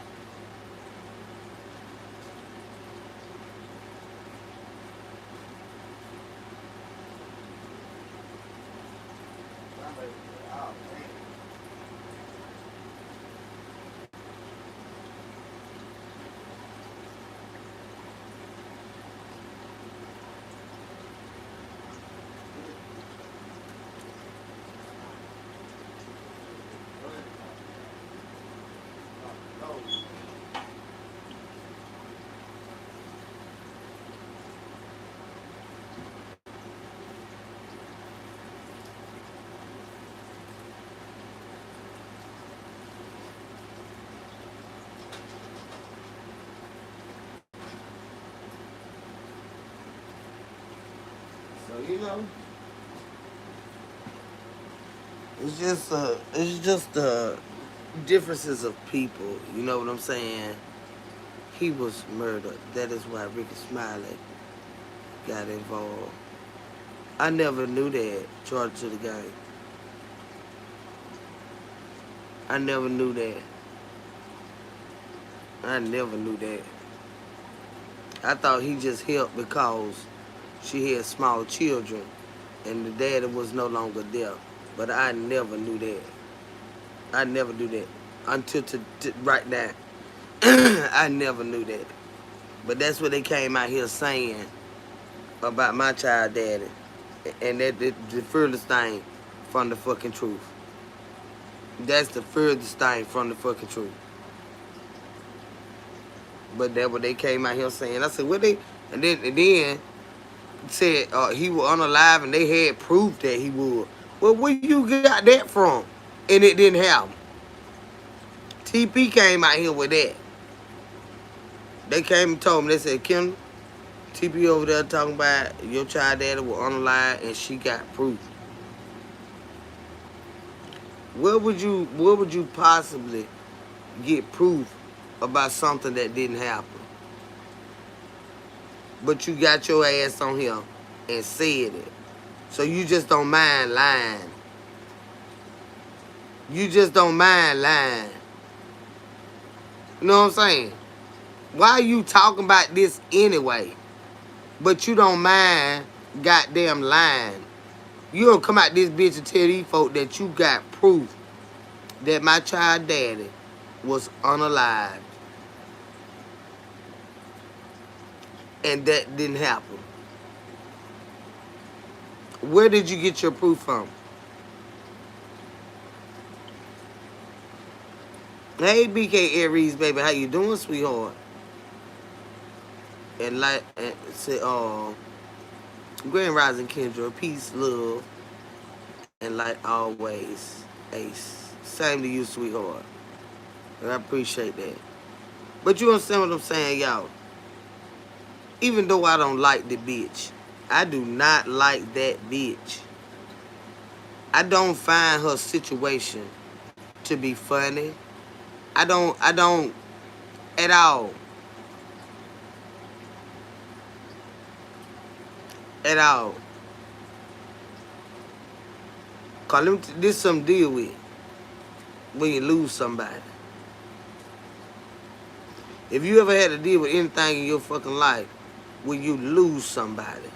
So, it's just differences of people. You know what I'm saying? He was murdered. That is why Ricky Smiley got involved. I never knew that. Charged to the game. I never knew that. I never knew that. I thought he just helped because she had small children and the daddy was no longer there. But I never knew that. I never knew that. Until right now. I never knew that. But that's what they came out here saying about my child daddy. And that the furthest thing from the fucking truth. That's the furthest thing from the fucking truth. But that's what they came out here saying. I said, what they... And then said he was unalive and they had proof that he would. Well, where you got that from? And it didn't happen. TP came out here with that. They came and told me, they said, Kim, TP over there talking about your child daddy was unalive and she got proof. Where would you possibly get proof about something that didn't happen? But you got your ass on here and said it. So you just don't mind lying. You just don't mind lying. You know what I'm saying? Why are you talking about this anyway? But you don't mind goddamn lying. You don't come out this bitch and tell these folk that you got proof that my child daddy was unalive. And that didn't happen. Where did you get your proof from? Hey, BK Aries, baby, how you doing, sweetheart? And like, and say, Grand Rising Kendra, peace, love, and like always, Ace. Same to you, sweetheart. And I appreciate that. But you understand what I'm saying, y'all? Even though I don't like the bitch, I do not like that bitch. I don't find her situation to be funny. I don't at all. At all. Cause this is something to deal with when you lose somebody. If you ever had to deal with anything in your fucking life when you lose somebody,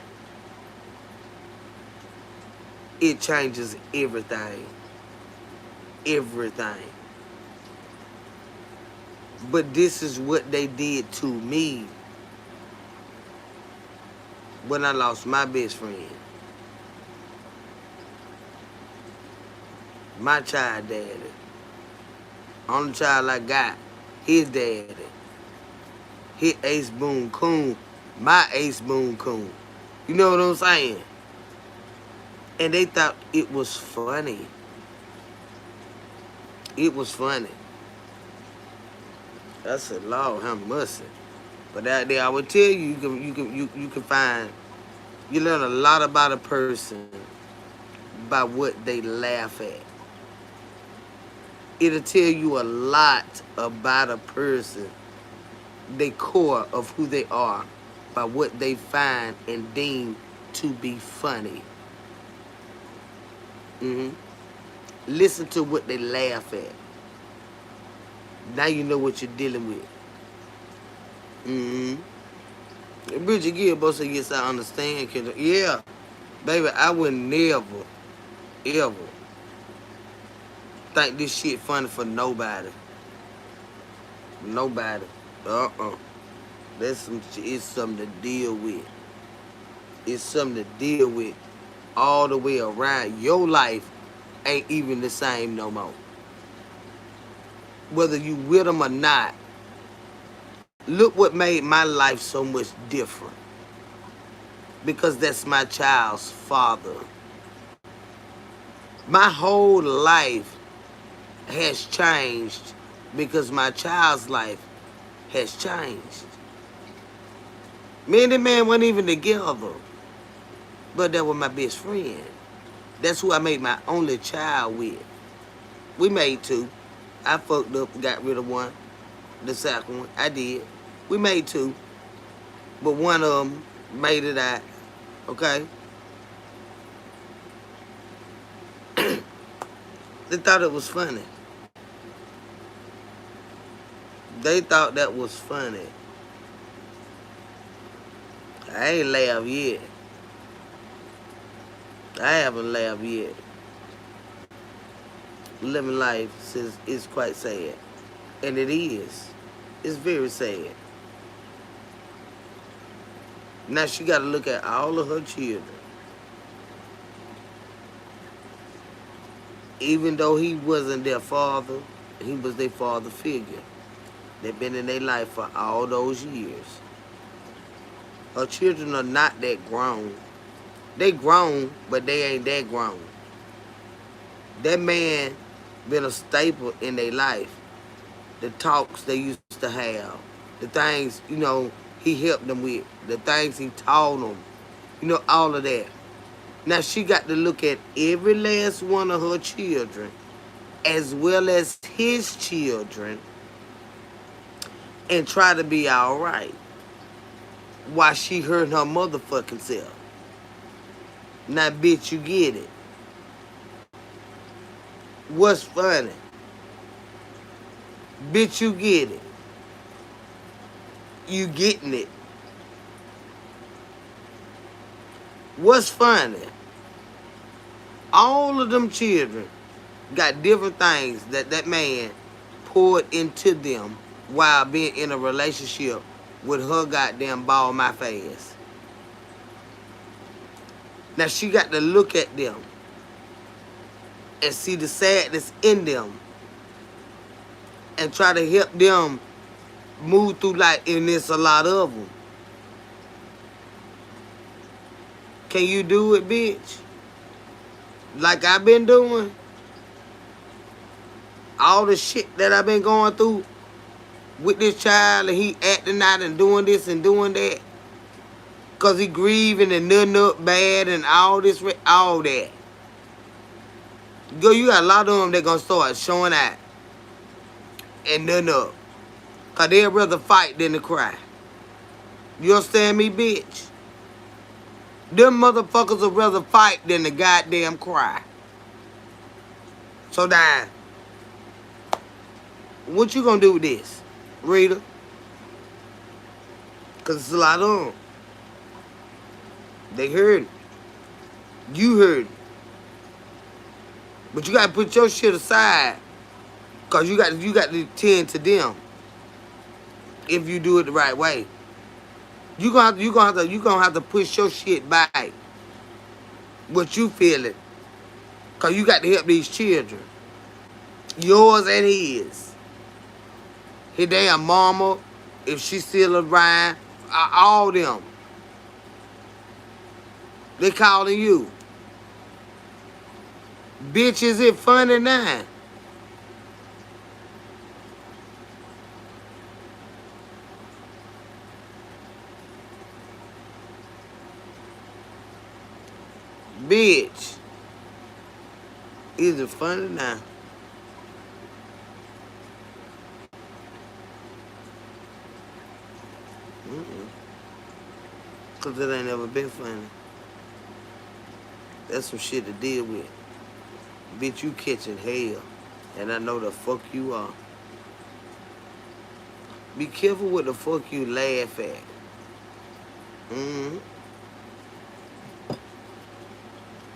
it changes everything. Everything. But this is what they did to me when I lost my best friend. My child daddy. Only child I got, his daddy. His Ace Boone Coon. My Ace Boone Coon. You know what I'm saying? And they thought it was funny. It was funny. I said, Lord, have mercy. But out there, I would tell you, you can find, you learn a lot about a person by what they laugh at. It'll tell you a lot about a person, the core of who they are, by what they find and deem to be funny. Listen to what they laugh at. Now you know what you're dealing with. Bridget Gilbo said, yes, I understand. Yeah, baby, I would never, ever think this shit funny for nobody. Nobody. That's some shit. It's something to deal with. It's something to deal with all the way around. Your life ain't even the same no more. Whether you with them or not, look what made my life so much different. Because that's my child's father. My whole life has changed because my child's life has changed. Me and the man weren't even together, but that was my best friend. That's who I made my only child with. We made two. I fucked up, got rid of one. The second one, I did. We made two, but one of them made it out. Okay? They thought it was funny. They thought that was funny. I ain't laughed yet. I haven't laughed yet. Living life is quite sad. And it is. It's very sad. Now she got to look at all of her children. Even though he wasn't their father, he was their father figure. They've been in their life for all those years. Her children are not that grown. They grown, but they ain't that grown. That man been a staple in their life. The talks they used to have, the things, he helped them with, the things he taught them, all of that. Now she got to look at every last one of her children as well as his children and try to be all right while she hurting her motherfucking self. Now, bitch, you get it. What's funny? Bitch, you get it. You getting it. What's funny? All of them children got different things that man poured into them while being in a relationship with her goddamn ball mouth ass. Now she got to look at them and see the sadness in them and try to help them move through life, and there's a lot of them. Can you do it, bitch? Like I've been doing? All the shit that I've been going through with this child, and he acting out and doing this and doing that because he grieving and nutting up bad and all this, all that. Girl, you got a lot of them that gonna start showing out and nutting up because they'd rather fight than to cry. You understand me, bitch? Them motherfuckers would rather fight than to goddamn cry. So now, what you gonna do with this, Rita? Because it's a lot of them. They heard it. You heard it. But you gotta put your shit aside. Because you got to tend to them. If you do it the right way. You gonna have to push your shit back. What you feeling. Because you got to help these children. Yours and his. His damn mama, if she's still around, all them. They calling you. Bitch, is it funny now? Bitch, is it funny now? Because it ain't never been funny. That's some shit to deal with. Bitch, you catching hell. And I know the fuck you are. Be careful what the fuck you laugh at.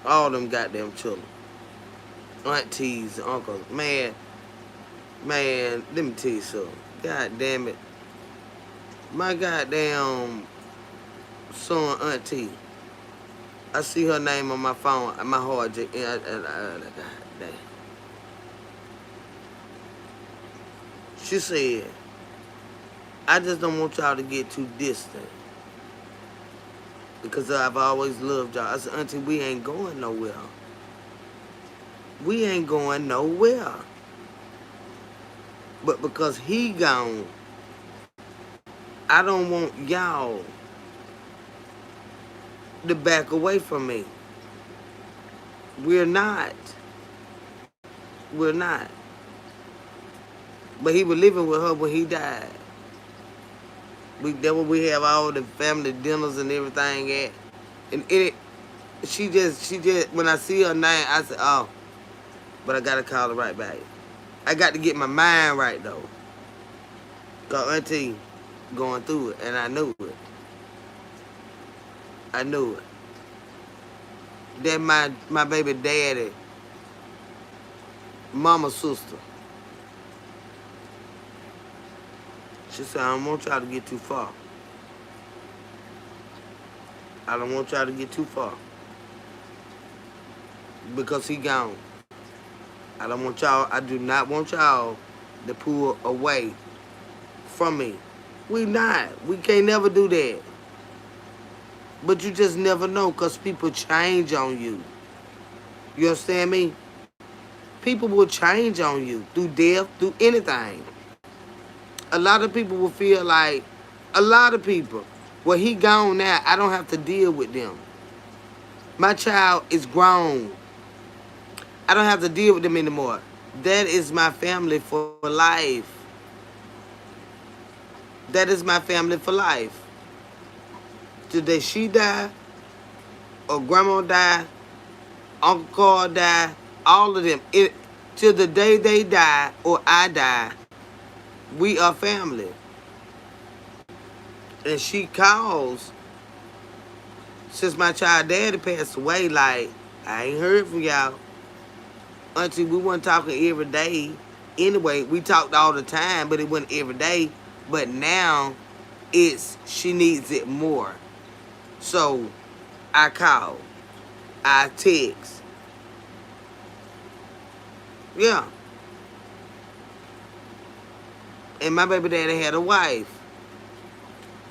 All them goddamn children. Aunties, uncles. Man, let me tell you something. God damn it. My goddamn son, auntie. I see her name on my phone, my heart just, God damn. She said, I just don't want y'all to get too distant. Because I've always loved y'all. I said, auntie, we ain't going nowhere. We ain't going nowhere. But because he gone, I don't want y'all to back away from me. We're not. We're not. But he was living with her when he died. That's where we have all the family dinners and everything at. And she just, when I see her name, I said, oh, but I gotta call her right back. I got to get my mind right though. Cause auntie going through it, and I knew it. I knew it. That my baby daddy, mama's sister. She said, I don't want y'all to get too far. I don't want y'all to get too far. Because he gone. I do not want y'all to pull away from me. We not. We can't never do that. But you just never know because people change on you. You understand me? People will change on you through death, through anything. A lot of people will feel like, a lot of people, well, he gone now. I don't have to deal with them. My child is grown. I don't have to deal with them anymore. That is my family for life. That is my family for life. Today she die, or grandma die, Uncle Carl die, all of them. Till the day they die or I die, we are family. And she calls, since my child daddy passed away, like, I ain't heard from y'all. Auntie, we weren't talking every day. Anyway, we talked all the time, but it wasn't every day. But now, she needs it more. So, I call. I text. Yeah. And my baby daddy had a wife.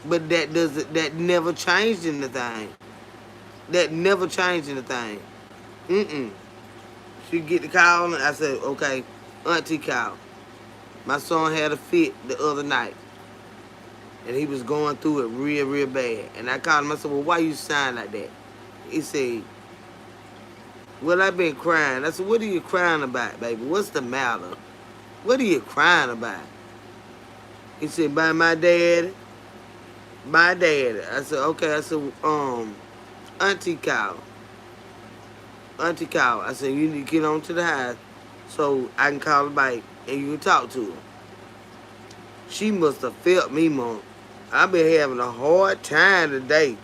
But that never changed anything. That never changed anything. She get the call and I said, okay, Auntie called. My son had a fit the other night. And he was going through it real, real bad. And I called him, I said, well, why you sound like that? He said, well, I've been crying. I said, what are you crying about, baby? What's the matter? What are you crying about? He said, by my daddy. My daddy. I said, okay. I said, Auntie called. Auntie called. I said, you need to get on to the house so I can call her back and you can talk to her. She must have felt me, Mom. I've been having a hard time today.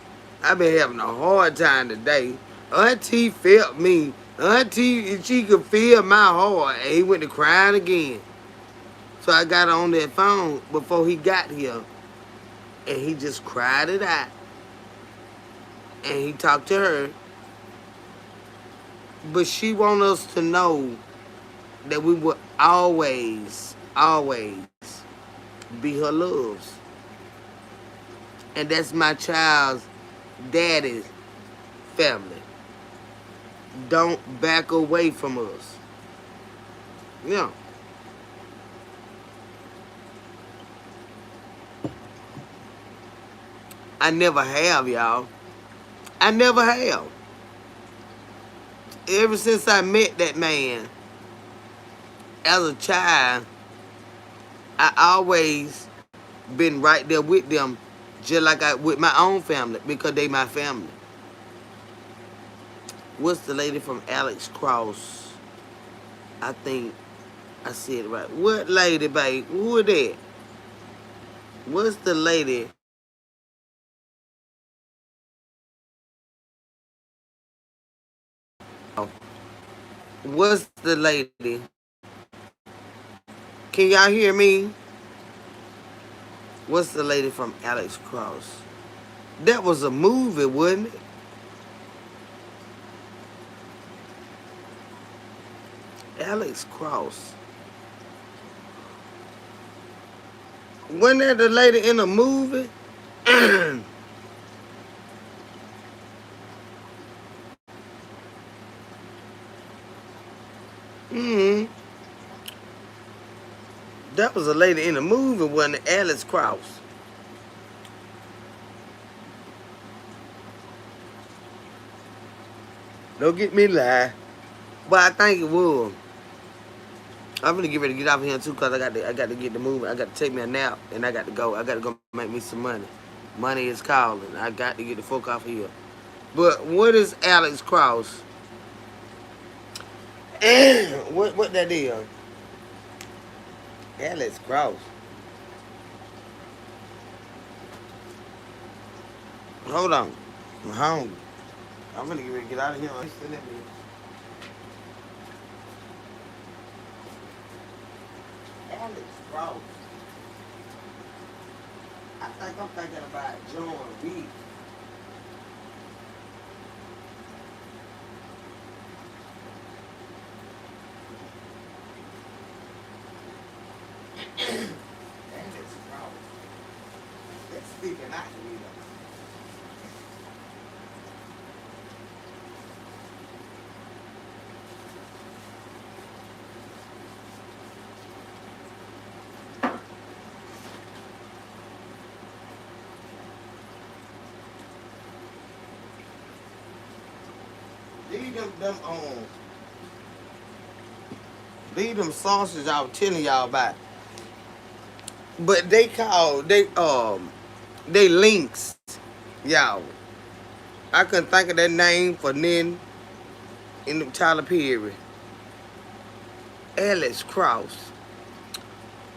Auntie felt me. Auntie, she could feel my heart. And he went to crying again. So I got on that phone before he got here. And he just cried it out. And he talked to her. But she want us to know that we will always, always be her loves. And that's my child's daddy's family. Don't back away from us. Yeah. I never have, y'all. I never have. Ever since I met that man, as a child, I always been right there with them, just like I with my own family, because they my family. What's the lady from Alex Cross? I think I said it right. What lady, babe? Who is that? What's the lady? What's the lady? Can y'all hear me? What's the lady from Alex Cross? That was a movie, wasn't it? Alex Cross. Wasn't that the lady in a movie? Mm-hmm. That was a lady in a movie, wasn't it? Alex Cross. Don't get me lie. But I think it was. I'm gonna get ready to get off here too, cause I got to get the movie. I got to take me a nap, and I got to go. I got to go make me some money. Money is calling. I got to get the fuck off here. But what is Alex Cross? what that is? Alex Cross. Hold on. I'm hungry. I'm gonna get ready to get out of here. Alex Cross. I think I'm thinking about John B. Speaking out to me though. These them sausages I was telling y'all about. But they links, y'all. I couldn't think of that name for then in the Tyler Perry. Alex Cross.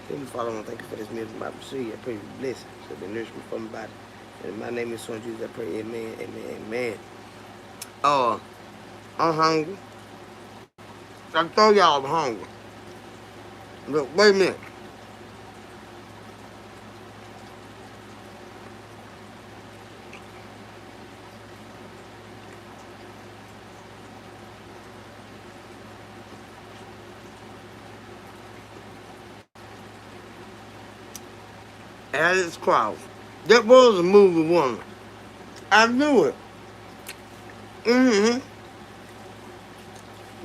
Heavenly Father, I want to thank you for this meal of my procedure. I pray you bless it. So be nourishment for my body. In my name is Son Jesus, I pray, amen, amen, amen. I'm hungry. I told y'all I'm hungry. Look, wait a minute. Alex Cross. That was a movie woman. I knew it. Mm-hmm.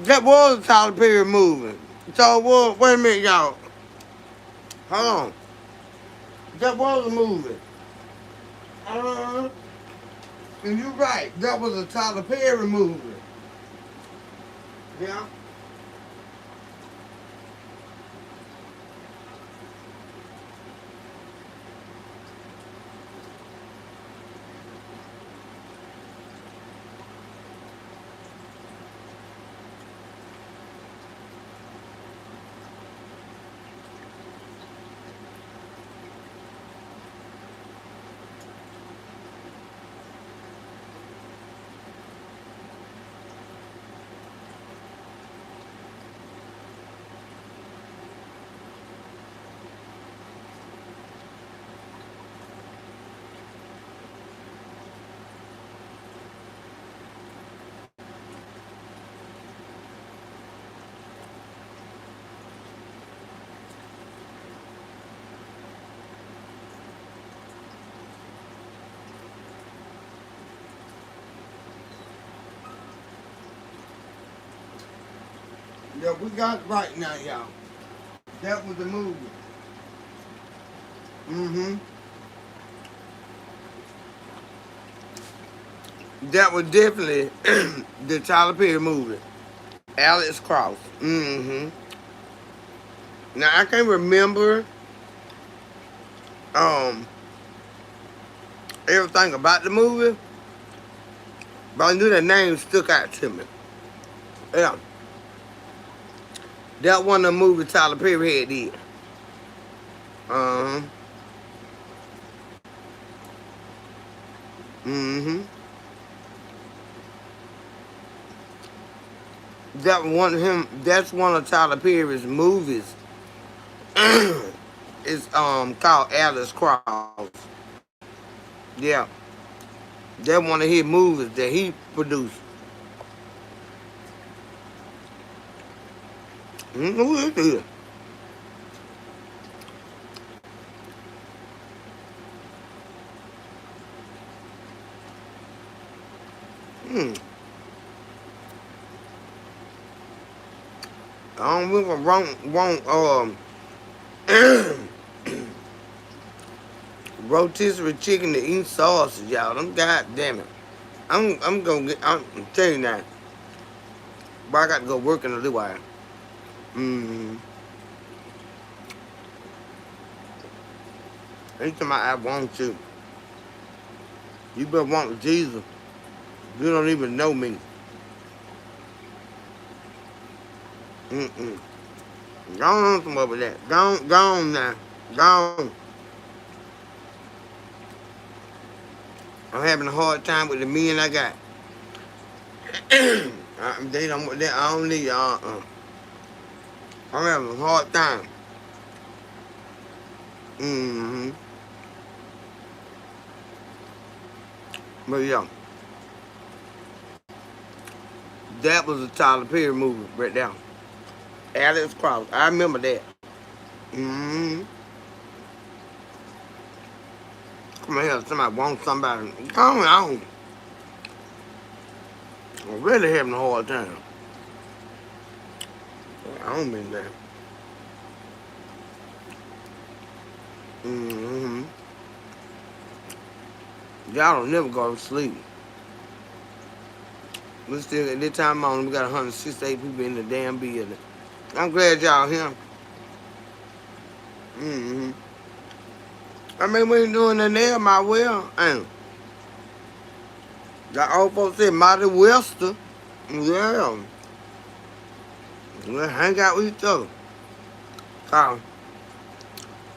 That was a Tyler Perry movie. So, well, wait a minute, y'all. Hold on. That was a movie. Uh, and you're right. That was a Tyler Perry movie. Yeah. Yeah, we got it right now, y'all. That was the movie. Mm-hmm. That was definitely the Tyler Perry movie. Alex Cross. Mm-hmm. Now I can't remember um everything about the movie, but I knew that name stuck out to me. Yeah. That one of the movie Tyler Perry had did. Uh-huh. Mm-hmm. That's one of Tyler Perry's movies. It's called Alex Cross. Yeah. That one of his movies that he produced. Who is this? Hmm. I don't think I rotisserie chicken to eat sausage, y'all. I'm goddamn it. I'm gonna get. I'm telling you now. But I got to go work in a little while. Mm-hmm. Anytime I want to, you better want Jesus. You don't even know me. Mm-mm. Go on from over there. Go on now. Go on. I'm having a hard time with the men I got. I don't need I'm having a hard time. Mm-hmm. But yeah, that was a Tyler Perry movie right there. Alex Cross. I remember that. Mm-hmm. Come here, somebody wants somebody. Come on. I'm really having a hard time. I don't mean that. Mm-hmm. Y'all don't never go to sleep. We still at this time on, we got 168 people in the damn building. I'm glad y'all here. Mm-hmm. I mean, we ain't doing nothing there, my well. And the old folks said, Mighty Wester. Yeah. We'll hang out with each other. So,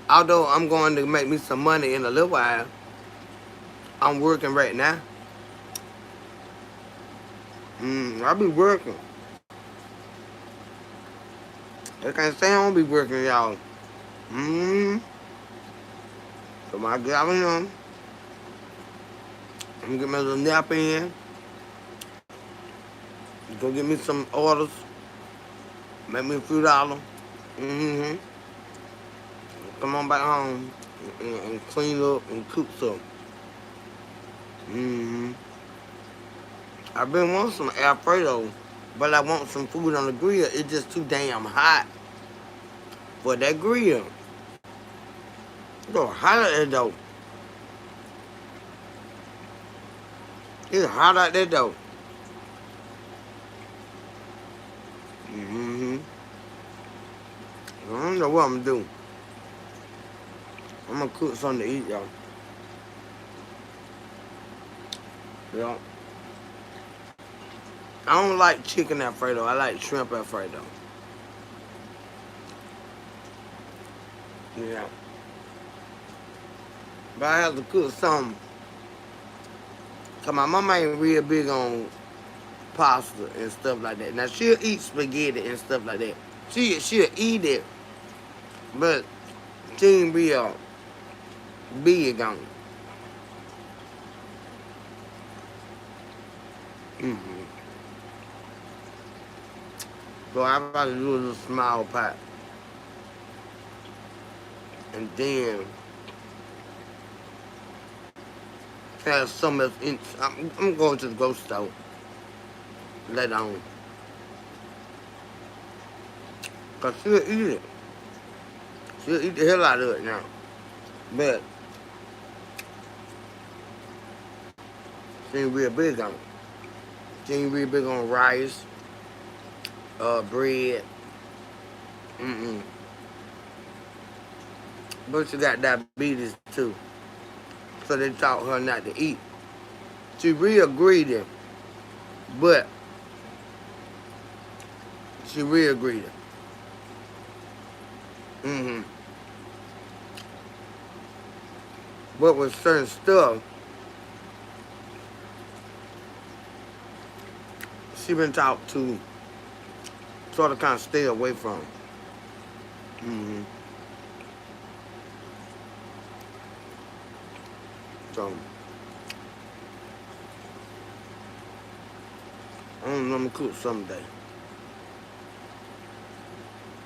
although I'm going to make me some money in a little while, I'm working right now. I be working. I can't say I don't be working, y'all. So when I get out of here, I'm gonna get my little nap in. Go get me some orders. Make me a few dollars. Mm-hmm. Come on back home and clean up and cook some. Mm-hmm. I've been wanting some Alfredo, but I want some food on the grill. It's just too damn hot for that grill. It's so hot out there though. It's hot out there though. Mm-hmm. I don't know what I'm gonna do. I'm gonna cook something to eat, y'all. Yeah. I don't like chicken Alfredo. I like shrimp Alfredo. Yeah. But I have to cook something. Cause my mama ain't real big on pasta and stuff like that. Now she'll eat spaghetti and stuff like that. She'll eat it, but she ain't real big on it. Mm-hmm. So I about to do a little small pot, and then have some else in. I'm going to the grocery store later on. Cause she'll eat it. She'll eat the hell out of it now. But she ain't real big on it. She ain't real big on rice, bread. Mm-mm. But she got diabetes too. So they taught her not to eat. She real greedy, but she real greedy. Mm-hmm. But with certain stuff, she been taught to sort of kind of stay away from. Mm-hmm. So, I don't know, I'm gonna cook someday.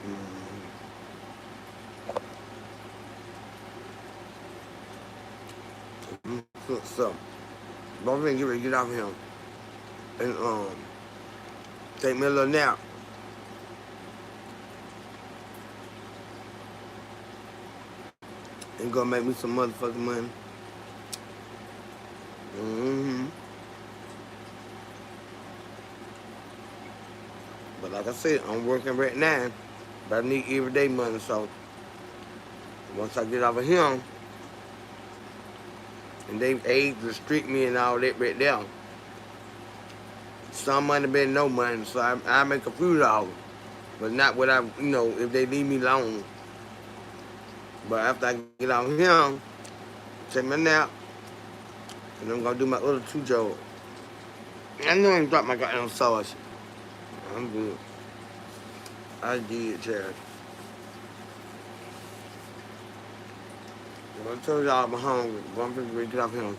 Mm-hmm. I'm gonna cook something. But I'm gonna get ready to get off here and take me a little nap. And go make me some motherfucking money. Mm-hmm. But like I said, I'm working right now, but I need everyday money. So once I get off of him, and they age restrict me and all that right there, some money better no money. So I make a few dollars, but not what I, if they leave me alone. But after I get off him, take my nap, and I'm gonna do my other two jobs. I know I ain't dropped my goddamn sauce. I'm good. I did, Chad. I told y'all I'm hungry, but I'm ready to get off him.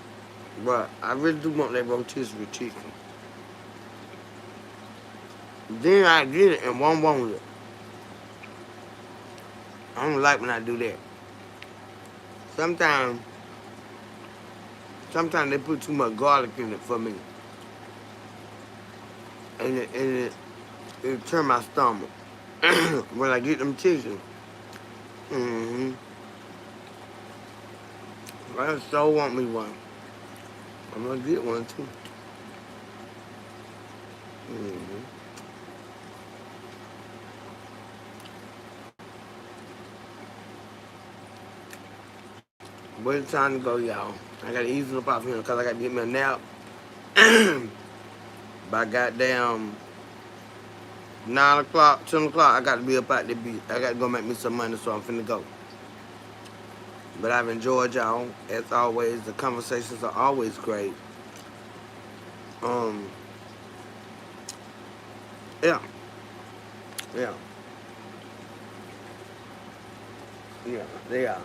But I really do want that rotisserie chicken. Then I did it and won't want it. I don't like when I do that. Sometimes Sometimes they put too much garlic in it for me, and it turn my stomach when I get them chicken. Mm-hmm. I so want me one. I'm gonna get one too. Mm-hmm. But it's time to go, y'all. I gotta ease up off here because I gotta get me a nap. By goddamn 9 o'clock, 10 o'clock, I gotta be up out the beach. I gotta go make me some money, so I'm finna go. But I've enjoyed y'all. As always, the conversations are always great. Um, yeah, yeah, yeah, they are.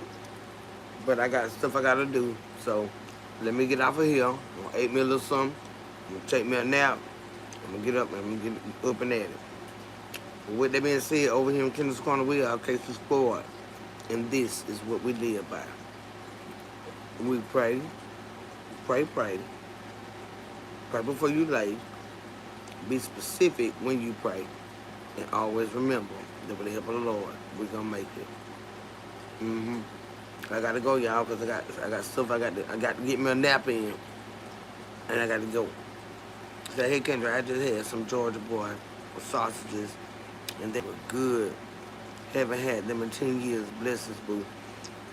But I got stuff I gotta do, so let me get off of here. I'm gonna eat me a little something. I'm gonna take me a nap. I'm gonna get up and I'm gonna get up and at it. With that being said, over here in Kendall's Corner, we are KC Sport, and this is what we live by. We pray, pray before you lay. Be specific when you pray, and always remember that with the help of the Lord, we're gonna make it. Hmm. I gotta go, y'all, cause I got stuff I got to get me a nap in, and I got to go. So hey, Kendra, I just had some Georgia boy sausages, and they were good. Haven't had them in 10 years. Blessings, boo.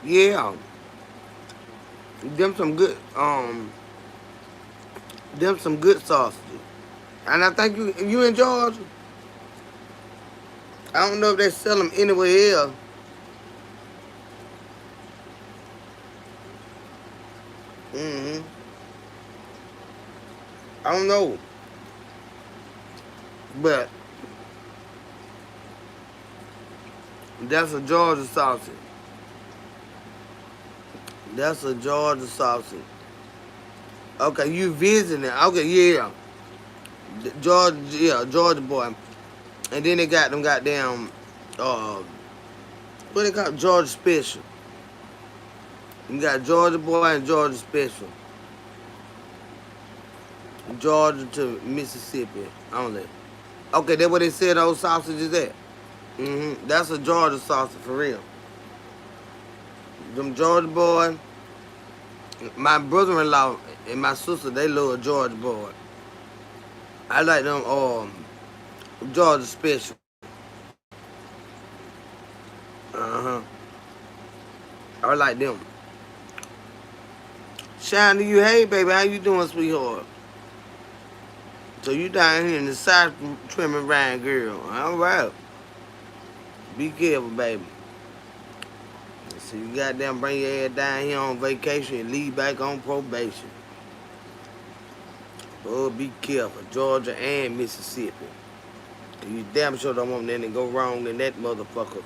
Yeah, them some good them some good sausages. And I think you in Georgia. I don't know if they sell them anywhere else. Hmm. I don't know, but that's a Georgia sausage. That's a Georgia sausage. Okay, you visiting? Okay, yeah, Georgia, yeah, Georgia boy. And then they got them goddamn, uh, what they call it? Georgia special. You got Georgia boy and Georgia special. Georgia to Mississippi only. Okay, that's what they said those sausages at. That's a Georgia sausage for real. Them Georgia boy, my brother-in-law and my sister, they love Georgia boy. I like them Georgia special. Uh-huh. I like them. Shine to you, hey baby, how you doing, sweetheart? So you down here in the south trimming Ryan girl. All right. Be careful, baby. So you goddamn bring your ass down here on vacation and leave back on probation. Oh, be careful, Georgia and Mississippi. You damn sure don't want nothing to go wrong in that motherfucker,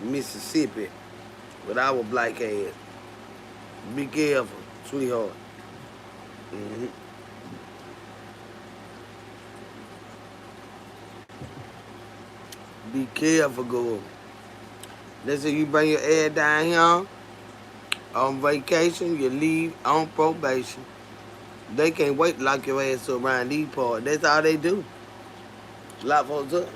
Mississippi, with our black ass. Be careful, sweetheart. Hmm. Be careful, girl. Let's say you bring your ass down here on vacation, you leave on probation. They can't wait to lock your ass up around these parts. That's all they do. Lock folks up.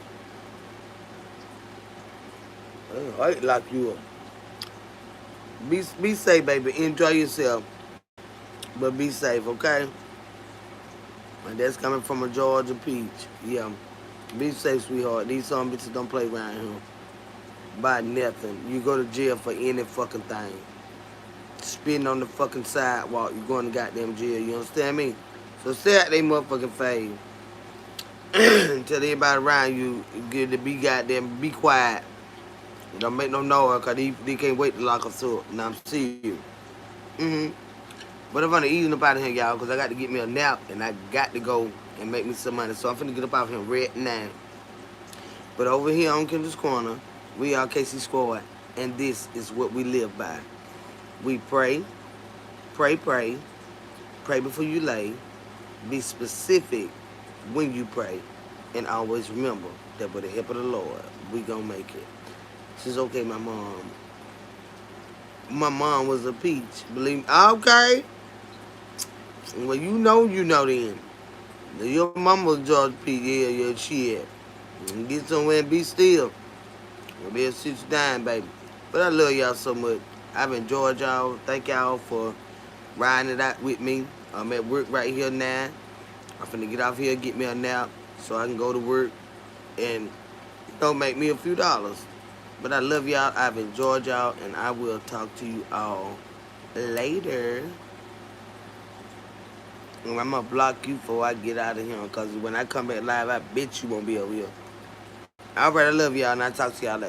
They wait to lock you up. Be safe, baby. Enjoy yourself. But be safe, okay? And that's coming from a Georgia peach. Yeah. Be safe, sweetheart. These some bitches don't play around here. By nothing. You go to jail for any fucking thing. Spitting on the fucking sidewalk, you going to goddamn jail. You understand me? So stay out they motherfucking face. Tell everybody around you, get to be goddamn, be quiet. Don't make no noise, cause they can't wait to lock us up. Now I'm serious. Mm-hmm. But I'm gonna ease up out of here, y'all, cause I got to get me a nap and I got to go and make me some money. So I'm finna get up out of here right now. But over here on Kendall's Corner, we are KC Squad, and this is what we live by. We pray, pray before you lay. Be specific when you pray, and always remember that with the help of the Lord, we gonna make it. She says, okay, my mom was a peach. Believe me. Okay. Well, you know then. Your mama George P. Yeah, yeah, she at. Get somewhere and be still. They'll sit you down, baby. But I love y'all so much. I've enjoyed y'all. Thank y'all for riding it out with me. I'm at work right here now. I'm finna get off here, get me a nap, so I can go to work and make me a few dollars. But I love y'all. I've enjoyed y'all, and I will talk to you all later. And I'm gonna block you before I get out of here, because when I come back live, I bet you won't be over here. All right, I love y'all, and I'll talk to y'all later.